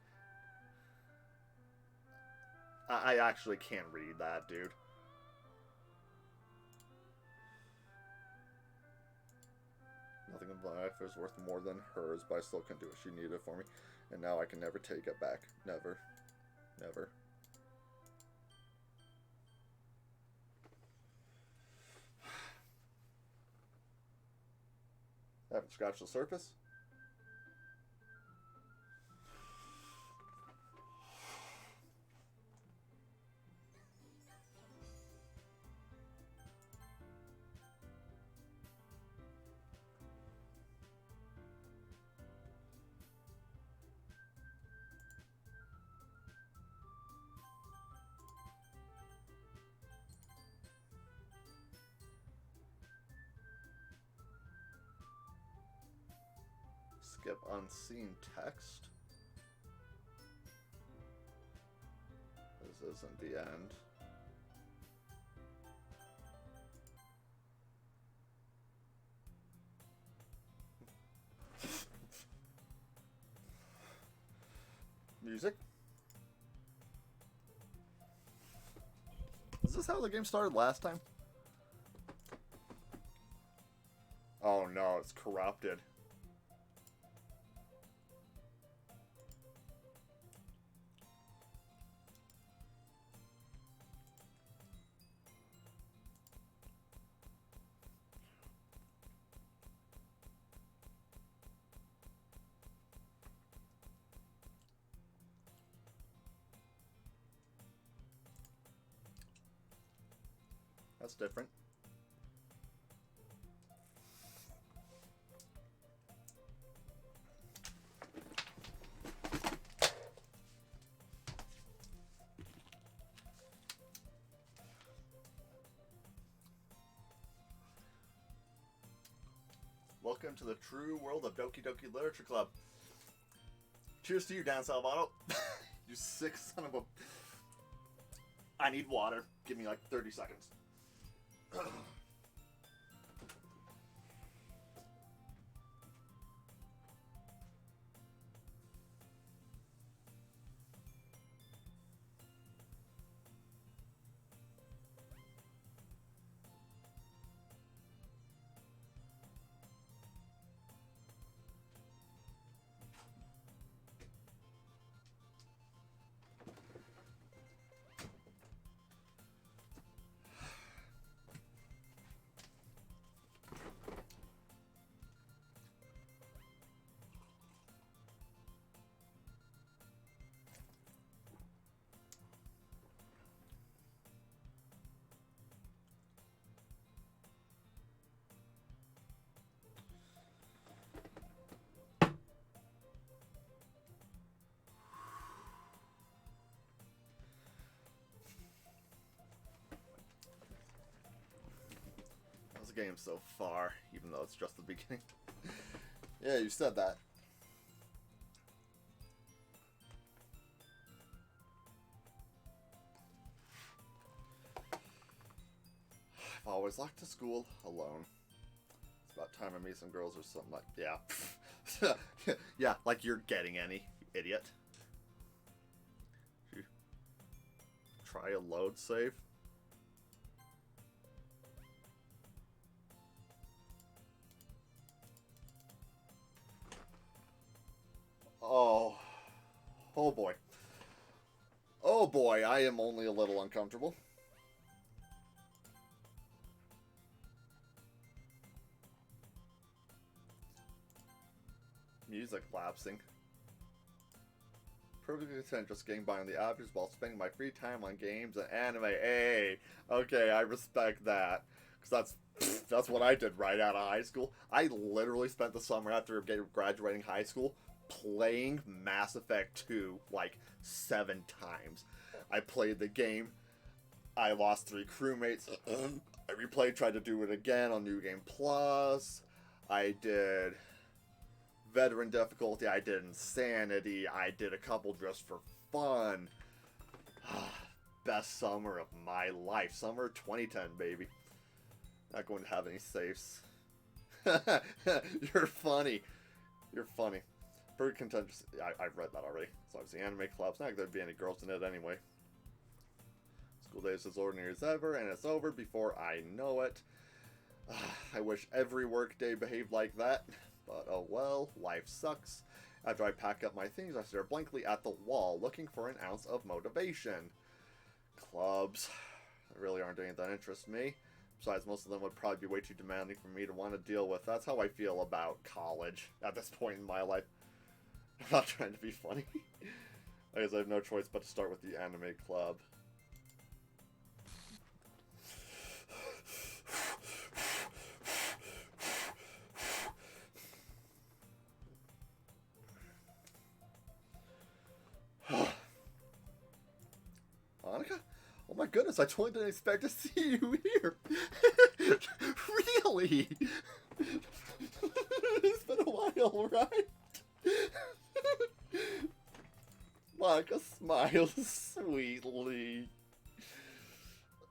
I actually can't read that, dude. Nothing in my life is worth more than hers, but I still can do what she needed for me. And now I can never take it back. Never. Never. I haven't scratched the surface. Skip unseen text. This isn't the end. Music? Is this how the game started last time? Oh no, it's corrupted. That's different. Welcome to the true world of Doki Doki Literature Club. Cheers to you, Dan Salvato. You sick son of a... I need water. Give me like 30 seconds. Game so far, even though it's just the beginning. Yeah, you said that. I've always liked to school alone. It's about time I meet some girls or something like, yeah. Yeah, like you're getting any, you idiot. Try a load save. Oh boy. Oh boy, I am only a little uncomfortable. Music lapsing. Perfectly content just getting by on the average while spending my free time on games and anime. Hey, okay, I respect that. Because that's what I did right out of high school. I literally spent the summer after graduating high school playing Mass Effect 2 like 7 times. I played the game. I lost 3 crewmates. I replayed, tried to do it again on New Game Plus. I did Veteran difficulty. I did Insanity. I did a couple just for fun. Best summer of my life. Summer 2010, baby. Not going to have any safes. You're funny. You're funny. Pretty contentious. I've read that already. So obviously anime club's not going to be any girls in it anyway. School day is as ordinary as ever, and it's over before I know it. I wish every work day behaved like that, but oh well, life sucks. After I pack up my things, I stare blankly at the wall, looking for an ounce of motivation. Clubs. There really aren't any that interest me. Besides, most of them would probably be way too demanding for me to want to deal with. That's how I feel about college at this point in my life. I'm not trying to be funny. I guess I have no choice but to start with the anime club. Monica? Oh my goodness, I totally didn't expect to see you here. Really? It's been a while, right? Monica smiles sweetly.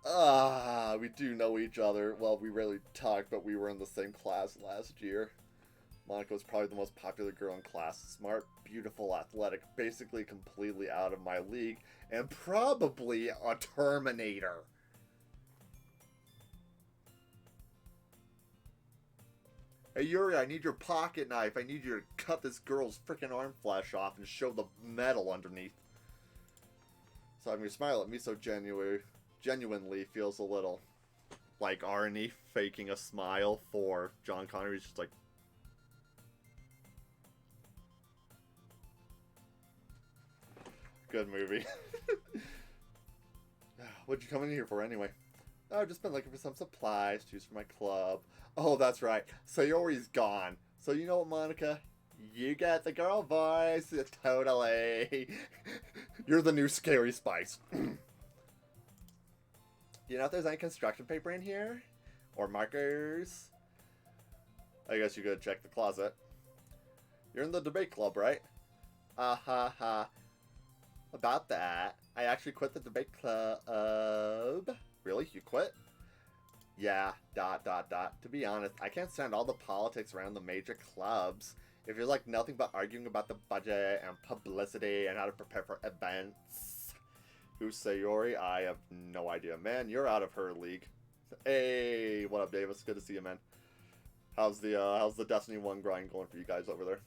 We do know each other. Well, we rarely talk, but we were in the same class last year. Monica was probably the most popular girl in class. Smart, beautiful, athletic, basically completely out of my league, and probably a Terminator. Hey Yuri, I need your pocket knife. I need you to cut this girl's freaking arm flesh off and show the metal underneath. So having you smile at me so genuinely feels a little like Arnie faking a smile for John Connor. He's just like... Good movie. What'd you come in here for anyway? I've just been looking for some supplies to use for my club. Oh, that's right. Sayori's gone. So you know what, Monica? You get the girl voice. Totally. You're the new Scary Spice. Do you know if there's any construction paper in here? Or markers? I guess you could check the closet. You're in the debate club, right? Ha ha. About that, I actually quit the debate club. Really? You quit? Yeah, ... To be honest, I can't stand all the politics around the major clubs. If you're like nothing but arguing about the budget and publicity and how to prepare for events. Who's Sayori? I have no idea. Man, you're out of her league. Hey, what up, Davis? Good to see you, man. How's the Destiny 1 grind going for you guys over there?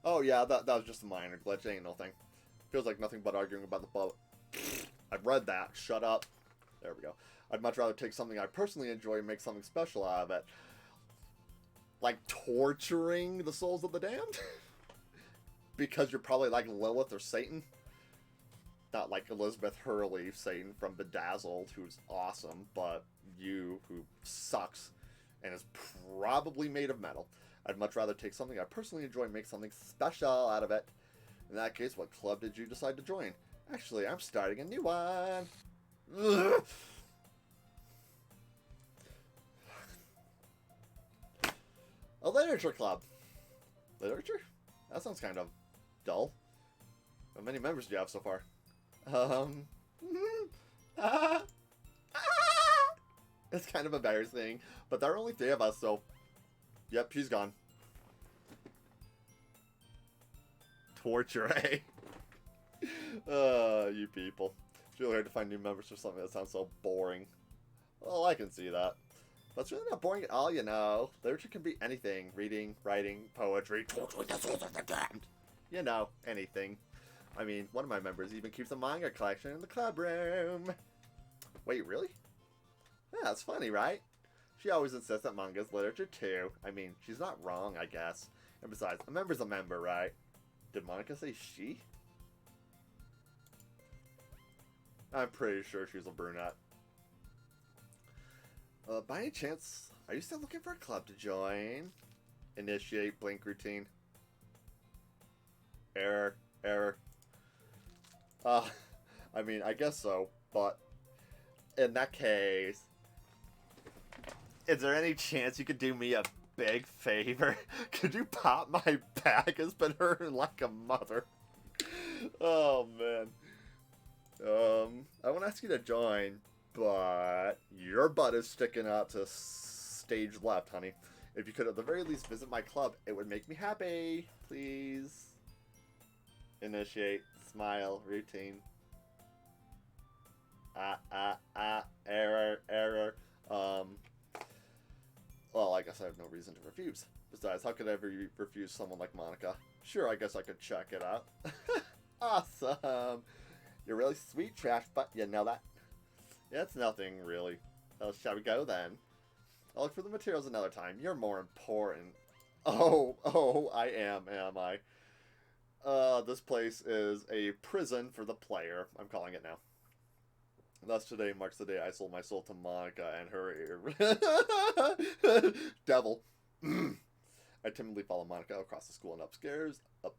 Oh yeah, that was just a minor glitch. Ain't no thing. Feels like nothing but arguing about the budget. I've read that. Shut up. There we go. I'd much rather take something I personally enjoy and make something special out of it. Like torturing the souls of the damned? Because you're probably like Lilith or Satan. Not like Elizabeth Hurley, Satan from Bedazzled, who's awesome, but you, who sucks, and is probably made of metal. I'd much rather take something I personally enjoy and make something special out of it. In that case, what club did you decide to join? Actually, I'm starting a new one. Ugh. A literature club. Literature? That sounds kind of dull. How many members do you have so far? It's kind of embarrassing, but there are only 3 of us, so yep, she's gone. Torture, eh? You people. It's really hard to find new members for something that sounds so boring. Well, I can see that. But it's really not boring at all, you know. Literature can be anything. Reading, writing, poetry, torturing the souls of the damned. You know, anything. I mean, one of my members even keeps a manga collection in the club room. Wait, really? Yeah, that's funny, right? She always insists that manga's literature, too. I mean, she's not wrong, I guess. And besides, a member's a member, right? Did Monica say she? I'm pretty sure she's a brunette. By any chance, are you still looking for a club to join? Initiate blink routine. Error. I mean, I guess so, but in that case, is there any chance you could do me a big favor? Could you pop my back? It's been hurting like a mother. Oh, man. I want to ask you to join, but your butt is sticking out to stage left, honey. If you could at the very least visit my club, it would make me happy. Please. Initiate. Smile. Routine. Error. Well, I guess I have no reason to refuse. Besides, how could I ever refuse someone like Monica? Sure, I guess I could check it out. Awesome. You're really sweet, trash butt. You know that? Yeah, it's nothing, really. Shall we go, then? I'll look for the materials another time. You're more important. Oh, I am I? This place is a prison for the player. I'm calling it now. Thus, today marks the day I sold my soul to Monica and her devil. I timidly follow Monica across the school and upstairs. That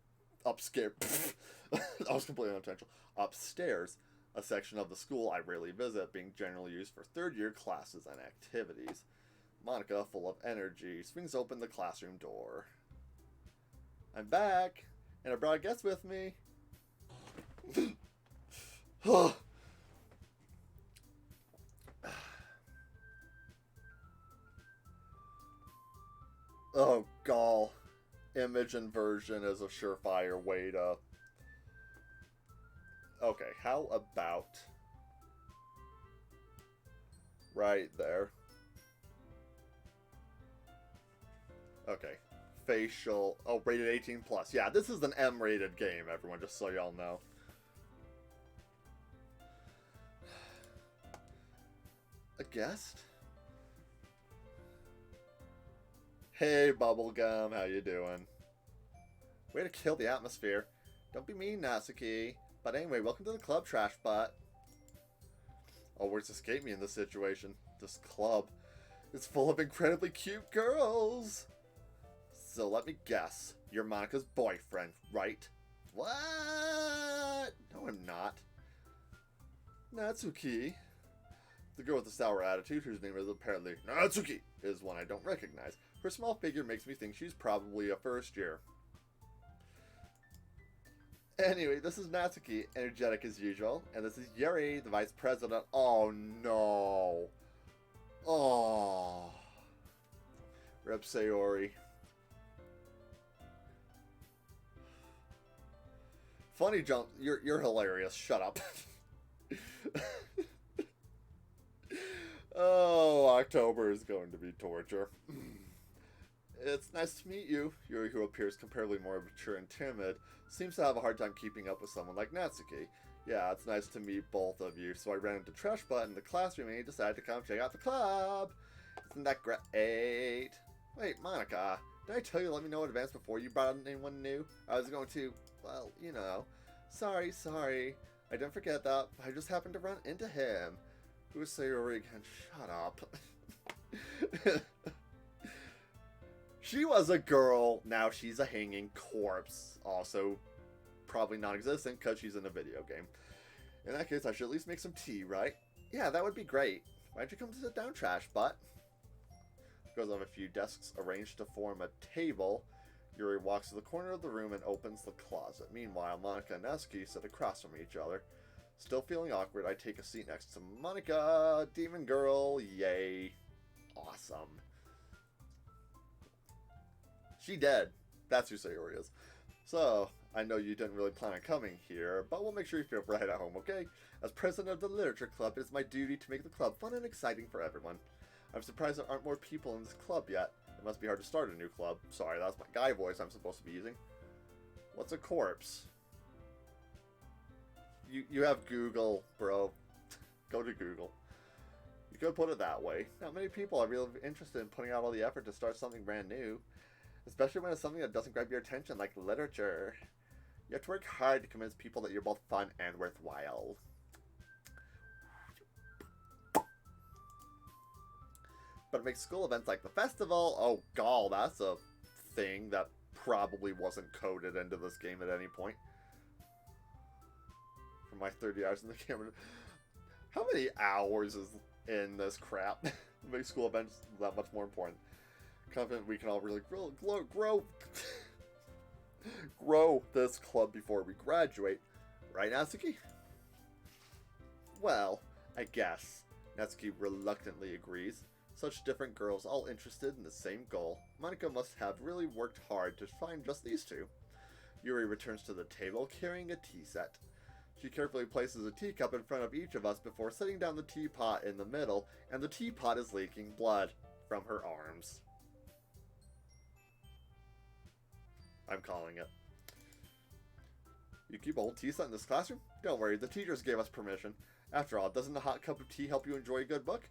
was completely unintentional. Upstairs, a section of the school I rarely visit, being generally used for third-year classes and activities. Monica, full of energy, swings open the classroom door. I'm back, and I brought a guest with me. Oh, gall. Image inversion is a surefire way to... Okay, how about... right there. Okay. Facial... Oh, rated 18+. Yeah, this is an M-rated game, everyone, just so y'all know. A guest? Hey, Bubblegum, how you doing? Way to kill the atmosphere. Don't be mean, Natsuki. But anyway, welcome to the club, trash butt. Oh, words escape me in this situation. This club is full of incredibly cute girls. So let me guess. You're Monika's boyfriend, right? What? No, I'm not. Natsuki. The girl with the sour attitude, whose name is apparently Natsuki, is one I don't recognize. Her small figure makes me think she's probably a first year. Anyway, this is Natsuki, energetic as usual, and this is Yuri, the vice president. Oh no. Oh. Rep Sayori. Funny jump. You're hilarious. Shut up. Oh, October is going to be torture. It's nice to meet you. Yuri, who appears comparably more mature and timid, seems to have a hard time keeping up with someone like Natsuki. Yeah, it's nice to meet both of you. So I ran into Trash Butt in the classroom and he decided to come check out the club. Isn't that great? Wait, Monika, did I tell you to let me know in advance before you brought in anyone new? I was going to, well, you know. Sorry. I didn't forget that. I just happened to run into him. Who is Sayori again? Shut up. She was a girl, now she's a hanging corpse. Also, probably non-existent because she's in a video game. In that case, I should at least make some tea, right? Yeah, that would be great. Why'd you come to sit down, Trash Butt? Goes on a few desks arranged to form a table. Yuri walks to the corner of the room and opens the closet. Meanwhile, Monika and Natsuki sit across from each other. Still feeling awkward, I take a seat next to Monika, Demon Girl, yay. Awesome. She dead. That's who Sayori is. So, I know you didn't really plan on coming here, but we'll make sure you feel right at home, okay? As president of the Literature Club, it is my duty to make the club fun and exciting for everyone. I'm surprised there aren't more people in this club yet. It must be hard to start a new club. Sorry, that's my guy voice I'm supposed to be using. What's a corpse? You have Google, bro. Go to Google. You could put it that way. Not many people are really interested in putting out all the effort to start something brand new. Especially when it's something that doesn't grab your attention, like literature. You have to work hard to convince people that you're both fun and worthwhile. But it makes school events like the festival. Oh, gall, that's a thing that probably wasn't coded into this game at any point. For my 30 hours in the camera. How many hours is in this crap? Make school events that much more important. Confident we can all really grow this club before we graduate. Right, Natsuki? Well, I guess. Natsuki reluctantly agrees. Such different girls, all interested in the same goal. Monika must have really worked hard to find just these two. Yuri returns to the table carrying a tea set. She carefully places a teacup in front of each of us before setting down the teapot in the middle, and the teapot is leaking blood from her arms. I'm calling it. You keep a whole tea set in this classroom? Don't worry, the teachers gave us permission. After all, doesn't a hot cup of tea help you enjoy a good book?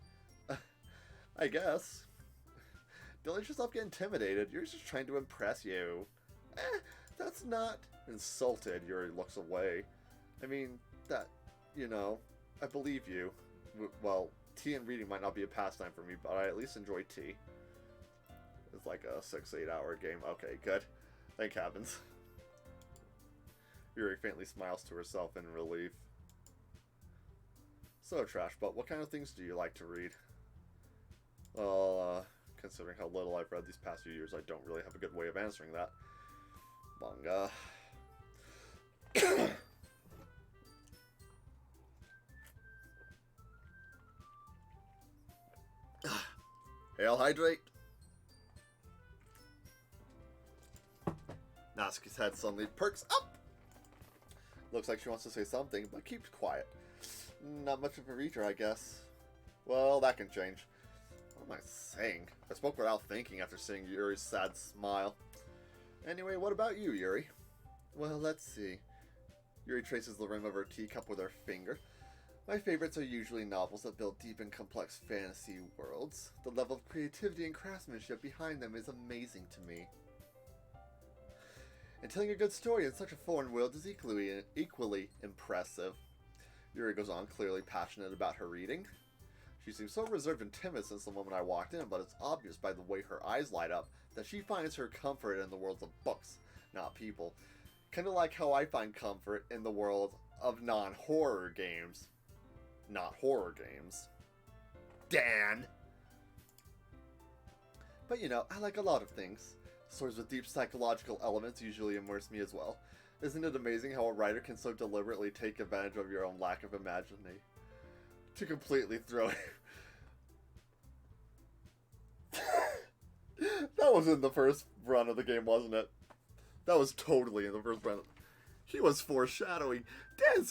I guess. Don't let yourself get intimidated. You're just trying to impress you. That's not... Insulted, Yuri looks away. I mean, that, you know, I believe you. Well, tea and reading might not be a pastime for me, but I at least enjoy tea. It's like a 6-8 hour game. Okay, good. Thank heavens. Yuri faintly smiles to herself in relief. So, Trash Butt, what kind of things do you like to read? Well, considering how little I've read these past few years, I don't really have a good way of answering that. Manga. Hail, hydrate. Natsuki's head suddenly perks up. Looks like she wants to say something, but keeps quiet. Not much of a reader, I guess. Well, that can change. What am I saying? I spoke without thinking after seeing Yuri's sad smile. Anyway, what about you, Yuri? Well, let's see. Yuri traces the rim of her teacup with her finger. My favorites are usually novels that build deep and complex fantasy worlds. The level of creativity and craftsmanship behind them is amazing to me. And telling a good story in such a foreign world is equally impressive. Yuri goes on, clearly passionate about her reading. She seems so reserved and timid since the moment I walked in, but it's obvious by the way her eyes light up that she finds her comfort in the world of books, not people. Kinda like how I find comfort in the world of non-horror games. Not horror games. Dan! But you know, I like a lot of things. Stories with deep psychological elements usually immerse me as well. Isn't it amazing how a writer can so deliberately take advantage of your own lack of imagination to completely throw it? That was in the first run of the game, wasn't it? That was totally in the first run. He was foreshadowing. Dan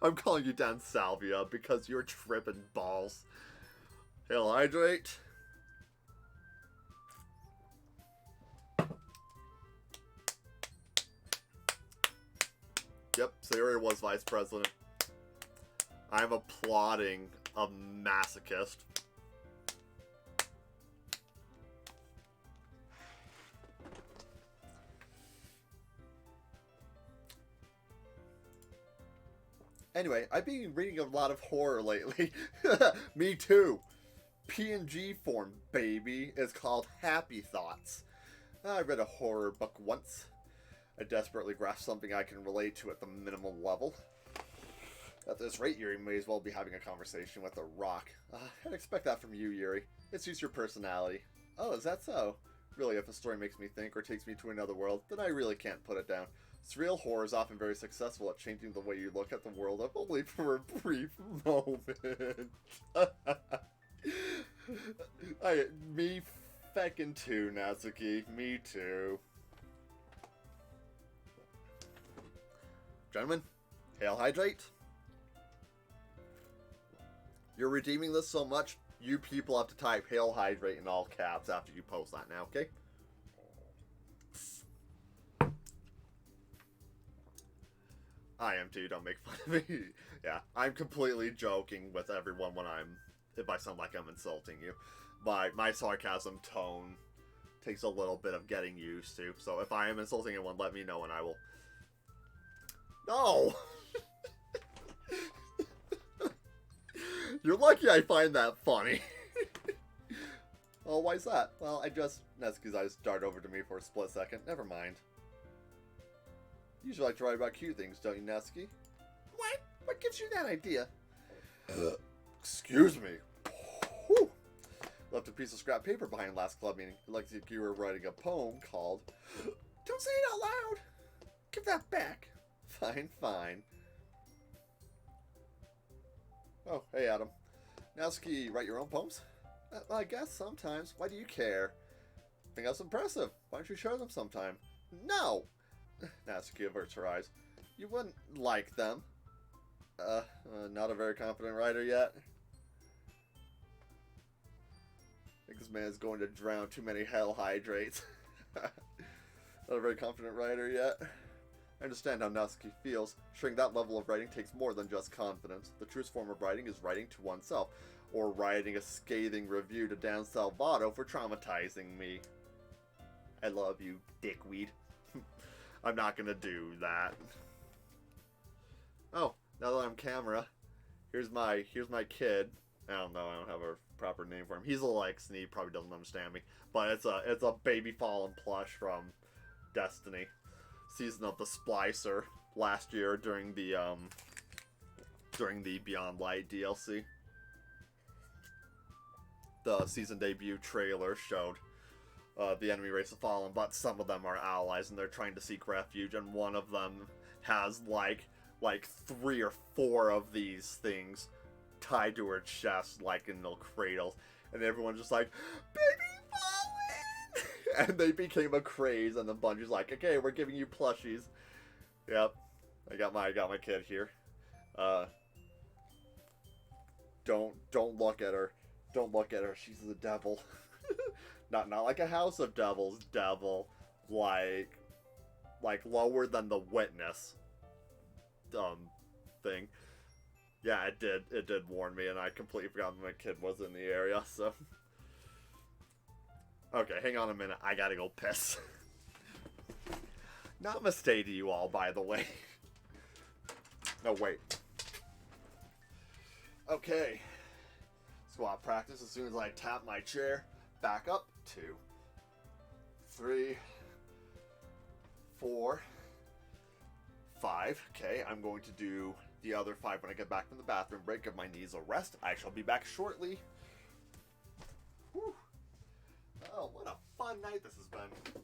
I'm calling you Dan Salvia because you're tripping balls. Hail hydrate. Yep, Sayori was vice president. I'm applauding a masochist. Anyway, I've been reading a lot of horror lately. Me too. PNG form, baby. It's called Happy Thoughts. I read a horror book once. I desperately grasp something I can relate to at the minimal level. At this rate, Yuri may as well be having a conversation with a rock. I'd expect that from you, Yuri. It's just your personality. Oh, is that so? Really, if a story makes me think or takes me to another world, then I really can't put it down. Surreal horror is often very successful at changing the way you look at the world, if only for a brief moment. Me feckin' too, Natsuki. Me too. Gentlemen, hail hydrate. You're redeeming this so much, you people have to type hail hydrate in all caps after you post that now, okay? I am too, don't make fun of me. Yeah, I'm completely joking with everyone if I sound like I'm insulting you. My sarcasm tone takes a little bit of getting used to, so if I am insulting anyone, let me know and I will... No! You're lucky I find that funny. Oh, why's that? Well, Natsuki's eyes dart over to me for a split second. Never mind. You usually like to write about cute things, don't you, Natsuki? What? What gives you that idea? Excuse me. Whew. Left a piece of scrap paper behind last club meeting. It looks like you were writing a poem called... Don't say it out loud! Give that back. Fine, fine. Oh, hey, Adam. Natsuki, write your own poems? I guess sometimes. Why do you care? Think that's impressive. Why don't you show them sometime? No! Natsuki averts her eyes. You wouldn't like them. Not a very confident writer yet. I think this man is going to drown too many hell hydrates. Not a very confident writer yet. I understand how Natsuki feels. Sharing that level of writing takes more than just confidence. The truest form of writing is writing to oneself, or writing a scathing review to Dan Salvato for traumatizing me. I love you, dickweed. I'm not gonna do that. Oh, now that I'm camera, here's my kid. I don't know, I don't have a proper name for him. He's a Lex and he probably doesn't understand me. But it's a baby fallen plush from Destiny. Season of the Splicer last year during the Beyond Light DLC. The season debut trailer showed the enemy race have fallen, but some of them are allies and they're trying to seek refuge, and one of them has like 3 or 4 of these things tied to her chest like in little cradles, and everyone's just like, baby fallen! And they became a craze, and the Bungie's like, okay, we're giving you plushies. Yep, I got my kid here. Don't look at her. Don't look at her. She's the devil. Not like a House of Devils devil, like lower than the Witness thing. Yeah, it did warn me, and I completely forgot my kid was in the area, so. Okay, hang on a minute, I gotta go piss. Namaste to you all, by the way. No, wait. Okay. Squat practice as soon as I tap my chair. Back up. 2, 3, 4, 5. Okay, I'm going to do the other 5 when I get back from the bathroom break. Give my knees a rest. I shall be back shortly. Whew. Oh, what a fun night this has been.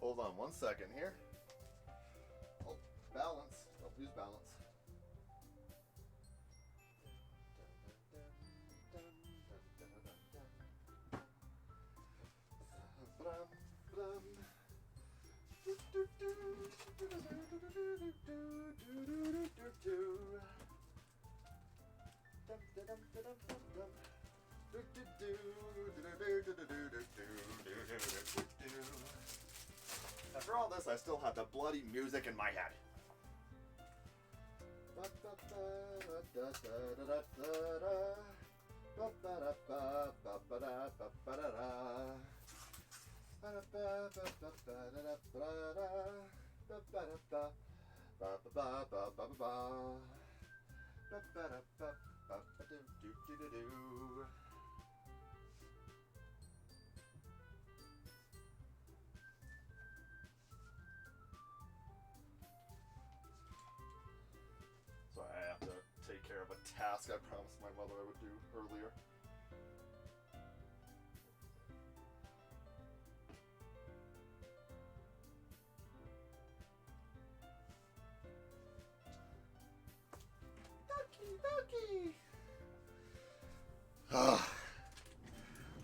hold on 1 second here. Oh, balance. Don't lose balance. After all this, I still have the bloody music in my head. So I have to take care of a task I promised my mother I would do earlier.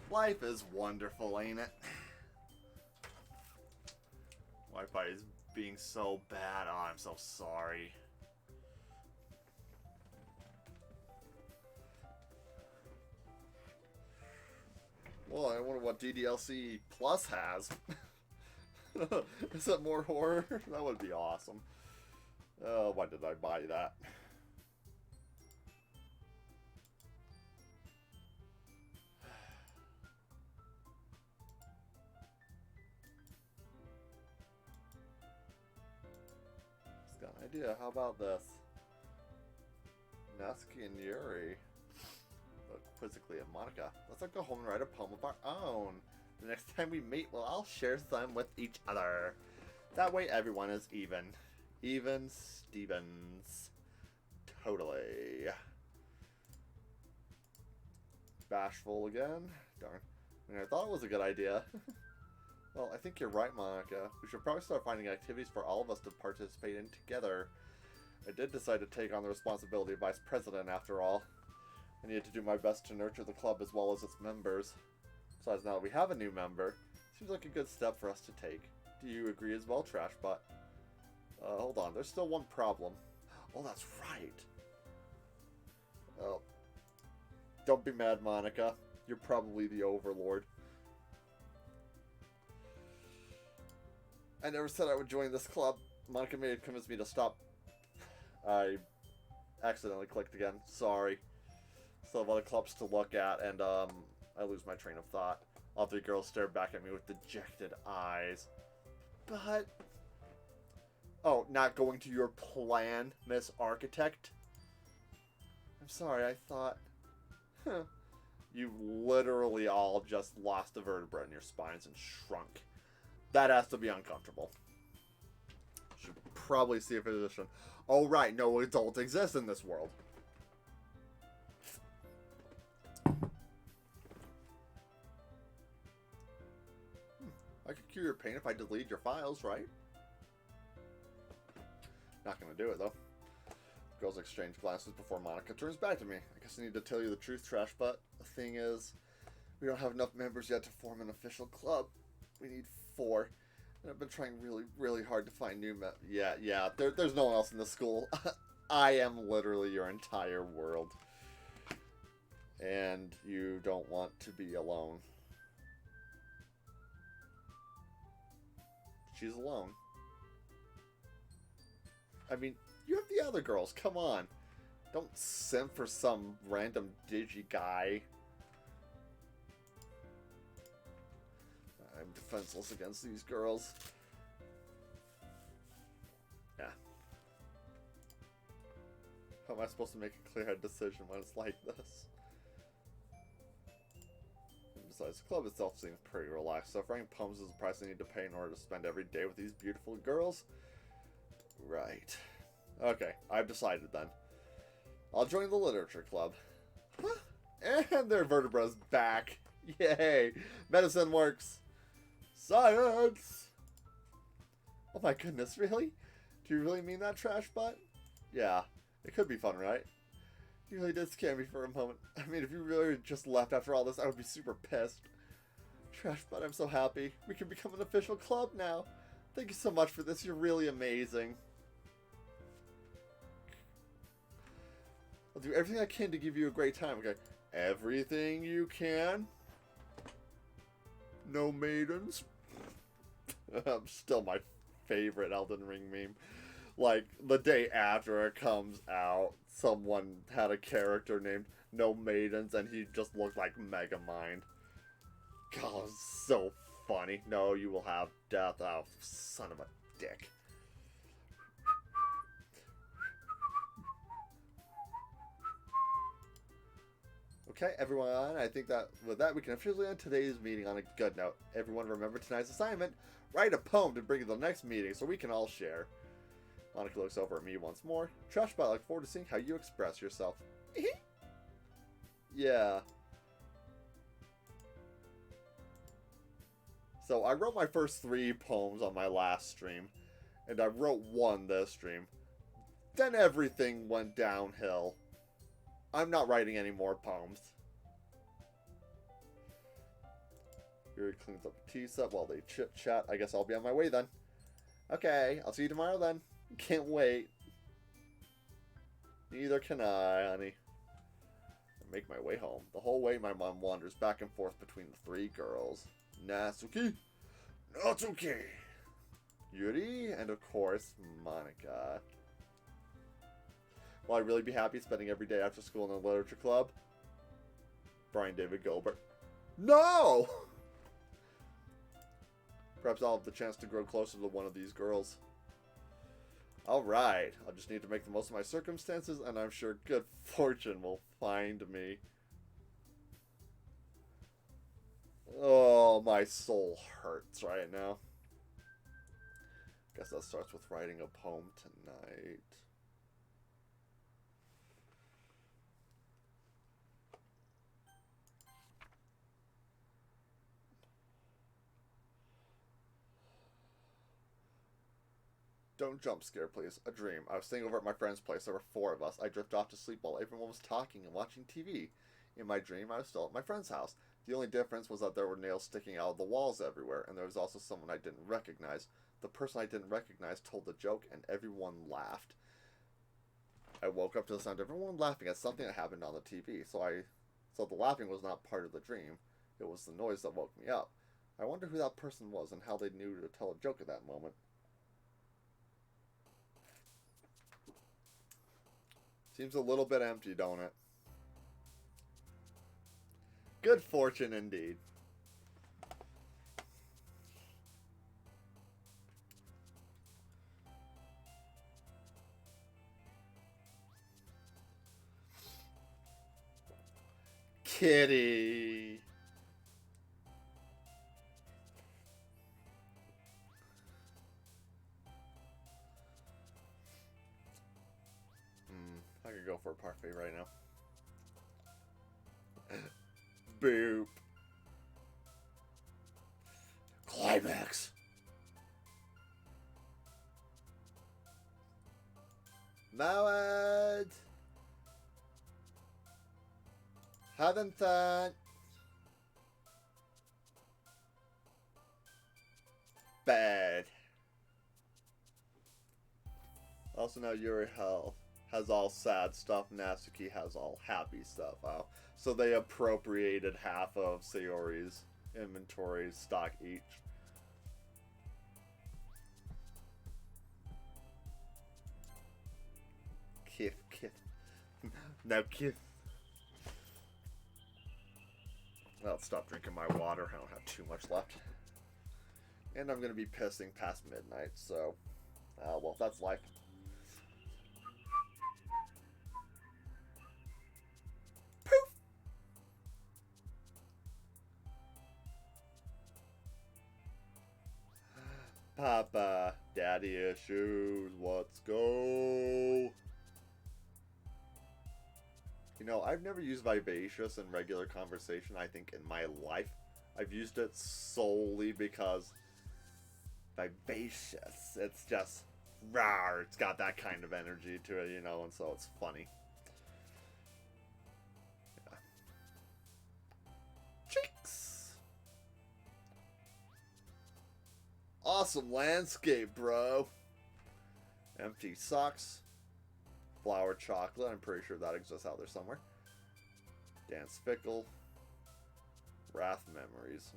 Life is wonderful, ain't it? Wi-Fi is being so bad. Oh, I'm so sorry. Well, I wonder what DDLC Plus has. Is it more horror? That would be awesome. Oh, why did I buy that? Just got an idea. How about this? Natsuki and Yuri. But quizzically and Monica. Let's go home and write a poem of our own. The next time we meet, well, I'll share some with each other. That way everyone is even. Even Stevens. Totally. Bashful again? Darn. I mean, I thought it was a good idea. Well, I think you're right, Monica. We should probably start finding activities for all of us to participate in together. I did decide to take on the responsibility of vice president after all. I needed to do my best to nurture the club as well as its members. Besides, now that we have a new member, seems like a good step for us to take. Do you agree as well, Trashbot? Hold on, there's still one problem. Oh, that's right. Oh. Don't be mad, Monica. You're probably the overlord. I never said I would join this club. Monica may have convinced me to stop. I accidentally clicked again. Sorry. Still have other clubs to look at, and I lose my train of thought. All three girls stare back at me with dejected eyes. But... Oh, not going to your plan, Miss Architect? I'm sorry, I thought... Huh. You literally all just lost a vertebra in your spines and shrunk. That has to be uncomfortable. Should probably see a physician. Oh right, no adult exists in this world. I could cure your pain if I delete your files, right? Not gonna do it though. Girls exchange glances before Monica turns back to me. I guess I need to tell you the truth, Trash, but the thing is, we don't have enough members yet to form an official club. We need 4. And I've been trying really, really hard to find new members. Yeah, there's no one else in the school. I am literally your entire world. And you don't want to be alone. She's alone. I mean, you have the other girls. Come on. Don't simp for some random digi guy. I'm defenseless against these girls. Yeah. How am I supposed to make a clear-headed decision when it's like this? And besides, the club itself seems pretty relaxed, so if writing poems is the price I need to pay in order to spend every day with these beautiful girls... Right. Okay, I've decided then. I'll join the literature club. And their vertebra's back. Yay! Medicine works! Science! Oh my goodness, really? Do you really mean that, Trash Butt? Yeah, it could be fun, right? You really did scare me for a moment. I mean, if you really just left after all this, I would be super pissed. Trash Butt, I'm so happy. We can become an official club now. Thank you so much for this. You're really amazing. I'll do everything I can to give you a great time, okay? Everything you can? No maidens? Still my favorite Elden Ring meme. Like, the day after it comes out, someone had a character named No Maidens, and he just looked like Megamind. God, so funny. No, you will have death. Oh, son of a dick. Okay, everyone, I think that with that, we can officially end today's meeting on a good note. Everyone remember tonight's assignment. Write a poem to bring to the next meeting so we can all share. Monica looks over at me once more. Trashbot, I look forward to seeing how you express yourself. Yeah. So I wrote my first 3 poems on my last stream, and I wrote 1 this stream. Then everything went downhill. I'm not writing any more poems. Yuri cleans up a tea set while they chit-chat. I guess I'll be on my way then. Okay, I'll see you tomorrow then. Can't wait. Neither can I, honey. I make my way home. The whole way my mom wanders back and forth between the 3 girls. Natsuki, Natsuki, Yuri, and of course, Monica. Will I really be happy spending every day after school in the literature club? Brian David Gilbert. No! Perhaps I'll have the chance to grow closer to one of these girls. Alright, I'll just need to make the most of my circumstances, and I'm sure good fortune will find me. Oh, my soul hurts right now. Guess that starts with writing a poem tonight. Don't jump scare, please. A dream. I was staying over at my friend's place. There were 4 of us. I drifted off to sleep while everyone was talking and watching TV. In my dream, I was still at my friend's house. The only difference was that there were nails sticking out of the walls everywhere, and there was also someone I didn't recognize. The person I didn't recognize told the joke, and everyone laughed. I woke up to the sound of everyone laughing at something that happened on the TV, so the laughing was not part of the dream. It was the noise that woke me up. I wonder who that person was and how they knew to tell a joke at that moment. Seems a little bit empty, don't it? Good fortune indeed. Kitty. I could go for a parfait right now. Boop. Climax. Mowed. Haven't that. Bad. Also now Yuri Hell has all sad stuff. Natsuki has all happy stuff. Wow. So they appropriated half of Sayori's inventory stock each. Kith, kith. Now kith. Well, stop drinking my water. I don't have too much left. And I'm going to be pissing past midnight, so... well, that's life. Papa, daddy issues, let's go. You know, I've never used vivacious in regular conversation, I think, in my life. I've used it solely because vivacious. It's just rawr. It's got that kind of energy to it, you know, and so it's funny. Yeah. Cheeks. Awesome landscape, bro. Empty socks. Flower chocolate. I'm pretty sure that exists out there somewhere. Dance fickle. Wrath memories.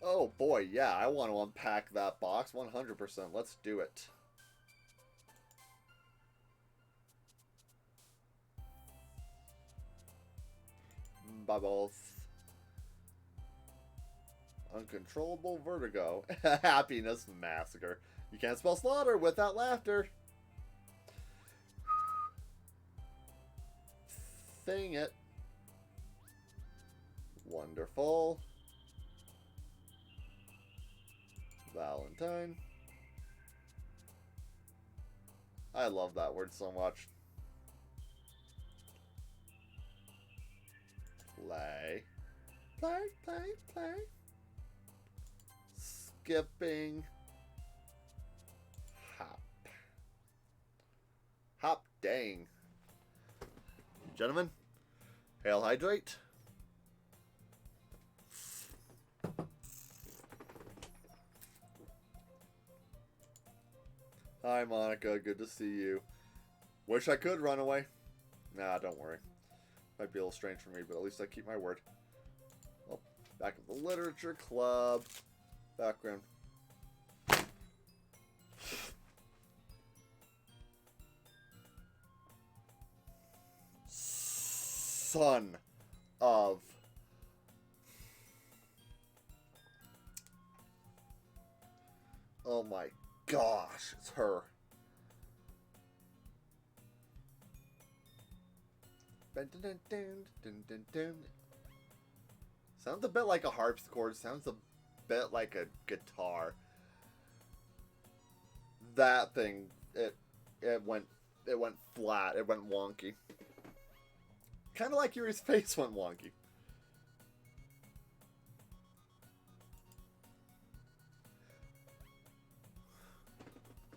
Oh boy, yeah, I want to unpack that box 100%. Let's do it. Bubbles. Uncontrollable vertigo. Happiness massacre. You can't spell slaughter without laughter. Thing it. Wonderful. Valentine. I love that word so much. Play. Play, play, play. Skipping. Hop. Hop, dang. Gentlemen, hail hydrate. Hi, Monica. Good to see you. Wish I could run away. Nah, don't worry. Might be a little strange for me, but at least I keep my word. Oh, back of the literature club. Background. Son of... Oh my gosh, it's her. Sounds a bit like a harpsichord. Sounds a bit like a guitar. That thing, it went flat. It went wonky. Kind of like Yuri's face went wonky.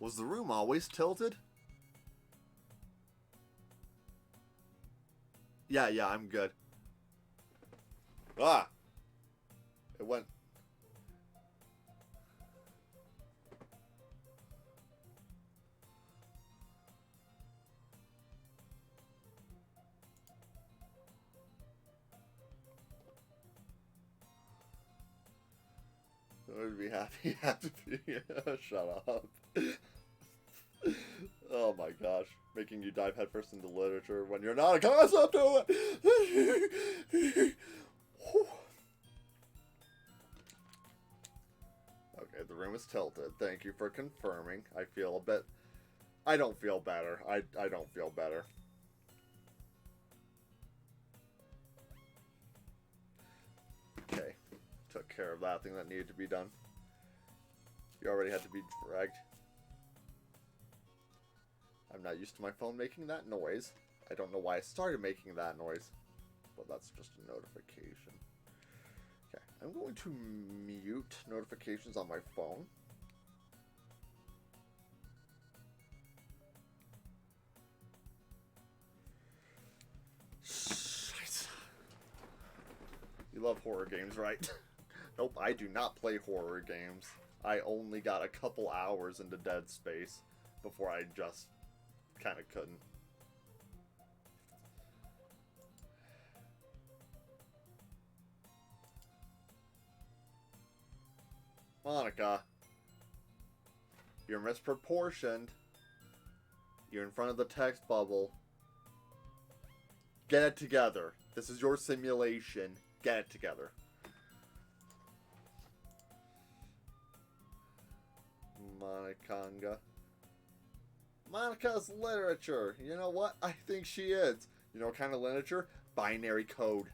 Was the room always tilted? Yeah, I'm good. Ah! It went... I would be happy shut up. Oh my gosh. Making you dive headfirst into literature when you're not a concept to it! Okay, the room is tilted. Thank you for confirming. I feel a bit... I don't feel better. I don't feel better. Okay. Took care of that thing that needed to be done. You already had to be dragged. I'm not used to my phone making that noise. I don't know why I started making that noise. But that's just a notification. Okay, I'm going to mute notifications on my phone. Shit. You love horror games, right? Nope, I do not play horror games. I only got a couple hours into Dead Space before I just kind of couldn't. Monica, you're misproportioned. You're in front of the text bubble. Get it together. This is your simulation. Get it together. Monicanga. Monica's literature. You know what? I think she is. You know what kind of literature? Binary code.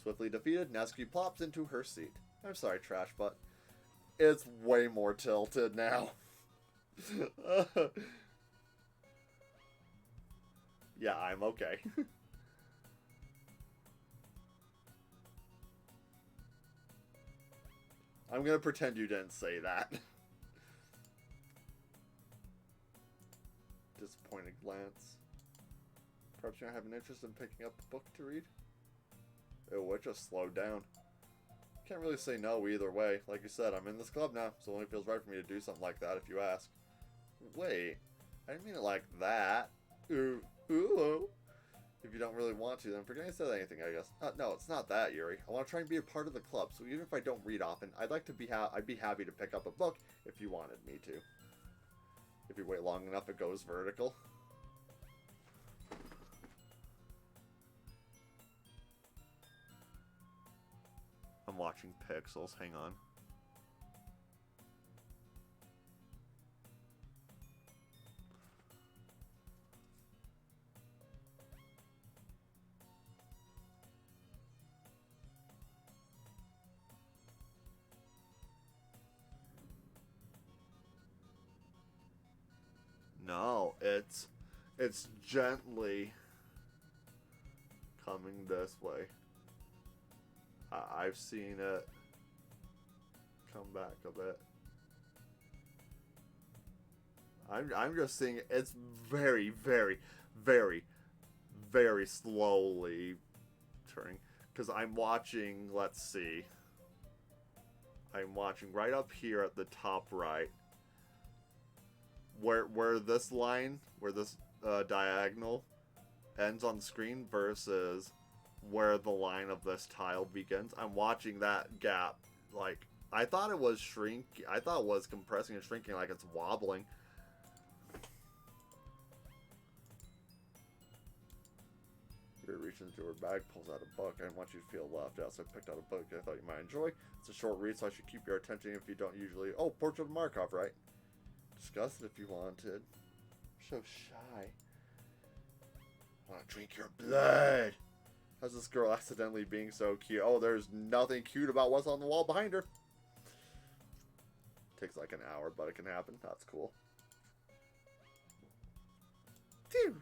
Swiftly defeated, Natsuki plops into her seat. I'm sorry, Trash, but it's way more tilted now. Yeah, I'm okay. I'm gonna pretend you didn't say that. Disappointed glance. Perhaps you don't have an interest in picking up a book to read? Oh, it just slowed down. Can't really say no either way. Like you said, I'm in this club now, so it only feels right for me to do something like that if you ask. Wait, I didn't mean it like that. Ooh, ooh. If you don't really want to, then forget I said anything, I guess. No, it's not that, Yuri. I want to try and be a part of the club, so even if I don't read often, I'd be happy to pick up a book if you wanted me to. If you wait long enough, it goes vertical. I'm watching pixels. Hang on. No, it's gently coming this way. I've seen it come back a bit. I'm just seeing it's very, very, very, very slowly turning. Because I'm watching, let's see. I'm watching right up here at the top right. Where this line, where this diagonal ends on the screen versus where the line of this tile begins. I'm watching that gap. Like, I thought it was shrinking. I thought it was compressing and shrinking like it's wobbling. Yuri reaches into her bag, pulls out a book. I didn't want you to feel left out, so I picked out a book I thought you might enjoy. It's a short read, so I should keep your attention if you don't usually... Oh, Portrait of Markov, right? Discuss it if you wanted. So shy. I want to drink your blood. How's this girl accidentally being so cute? Oh, there's nothing cute about what's on the wall behind her. Takes like an hour, but it can happen. That's cool. Phew.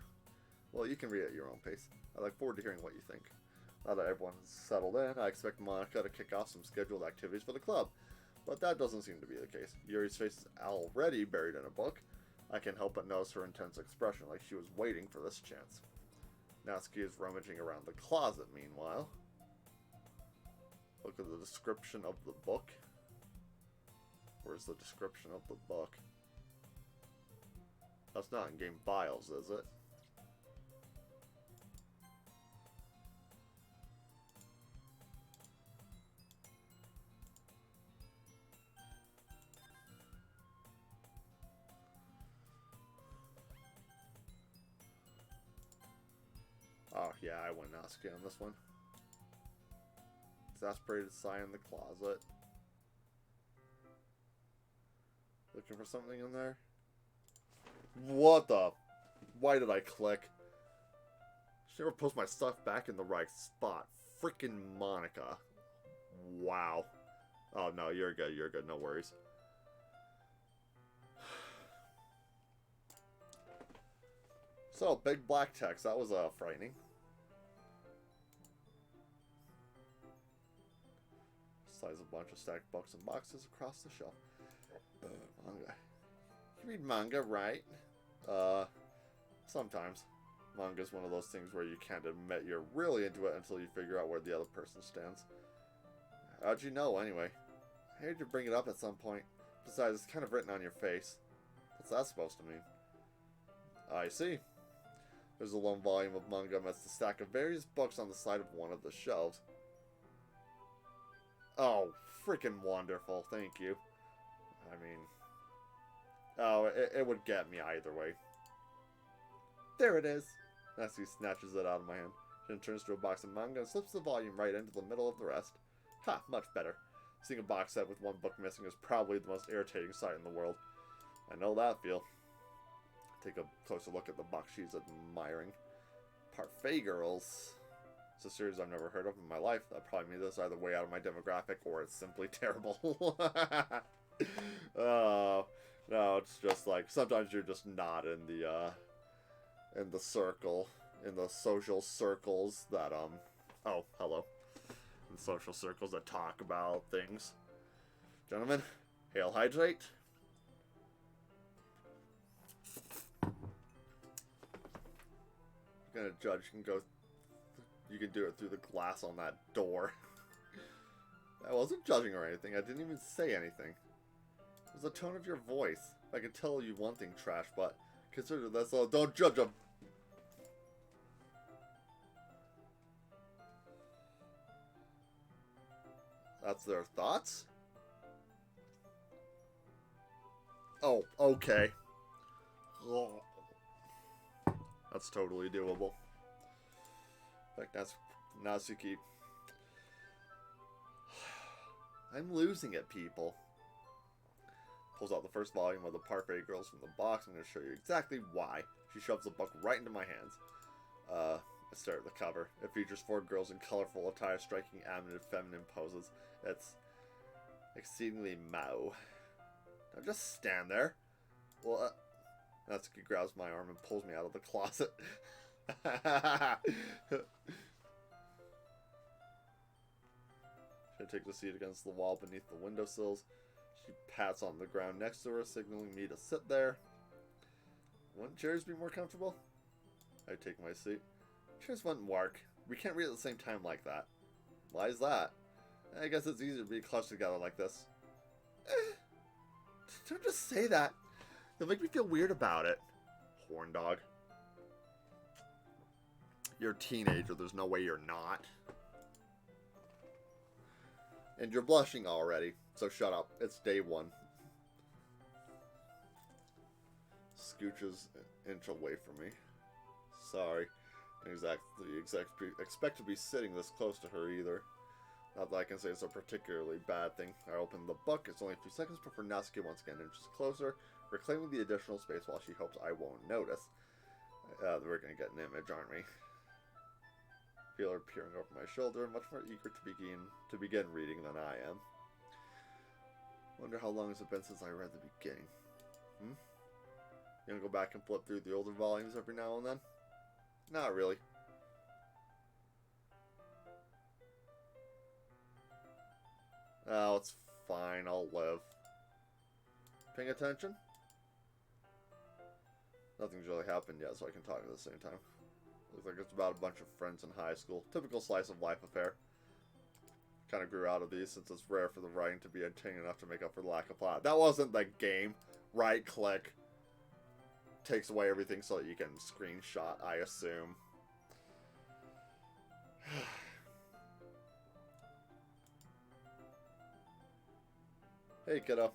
Well, you can read at your own pace. I look forward to hearing what you think. Now that everyone's settled in, I expect Monica to kick off some scheduled activities for the club. But that doesn't seem to be the case. Yuri's face is already buried in a book. I can't help but notice her intense expression, like she was waiting for this chance. Natsuki is rummaging around the closet, meanwhile. Look at the description of the book. Where's the description of the book? That's not in game files, is it? Oh, yeah, I went Natsuki on this one. Exasperated sigh in the closet. Looking for something in there? What the? Why did I click? Should never post my stuff back in the right spot. Freaking Monica. Wow. Oh, no, you're good, no worries. So, big black text. That was frightening. Slides a bunch of stacked books and boxes across the shelf. Manga. You read manga, right? Sometimes. Manga's one of those things where you can't admit you're really into it until you figure out where the other person stands. How'd you know, anyway? I heard you bring it up at some point. Besides, it's kind of written on your face. What's that supposed to mean? I see. There's a lone volume of manga amidst a stack of various books on the side of one of the shelves. Oh, freaking wonderful. Thank you. I mean... Oh, it would get me either way. There it is. Natsuki snatches it out of my hand. Then turns to a box of manga and slips the volume right into the middle of the rest. Ha, much better. Seeing a box set with one book missing is probably the most irritating sight in the world. I know that feel. Take a closer look at the box she's admiring. Parfait Girls. It's a series I've never heard of in my life. That probably means it's either way out of my demographic or it's simply terrible. No, it's just like sometimes you're just not in the circle in the social circles that, oh, hello. In social circles that talk about things. Gentlemen, hail hydrate. You're gonna judge, you can do it through the glass on that door. I wasn't judging or anything, I didn't even say anything. It was the tone of your voice. I could tell you one thing, trash, but consider that's all. Don't judge them. That's their thoughts? Oh, okay. Oh. That's totally doable. In fact, that's Natsuki. I'm losing it, people. Pulls out the first volume of the Parfait Girls from the box. I'm going to show you exactly why. She shoves the book right into my hands. I stare at the cover. It features 4 girls in colorful attire striking feminine poses. It's exceedingly Mao. Now just stand there. Well, Natsuki grabs my arm and pulls me out of the closet. She takes a seat against the wall beneath the windowsills. She pats on the ground next to her, signaling me to sit there. Wouldn't chairs be more comfortable? I take my seat. Chairs wouldn't work. We can't read at the same time like that. Why is that? I guess it's easier to be clutched together like this. Don't just say that. You'll make me feel weird about it. Horn dog. You're a teenager. There's no way you're not. And you're blushing already. So shut up. It's day 1. Scooches an inch away from me. Sorry. Expect to be sitting this close to her either. Not that I can say it's a particularly bad thing. I open the book. It's only a few seconds before Natsuki once again inches closer, reclaiming the additional space while she hopes I won't notice. We're going to get an image, aren't we? Feel her peering over my shoulder, much more eager to begin reading than I am. Wonder how long has it been since I read the beginning. You gonna go back and flip through the older volumes every now and then? Not really. Oh, it's fine. I'll live. Paying attention? Nothing's really happened yet, so I can talk at the same time. Looks like it's about a bunch of friends in high school. Typical slice of life affair. Kind of grew out of these since it's rare for the writing to be entertaining enough to make up for the lack of plot. That wasn't the game. Right click. Takes away everything so that you can screenshot, I assume. Hey, kiddo.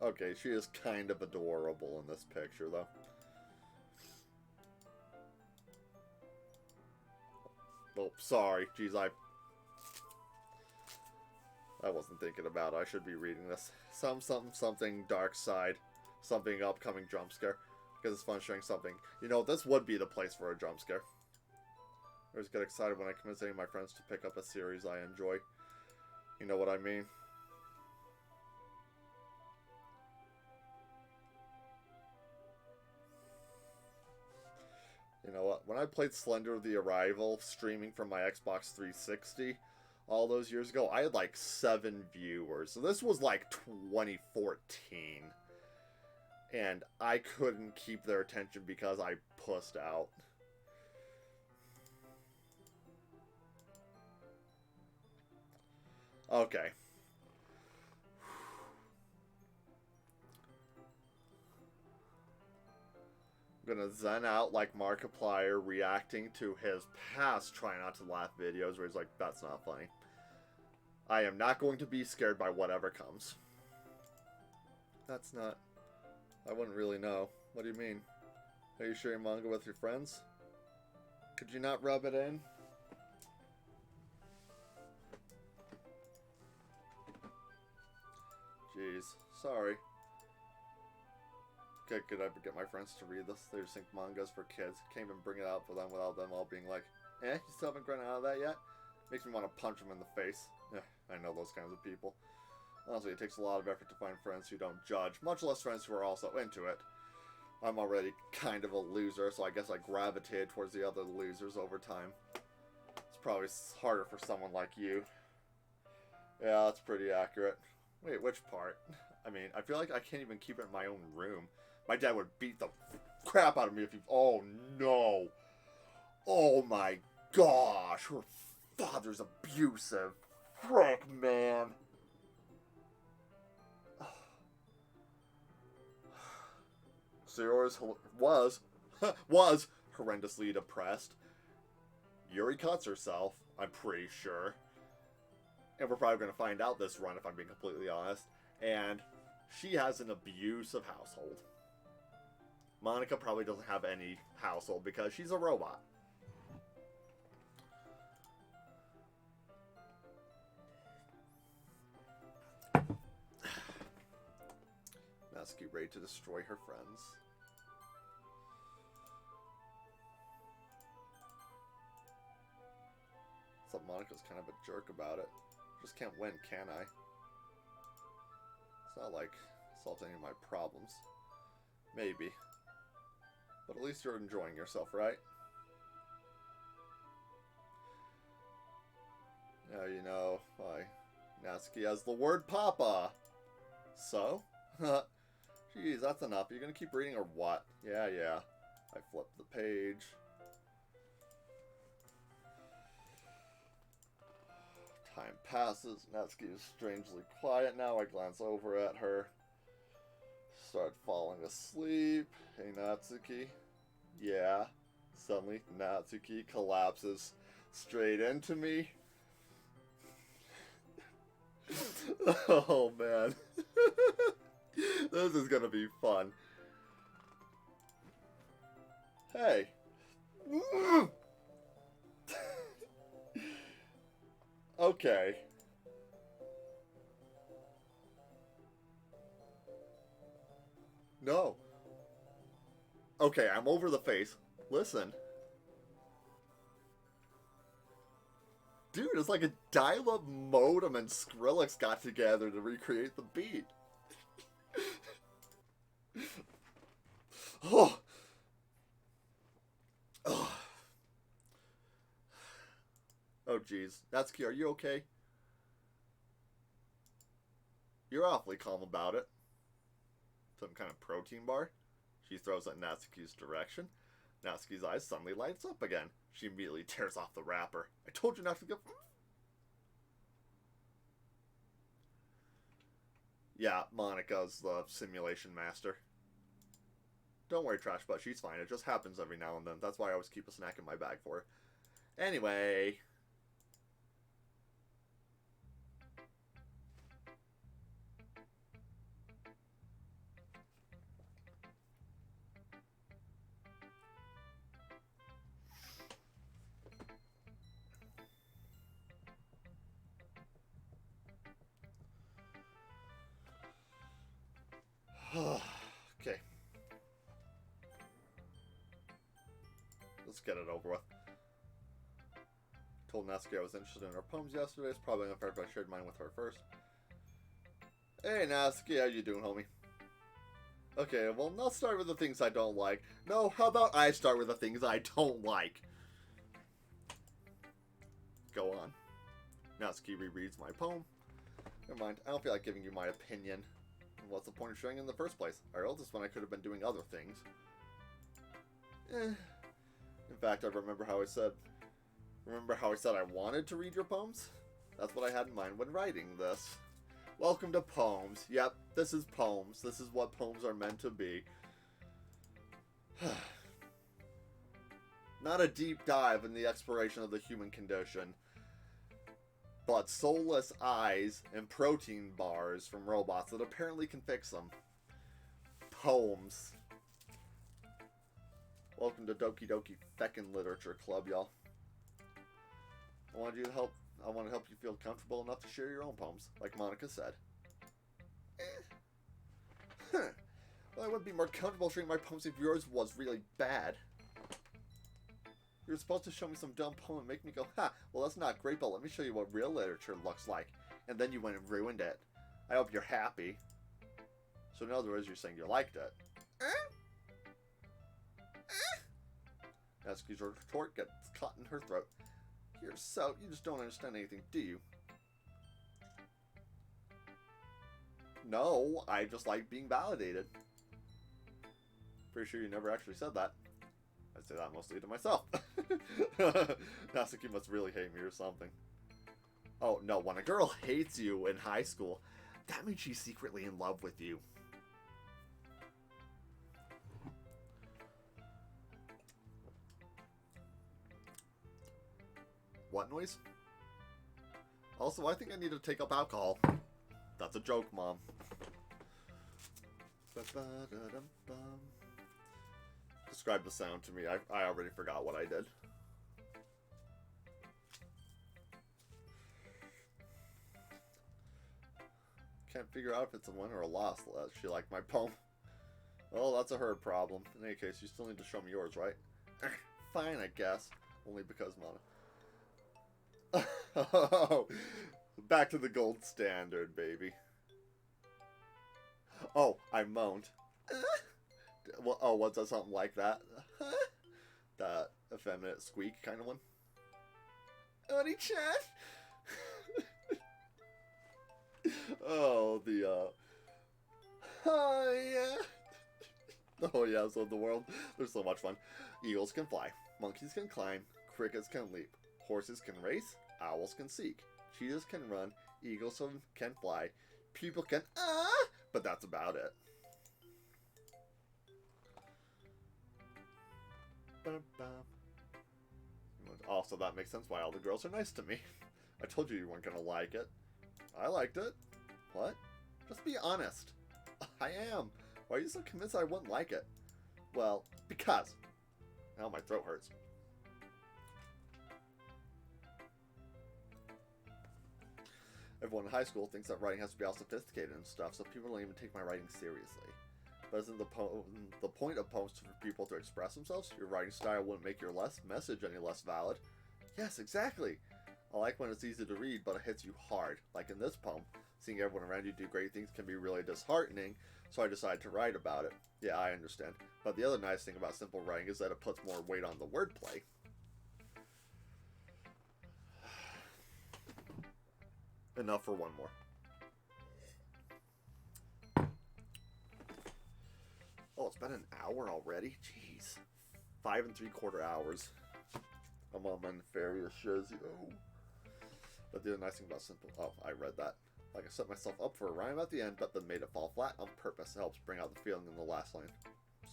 Okay, she is kind of adorable in this picture, though. Oh, sorry. Jeez, I wasn't thinking about it. I should be reading this. Something dark side. Something upcoming jump scare. Because it's fun sharing something. You know, this would be the place for a jump scare. I always get excited when I convince any of my friends to pick up a series I enjoy. You know what I mean? You know what? When I played Slender the Arrival, streaming from my Xbox 360 all those years ago, I had like 7 viewers. So this was like 2014. And I couldn't keep their attention because I pussed out. Okay. I'm gonna zen out like Markiplier reacting to his past Try Not to Laugh videos where he's like, that's not funny. I am not going to be scared by whatever comes. That's not... I wouldn't really know. What do you mean? Are you sharing manga with your friends? Could you not rub it in? Jeez. Sorry. Could I get my friends to read this? They just think manga's for kids. Can't even bring it out for them without them all being like, you still haven't grown out of that yet? Makes me want to punch them in the face. I know those kinds of people. Honestly, it takes a lot of effort to find friends who don't judge, much less friends who are also into it. I'm already kind of a loser, so I guess I gravitated towards the other losers over time. It's probably harder for someone like you. Yeah, that's pretty accurate. Wait, which part? I mean, I feel like I can't even keep it in my own room. My dad would beat the crap out of me if he... Oh, no. Oh, my gosh. Her father's abusive. Frick, man. Sayori was horrendously depressed. Yuri cuts herself, I'm pretty sure. And we're probably going to find out this run, if I'm being completely honest. And she has an abusive household. Monica probably doesn't have any household because she's a robot. Natsuki ready to destroy her friends. Except Monica's kind of a jerk about it. Just can't win, can I? It's not like it solves any of my problems. Maybe. But at least you're enjoying yourself, right? Now you know why Natsuki has the word Papa. So? Jeez, that's enough. You're gonna keep reading or what? Yeah. I flipped the page. Time passes. Natsuki is strangely quiet now. I glance over at her. Start falling asleep. Hey, Natsuki. Yeah. Suddenly, Natsuki collapses straight into me. Oh, man. This is gonna be fun. Hey. Okay. No. Okay, I'm over the face. Listen. Dude, it's like a dial-up modem and Skrillex got together to recreate the beat. Oh. Oh. Oh, jeez. Natsuki, are you okay? You're awfully calm about it. Some kind of protein bar? She throws it in Natsuki's direction. Natsuki's eyes suddenly lights up again. She immediately tears off the wrapper. I told you not to go... Yeah, Monica's the simulation master. Don't worry, Trash Butt, she's fine. It just happens every now and then. That's why I always keep a snack in my bag for her. Anyway... Okay. Let's get it over with. Told Natsuki I was interested in her poems yesterday. It's probably unfair if I shared mine with her first. Hey Natsuki, how you doing, homie? Okay, well, let's start with the things I don't like. No, how about I start with the things I don't like? Go on. Natsuki rereads my poem. Never mind, I don't feel like giving you my opinion. What's the point of sharing in the first place? I wrote this when I could have been doing other things. In fact, I remember how I said I wanted to read your poems? That's what I had in mind when writing this. Welcome to Poems. Yep, this is poems. This is what poems are meant to be. Not a deep dive in the exploration of the human condition, but soulless eyes and protein bars from robots that apparently can fix them. Poems. Welcome to Doki Doki Feckin' Literature Club, y'all. I want to help you feel comfortable enough to share your own poems, like Monica said. Well, I wouldn't be more comfortable sharing my poems if yours was really bad. You were supposed to show me some dumb poem and make me go, ha, well that's not great, but let me show you what real literature looks like. And then you went and ruined it. I hope you're happy. So in other words, you're saying you liked it. Natsuki's retort gets caught in her throat. You just don't understand anything, do you? No, I just like being validated. Pretty sure you never actually said that. I say that mostly to myself. Natsuki must really hate me or something. Oh, no, when a girl hates you in high school, that means she's secretly in love with you. What noise? Also, I think I need to take up alcohol. That's a joke, Mom. Describe the sound to me. I already forgot what I did. Can't figure out if it's a win or a loss. She liked my poem. Well, that's a her problem. In any case, you still need to show me yours, right? Fine, I guess. Only because, Mana. Back to the gold standard, baby. Oh, I moaned. Well, oh, what's that? Something like that? That effeminate squeak kind of one. Oni-chan! Oh, oh, yeah. Oh, yeah, so the world. There's so much fun. Eagles can fly. Monkeys can climb. Crickets can leap. Horses can race. Owls can seek. Cheetahs can run. Eagles can fly. People can, but that's about it. Also, that makes sense why all the girls are nice to me. I told you weren't gonna like it. I liked it. What? Just be honest. I am. Why are you so convinced I wouldn't like it? Well, because. Now my throat hurts. Everyone in high school thinks that writing has to be all sophisticated and stuff, so people don't even take my writing seriously. But isn't the point of poems for people to express themselves? Your writing style wouldn't make your message any less valid. Yes, exactly. I like when it's easy to read, but it hits you hard. Like in this poem, seeing everyone around you do great things can be really disheartening, so I decided to write about it. Yeah, I understand. But the other nice thing about simple writing is that it puts more weight on the wordplay. Enough for one more. Oh, it's been an hour already? Jeez. 5 3/4 hours. I'm on my nefarious shiz. Oh. But the other nice thing about simple... Oh, I read that. Like I set myself up for a rhyme at the end, but then made it fall flat on purpose. It helps bring out the feeling in the last line.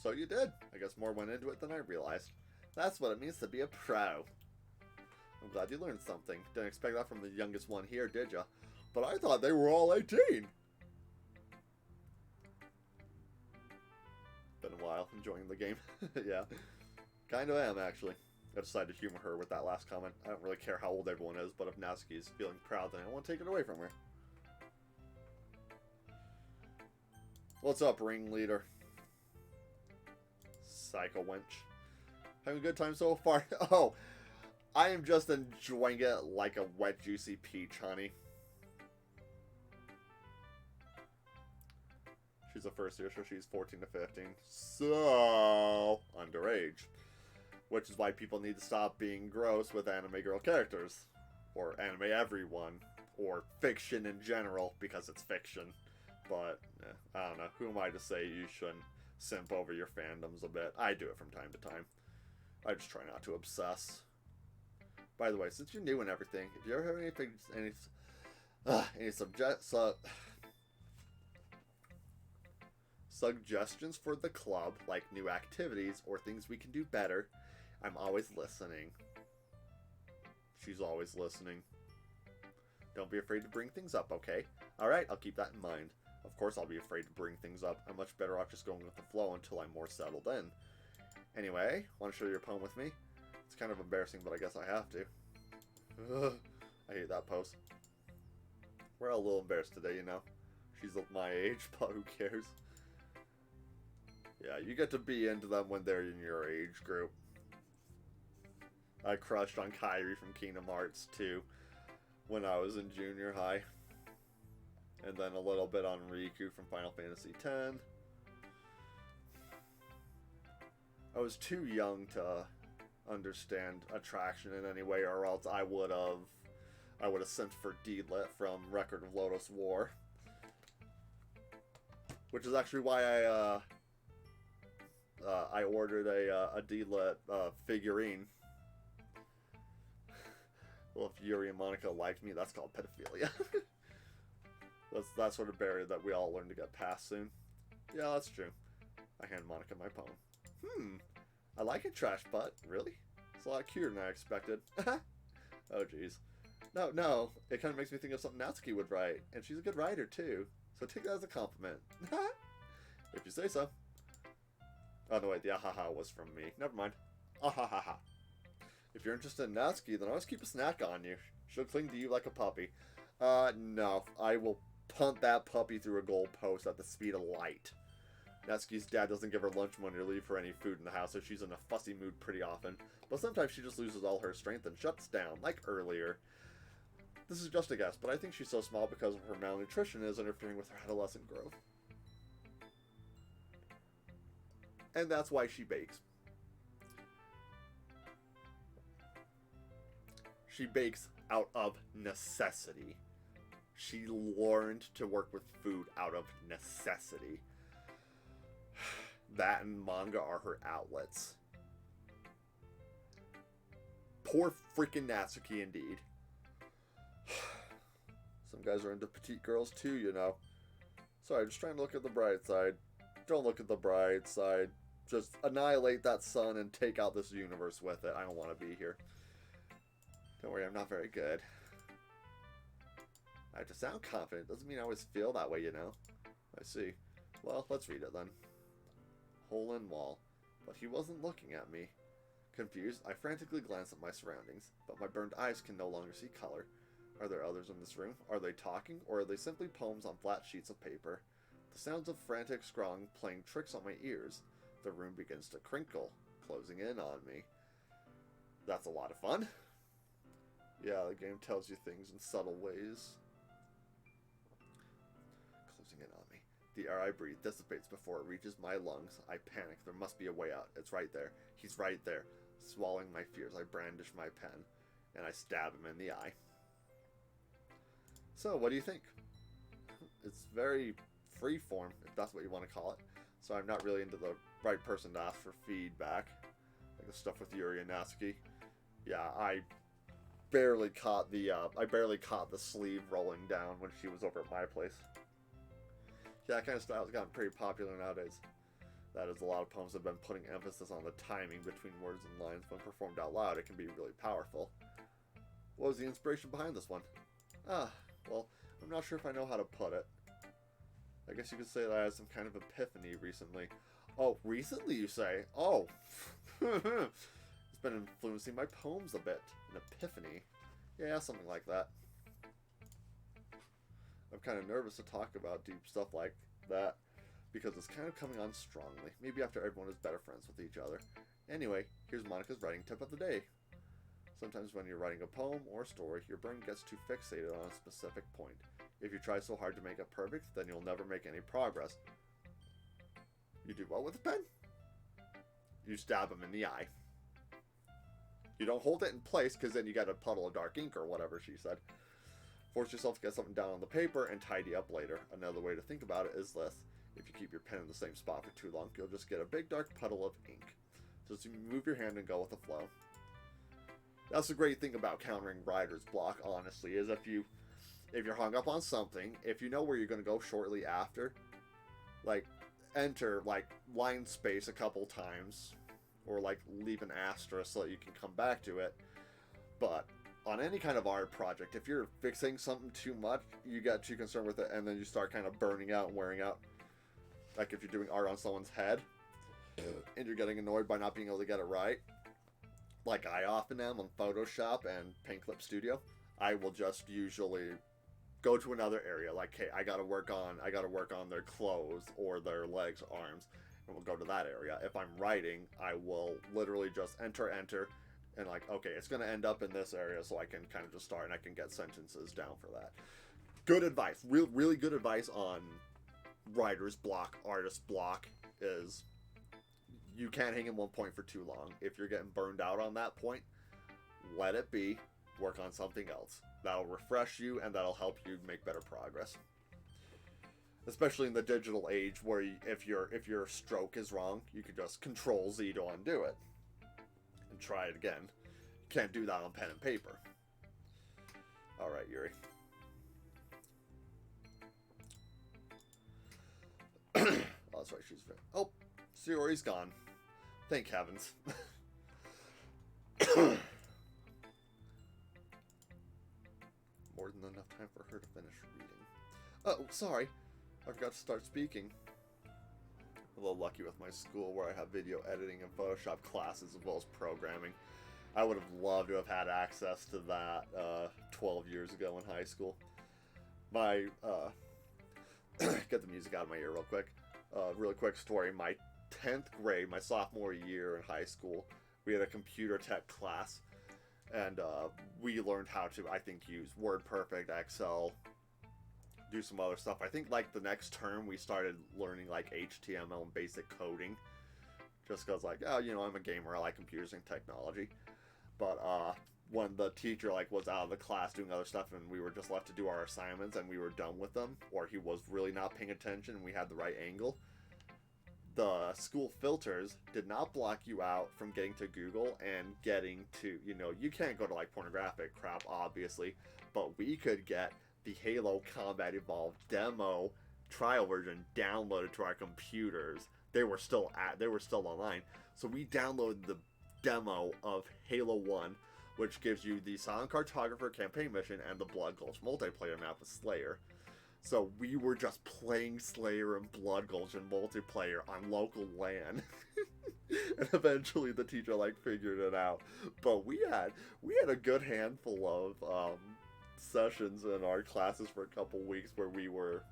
So you did. I guess more went into it than I realized. That's what it means to be a pro. I'm glad you learned something. Didn't expect that from the youngest one here, did ya? But I thought they were all 18. Been a while, enjoying the game. Yeah. Kind of am, actually. I decided to humor her with that last comment. I don't really care how old everyone is, but if Natsuki is feeling proud, then I don't want to take it away from her. What's up, ringleader? Psycho wench. Having a good time so far? Oh, I am just enjoying it like a wet, juicy peach, honey. She's a first year, so she's 14 to 15. So, underage. Which is why people need to stop being gross with anime girl characters. Or anime everyone. Or fiction in general, because it's fiction. But, I don't know. Who am I to say you shouldn't simp over your fandoms a bit? I do it from time to time. I just try not to obsess. By the way, since you're new and everything, if you ever have any suggestions for the club, like new activities or things we can do better, I'm always listening. She's always listening. Don't be afraid to bring things up, okay? Alright, I'll keep that in mind. Of course I'll be afraid to bring things up. I'm much better off just going with the flow until I'm more settled in. Anyway, want to share your poem with me? It's kind of embarrassing, but I guess I have to. Ugh, I hate that pose. We're all a little embarrassed today, you know? She's of my age, but who cares? Yeah, you get to be into them when they're in your age group. I crushed on Kairi from Kingdom Hearts 2 when I was in junior high. And then a little bit on Riku from Final Fantasy X. I was too young to understand attraction in any way, or else I would have sent for D-Lit from Record of Lotus War. Which is actually why I ordered a D-Lit figurine. Well, if Yuri and Monica liked me, that's called pedophilia. That's that sort of barrier that we all learn to get past soon. Yeah, that's true. I hand Monica my poem. I like it, trash butt. Really? It's a lot cuter than I expected. Oh, jeez. No. It kind of makes me think of something Natsuki would write. And she's a good writer, too. So take that as a compliment. If you say so. Oh, no, wait. The ahaha was from me. Never mind. Ahahaha. If you're interested in Natsuki, then always keep a snack on you. She'll cling to you like a puppy. No. I will punt that puppy through a goalpost at the speed of light. Natsuki's dad doesn't give her lunch money or leave her any food in the house, so she's in a fussy mood pretty often. But sometimes she just loses all her strength and shuts down, like earlier. This is just a guess, but I think she's so small because of her malnutrition is interfering with her adolescent growth. And that's why she bakes. She bakes out of necessity. She learned to work with food out of necessity. That and manga are her outlets. Poor freaking Natsuki indeed. Some guys are into petite girls too, you know. Sorry, just trying to look at the bright side. Don't look at the bright side. Just annihilate that sun and take out this universe with it. I don't want to be here. Don't worry, I'm not very good. I have to sound confident. Doesn't mean I always feel that way, you know. I see. Well, let's read it then. Hole in wall. But he wasn't looking at me. Confused, I frantically glance at my surroundings, but my burned eyes can no longer see color. Are there others in this room? Are they talking, or are they simply poems on flat sheets of paper? The sounds of frantic scrawling playing tricks on my ears. The room begins to crinkle, closing in on me. That's a lot of fun. Yeah, the game tells you things in subtle ways. Closing in on me. The air I breathe dissipates before it reaches my lungs. I panic. There must be a way out. It's right there. He's right there. Swallowing my fears, I brandish my pen, and I stab him in the eye. So, what do you think? It's very freeform, if that's what you want to call it. So I'm not really into the right person to ask for feedback. Like the stuff with Yuri and Natsuki. Yeah, I barely caught the sleeve rolling down when she was over at my place. Yeah, that kind of style has gotten pretty popular nowadays. That is, a lot of poems have been putting emphasis on the timing between words and lines. When performed out loud, it can be really powerful. What was the inspiration behind this one? Well, I'm not sure if I know how to put it. I guess you could say that I had some kind of epiphany recently. Oh, recently you say? Oh. It's been influencing my poems a bit. An epiphany. Yeah, something like that. I'm kind of nervous to talk about deep stuff like that, because it's kind of coming on strongly. Maybe after everyone is better friends with each other. Anyway, here's Monica's writing tip of the day. Sometimes when you're writing a poem or a story, your brain gets too fixated on a specific point. If you try so hard to make it perfect, then you'll never make any progress. You do what with a pen? You stab him in the eye. You don't hold it in place, because then you got a puddle of dark ink or whatever she said. Force yourself to get something down on the paper and tidy up later. Another way to think about it is this. If you keep your pen in the same spot for too long, you'll just get a big dark puddle of ink. Just move your hand and go with the flow. That's the great thing about countering writer's block, honestly, is if you're hung up on something, if you know where you're going to go shortly after, like, enter, like, line space a couple times, or, like, leave an asterisk so that you can come back to it. But on any kind of art project, if you're fixing something too much, you get too concerned with it, and then you start kind of burning out and wearing out. Like if you're doing art on someone's head, and you're getting annoyed by not being able to get it right, like I often am on Photoshop and Paint Clip Studio, I will just usually go to another area. Like, hey, I gotta work on their clothes or their legs, arms, and we'll go to that area. If I'm writing, I will literally just enter, and like, okay, it's gonna end up in this area, so I can kind of just start and I can get sentences down for that. Good advice, really good advice on writer's block, artist block is you can't hang in one point for too long. If you're getting burned out on that point, let it be. Work on something else. That'll refresh you, and that'll help you make better progress. Especially in the digital age, where if your stroke is wrong, you can just Control-Z to undo it. And try it again. You can't do that on pen and paper. Alright, Yuri. Oh, that's right, she's... Oh, Sayori's gone. Thank heavens. More than enough time for her to finish reading. Oh, sorry. I forgot to start speaking. A little lucky with my school where I have video editing and Photoshop classes as well as programming. I would have loved to have had access to that 12 years ago in high school. My, get the music out of my ear real quick. Really quick story. My 10th grade, my sophomore year in high school, we had a computer tech class. And we learned how to, I think, use WordPerfect, Excel, do some other stuff. I think, like, the next term we started learning, like, HTML and basic coding. Just because, like, oh, you know, I'm a gamer, I like computers and technology. But when the teacher, like, was out of the class doing other stuff and we were just left to do our assignments and we were done with them, or he was really not paying attention and we had the right angle, the school filters did not block you out from getting to Google and getting to, you know, you can't go to, like, pornographic crap, obviously, but we could get the Halo Combat Evolved demo trial version downloaded to our computers. They were still online. So we downloaded the demo of Halo 1, which gives you the Silent Cartographer campaign mission and the Blood Gulch multiplayer map with Slayer. So we were just playing Slayer and Blood Gulch in multiplayer on local LAN. And eventually the teacher, like, figured it out. But we had a good handful of sessions in our classes for a couple weeks where we were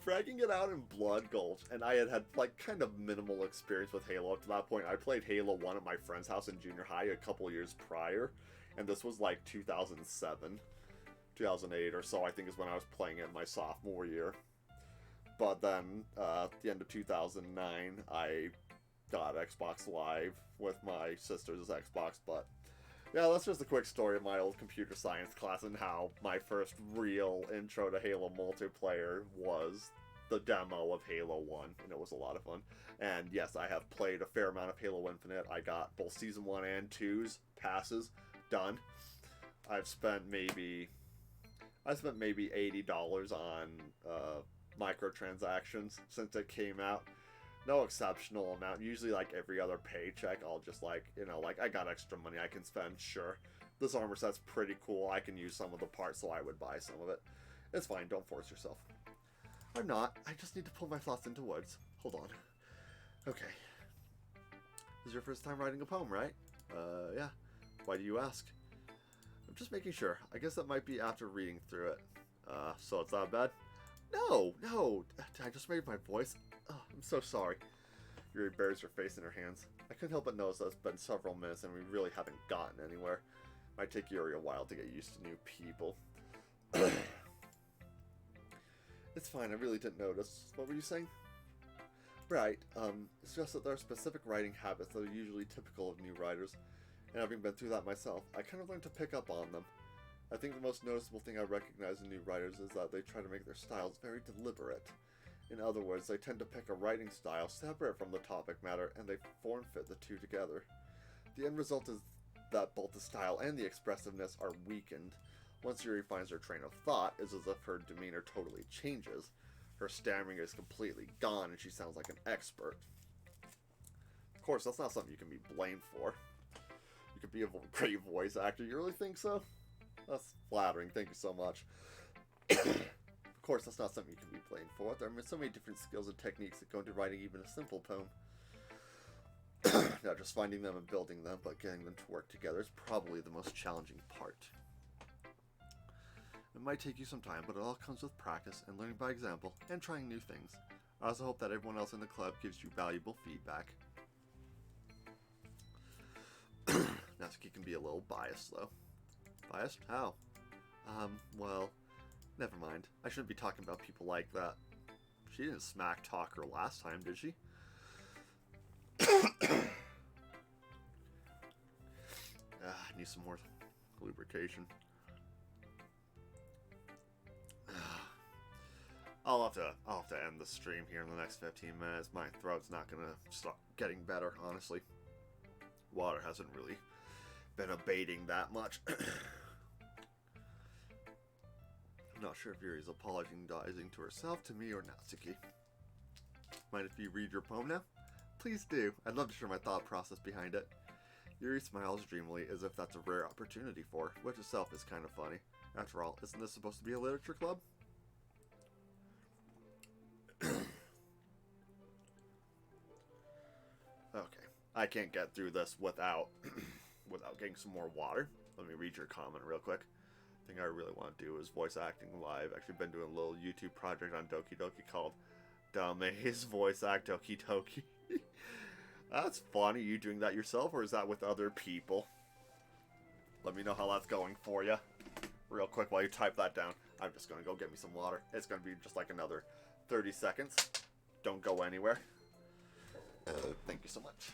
fragging it out in Blood Gulch. And I had like, kind of minimal experience with Halo up to that point. I played Halo 1 at my friend's house in junior high a couple years prior. And this was, like, 2007. 2008 or so, I think, is when I was playing it my sophomore year. But then, at the end of 2009, I got Xbox Live with my sister's Xbox. But, yeah, that's just a quick story of my old computer science class and how my first real intro to Halo multiplayer was the demo of Halo 1, and it was a lot of fun. And yes, I have played a fair amount of Halo Infinite. I got both Season 1 and 2's passes done. I've spent maybe $80 on microtransactions since it came out. No exceptional amount. Usually, like, every other paycheck, I'll just, like, you know, like, I got extra money I can spend, sure. This armor set's pretty cool. I can use some of the parts, so I would buy some of it. It's fine. Don't force yourself. I'm not. I just need to pull my thoughts into words. Hold on. Okay. This is your first time writing a poem, right? Yeah. Why do you ask? I'm just making sure. I guess that might be after reading through it. So it's not bad? No! Did I just make my voice? Oh, I'm so sorry. Yuri buries her face in her hands. I couldn't help but notice that it's been several minutes and we really haven't gotten anywhere. Might take Yuri a while to get used to new people. It's fine, I really didn't notice. What were you saying? Right, it's just that there are specific writing habits that are usually typical of new writers. And having been through that myself, I kind of learned to pick up on them. I think the most noticeable thing I recognize in new writers is that they try to make their styles very deliberate. In other words, they tend to pick a writing style separate from the topic matter, and they form-fit the two together. The end result is that both the style and the expressiveness are weakened. Once Yuri finds her train of thought, it's as if her demeanor totally changes. Her stammering is completely gone, and she sounds like an expert. Of course, that's not something you can be blamed for. You could be a great voice actor. You really think so? That's flattering. Thank you so much. Of course, that's not something you can be blamed for. There are so many different skills and techniques that go into writing even a simple poem. Not just finding them and building them, but getting them to work together is probably the most challenging part. It might take you some time, but it all comes with practice and learning by example and trying new things. I also hope that everyone else in the club gives you valuable feedback. Natsuki can be a little biased, though. Biased? How? Well, never mind. I shouldn't be talking about people like that. She didn't smack talk her last time, did she? I need some more lubrication. I'll have to end the stream here in the next 15 minutes. My throat's not gonna start getting better, honestly. Water hasn't really been abating that much. I'm not sure if Yuri's apologizing to herself, to me, or Natsuki. Mind if you read your poem now? Please do. I'd love to share my thought process behind it. Yuri smiles dreamily as if that's a rare opportunity for her, which itself is kind of funny. After all, isn't this supposed to be a literature club? Okay, I can't get through this without getting some more water. Let me read your comment real quick. The thing I really want to do is voice acting live. Actually been doing a little YouTube project on Doki Doki called Damaze Voice Act Doki Doki. That's funny. You doing that yourself, or is that with other people? Let me know how that's going for you. Real quick while you type that down. I'm just going to go get me some water. It's going to be just like another 30 seconds. Don't go anywhere. Thank you so much.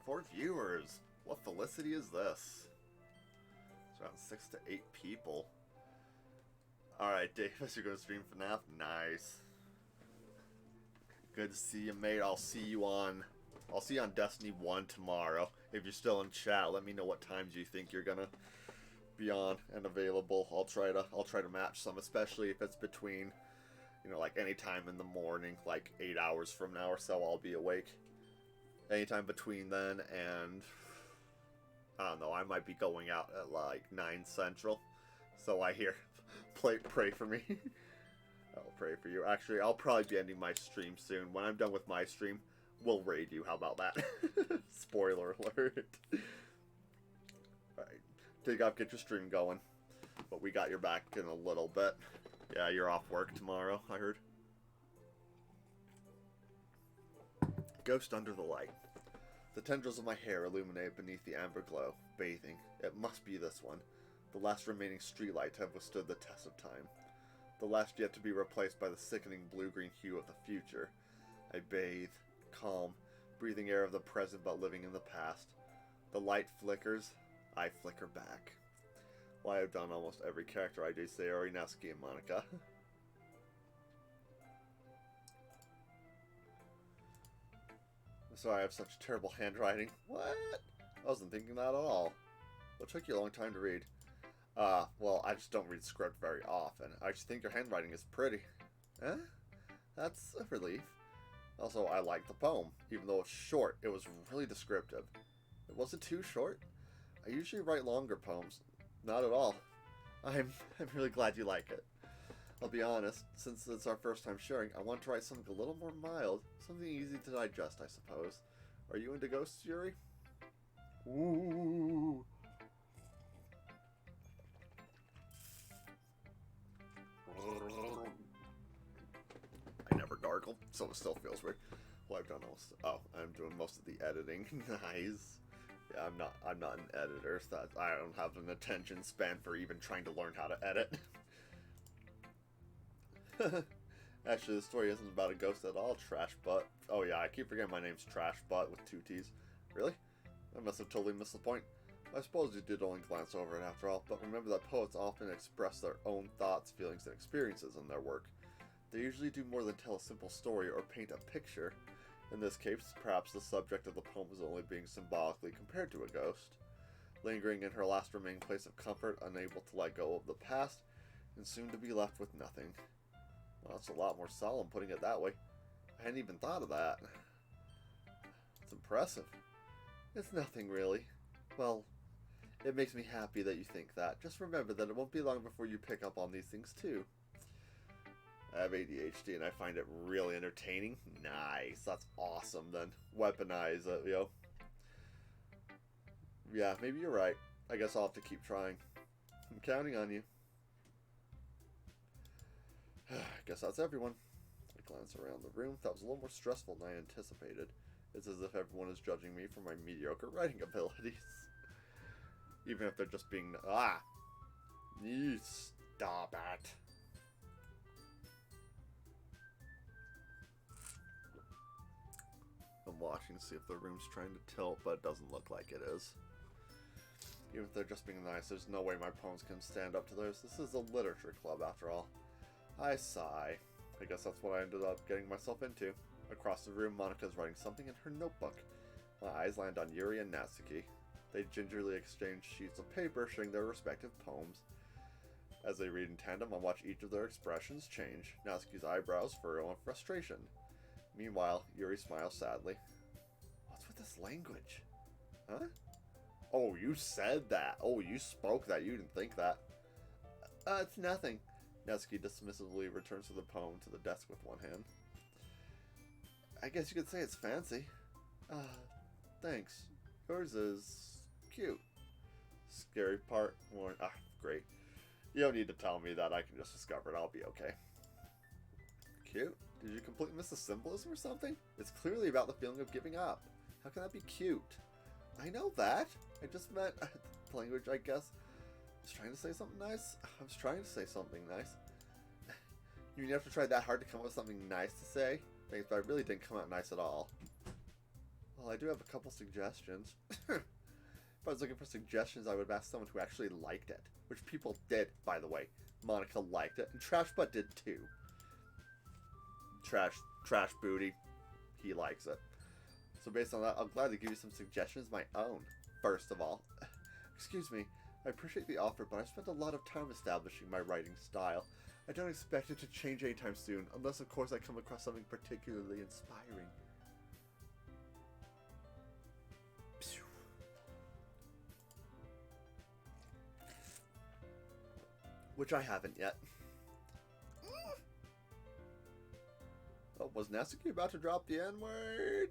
For viewers, what felicity is this? It's around 6 to 8 people. Alright, Davis, you're going to stream FNAF? Nice. Good to see you, mate. I'll see you on Destiny 1 tomorrow. If you're still in chat, let me know what times you think you're gonna be on and available. I'll try to match some, especially if it's between, you know, like any time in the morning, like 8 hours from now or so, I'll be awake. Anytime between then and, I don't know, I might be going out at like 9 Central. So I hear, pray for me. I'll pray for you. Actually, I'll probably be ending my stream soon. When I'm done with my stream, we'll raid you. How about that? Spoiler alert. Alright, take off, get your stream going. But we got your back in a little bit. Yeah, you're off work tomorrow, I heard. Ghost under the light. The tendrils of my hair illuminate beneath the amber glow, bathing. It must be this one. The last remaining streetlight to have withstood the test of time. The last yet to be replaced by the sickening blue-green hue of the future. I bathe, calm, breathing air of the present but living in the past. The light flickers, I flicker back. Well, I have done almost every character I do say, Sayori, Natsuki, and Monica. Sorry, I have such terrible handwriting. What? I wasn't thinking that at all. What took you a long time to read? Well, I just don't read script very often. I just think your handwriting is pretty. Eh? That's a relief. Also, I like the poem. Even though it's short, it was really descriptive. It wasn't too short. I usually write longer poems. Not at all. I'm really glad you like it. I'll be honest, since it's our first time sharing, I want to write something a little more mild, something easy to digest, I suppose. Are you into ghosts, Yuri? Ooh. I never gargle, so it still feels weird. Well, I've done most. Oh, I'm doing most of the editing. Nice. Yeah, I'm not an editor, so I don't have an attention span for even trying to learn how to edit. Actually, the story isn't about a ghost at all, Trash Butt. Oh yeah, I keep forgetting my name's Trash Butt with 2 T's. Really? I must have totally missed the point. I suppose you did only glance over it after all, but remember that poets often express their own thoughts, feelings, and experiences in their work. They usually do more than tell a simple story or paint a picture. In this case, perhaps the subject of the poem is only being symbolically compared to a ghost. Lingering in her last remaining place of comfort, unable to let go of the past, and soon to be left with nothing. Well, that's a lot more solemn putting it that way. I hadn't even thought of that. It's impressive. It's nothing, really. Well, It makes me happy that you think that. Just remember that it won't be long before you pick up on these things too. I have ADHD and I find it really entertaining. Nice. That's awesome then. Weaponize it, yo. Yeah, maybe you're right. I guess I'll have to keep trying. I'm counting on you. I guess that's everyone. I glance around the room. That was a little more stressful than I anticipated. It's as if everyone is judging me for my mediocre writing abilities. Even if they're just being... Ah! You stop it. I'm watching to see if the room's trying to tilt, but it doesn't look like it is. Even if they're just being nice, there's no way my poems can stand up to theirs. This is a literature club, after all. I sigh. I guess that's what I ended up getting myself into. Across the room, Monika's writing something in her notebook. My eyes land on Yuri and Natsuki. They gingerly exchange sheets of paper, sharing their respective poems. As they read in tandem, I watch each of their expressions change. Natsuki's eyebrows furrow in frustration. Meanwhile, Yuri smiles sadly. What's with this language? Huh? Oh, you said that. Oh, you spoke that. You didn't think that. It's nothing. Natsuki dismissively returns to the poem to the desk with one hand. I guess you could say it's fancy. Thanks. Yours is cute. Scary part. More. Great. You don't need to tell me that. I can just discover it. I'll be okay. Cute? Did you completely miss the symbolism or something? It's clearly about the feeling of giving up. How can that be cute? I know that. I just meant the language, I guess. I was trying to say something nice. I was trying to say something nice. You mean you have to try that hard to come up with something nice to say? Thanks, but I really didn't come out nice at all. Well, I do have a couple suggestions. If I was looking for suggestions, I would have asked someone who actually liked it. Which people did, by the way. Monika liked it, and Trash Butt did too. Trash Booty, he likes it. So based on that, I'll gladly give you some suggestions of my own. First of all, excuse me, I appreciate the offer, but I've spent a lot of time establishing my writing style. I don't expect it to change anytime soon, unless of course I come across something particularly inspiring. Which I haven't yet. Oh, was Natsuki about to drop the N-word?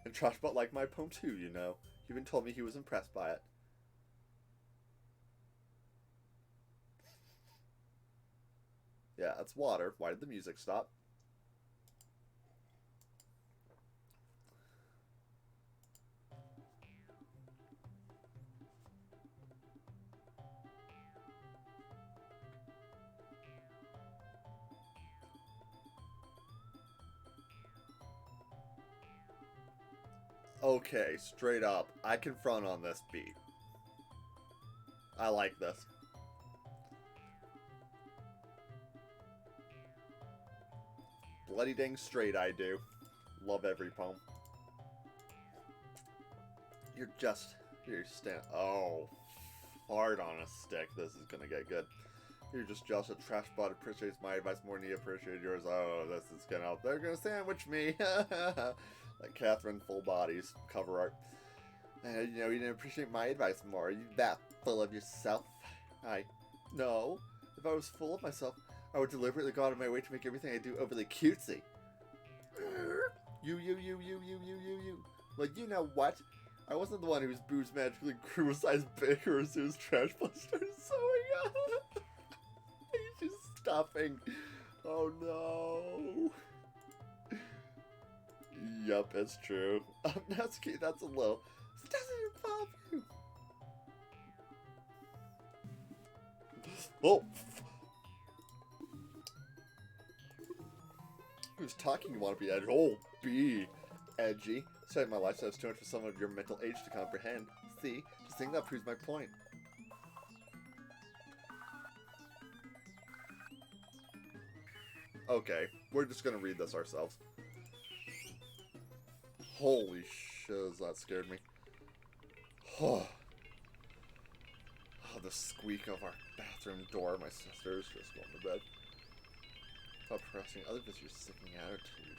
And Trashbot liked my poem too, you know. He even told me he was impressed by it. Yeah, that's water. Why did the music stop? Okay, straight up, I can front on this beat. I like this. Bloody dang straight I do. Love every poem. You're oh, hard on a stick. This is gonna get good. You're just jealous that Trashbot appreciates my advice more than he appreciated yours. Oh, this is gonna, they're gonna sandwich me. Like Catherine Full Body's cover art. You know, you didn't appreciate my advice more. Are you that full of yourself? No. If I was full of myself, I would deliberately go out of my way to make everything I do overly cutesy. You. Well, you know what? I wasn't the one whose boobs magically grew a size bigger as soon as Trashbot started sewing up. He's just stuffing. Oh no. Yup, it's true. Natsuki, that's a little. This doesn't involve you. Oh! Who's talking you want to be edgy? Oh, be edgy. Saving my life so it's too much for someone of your mental age to comprehend. See? Just think that proves my point. Okay, we're just gonna read this ourselves. Holy shiz, that scared me. Oh, the squeak of our bathroom door. My sister's just going to bed. Stop harassing others with your sickening attitude.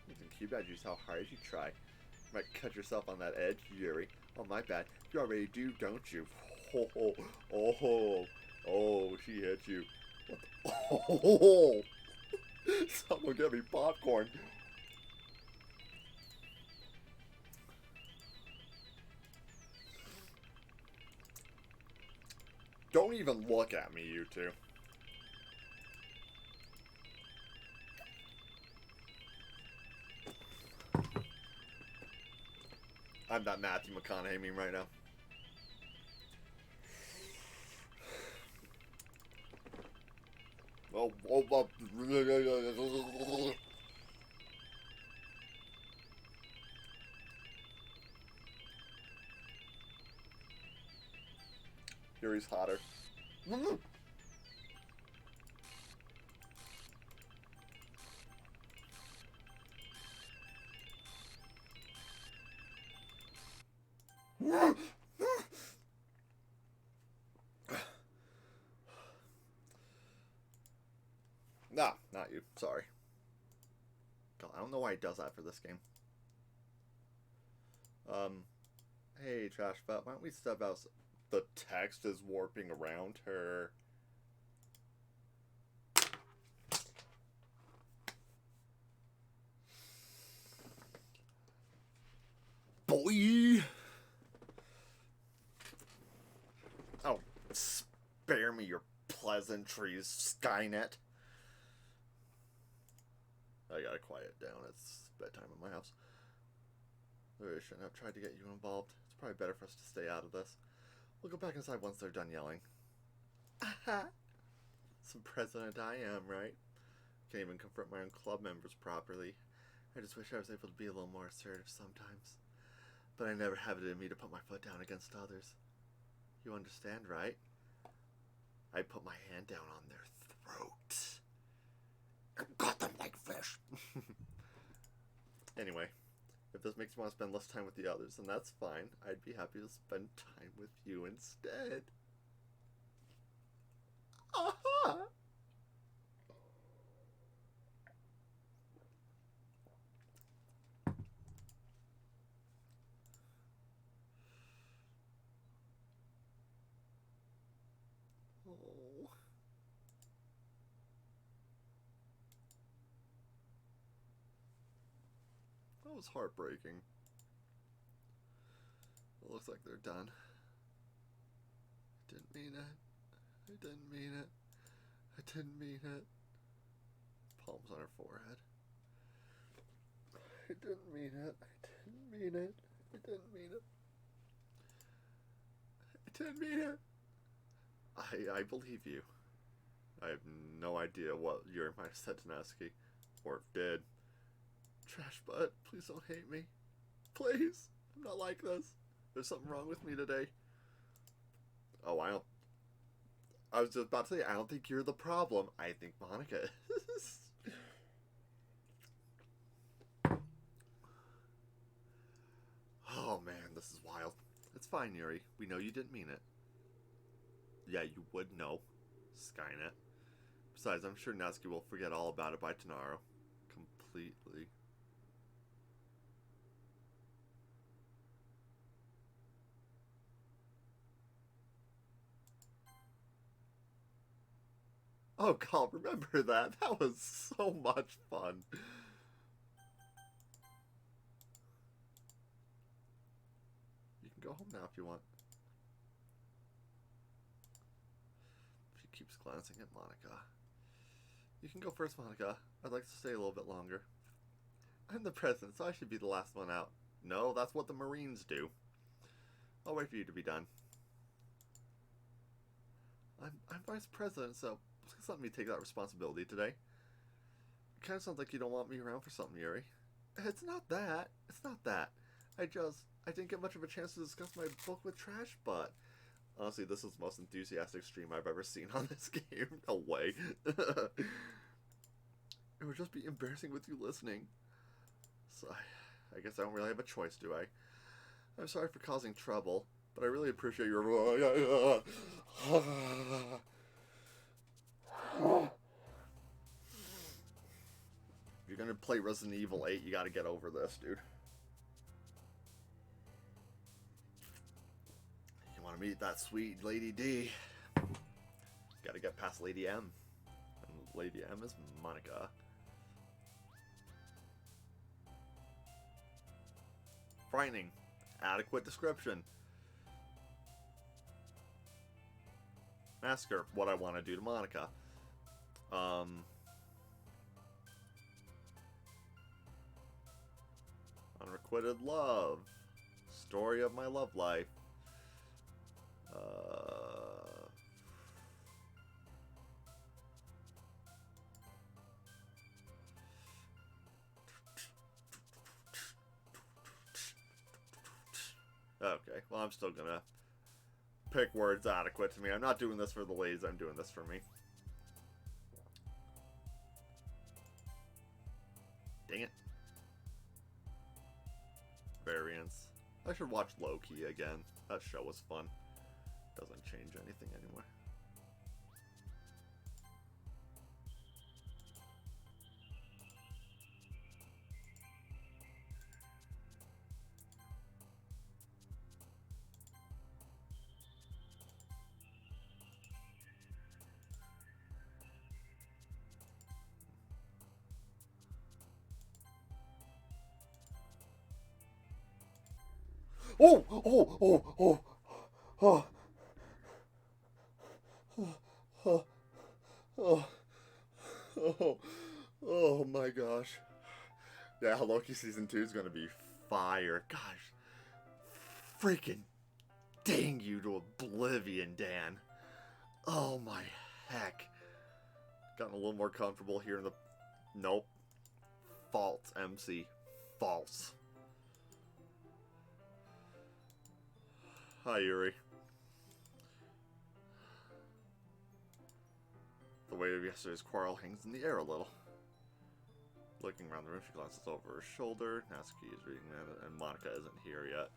You can keep that juice how hard you try. You might cut yourself on that edge, Yuri. Oh, my bad. You already do, don't you? Oh, oh, oh, oh, she hit you. What the? Oh, someone get me popcorn. Don't even look at me, you two. I'm that Matthew McConaughey meme right now. Oh, oh, oh. Yuri's hotter. Nah, not you. Sorry. God, I don't know why he does that for this game. Hey, Trash Butt, why don't we step out? The text is warping around her. Boy! Oh, spare me your pleasantries, Skynet. I gotta quiet down. It's bedtime in my house. I shouldn't have tried to get you involved. It's probably better for us to stay out of this. We'll go back inside once they're done yelling. Some president I am, right? Can't even confront my own club members properly. I just wish I was able to be a little more assertive sometimes. But I never have it in me to put my foot down against others. You understand, right? I put my hand down on their throat. And got them like fish. Anyway, if this makes you want to spend less time with the others, then that's fine. I'd be happy to spend time with you instead. Aha! Oh. That was heartbreaking. It looks like they're done. I didn't mean it. I didn't mean it. I didn't mean it. Palms on her forehead. I didn't mean it. I didn't mean it. I didn't mean it. I didn't mean it. I believe you. I have no idea what Yuri might have said to Natsuki. Or did. Trash butt, please don't hate me. Please. I'm not like this. There's something wrong with me today. Oh, I was just about to say, I don't think you're the problem. I think Monica is. Oh man, this is wild. It's fine, Yuri. We know you didn't mean it. Yeah, you would know, Skynet. Besides, I'm sure Natsuki will forget all about it by tomorrow. Completely. Oh god, remember that? That was so much fun. You can go home now if you want. She keeps glancing at Monica. You can go first, Monica. I'd like to stay a little bit longer. I'm the president, so I should be the last one out. No, that's what the Marines do. I'll wait for you to be done. I'm vice president, so please let me take that responsibility today. It kind of sounds like you don't want me around for something, Yuri. It's not that. It's not that. I didn't get much of a chance to discuss my book with Trash Butt. Honestly, this is the most enthusiastic stream I've ever seen on this game. No way. It would just be embarrassing with you listening. So, I guess I don't really have a choice, do I? I'm sorry for causing trouble, but I really appreciate your... If you're gonna play Resident Evil 8, you gotta get over this, dude. meet that sweet Lady D. Gotta get past Lady M. And Lady M is Monica. Frightening. Adequate description. Ask her what I want to do to Monica. Unrequited love. Story of my love life. Okay, well, I'm still gonna pick words adequate to me. I'm not doing this for the ladies, I'm doing this for me. Dang it. Variants. I should watch Loki again. That show was fun. Doesn't change anything anymore. Oh! Oh! Oh! Oh! Oh! Oh! Oh! Oh! Oh my gosh. Yeah, Loki Season 2 is gonna be fire. Gosh. Freaking dang you to oblivion, Dan. Oh my heck. Gotten a little more comfortable here in the... Nope. False, MC. False. Hi, Yuri. The weight of yesterday's quarrel hangs in the air a little. Looking around the room, she glances over her shoulder. Natsuki is reading that, and Monica isn't here yet.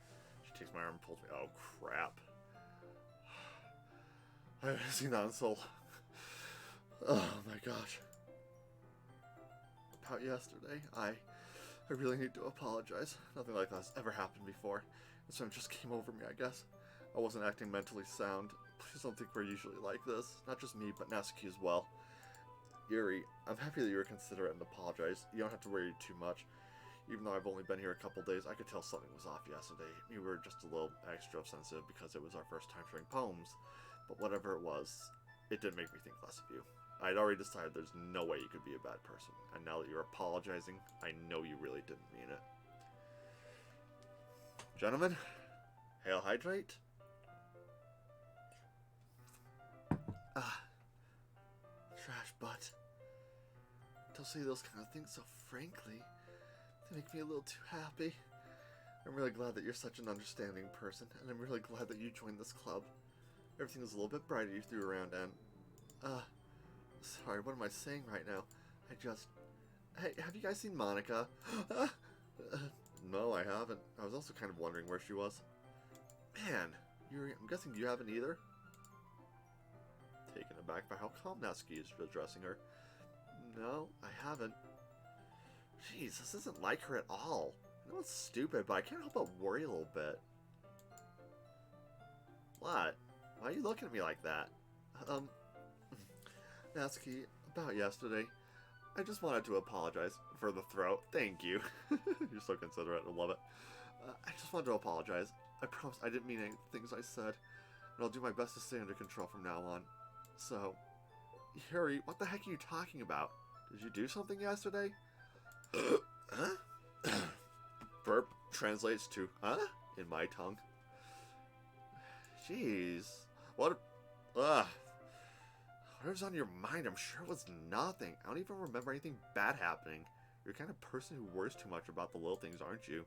She takes my arm and pulls me. Oh, crap. I haven't seen that in so... Oh, my gosh. About yesterday, I really need to apologize. Nothing like that's ever happened before. And so it just came over me, I guess. I wasn't acting mentally sound. Please don't think we're usually like this. Not just me, but Natsuki as well. Yuri, I'm happy that you were considerate and apologized. You don't have to worry too much. Even though I've only been here a couple days, I could tell something was off yesterday. You were just a little extra sensitive because it was our first time sharing poems. But whatever it was, it didn't make me think less of you. I'd already decided there's no way you could be a bad person. And now that you're apologizing, I know you really didn't mean it. Gentlemen, hail hydrate. Trash butt. Don't say those kind of things so frankly. They make me a little too happy. I'm really glad that you're such an understanding person, and I'm really glad that you joined this club. Everything is a little bit brighter you threw around, and... sorry, what am I saying right now? Hey, have you guys seen Monica? No, I haven't. I was also kind of wondering where she was. Man, Yuri, I'm guessing you haven't either? Taken aback by how calm Natsuki is addressing her. No, I haven't. Jeez, this isn't like her at all. I know it's stupid, but I can't help but worry a little bit. What? Why are you looking at me like that? Natsuki, about yesterday, I just wanted to apologize for the throat. Thank you. You're so considerate. I love it. I just wanted to apologize. I promise I didn't mean any things I said, and I'll do my best to stay under control from now on. So, Yuri, what the heck are you talking about? Did you do something yesterday? Huh? Burp translates to, huh? In my tongue. Jeez. Whatever's on your mind, I'm sure it was nothing. I don't even remember anything bad happening. You're the kind of person who worries too much about the little things, aren't you?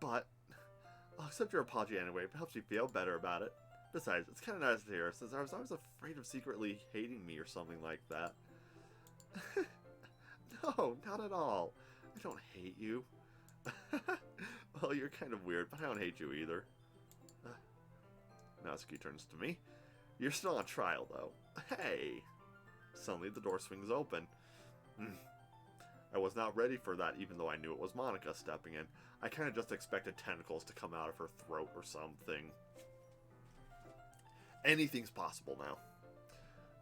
But, I'll accept your apology anyway if it helps you feel better about it. Besides, it's kind of nice to hear, since I was always afraid of secretly hating me or something like that. No, not at all. I don't hate you. Well, you're kind of weird, but I don't hate you either. Natsuki turns to me. You're still on trial, though. Hey! Suddenly, the door swings open. I was not ready for that, even though I knew it was Monica stepping in. I kind of just expected tentacles to come out of her throat or something. anything's possible now.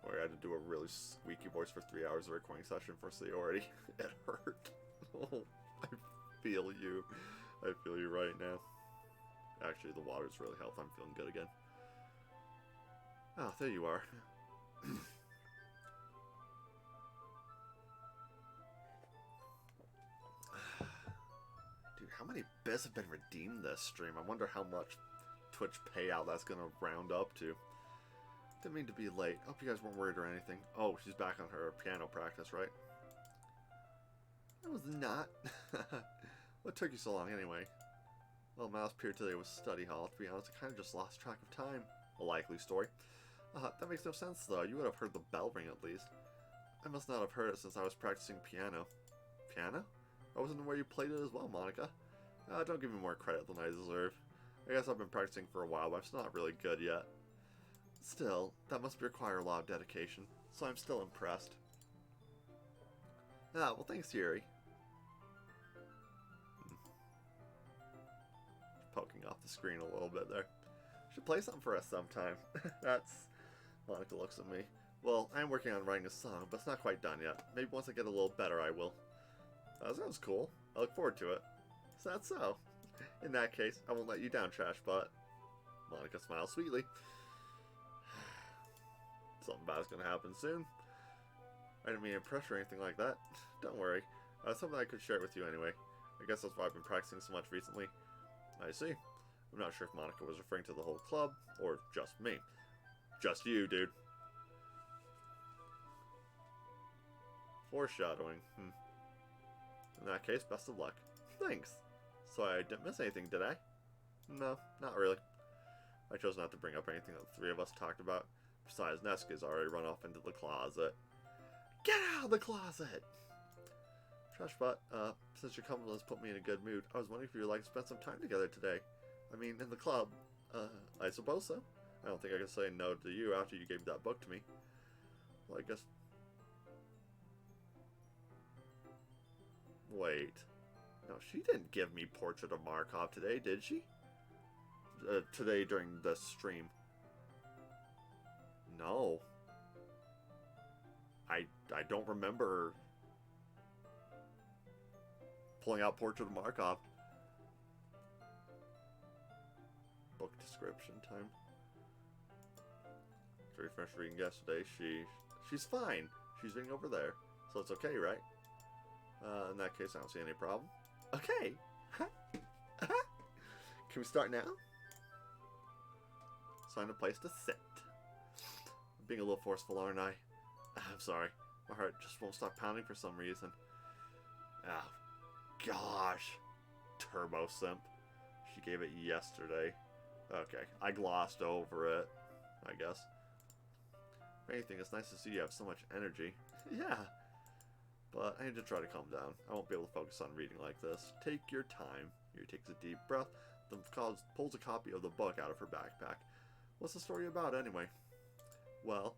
Or I had to do a really squeaky voice for 3 hours of a recording session for Sayori. It hurt. Oh, I feel you. I feel you right now. Actually, the water's really helped. I'm feeling good again. Oh, there you are. Dude, how many bits have been redeemed this stream? I wonder how much Twitch payout that's gonna round up to. Didn't mean to be late. Hope you guys weren't worried or anything. Oh, she's back on her piano practice, right? I was not. What took you so long anyway? Well, Mouse period today was study hall. To be honest, I kind of just lost track of time. A likely story. That makes no sense though. You would have heard the bell ring at least. I must not have heard it since I was practicing piano. Piano? I wasn't aware you played it as well, Monica. Don't give me more credit than I deserve. I guess I've been practicing for a while, but I'm still not really good yet. Still, that must require a lot of dedication, so I'm still impressed. Well thanks, Yuri. Poking off the screen a little bit there. Should play something for us sometime. That's... Monica looks at me. Well, I'm working on writing a song, but it's not quite done yet. Maybe once I get a little better, I will. That sounds cool. I look forward to it. Is that so? In that case, I won't let you down, Trash Butt. Monica smiles sweetly. Something bad's gonna happen soon. I didn't mean to pressure or anything like that. Don't worry. Something I could share with you anyway. I guess that's why I've been practicing so much recently. I see. I'm not sure if Monica was referring to the whole club, or just me. Just you, dude. Foreshadowing. In that case, best of luck. Thanks. So I didn't miss anything, did I? No, not really. I chose not to bring up anything that the three of us talked about. Besides, Neska's already run off into the closet. Get out of the closet! Trashbot, since your compliments put me in a good mood, I was wondering if you would like to spend some time together today. I mean, in the club. I suppose so. I don't think I can say no to you after you gave that book to me. Well, I guess... Wait. No, she didn't give me Portrait of Markov today, did she? Today during the stream. No. I don't remember pulling out Portrait of Markov. Book description time. After we finished reading yesterday, she's fine. She's reading over there. So it's okay, right? In that case, I don't see any problem. Okay. Can we start now? Find a place to sit. I'm being a little forceful, aren't I? I'm sorry. My heart just won't stop pounding for some reason. Oh, gosh. Turbo Simp. She gave it yesterday. Okay, I glossed over it, I guess. If anything, it's nice to see you have so much energy. Yeah. But I need to try to calm down. I won't be able to focus on reading like this. Take your time. Yuri takes a deep breath, then pulls a copy of the book out of her backpack. What's the story about, anyway? Well,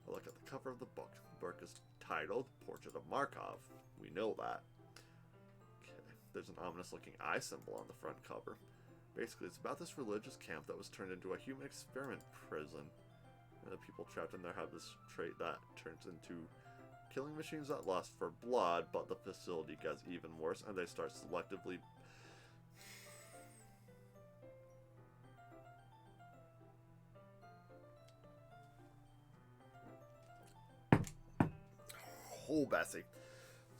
I look at the cover of the book. The book is titled Portrait of Markov. We know that. Okay. There's an ominous-looking eye symbol on the front cover. Basically, it's about this religious camp that was turned into a human experiment prison. And the people trapped in there have this trait that turns into killing machines that lust for blood, but the facility gets even worse, and they start selectively... Oh, Bessie.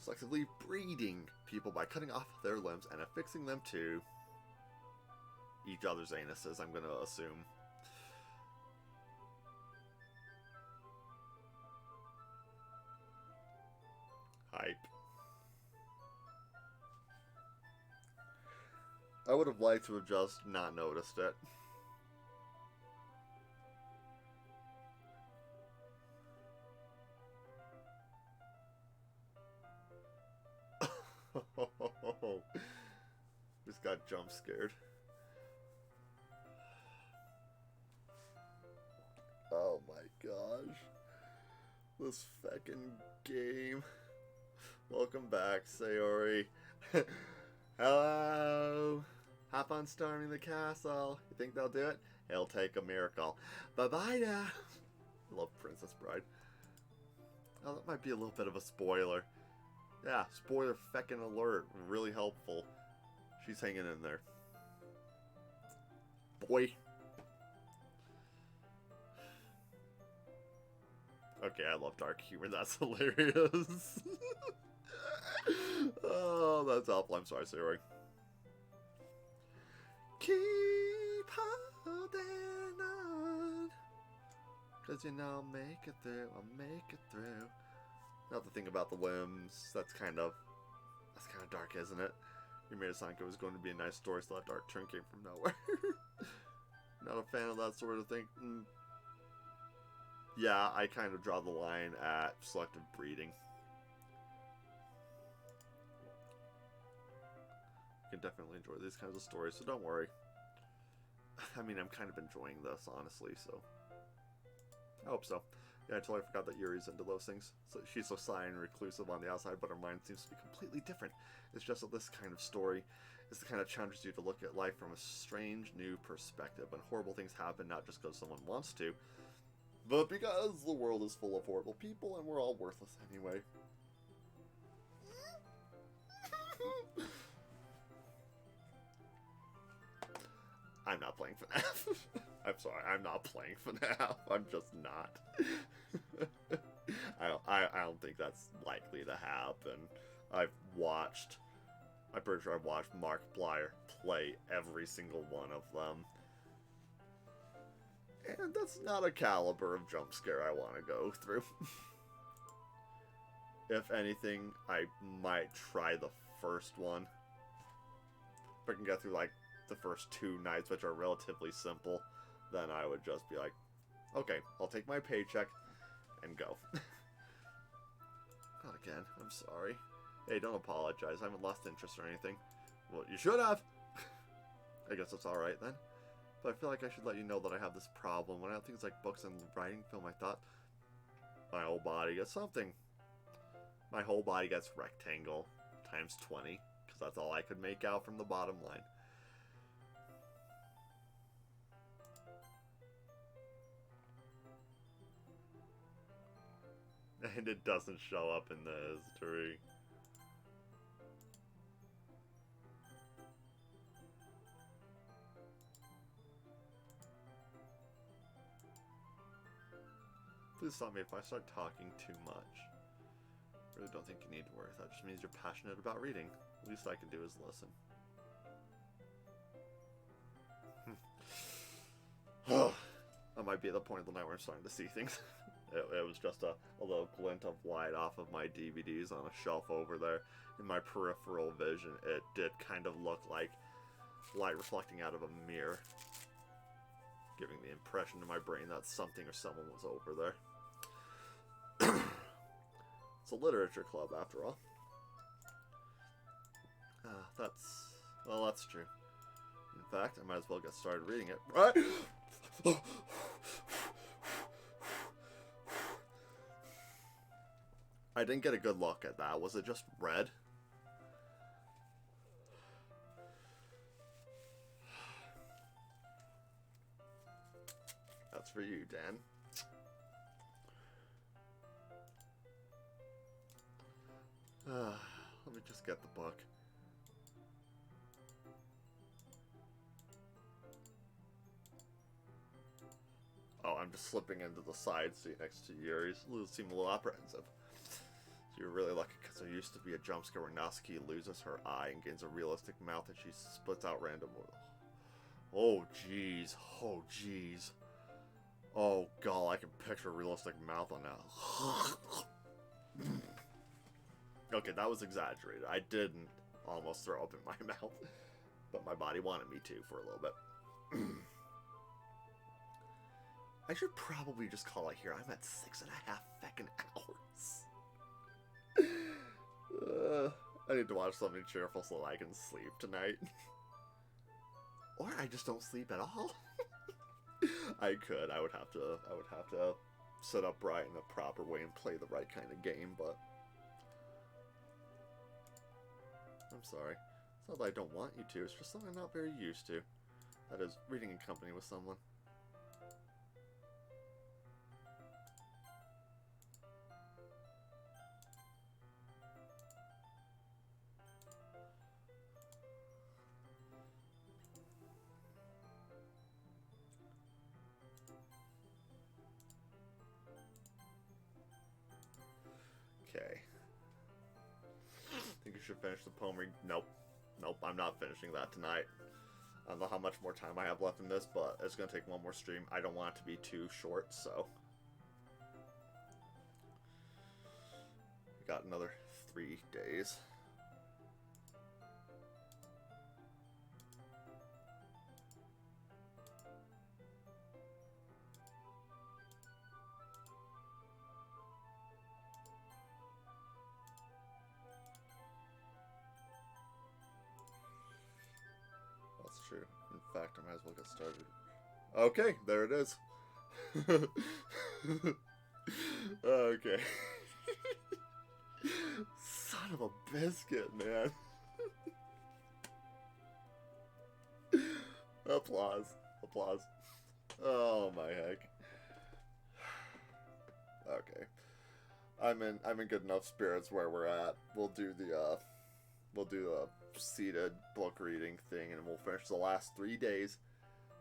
Selectively breeding people by cutting off their limbs and affixing them to each other's anuses, I'm going to assume. Hype. I would have liked to have just not noticed it. Just got jump scared. Oh my gosh. This feckin' game. Welcome back, Sayori. Hello! Hop on storming the castle. You think they'll do it? It'll take a miracle. Bye-bye now. I love Princess Bride. Oh, that might be a little bit of a spoiler. Yeah, spoiler feckin' alert. Really helpful. She's hanging in there. Boy. Okay, I love dark humor. That's hilarious. Oh, that's awful. I'm sorry, Sarah. Keep holding on. Cause you know, make it through. I'll make it through. Not the thing about the limbs. That's kind of dark, isn't it? You made it sound like it was going to be a nice story, so that dark turn came from nowhere. Not a fan of that sort of thing. Yeah, I kind of draw the line at selective breeding. You can definitely enjoy these kinds of stories, so don't worry. I mean, I'm kind of enjoying this, honestly, so... I hope so. Yeah, I totally forgot that Yuri's into those things. So she's so sly and reclusive on the outside, but her mind seems to be completely different. It's just that this kind of story is the kind of challenges you to look at life from a strange new perspective. When horrible things happen, not just because someone wants to, but because the world is full of horrible people and we're all worthless anyway. I'm not playing FNAF. I'm sorry, I'm not playing FNAF. I'm just not. I don't think that's likely to happen. I'm pretty sure I've watched Mark Blyer play every single one of them. And that's not a caliber of jump scare I want to go through. If anything, I might try the first one. If I can get through, like, the first 2 nights, which are relatively simple, then I would just be like, okay, I'll take my paycheck and go. Not again. I'm sorry. Hey, don't apologize. I haven't lost interest or anything. Well, you should have. I guess that's alright then. But I feel like I should let you know that I have this problem. When I have things like books and writing, film, I thought my whole body gets something. My whole body gets rectangle times 20, because that's all I could make out from the bottom line. And it doesn't show up in the history. Please stop me if I start talking too much. Really don't think you need to worry. That just means you're passionate about reading. The least I can do is listen. I might be at the point of the night where I'm starting to see things. It was just a little glint of light off of my DVDs on a shelf over there. In my peripheral vision, it did kind of look like light reflecting out of a mirror, giving the impression to my brain that something or someone was over there. It's a literature club, after all. That's true. In fact, I might as well get started reading it. Right? I didn't get a good look at that. Was it just red? That's for you, Dan. Let me just get the book. Oh, I'm just slipping into the side seat next to Yuri's. You seem a little apprehensive. So you're really lucky, because there used to be a jump scare where Natsuki loses her eye and gains a realistic mouth and she splits out randomly. Oh, jeez. Oh, jeez. Oh, God, I can picture a realistic mouth on that. Okay, that was exaggerated. I didn't almost throw up in my mouth, but my body wanted me to for a little bit. I should probably just call it here. I'm at 6.5 feckin' hours. I need to watch something cheerful so that I can sleep tonight. Or I just don't sleep at all. I could. I would have to sit upright in a proper way and play the right kind of game, but I'm sorry. It's not that I don't want you to, it's just something I'm not very used to. That is, reading in company with someone. finish the poem read. Nope. Nope, I'm not finishing that tonight. I don't know how much more time I have left in this, but it's going to take one more stream. I don't want it to be too short, so. We got another 3 days. That's true. In fact, I might as well get started. Okay, there it is. Okay. Son of a biscuit, man. Applause. Applause. Oh my heck. Okay. I'm in good enough spirits where we're at. We'll do the seated book reading thing, and we'll finish the last 3 days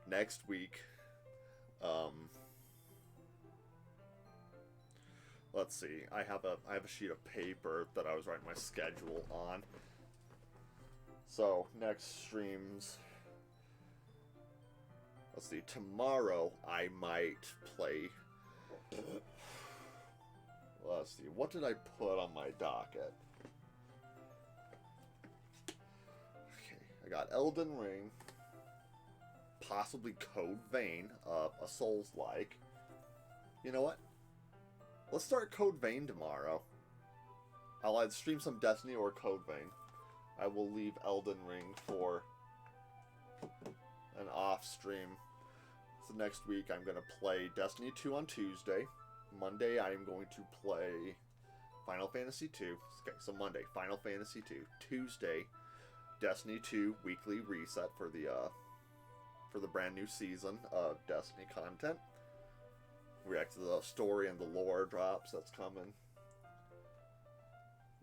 next week. Let's see. I have a sheet of paper that I was writing my schedule on. So next streams. Let's see. Tomorrow I might play. Let's see. What did I put on my docket? I got Elden Ring, possibly Code Vein, a Souls-like. You know what? Let's start Code Vein tomorrow. I'll either stream some Destiny or Code Vein. I will leave Elden Ring for an off stream. So next week I'm going to play Destiny 2 on Tuesday. Monday I'm going to play Final Fantasy 2. Okay, so Monday, Final Fantasy 2. Tuesday, Destiny 2 weekly reset for the brand new season of Destiny content. React to the story and the lore drops that's coming.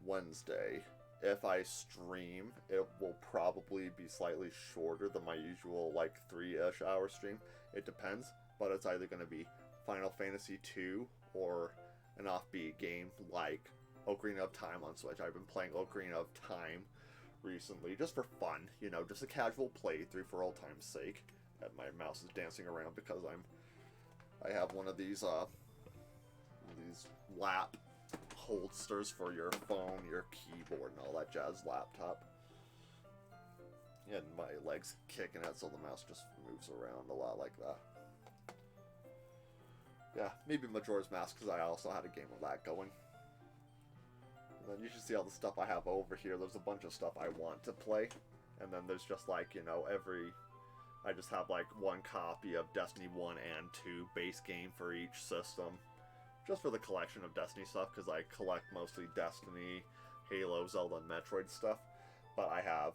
Wednesday, if I stream, it will probably be slightly shorter than my usual, like, 3-ish hour stream. It depends, but it's either going to be Final Fantasy 2 or an offbeat game like Ocarina of Time on Switch. I've been playing Ocarina of Time recently, just for fun, you know, just a casual playthrough for old time's sake. And my mouse is dancing around because I have one of these lap holsters for your phone, your keyboard, and all that jazz laptop. And my leg's kicking it, so the mouse just moves around a lot like that. Yeah, maybe Majora's Mask, because I also had a game of that going. And then you should see all the stuff I have over here. There's a bunch of stuff I want to play. And then there's just like, you know, I just have like one copy of Destiny 1 and 2 base game for each system. Just for the collection of Destiny stuff, because I collect mostly Destiny, Halo, Zelda, and Metroid stuff. But I have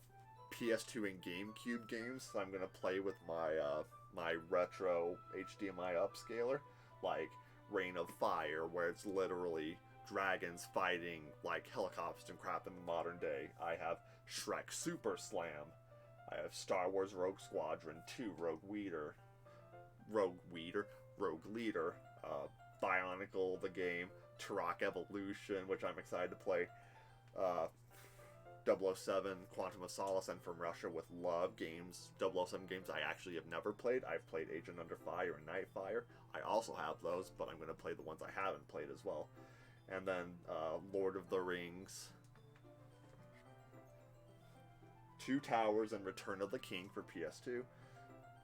PS2 and GameCube games that I'm going to play with my retro HDMI upscaler. Like Reign of Fire, where it's literally dragons fighting like helicopters and crap in the modern day. I have Shrek Super Slam. I have Star Wars Rogue Squadron 2, Rogue Leader, Bionicle the game, Turok Evolution, which I'm excited to play, 007, Quantum of Solace, and From Russia with Love games. 007 games I actually have never played. I've played Agent Under Fire and Nightfire. I also have those, but I'm going to play the ones I haven't played as well. And then Lord of the Rings, Two Towers, and Return of the King for PS2.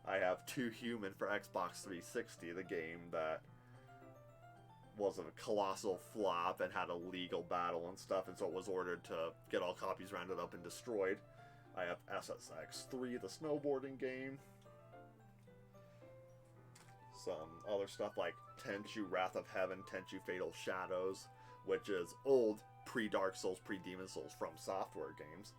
I have Two Human for Xbox 360, the game that was a colossal flop and had a legal battle and stuff, and so it was ordered to get all copies rounded up and destroyed. I have SSX3, the snowboarding game. Some other stuff like Tenchu Wrath of Heaven, Tenchu Fatal Shadows, which is old pre-Dark Souls, pre-Demon Souls From Software games.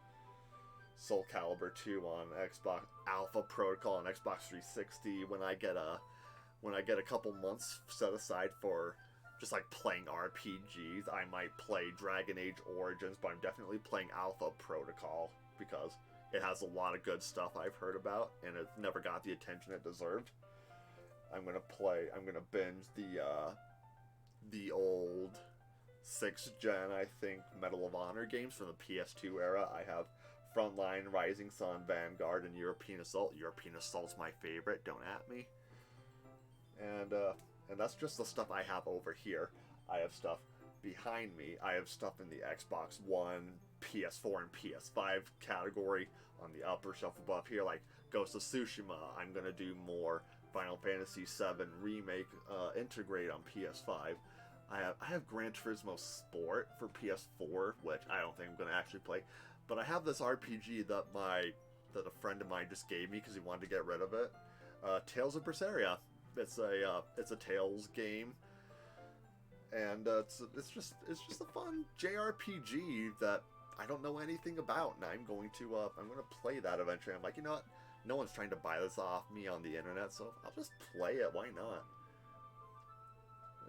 Soul Calibur 2 on Xbox, Alpha Protocol on Xbox 360. When I get a couple months set aside for just like playing RPGs, I might play Dragon Age Origins, but I'm definitely playing Alpha Protocol because it has a lot of good stuff I've heard about, and it never got the attention it deserved. I'm gonna binge the old 6th gen, I think, Medal of Honor games from the PS2 era. I have Frontline, Rising Sun, Vanguard, and European Assault. European Assault's my favorite, don't at me. And that's just the stuff I have over here. I have stuff behind me. I have stuff in the Xbox One, PS4, and PS5 category on the upper shelf above here, like Ghost of Tsushima. I'm gonna do more Final Fantasy VII Remake integrate on PS5. I have Gran Turismo Sport for PS4, which I don't think I'm gonna actually play. But I have this RPG that a friend of mine just gave me because he wanted to get rid of it. Tales of Berseria. It's a Tales game, and it's just a fun JRPG that I don't know anything about, and I'm going to play that eventually. I'm like, you know what? No one's trying to buy this off me on the internet, so I'll just play it. Why not?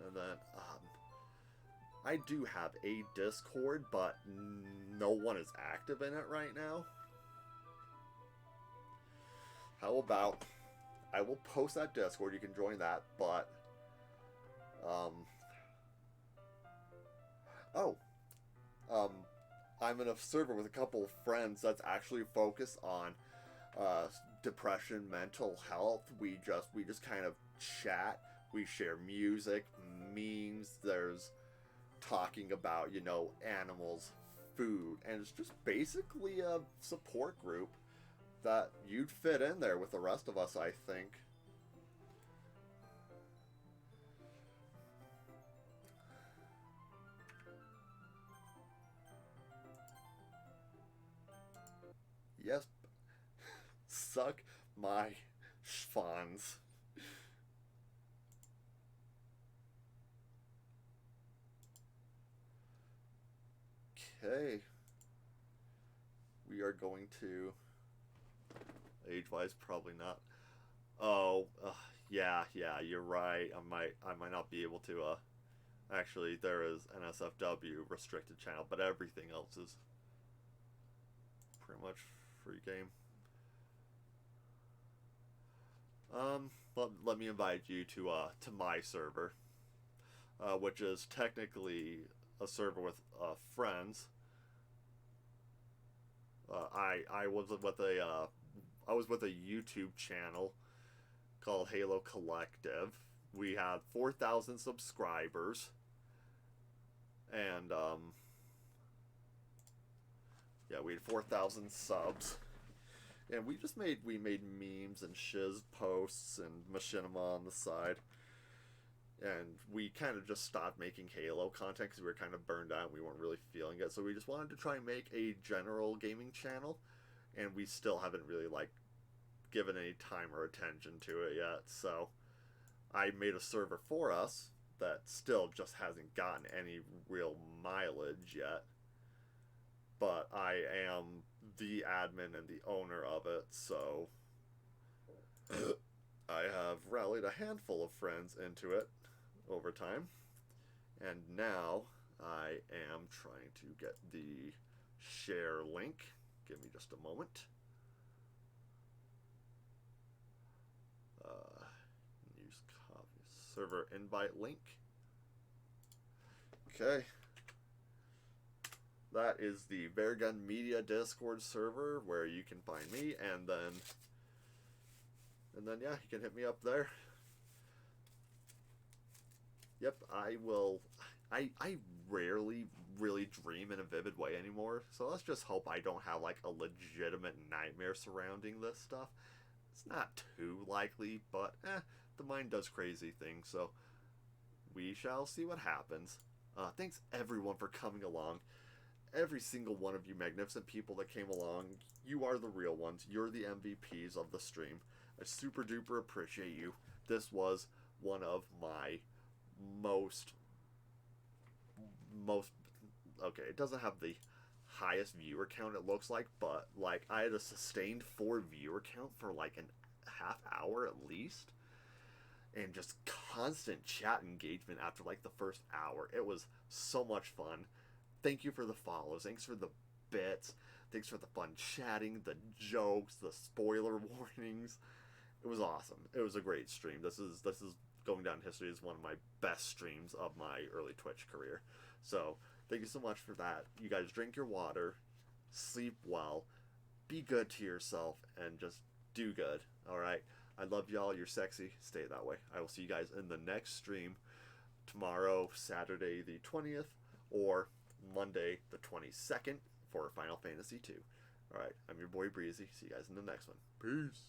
And then I do have a Discord, but no one is active in it right now. How about I will post that Discord, you can join that, but I'm in a server with a couple of friends that's actually focused on depression, mental health. We just kind of chat, we share music, memes, there's talking about, animals, food, and it's just basically a support group that you'd fit in there with the rest of us, I think. Yes. Suck my schwanz. Okay. We are going to... Age-wise, probably not. Oh, yeah, you're right. I might not be able to, actually, there is an SFW restricted channel, but everything else is pretty much free game. Let me invite you to my server, which is technically a server with, friends. I was with a YouTube channel called Halo Collective. We had 4,000 subscribers, and yeah, we had 4,000 subs, and we made memes and shiz posts and machinima on the side, and we kind of just stopped making Halo content because we were kind of burned out and we weren't really feeling it, so we just wanted to try and make a general gaming channel, and we still haven't really given any time or attention to it yet. So I made a server for us that still just hasn't gotten any real mileage yet, but I am the admin and the owner of it, so I have rallied a handful of friends into it over time, and now I am trying to get the share link. Give me just a moment. Use copy server invite link. Okay. That is the Beargun Media Discord server where you can find me, and then yeah, you can hit me up there. Yep, I will. I rarely really dream in a vivid way anymore, so let's just hope I don't have a legitimate nightmare surrounding this stuff. It's not too likely, but the mind does crazy things, so we shall see what happens. Thanks everyone for coming along. Every single one of you magnificent people that came along, you are the real ones. You're the MVPs of the stream. I super duper appreciate you. This was one of my most okay, it doesn't have the highest viewer count it looks like, but I had a sustained 4 viewer count for an half hour at least, and just constant chat engagement after the first hour. It was so much fun. Thank you for the follows, thanks for the bits, thanks for the fun chatting, the jokes, the spoiler warnings. It was awesome. It was a great stream. This is going down in history as one of my best streams of my early Twitch career. So, thank you so much for that. You guys drink your water, sleep well, be good to yourself, and just do good. Alright? I love y'all. You're sexy. Stay that way. I will see you guys in the next stream tomorrow, Saturday the 20th, or Monday the 22nd for Final Fantasy 2. Alright, I'm your boy Breezy. See you guys in the next one. Peace.